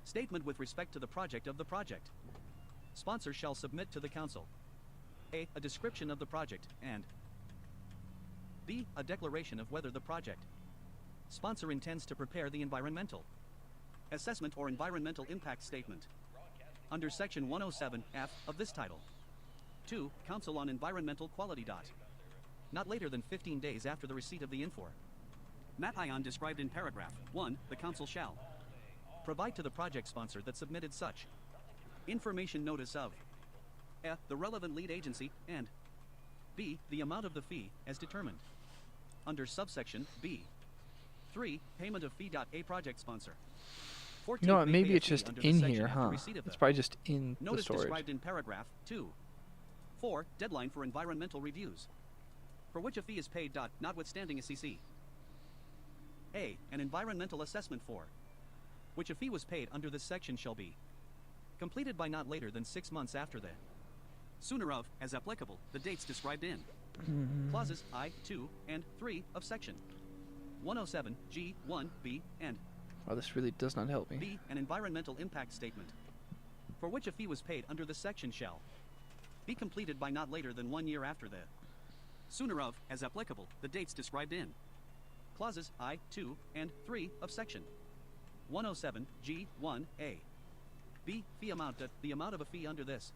Statement with respect to the project of the project. Sponsor shall submit to the council A description of the project, and B. A declaration of whether the project sponsor intends to prepare the environmental assessment or environmental impact statement under Section 107F of this title. 2. Council on Environmental Quality. Not later than 15 days after the receipt of the infor. Map described in paragraph 1, the council shall provide to the project sponsor that submitted such information notice of the relevant lead agency, and B. The amount of the fee as determined under subsection B. 3. Payment of fee. A project sponsor. 14, You know what? may Maybe pay a it's fee just under the in section here, after huh? receipt of It's the probably just in the notice storage. described in paragraph 2. 4. Deadline for environmental reviews, for which a fee is paid. Notwithstanding a CC. A. An environmental assessment for which a fee was paid under this section shall be completed by not later than 6 months after the sooner of, as applicable, the dates described in clauses I, 2, and 3 of section 107 G, 1, B, and Oh, this really does not help me. B. An environmental impact statement for which a fee was paid under this section shall be completed by not later than 1 year after the sooner of, as applicable, the dates described in clauses I, 2, and 3 of section 107 G, 1, A. B. Fee amount. The amount of a fee under this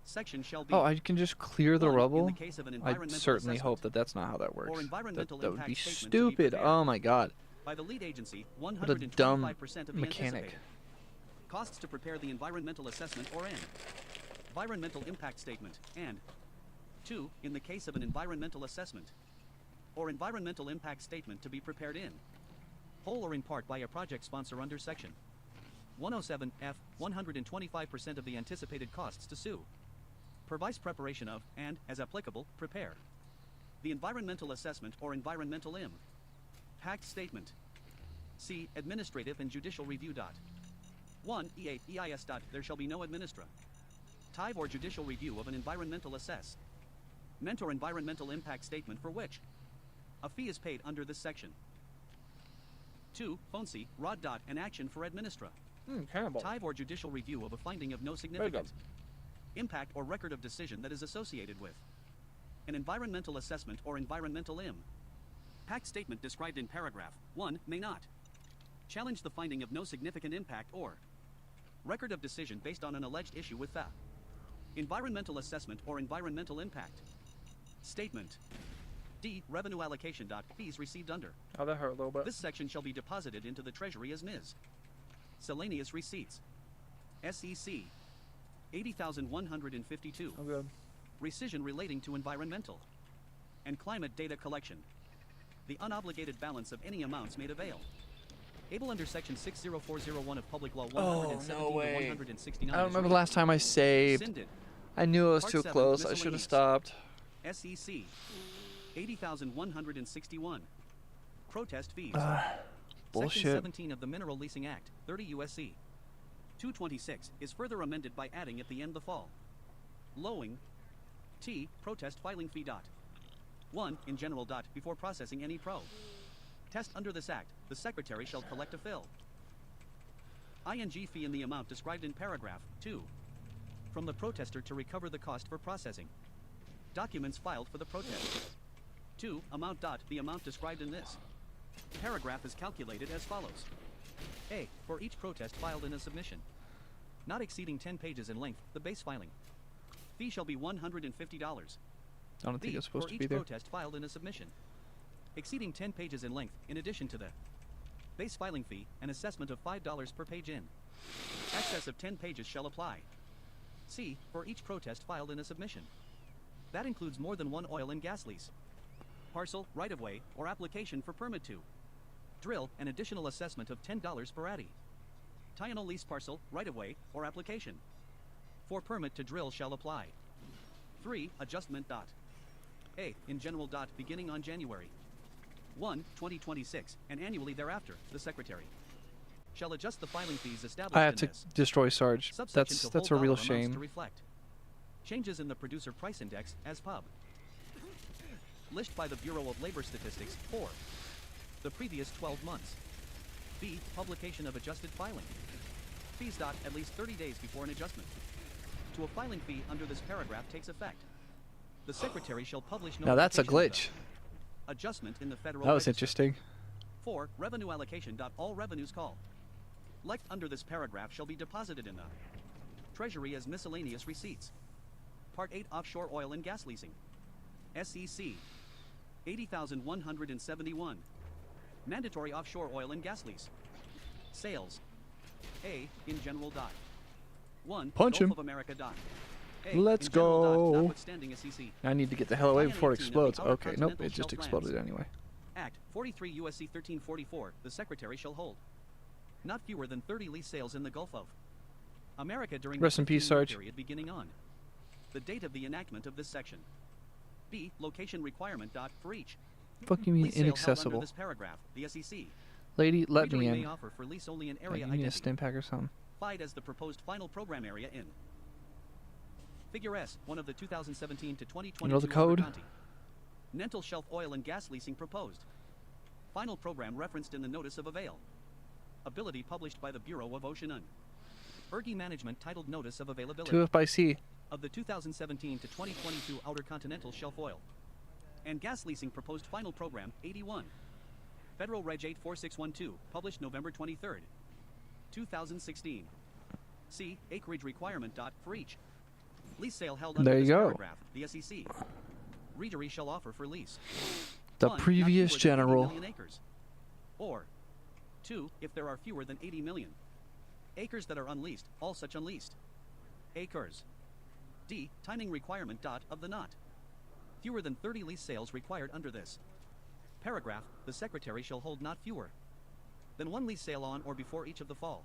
section shall be Oh, I can just clear the 1. rubble? In the case of an I environmental certainly assessment hope that that's not how that works. or environmental That would be impact statement to be stupid. prepared Oh my god. by the lead agency, What a 125% dumb of the mechanic. anticipated costs to prepare the environmental assessment or an environmental impact statement, and 2. In the case of an environmental assessment or environmental impact statement to be prepared in whole or in part by a project sponsor under section 107F, 125% of the anticipated costs to sue. Provides preparation of, and, as applicable, prepare the environmental assessment or environmental impact statement. C. Administrative and judicial review. 1. E8 EIS. There shall be no administrative or judicial review of an environmental assessment or environmental impact statement for which a fee is paid under this section. 2. FONC, ROD. An action for administrative Cannibal. or judicial review of a finding of no significant impact or record of decision that is associated with an environmental assessment or environmental impact statement described in paragraph 1 may not challenge the finding of no significant impact or record of decision based on an alleged issue with the environmental assessment or environmental impact statement. D. Revenue allocation. Fees received under Oh, that hurt a little bit. this section shall be deposited into the treasury as Ms. Miscellaneous receipts. SEC 80,152. Oh, good. Rescission relating to environmental and climate data collection. The unobligated balance of any amounts made available under section 60401 of Public Law 117 no way. to 169. I don't remember the last time I saved. Rescinded. I knew it was Part too 7, close. I should have stopped. SEC 80,161. Protest fees. Bullshit. Section 17 of the Mineral Leasing Act, 30 U.S.C. 226, is further amended by adding at the end the fall lowing T. Protest filing fee. 1. In general. Before processing any test under this act, the Secretary shall collect a ing fee in the amount described in paragraph 2 from the protester to recover the cost for processing documents filed for the protest. 2. Amount. The amount described in this paragraph is calculated as follows. A. For each protest filed in a submission not exceeding 10 pages in length, the base filing fee shall be $150. I don't think B. it's supposed For to be each there. protest filed in a submission exceeding 10 pages in length, in addition to the base filing fee, an assessment of $5 per page in excess of 10 pages shall apply. C. For each protest filed in a submission that includes more than one oil and gas lease, parcel, right-of-way, or application for permit to drill, an additional assessment of $10 per addy. Tie-in lease parcel, right-of-way, or application for permit to drill shall apply. 3. Adjustment. A. In general. Beginning on January 1, 2026, and annually thereafter, the Secretary shall adjust the filing fees established I have in to this destroy Sarge. subsection to That's whole a real dollar amounts to shame. reflect changes in the producer price index as pub list by the Bureau of Labor Statistics for the previous 12 months. B. Publication of adjusted filing. Fees. At least 30 days before an adjustment to a filing fee under this paragraph takes effect. The Secretary shall publish Now that's a notification glitch. of adjustment in the Federal That was Register. interesting. 4. Revenue allocation. All revenues call like under this paragraph shall be deposited in the Treasury as miscellaneous receipts. Part 8. Offshore oil and gas leasing. SEC 80,171. Mandatory offshore oil and gas lease. Sales. A. In general. 1. Punch Gulf him. of America. A. Let's in general. go. Notwithstanding SEC. I need to get the hell away before it 18 of the explodes. Outer Okay, nope, Continental it just Shelf exploded lands. anyway. Act 43 U.S.C. 1344. The Secretary shall hold not fewer than 30 lease sales in the Gulf of America during Rest the in peace, 15-year Sarge. period beginning on the date of the enactment of this section. B. Location requirement. For each Fuck you mean lease sale held under inaccessible? this paragraph, the SEC Lady, let me Readery may in. offer for lease only an Yeah, area you need a identity stim pack or something. identified as the proposed final program area in Figure S, one of the 2017 to 2022 You know the code? Continental Shelf oil and gas leasing proposed. Final program referenced in the notice of avail. Ability published by the Bureau of Ocean and Energy Management titled Notice of Availability 2F by C. of the 2017 to 2022 Outer Continental Shelf oil and gas leasing proposed final program 81. Federal Reg 84612, published November 23, 2016. C. Acreage requirement. For each lease sale held under There you this go. paragraph, the SEC Readery shall offer for lease The 1. Not previous fewer than 80 general. million acres. Or 2. If there are fewer than 80 million acres that are unleased, all such unleased acres. D. Timing requirement. Of the not fewer than 30 lease sales required under this paragraph, the Secretary shall hold not fewer than one lease sale on or before each of the fall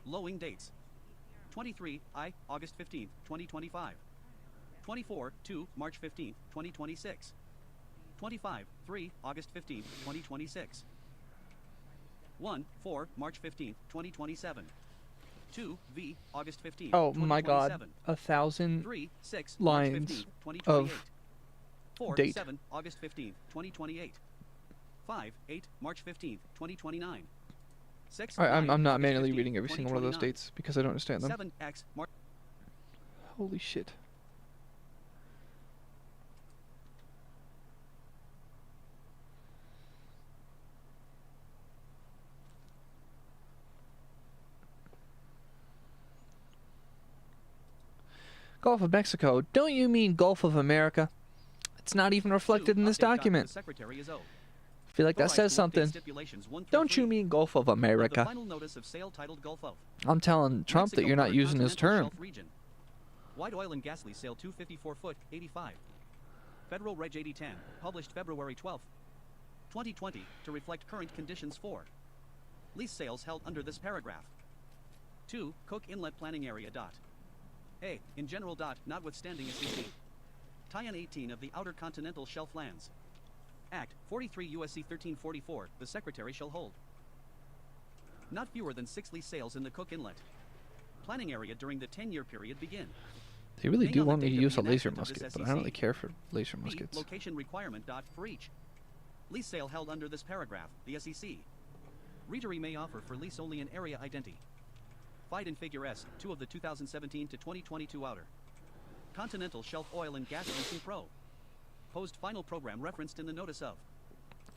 lowing dates. 23. August 15, 2025. 24. 2. March 15, 2026. 25. 3. August 15, 2026. 1. 4. March 15, 2027. 2. V. August 15, Oh my god. 2027. 1,000 3. 6. lines March 15, 2028. of 4. date. 7. August 15, 2028. 5. 8. March 15, 2029. 6. Alright, 9. I'm not August manually 15, reading every single one of those 2029. dates because I don't understand them. 7. X. March. Holy shit. Gulf of Mexico. Don't you mean Gulf of America? It's not even reflected 2. in this Update. document. The Secretary is O. I feel like that Authorized says to update something. stipulations 1 through Don't you 3 mean Gulf of of the America? final notice of sale titled Gulf of I'm telling Trump that Mexico you're not Outer using his Continental term. Shelf region. Wide oil and gas lease sale 254 foot 85. Federal Reg 8010, published February 12, 2020, to reflect current conditions for lease sales held under this paragraph. 2. Cook Inlet Planning Area. A. In general. Notwithstanding SEC. Tie-in 18 of the Outer Continental Shelf lands. Act 43 U.S.C. 1344. The Secretary shall hold not fewer than 6 lease sales in the Cook Inlet planning area during the 10-year period begin. They really Hang do on the want me date to of use the a laser enactment of this musket, but I don't really SEC. care for laser B. muskets. Location requirement. For each lease sale held under this paragraph, the SEC Readery may offer for lease only an area identity. Fied in Figure S, 2 of the 2017 to 2022 Outer Continental Shelf Oil and Gas Leasing Pro. Posed final program referenced in the notice of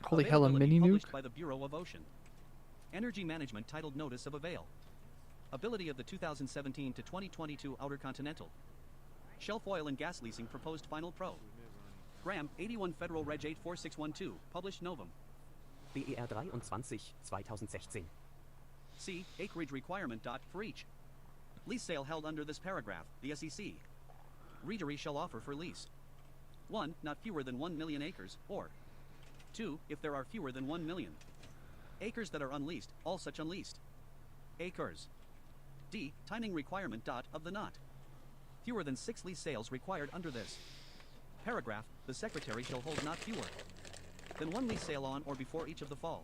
Holy hell, a availability mini published nuke? by the Bureau of Ocean Energy Management titled Notice of Avail. Ability of the 2017 to 2022 Outer Continental Shelf Oil and Gas Leasing Proposed Final Pro. Graham, 81 Federal Reg 84612, published Novum. BER 23, 2016. C. Acreage requirement. For each lease sale held under this paragraph, the SEC Readery shall offer for lease 1. Not fewer than 1 million acres, or 2. If there are fewer than 1 million acres that are unleased, all such unleased acres. D. Timing requirement. Of the not fewer than 6 lease sales required under this paragraph, the Secretary shall hold not fewer than 1 lease sale on or before each of the fall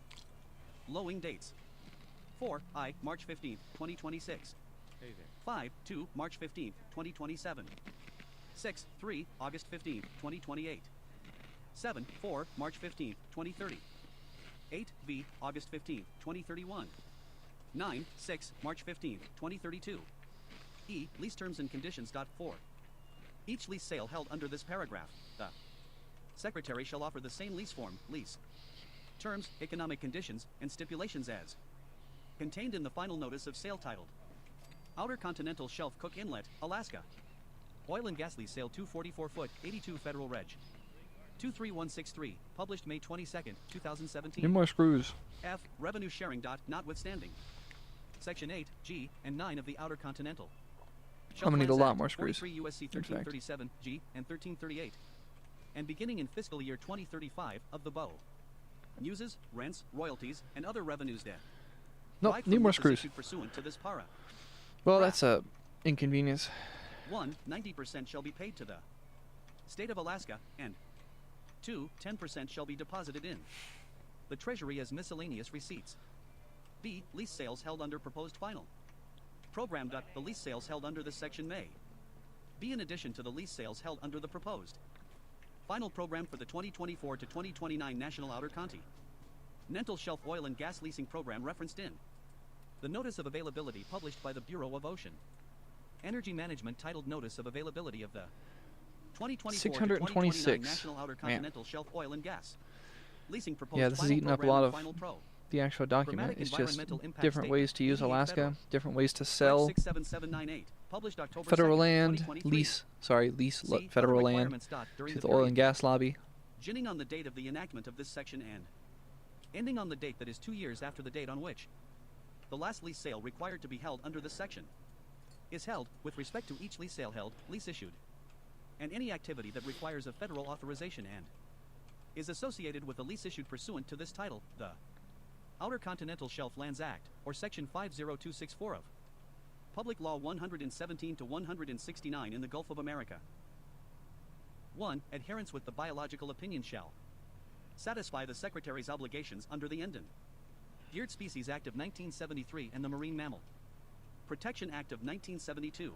lowing dates. 4. March 15, 2026. 5. 2. March 15, 2027. 6. 3. August 15, 2028. 7. 4. March 15, 2030. 8V, August 15, 2031. 9/6, March 15, 2032. E. Lease terms and conditions. 4. Each lease sale held under this paragraph, the Secretary shall offer the same lease form, lease terms, economic conditions, and stipulations as contained in the final notice of sale titled Outer Continental Shelf Cook Inlet, Alaska. Oil and gas lease sale 244 foot, 82 Federal Reg. 23163, published May 22nd, 2017. Need more screws. F. Revenue sharing. Notwithstanding. Section 8, G, and 9 of the Outer Continental. I'm gonna need a Shelf lot Act, more screws. 43 U.S.C. 1337, G, and 1338. And beginning in fiscal year 2035 of the BOE. Uses, rents, royalties, and other revenues debt. Nope, derived need from more leases screws. issued pursuant to this para. Well, that's a inconvenience. 1. 90% shall be paid to the State of Alaska, and 2. 10% shall be deposited in the Treasury as miscellaneous receipts. B. Lease sales held under proposed final program. The lease sales held under this section may be in addition to the lease sales held under the proposed final program for the 2024 to 2029 National Outer Continental Shelf Oil and Gas Leasing Program referenced in the Notice of Availability published by the Bureau of Ocean Energy Management, titled Notice of Availability of the 2024 to 2029 626. National Outer Continental Shelf Oil and Gas Leasing Proposed Yeah, this is Final eating up a Program lot and of Final Pro. the actual document. Dramatic It's just environmental impact different ways to statement, use DEA Alaska, Federal. different ways to Reg sell 67798, published October federal 2nd, land, 2023. lease See federal other land requirements. During to the the oil period and gas lobby. beginning on the date of the enactment of this section and ending on the date that is 2 years after the date on which the last lease sale required to be held under this section is held, with respect to each lease sale held, lease issued, and any activity that requires a federal authorization and is associated with a lease issued pursuant to this title, the Outer Continental Shelf Lands Act, or Section 50264 of Public Law 117 to 169 in the Gulf of America. 1. Adherence with the biological opinion shall satisfy the Secretary's obligations under the Endangered Species Act of 1973 and the Marine Mammal Protection Act of 1972.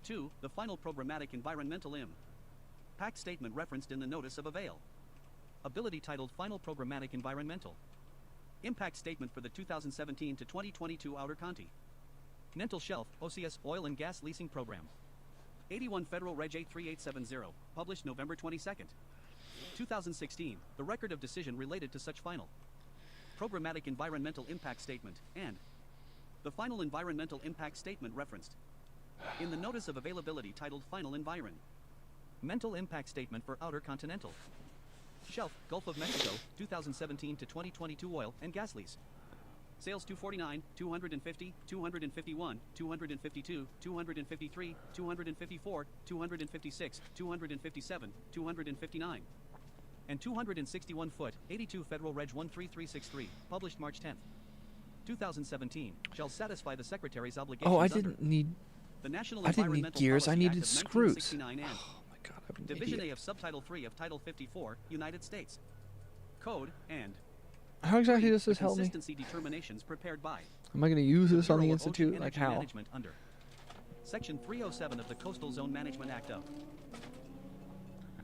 2. The final programmatic environmental impact statement referenced in the Notice of Availability titled Final Programmatic Environmental Impact Statement for the 2017 to 2022 Outer Continental Shelf OCS Oil and Gas Leasing Program. 81 Federal Reg 83870, published November 22nd, 2016, the record of decision related to such final programmatic environmental impact statement, and the final environmental impact statement referenced in the Notice of Availability titled Final Environmental Impact Statement for Outer Continental Shelf, Gulf of Mexico, 2017 to 2022 Oil and Gas Lease. Sales 249, 250, 251, 252, 253, 254, 256, 257, 259, and 261 foot, 82 Federal Reg 13363, published March 10th, 2017, shall satisfy the Secretary's obligations. Oh, I under didn't need. the National I didn't need Environmental gears. I Policy needed Act of screws. 1969 and Oh my god, I'm an Division idiot. A of Subtitle 3 of Title 54, United States Code, and How exactly 3, does this the help me? consistency determinations prepared by Am I going to use this on the Bureau of Ocean institute? Like Energy how? Management under Section 307 of the Coastal Zone Management Act of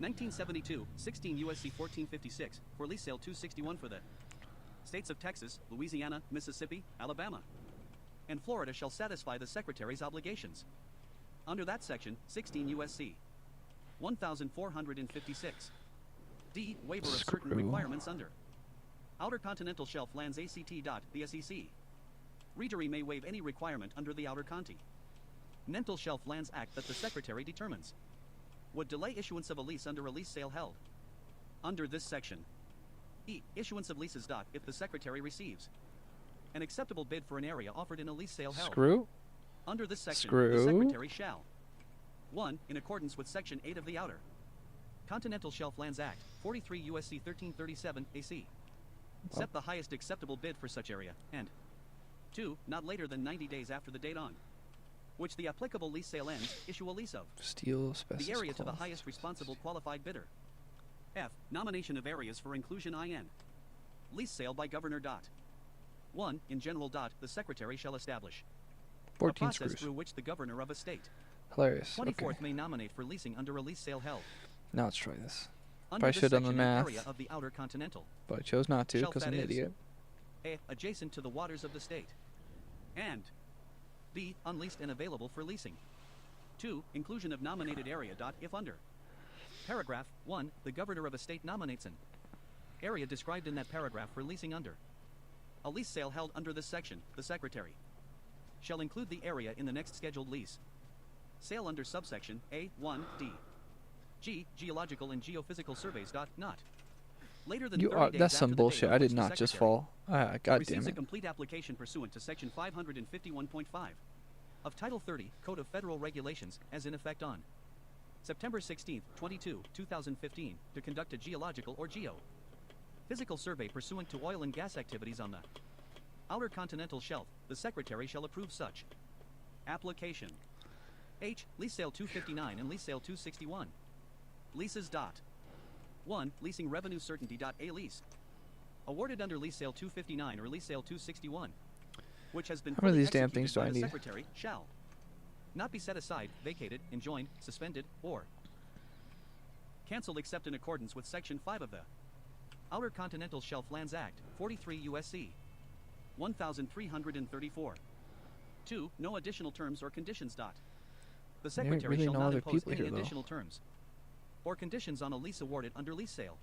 1972, 16 U.S.C. 1456, for lease sale 261 for the states of Texas, Louisiana, Mississippi, Alabama, and Florida shall satisfy the Secretary's obligations. Under that section, 16 U.S.C. 1456. D. Waiver of certain Screw. requirements under Outer Continental Shelf Lands ACT. The SEC. Readery may waive any requirement under the Outer Continental Shelf Lands Act that the Secretary determines would delay issuance of a lease under a lease sale held under this section. E. Issuance of leases. If the Secretary receives an acceptable bid for an area offered in a lease sale held Screw? under this section, Screw. the Secretary shall 1. In accordance with Section 8 of the Outer Continental Shelf Lands Act, 43 U.S.C. 1337 AC. Set the highest acceptable bid for such area, and 2. Not later than 90 days after the date on which the applicable lease sale ends, issue a lease of Steel asbestos the area to the cloth. highest responsible qualified bidder. F. Nomination of areas for inclusion in lease sale by Governor. 1. In general. The Secretary shall establish a 14 process screws. through which the Governor of a state Hilarious. 24th Okay. may nominate for leasing under a lease sale held Now let's try this. Under I this should have done the section, an math. area of the outer continental. But I chose not to Shelf because I'm that an is. idiot. A. Adjacent to the waters of the state. And B. Unleased and available for leasing. 2. Inclusion of nominated area. If under paragraph 1, the governor of a state nominates an area described in that paragraph for leasing under a lease sale held under this section, the secretary shall include the area in the next scheduled lease sale under subsection A1D. G. Geological and geophysical surveys. Not later than 30 days That's after some the date bullshit. on I which did the not just secretary fall. God receives damn a it. complete application pursuant to section 551.5 of Title 30, Code of Federal Regulations, as in effect on September 16, 2015, to conduct a geological or physical survey pursuant to oil and gas activities on the outer continental shelf. The Secretary shall approve such application. H. Lease Sale 259 and Lease Sale 261. Leases. 1. Leasing revenue certainty. A lease awarded under Lease Sale 259 or Lease Sale 261, which has been How many of fully these damn executed things do by I the need? Secretary shall not be set aside, vacated, enjoined, suspended, or canceled except in accordance with Section 5 of the Outer Continental Shelf Lands Act, 43 U.S.C. 1334. 2. No additional terms or conditions. The ain't Secretary really shall no not other impose people any here, though. additional terms or conditions on a lease awarded under lease sale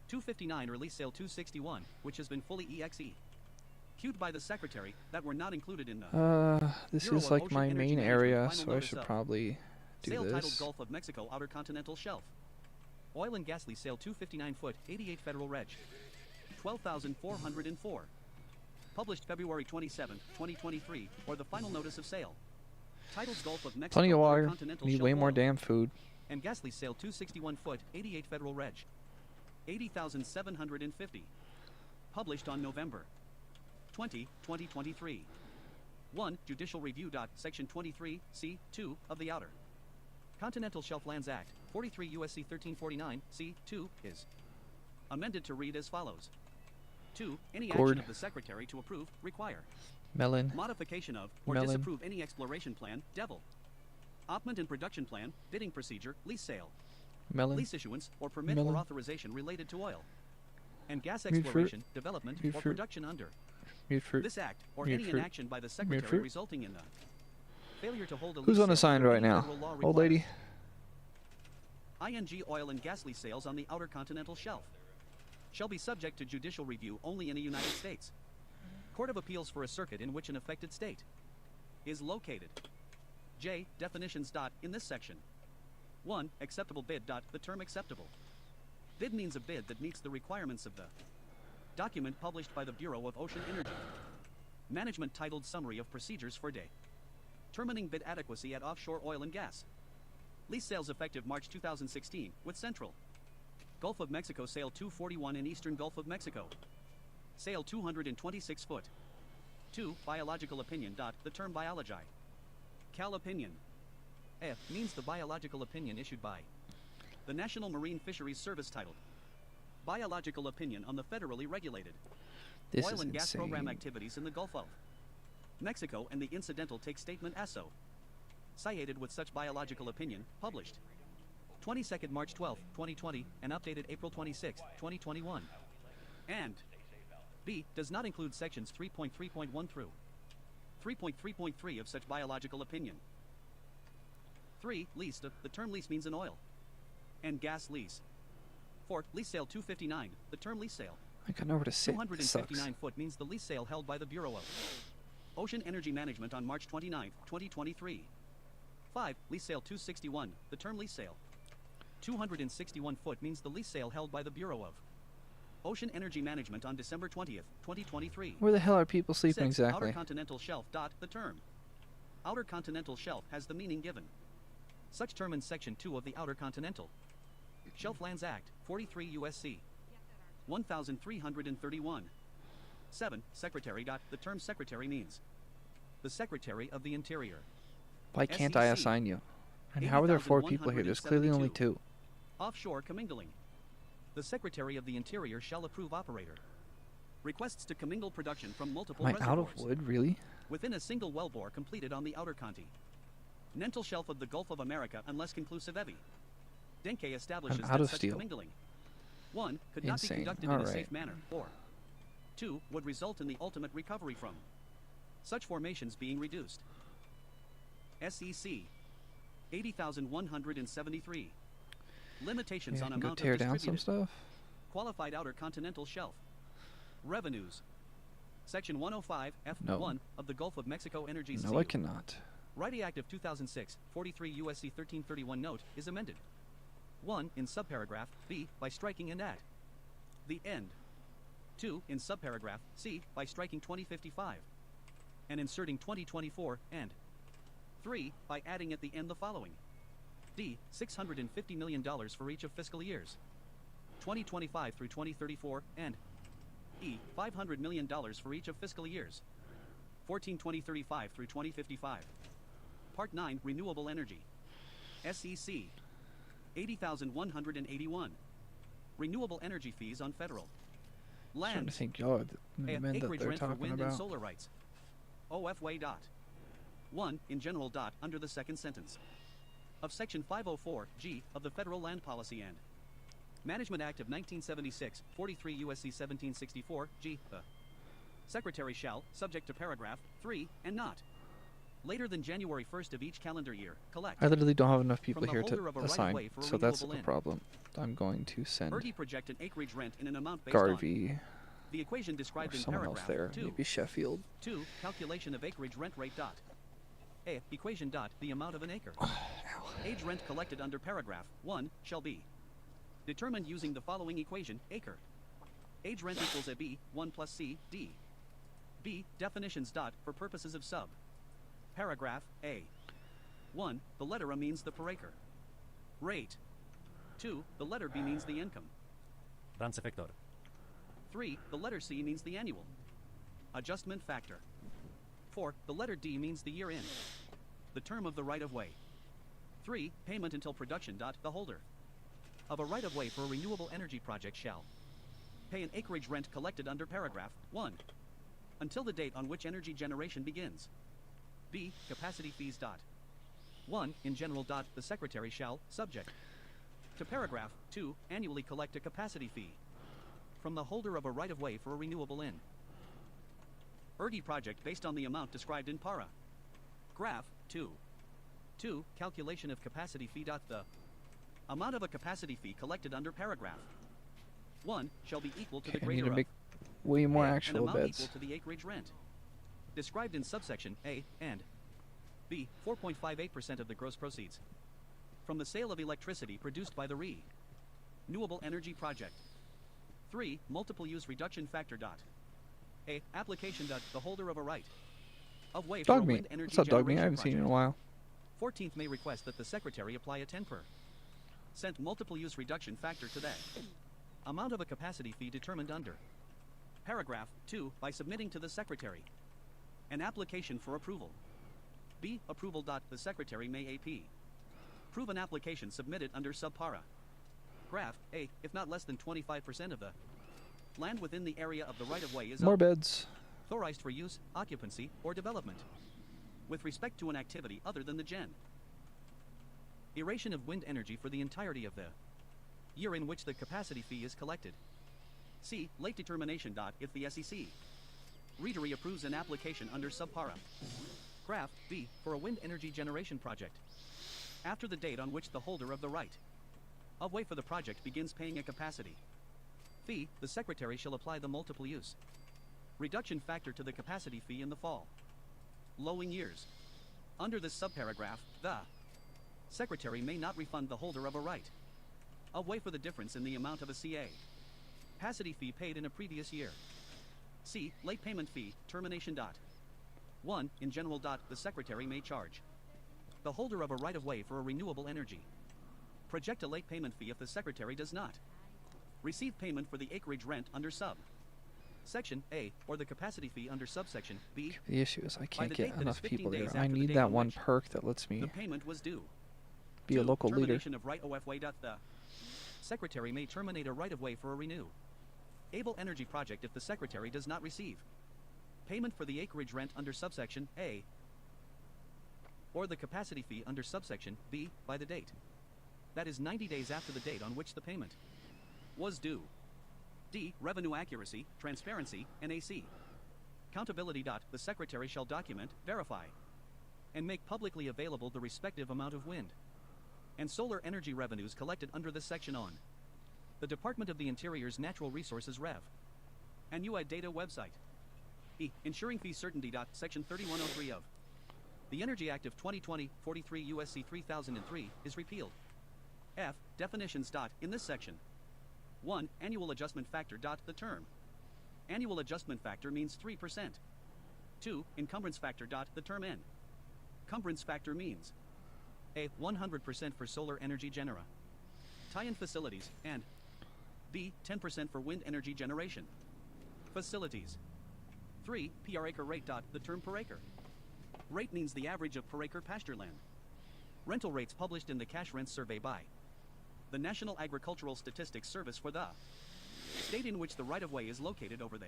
259 or lease sale 261, which has been fully queued by the Secretary, that were not included in the This Bureau is of like Ocean my Energy main Management area, final so I notice should of probably do sale titled this. Gulf of Mexico Outer Continental Shelf. Oil and gas lease sale 259 foot, 88 Federal Reg. 12,404. Published February 27, 2023, or the final notice of sale. Titled Gulf of Mexico Plenty of Outer water. Continental Need Shelf way more Oil damn food. and gas lease sale 261 foot, 88 Federal Reg. 80,750. Published on November 20, 2023. 1. Judicial Review. Section 23, C2 of the Outer Continental Shelf Lands Act, 43 U.S.C. 1349, C2, is amended to read as follows. 2. Any Gourd. action of the Secretary to approve, require Melon. modification of, or Melon. disapprove any exploration plan, development and production plan, bidding procedure, lease sale, Melon. lease issuance, or permit Melon. or authorization related to oil and gas Mute fruit. exploration, development, Mute or fruit. production under Mute fruit. this act, or Mute any fruit. inaction by the Mute Secretary fruit. resulting in the failure to hold a Who's lease sale unassigned under right any now? federal law Old requires lady? ING oil and gas lease sales on the Outer Continental Shelf shall be subject to judicial review only in the United States Court of Appeals for a circuit in which an affected state is located. J. Definitions. In this section. 1. Acceptable bid. The term acceptable bid means a bid that meets the requirements of the document published by the Bureau of Ocean Energy Management titled Summary of Procedures for Determining Bid Adequacy at Offshore Oil and Gas. Lease sales effective March 2016, with Central Gulf of Mexico Sale 241 and Eastern Gulf of Mexico Sale 226 foot. 2. Biological opinion. The term biologi. Cal opinion. F means the biological opinion issued by the National Marine Fisheries Service titled Biological Opinion on the Federally Regulated This Oil is and Gas Program insane. Activities in the Gulf of Mexico and the incidental take statement ASO. Cited with such biological opinion, published 22nd March 12, 2020, and updated April 26, 2021. And B does not include sections 3.3.1 through 3.3.3 of such biological opinion. 3. Lease. The term lease means an oil and gas lease. 4. Lease sale 259. The term lease sale I got nowhere to sit. This sucks. 259 foot means the lease sale held by the Bureau of Ocean Energy Management on March 29, 2023. 5. Lease sale 261. The term lease sale 261 foot means the lease sale held by the Bureau of Ocean Energy Management on December 20th, 2023. Where the hell are people sleeping 6. exactly? Outer Continental Shelf. The term Outer Continental Shelf has the meaning given such term in Section 2 of the Outer Continental Shelf Lands Act, 43 U.S.C. 1331. 7. Secretary. The term secretary means the Secretary of the Interior. Why can't I SEC. assign you? And how are there 4 people here? There's clearly only 2. Offshore commingling. The Secretary of the Interior shall approve operator requests to commingle production from multiple Am I out of reservoirs wood? Really? within a single wellbore completed on the outer continental shelf of the Gulf of America unless conclusive evidence establishes out that of such steel. commingling 1. Could not be Insane. conducted in a Alright. safe manner, or 2. Would result in the ultimate recovery from such formations being reduced. SEC 80,173. Limitations Yeah, on I can go amount tear of down some distributed stuff. qualified outer continental shelf revenues. Section 105 F1 No. of the Gulf of Mexico Energy No, I cannot. Radioactive 2006 43 USC 1331 note is amended. 1. In subparagraph B by striking and at the end. 2. In subparagraph C by striking 2055 and inserting 2024 and 3. By adding at the end the following. D. $650 million for each of fiscal years 2025 through 2034 and E. $500 million for each of fiscal years 2035 through 2055. Part 9 Renewable Energy. SEC 80,181. Renewable energy fees on federal I'm trying to lands. think, oh, the men that Acreage they're rent for talking wind and about. solar rights. OF way dot. 1. In general dot under the second sentence of Section 504 G of the Federal Land Policy and Management Act of 1976, 43 USC 1764 G. The Secretary shall, subject to paragraph 3 and not later than January 1st of each calendar year, collect I literally don't have enough people from the here to holder of a assign, right-of-way for a so that's the renewable end. problem. I'm going to send Erdy project an acreage rent in an amount based on Garvey the equation or described in someone else paragraph there, 2. maybe Sheffield. 2. Calculation of acreage rent rate dot. A. Equation dot. The amount of an acre. Age rent collected under paragraph 1 shall be determined using the following equation. Acre. Age rent equals a B 1 plus C D. B. Definitions dot for purposes of sub. Paragraph A. 1. The letter A means the per acre rate. 2. The letter B means the income. Ranzeffektor. 3. The letter C means the annual adjustment factor. 4. The letter D means the year in the term of the right-of-way. 3. Payment until production. The holder of a right-of-way for a renewable energy project shall pay an acreage rent collected under paragraph 1 until the date on which energy generation begins. B. Capacity fees. 1. In general. The Secretary shall, subject to paragraph 2, annually collect a capacity fee from the holder of a right-of-way for a renewable in Erdy project based on the amount described in para. Graph 2. 2. Calculation of capacity fee. The amount of a capacity fee collected under paragraph 1 shall be equal to the Okay, I need greater to of make way more an actual amount beds. equal to the acreage rent described in subsection A and B. 4.58% of the gross proceeds from the sale of electricity produced by the renewable energy project. 3. Multiple use reduction factor. A. Application. The holder of a right of way for a Dog meat. wind energy What's up, dog meat? I generation haven't seen you in a project. while. 14th may request that the Secretary apply a 10% multiple use reduction factor to that amount of a capacity fee determined under paragraph 2 by submitting to the Secretary an application for approval. B. Approval. The Secretary may AP approve an application submitted under subpara. Graph A. If not less than 25% of the land within the area of the right-of-way is More beds. authorized for use, occupancy, or development with respect to an activity other than the generation of wind energy for the entirety of the year in which the capacity fee is collected. C. Late determination. If the SEC readery approves an application under subpara. Graph B. For a wind energy generation project after the date on which the holder of the right of way for the project begins paying a capacity fee, the Secretary shall apply the multiple use reduction factor to the capacity fee in the following years. Under this subparagraph, the Secretary may not refund the holder of a right of way for the difference in the amount of a CA capacity fee paid in a previous year. C. Late payment fee, termination. 1. In general. The Secretary may charge the holder of a right-of-way for a renewable energy project a late payment fee if the Secretary does not receive payment for the acreage rent under sub Section A or the capacity fee under subsection B. The issue is I can't the date get that is enough 15 people days there. after I the need date that on one which perk that lets me the payment was due. be a 2. local leader. Termination of right-of-way. The Secretary may terminate a right-of-way for a renewable energy project if the Secretary does not receive payment for the acreage rent under subsection A or the capacity fee under subsection B by the date that is 90 days after the date on which the payment was due. D. Revenue accuracy, transparency, NAC. Countability. The Secretary shall document, verify, and make publicly available the respective amount of wind and solar energy revenues collected under this section on the Department of the Interior's Natural Resources Rev. and UI Data website. E. Ensuring fee certainty. Section 3103 of the Energy Act of 2020, 43 U.S.C. 3003 is repealed. F. Definitions. In this section. 1. Annual adjustment factor. The term annual adjustment factor means 3%. 2. Encumbrance factor. The term N. Encumbrance factor means A. 100% for solar energy genera, tie-in facilities, and B. 10% for wind energy generation facilities. 3. Per acre rate. The term per acre rate means the average of per acre pasture land rental rates published in the cash rent survey by the National Agricultural Statistics Service for the state in which the right-of-way is located over the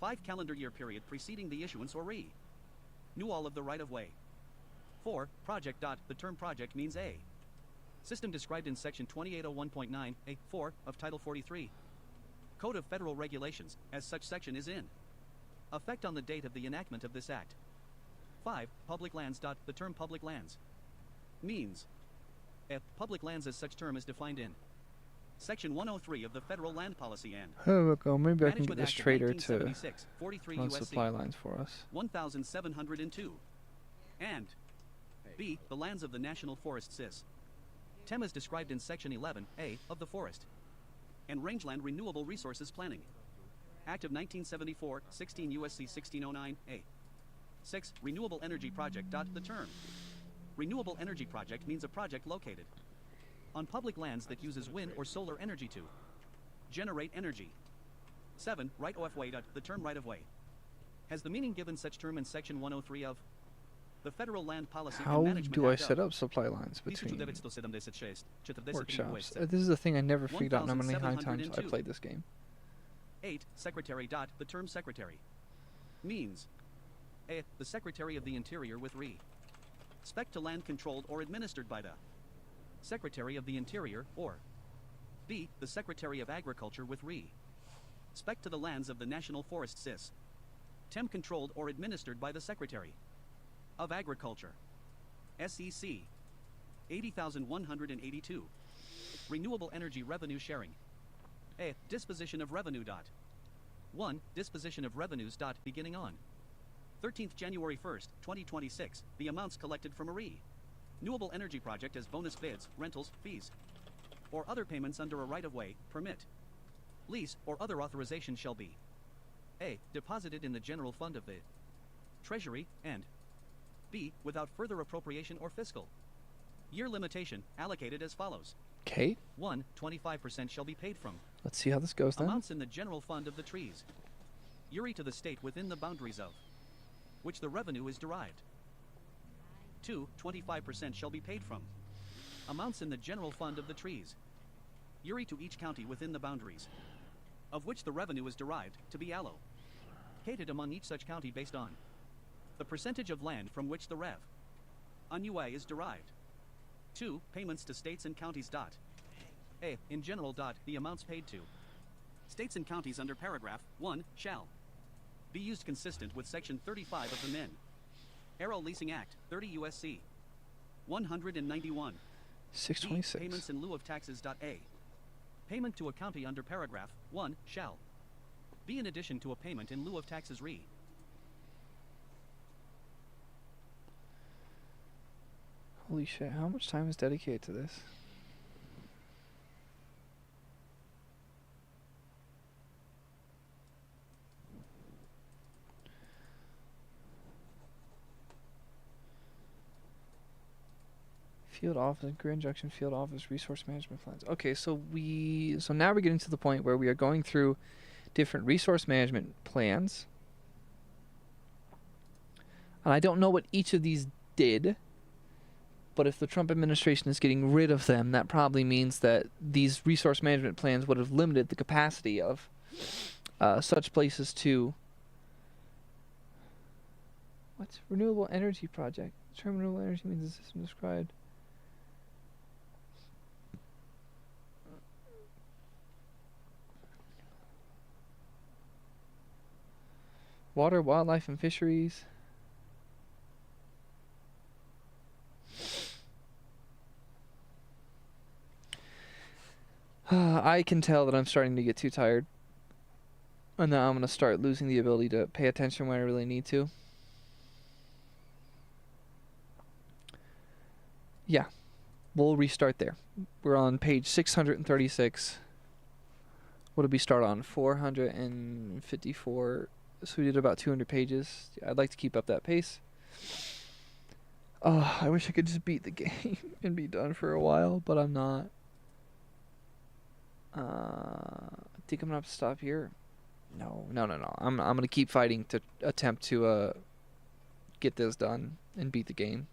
5 calendar year period preceding the issuance or renewal of the right-of-way. 4. Project. The term project means a system described in Section 2801.9 A4 of Title 43 Code of Federal Regulations, as such section is in effect on the date of the enactment of this Act. 5. Public lands. The term public lands means a public lands as such term is defined in Section 103 of the Federal Land Policy and Oh, look, maybe I can get Management this Act of trader to 1976, 43 run USC supply lines for us. 1702. And B. The lands of the National Forest SIS. TEM is described in Section 11A of the Forest and Rangeland Renewable Resources Planning Act of 1974, 16 USC 1609A. 6. Renewable Energy Project. The term renewable energy project means a project located on public lands that uses wind or solar energy to generate energy. 7. Right-of-way. The term right-of-way has the meaning given such term in Section 103 of the Federal Land Policy How and Management do I Act set of up supply lines between 1976, workshops? This is the thing I never figured out how many times I 1702. played this game. 8. Secretary. The term secretary means A. The Secretary of the Interior with respect to land controlled or administered by the Secretary of the Interior, or B. The Secretary of Agriculture with respect to the lands of the National Forest SIS. TEM controlled or administered by the Secretary of Agriculture. SEC 80,182. Renewable Energy Revenue Sharing. A. Disposition of Revenue. 1. Disposition of revenues. Beginning on 13th January 1st, 2026, the amounts collected from a renewable energy project as bonus bids, rentals, fees, or other payments under a right-of-way, permit, lease, or other authorization shall be A. Deposited in the general fund of the Treasury, and B. Without further appropriation or fiscal year limitation, allocated as follows. Okay, 1. 25% shall be paid from let's see how this goes then. amounts in the general fund of the trees, URI to the state within the boundaries of which the revenue is derived. 2. 25% shall be paid from amounts in the general fund of the trees, URI to each county within the boundaries of which the revenue is derived, to be allocated among each such county based on the percentage of land from which the rev on UA is derived. 2. Payments to states and counties. A. In general. The amounts paid to states and counties under paragraph 1 shall be used consistent with Section 35 of the Min. Aero Leasing Act, 30 U.S.C. 191. B. 626. Payments in lieu of taxes. A. Payment to a county under paragraph 1 shall be in addition to a payment in lieu of taxes. Holy shit, how much time is dedicated to this? Field office, Grand Junction Field Office, resource management plans. Okay, so now we're getting to the point where we are going through different resource management plans. And I don't know what each of these did, but if the Trump administration is getting rid of them, that probably means that these resource management plans would have limited the capacity of such places to... What? Renewable energy project. The term renewable energy means the system described. Water, wildlife, and fisheries. I can tell that I'm starting to get too tired. And now I'm going to start losing the ability to pay attention when I really need to. Yeah, we'll restart there. We're on page 636. What did we start on? 454. So we did about 200 pages. I'd like to keep up that pace. Oh, I wish I could just beat the game and be done for a while, but I'm not. I think I'm going to have to stop here. No. I'm going to keep fighting to attempt to get this done and beat the game.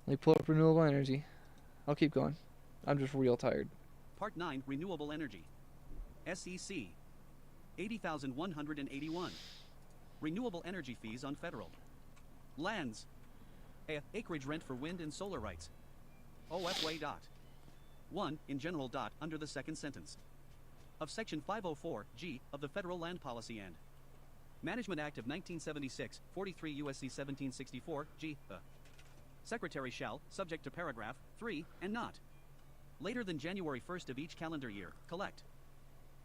Let me pull up renewable energy. I'll keep going. I'm just real tired. Part 9, Renewable Energy. SEC. 80,181. Renewable energy fees on federal lands. Acreage rent for wind and solar rights. OFWA dot. 1. In general dot under the second sentence of Section 504G of the Federal Land Policy and Management Act of 1976, 43 U.S.C. 1764, G. Secretary shall, subject to paragraph 3, and not later than January 1st of each calendar year, collect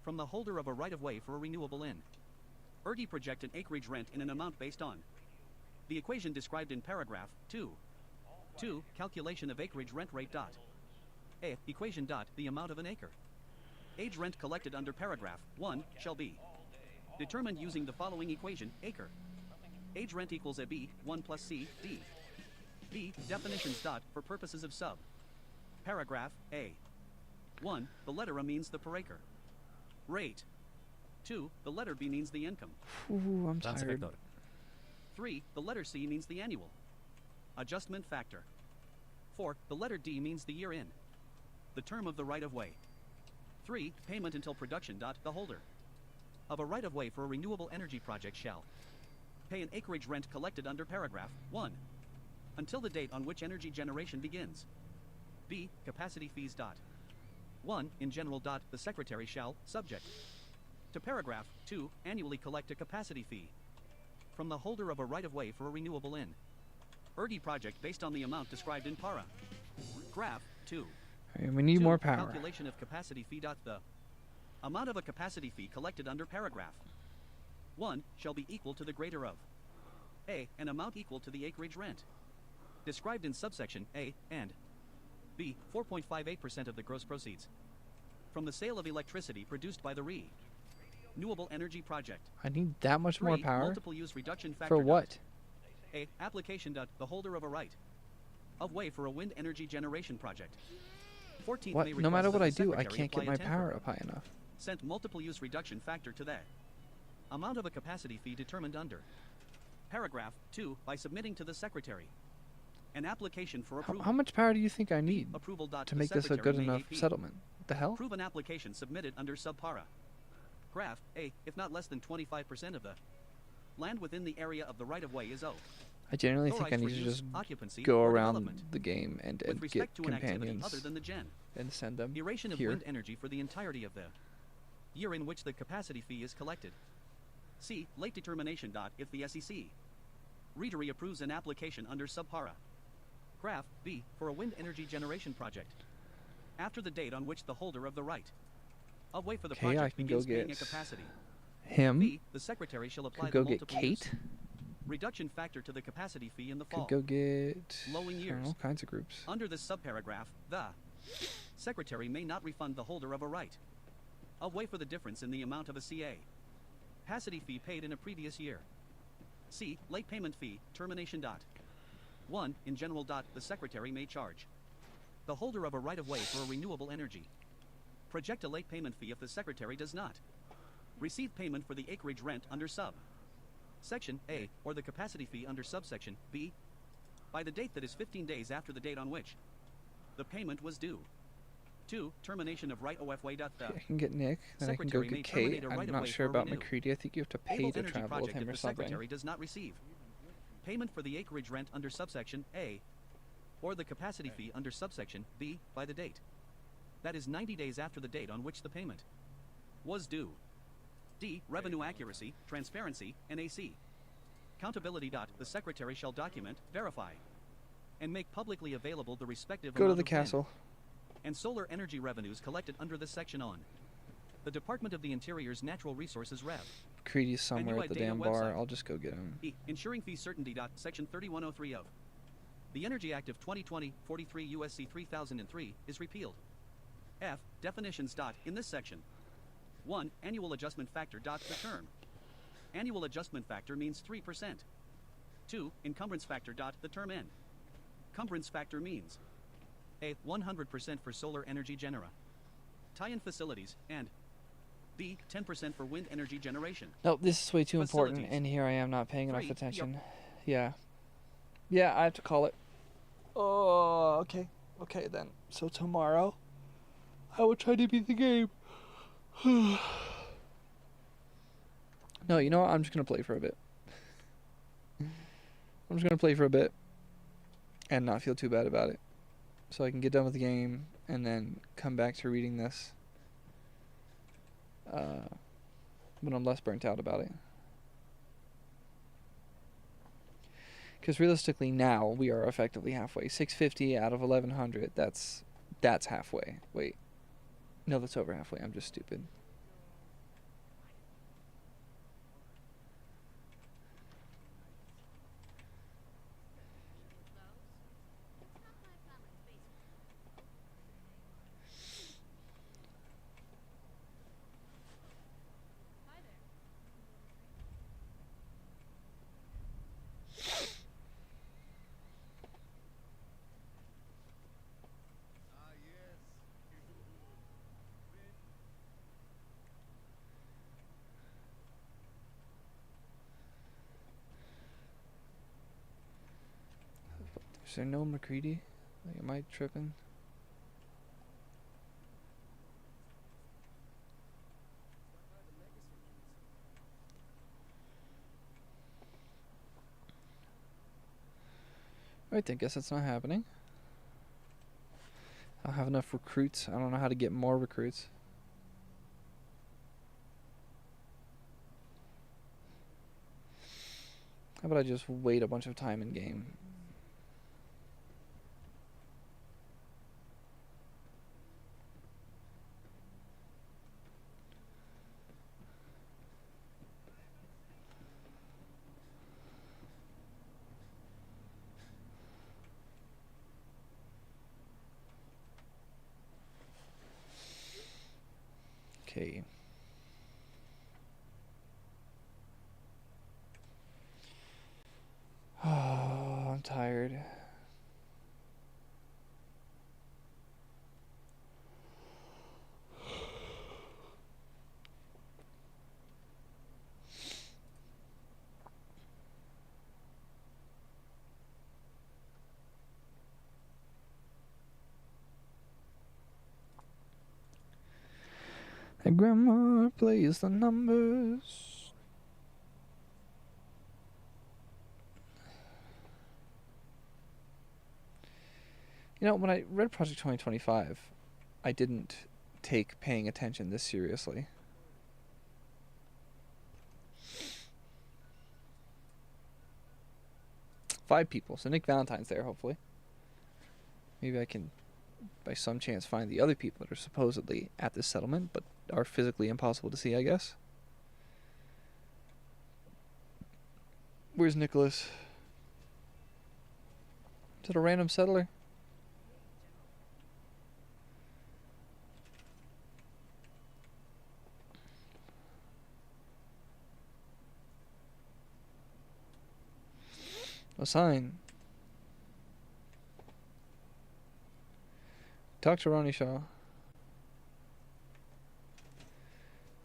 from the holder of a right-of-way for a renewable in project an acreage rent in an amount based on the equation described in paragraph 2. 2. Calculation of acreage rent rate dot. Equation dot the amount of an acre. Age rent collected under paragraph 1 shall be determined using the following equation: acre age rent equals a b 1 plus c d. B. Definitions dot for purposes of sub paragraph a. 1. The letter A means the per acre rate. 2. The letter B means the income. Ooh, I'm tired. 3. The letter C means the annual adjustment factor. 4. The letter D means the year in the term of the right-of-way. 3. Payment until production dot the holder of a right-of-way for a renewable energy project shall pay an acreage rent collected under paragraph 1 until the date on which energy generation begins. B. Capacity fees dot. 1. In general dot the secretary shall, subject to paragraph 2, annually collect a capacity fee from the holder of a right-of-way for a renewable in project based on the amount described in para. Graph 2. Right, we need 2. more power. Calculation of capacity fee dot the amount of a capacity fee collected under paragraph 1 shall be equal to the greater of A, an amount equal to the acreage rent described in subsection A, and B, 4.58% of the gross proceeds from the sale of electricity produced by the renewable energy project. I need that much 3. more power? Multiple use reduction factor For what? dot. A. Application dot the holder of a right of way for a wind energy generation project. 14th What? may No matter request what that I the do, I secretary can't get apply my a power temporary up high enough. Sent multiple use reduction factor to the amount of a capacity fee determined under paragraph 2 by submitting to the secretary an application for approval. How much power do you think I need Approval dot to the make this a secretary good may enough AP. settlement? The hell? Approve an application submitted under subpara. Graph A, if not less than 25% of the land within the area of the right-of-way is O. I generally think I Authorized need for to use, just occupancy, go or around development. the game and With get respect to an activity companions other than the gen. and send them Duration of here. wind energy for the entirety of the year in which the capacity fee is collected. C. Late determination dot if the SEC readery approves an application under subpara. Graph B for a wind energy generation project. After the date on which the holder of the right of way for the Okay, I project can go begins paying a get capacity. him. B. The secretary shall apply Could the go get multiple use Kate. reduction factor to the capacity fee in the fall. Could go get Lowing I don't years. know, all kinds of groups. Under this subparagraph, the secretary may not refund the holder of a right of way for the difference in the amount of a CA capacity fee paid in a previous year. C. Late payment fee, termination dot. 1. In general dot, the secretary may charge the holder of a right of way for a renewable energy project a late payment fee if the secretary does not receive payment for the acreage rent under sub section A or the capacity fee under subsection B by the date that is 15 days after the date on which the payment was due. 2. Termination of right OFWA dot the I can get Nick, then I can go secretary may get Kate. terminate a I'm right-of-way not sure for about renew. McCready. I think you have to pay Able to energy travel with project him if or the something. secretary does not receive payment for the acreage rent under subsection A or the capacity fee under subsection B by the date that is 90 days after the date on which the payment was due. D. Revenue accuracy, transparency, and AC. Countability. The Secretary shall document, verify, and make publicly available the respective Go to amount the of wind castle. and solar energy revenues collected under this section on the Department of the Interior's Natural Resources Rev. Creedy's somewhere at the data damn bar. website. I'll just go get him. E. Ensuring fee certainty. Section 3103 of the Energy Act of 2020, 43 U.S.C. 3003 is repealed. F. Definitions. In this section, 1. Annual adjustment factor. The term annual adjustment factor means 3%. 2. Encumbrance factor. The term N. Encumbrance factor means A. 100% for solar energy genera, tie-in facilities, and B. 10% for wind energy generation. Nope, this is way too important, Facilities. and here I am not paying enough 3. attention. Yeah. Yeah, I have to call it. Oh, okay. Okay, then. So tomorrow, I will try to beat the game. No, you know what? I'm just going to play for a bit. I'm just going to play for a bit and not feel too bad about it. So I can get done with the game and then come back to reading this when I'm less burnt out about it. Because realistically now we are effectively halfway. 650 out of 1100, that's halfway. Wait. No, that's over halfway. I'm just stupid. Is there no McCready? Like, am I tripping? Right, I guess that's not happening. I don't have enough recruits. I don't know how to get more recruits. How about I just wait a bunch of time in game? Okay. Oh, I'm tired. And Grandma plays the numbers. You know, when I read Project 2025, I didn't take paying attention this seriously. Five people, so Nick Valentine's there, hopefully. Maybe I can, by some chance, find the other people that are supposedly at this settlement, but are physically impossible to see, I guess. Where's Nicholas? Is it a random settler? A sign. Talk to Ronnie Shaw.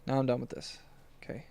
Now I'm done with this. Okay.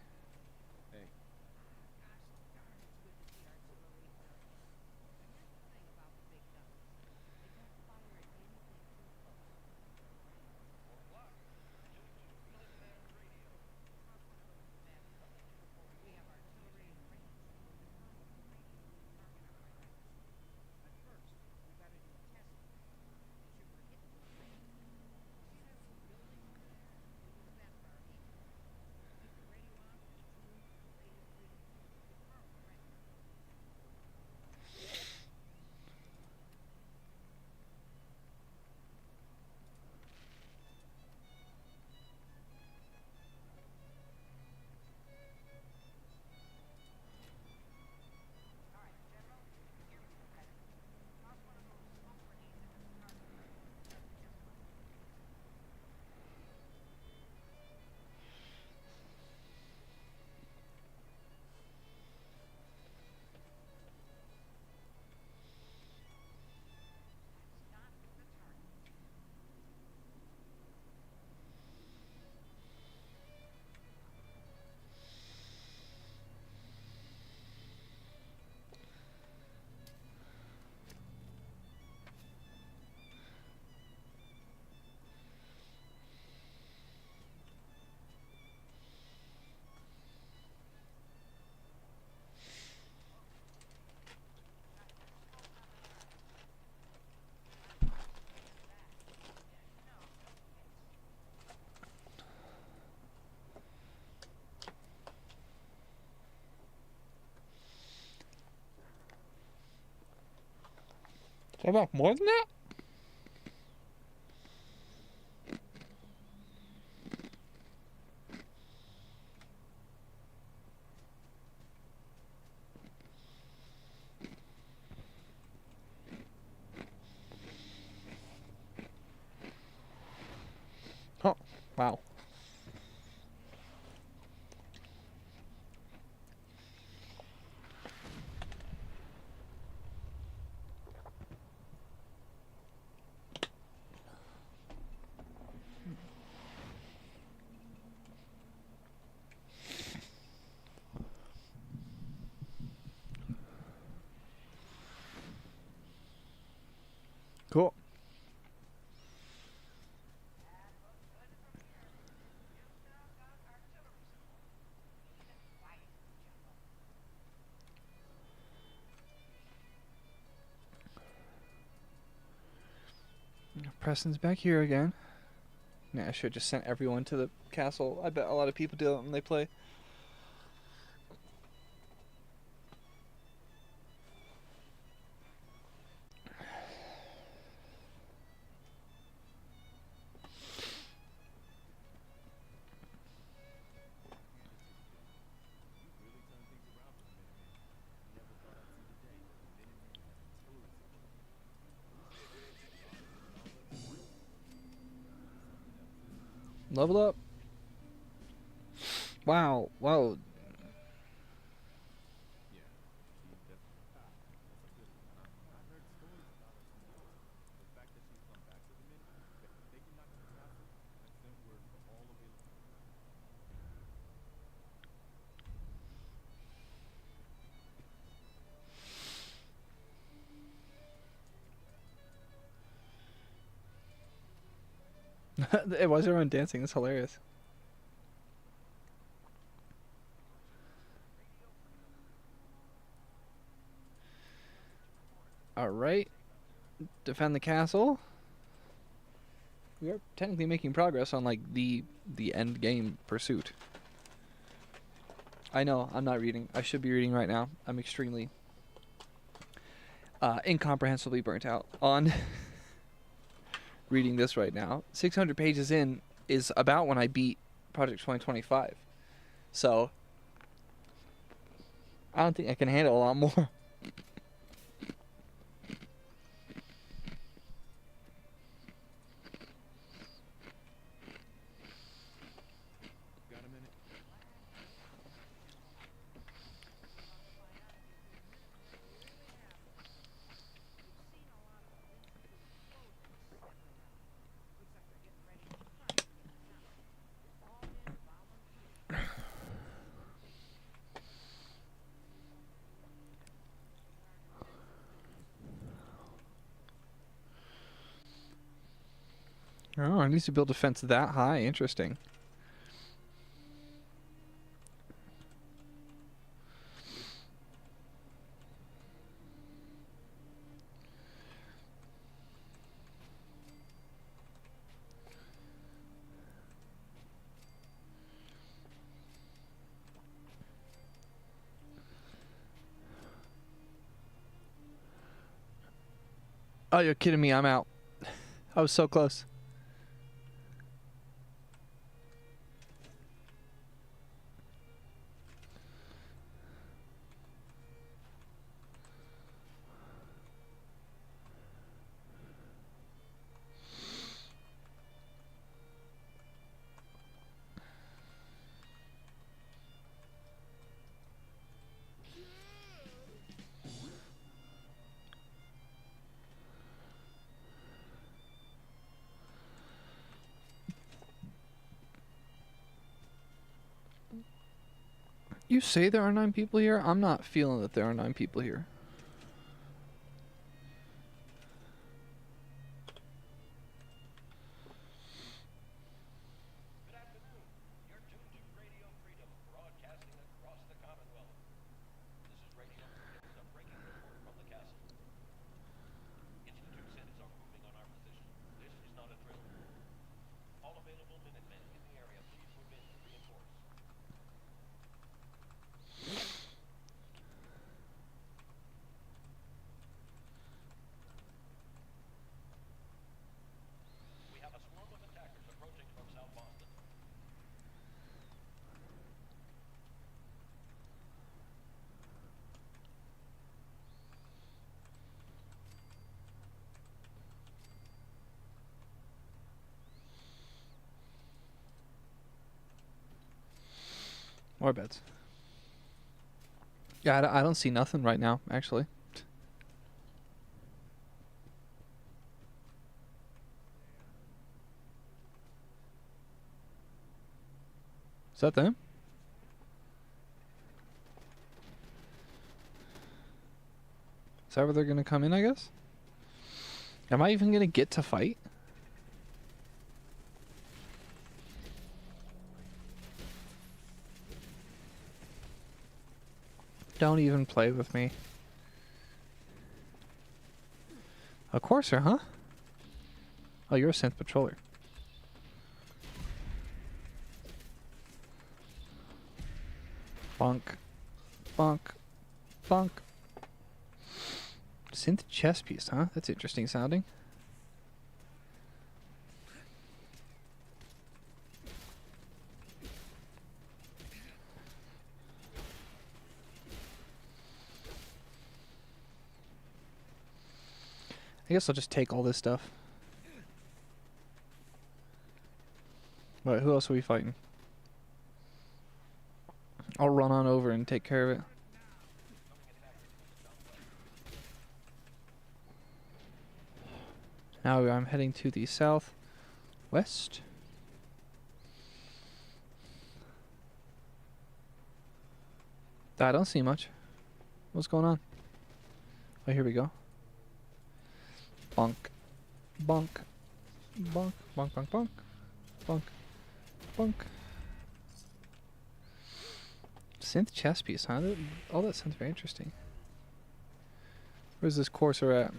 What about more than that? Oh, wow. Cool. Preston's back here again. Nah, I should have just sent everyone to the castle. I bet a lot of people do it when they play. You've really turned things around for the Minutemen. Never thought I'd see the day that the Minutemen had an artillery support. Level up. Wow. Wow. Yeah, she's definitely. That's a good one. I've heard stories about her from yours. The fact that she's come back to the Minutemen, taken back to the castle, and sent word for all available. It was everyone dancing. It's hilarious. All right. Defend the castle. We are technically making progress on like the end game pursuit. I know I'm not reading. I should be reading right now. I'm extremely incomprehensibly burnt out on reading this right now. 600 pages in is about when I beat Project 2025. So I don't think I can handle a lot more. Got a minute? Oh, I need to build a fence that high. Interesting. Oh, you're kidding me. I'm out. I was so close. You say there are 9 people here? I'm not feeling that there are 9 people here. Good afternoon. You're tuned to Radio Freedom, broadcasting across the Commonwealth. This is Radio Freedom with a breaking report from the castle. Institute centers are moving on our position. This is not a drill. All available Minutemen in the area, please move in to reinforce. Or beds. Yeah, I don't see nothing right now, actually. Is that them? Is that where they're gonna come in, I guess? Am I even gonna get to fight? Don't even play with me. A courser, huh? Oh, you're a synth patroller. Bonk. Bonk. Bonk. Synth chess piece, huh? That's interesting sounding. I guess I'll just take all this stuff. Alright, who else are we fighting? I'll run on over and take care of it. Now I'm heading to the southwest. I don't see much. What's going on? Oh, here we go. Bonk. Bonk. Bonk. Bonk, bonk, bonk. Bonk. Bonk. Synth chess piece, huh? All that sounds very interesting. Where's this courser at?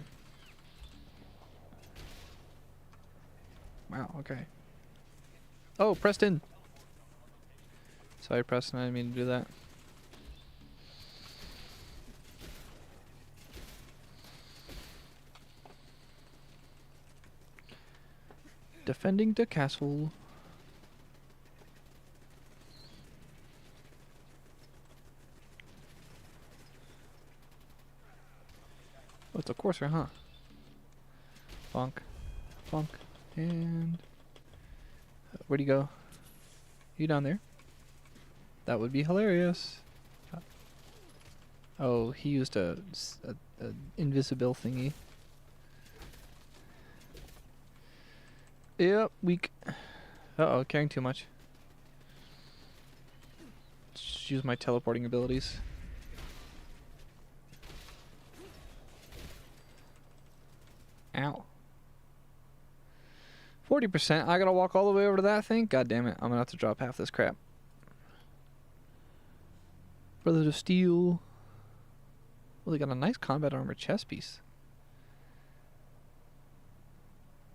Wow, okay. Oh, Preston! Sorry, Preston, I didn't mean to do that. Defending the castle. Oh, it's a courser, huh? Bonk. Bonk. And... where'd he go? You down there? That would be hilarious. Oh, he used a invisible thingy. Yep, weak. Uh-oh, carrying too much. Just use my teleporting abilities. Ow. 40%. I gotta walk all the way over to that thing? God damn it. I'm gonna have to drop half this crap. Brothers of Steel. Well, they got a nice combat armor chest piece.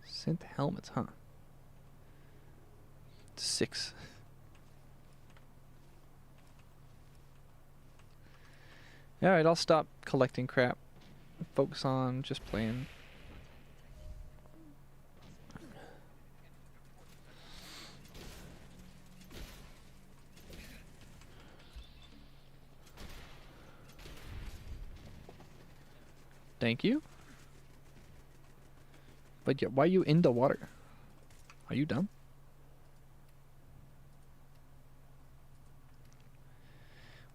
Synth helmets, huh? 6. Alright, I'll stop collecting crap. Focus on just playing. Thank you. But yeah, why are you in the water? Are you dumb?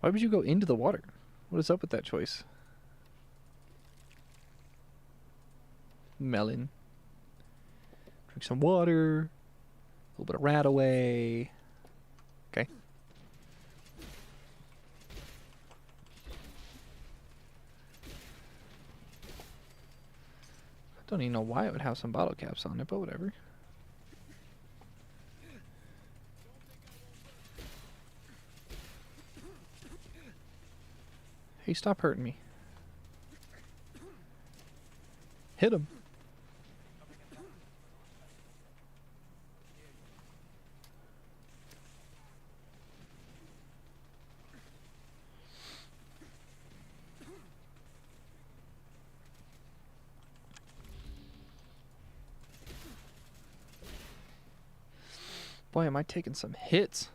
Why would you go into the water? What is up with that choice? Melon. Drink some water. A little bit of rat away. Okay. I don't even know why it would have some bottle caps on it, but whatever. Hey, stop hurting me. Hit him. Boy, am I taking some hits.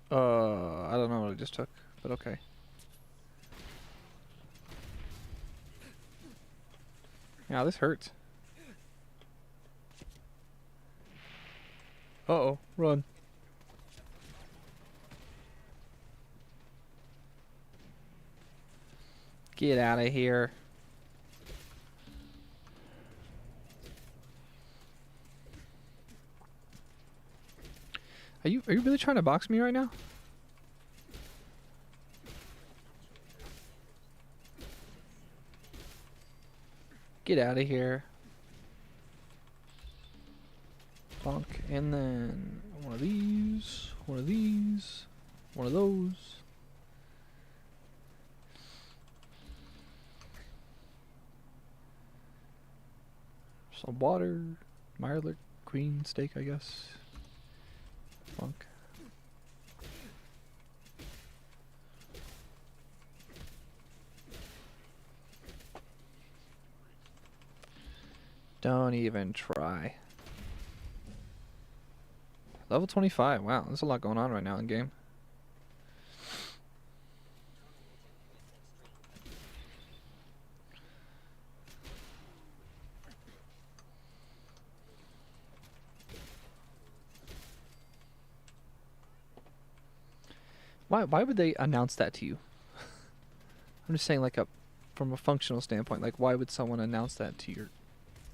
I don't know what I just took, but okay. Yeah, this hurts. Uh-oh, run. Get out of here. Are you really trying to box me right now? Get out of here. Bonk. And then one of these, one of these, one of those. Some water, Mirelurk, queen steak, I guess. Bonk. Don't even try. Level 25. Wow, there's a lot going on right now in game. Why would they announce that to you? I'm just saying, like, from a functional standpoint, like, why would someone announce that to your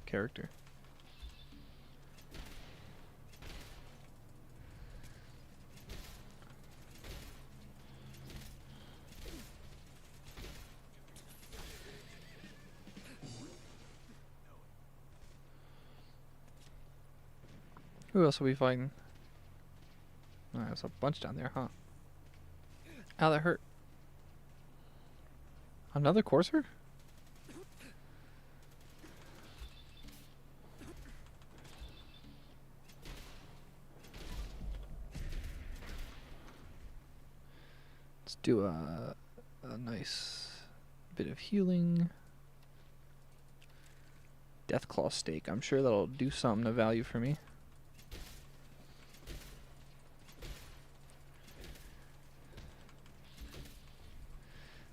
character? Who else are we fighting? Oh, there's a bunch down there, huh? Ow, that hurt. Another courser? Let's do a nice bit of healing. Deathclaw steak. I'm sure that'll do something of value for me.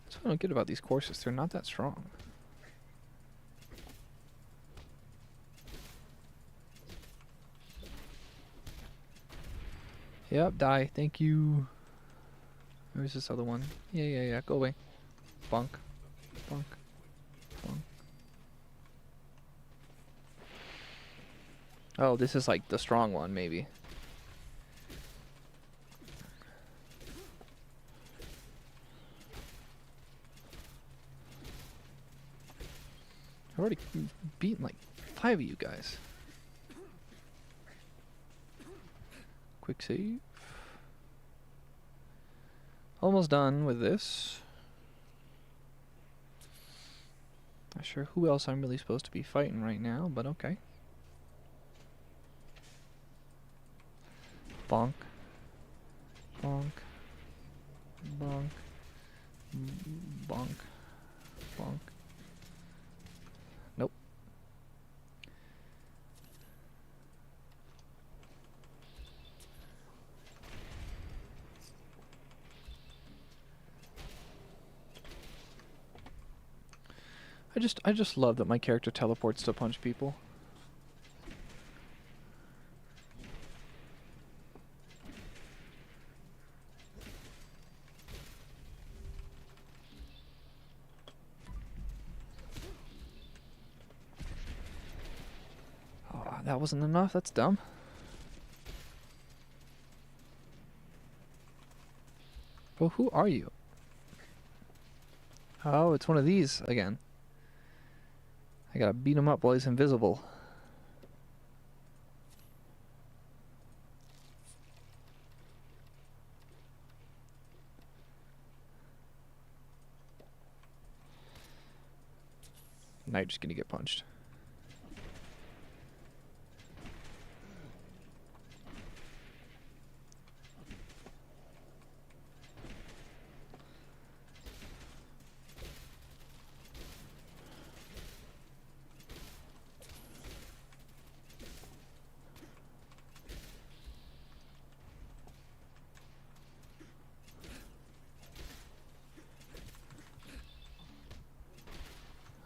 That's what I don't get about these courses. They're not that strong. Yep, die. Thank you. Where's this other one? Yeah. Go away. Bonk. Bonk. Bonk. Oh, this is like the strong one, maybe. I've already beaten like 5 of you guys. Quick save. Almost done with this. Not sure who else I'm really supposed to be fighting right now, but okay. Bonk. Bonk. Bonk. Bonk. Bonk. Nope. I just love that my character teleports to punch people. Oh, that wasn't enough. That's dumb. Well, who are you? Oh, it's one of these again. I gotta beat him up while he's invisible. Now you're just gonna get punched.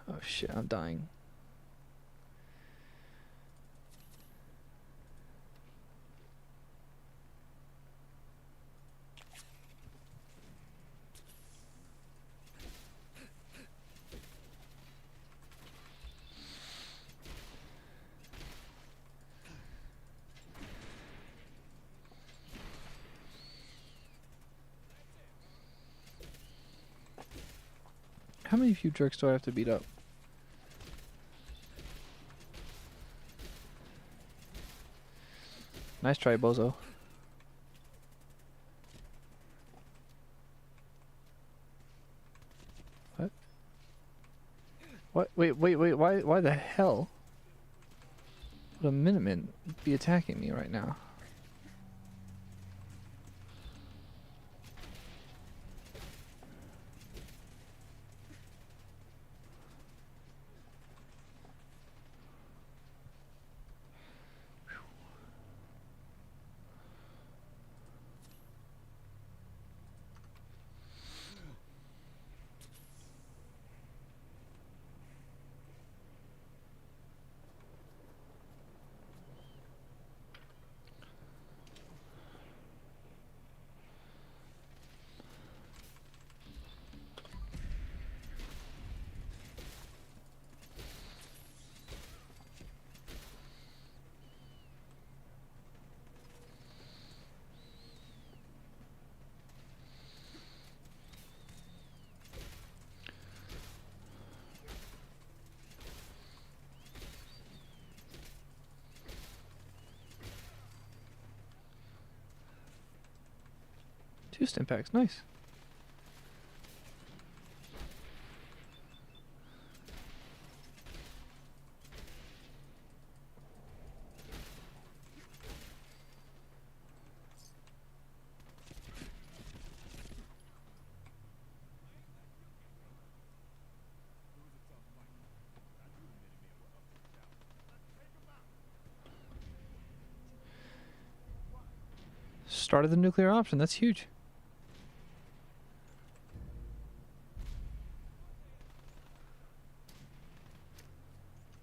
Oh shit, I'm dying. How many of you jerks do I have to beat up? Nice try, bozo. What? What? Wait, why the hell would a Minuteman be attacking me right now? Two stim packs, nice. Started the nuclear option, that's huge.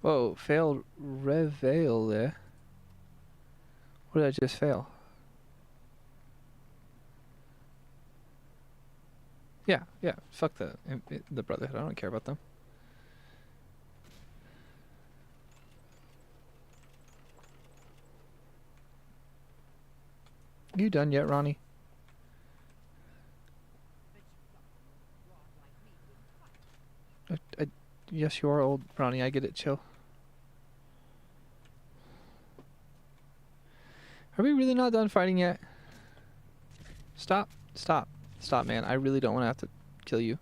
Whoa, failed reveal there. What did I just fail? Yeah, fuck the Brotherhood, I don't care about them. You done yet, Ronnie? Yes, you are old, Ronnie, I get it, chill. Are we really not done fighting yet? Stop, man, I really don't want to have to kill you.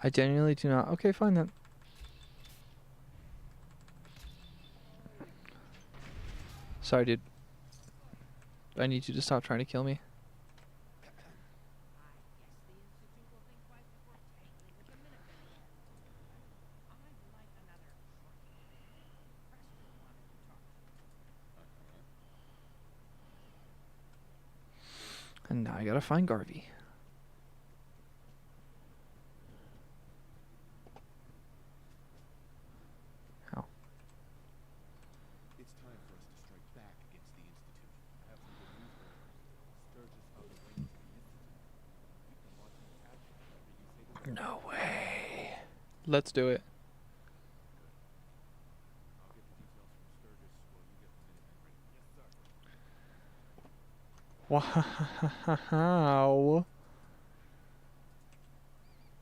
I genuinely do not. Okay, fine then. Sorry, dude. I need you to stop trying to kill me. And now I gotta find Garvey. How? It's time for us to strike back against the Institute. I have some good news for you. Sturgis found a way into the Institute. You can launch an attack whenever you say the word. No way. Let's do it. I'll get the details from Sturgis while you get the Minutemen ready. Yes, sir. Wow.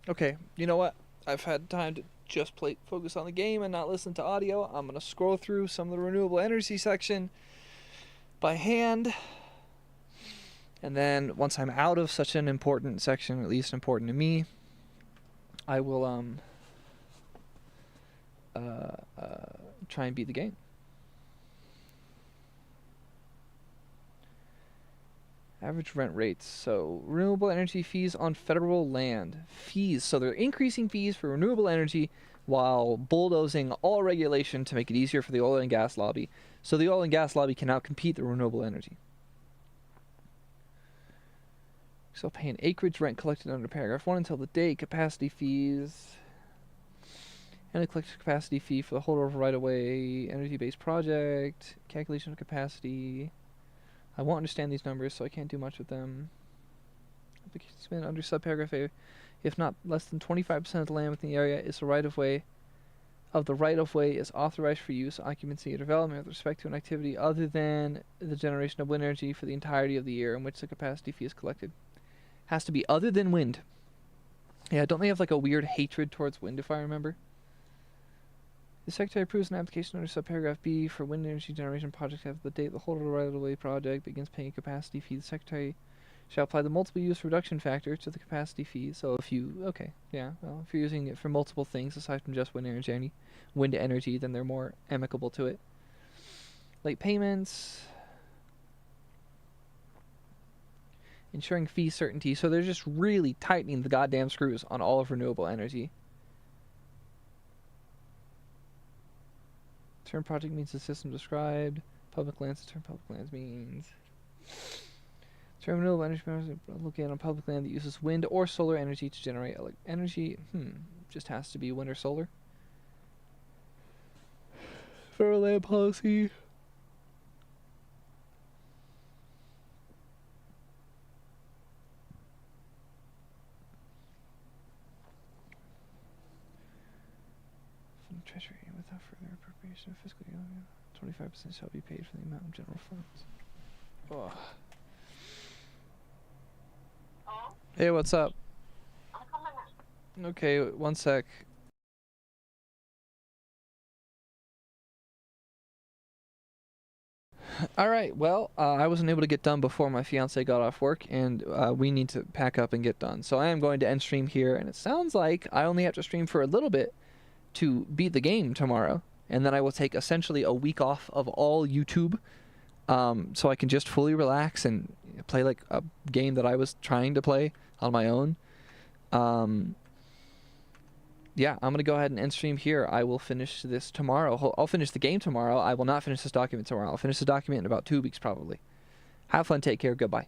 Okay, you know what? I've had time to just focus on the game and not listen to audio. I'm going to scroll through some of the renewable energy section by hand. And then once I'm out of such an important section, at least important to me, I will try and beat the game. Average rent rates. So renewable energy fees on federal land. Fees. So they're increasing fees for renewable energy while bulldozing all regulation to make it easier for the oil and gas lobby. So the oil and gas lobby can outcompete the renewable energy. So pay an acreage rent collected under paragraph 1 until the date. Capacity fees. And a collected capacity fee for the holder of right-of-way energy-based project. Calculation of capacity. I won't understand these numbers, so I can't do much with them. Application submitted under subparagraph A. If not less than 25% of the land within the area is a right-of-way of the right-of-way is authorized for use, occupancy, or development with respect to an activity other than the generation of wind energy for the entirety of the year in which the capacity fee is collected. Has to be other than wind. Yeah, don't they have like a weird hatred towards wind, if I remember? The Secretary approves an application under subparagraph B for wind energy generation project after the date the holder of the right-of-way project begins paying a capacity fee. The Secretary shall apply the multiple use reduction factor to the capacity fee. So if you, okay, yeah, well, if you're using it for multiple things aside from just wind energy, then they're more amicable to it. Late payments. Ensuring fee certainty. So they're just really tightening the goddamn screws on all of renewable energy. Term project means the system described. Public lands, the term public lands means. Term renewable energy located on public land that uses wind or solar energy to generate energy. Just has to be wind or solar. Federal land policy. From the Treasury, without further appropriation of fiscal year, 25% shall be paid from the amount of general funds. Oh. Hey, what's up? Okay, one sec. Alright, well, I wasn't able to get done before my fiance got off work, and we need to pack up and get done. So I am going to end stream here, and it sounds like I only have to stream for a little bit to beat the game tomorrow, and then I will take essentially a week off of all YouTube, so I can just fully relax and play like a game that I was trying to play on my own. Yeah, I'm going to go ahead and end stream here. I will finish this tomorrow. I'll finish the game tomorrow. I will not finish this document tomorrow. I'll finish the document in about 2 weeks probably. Have fun, take care, goodbye.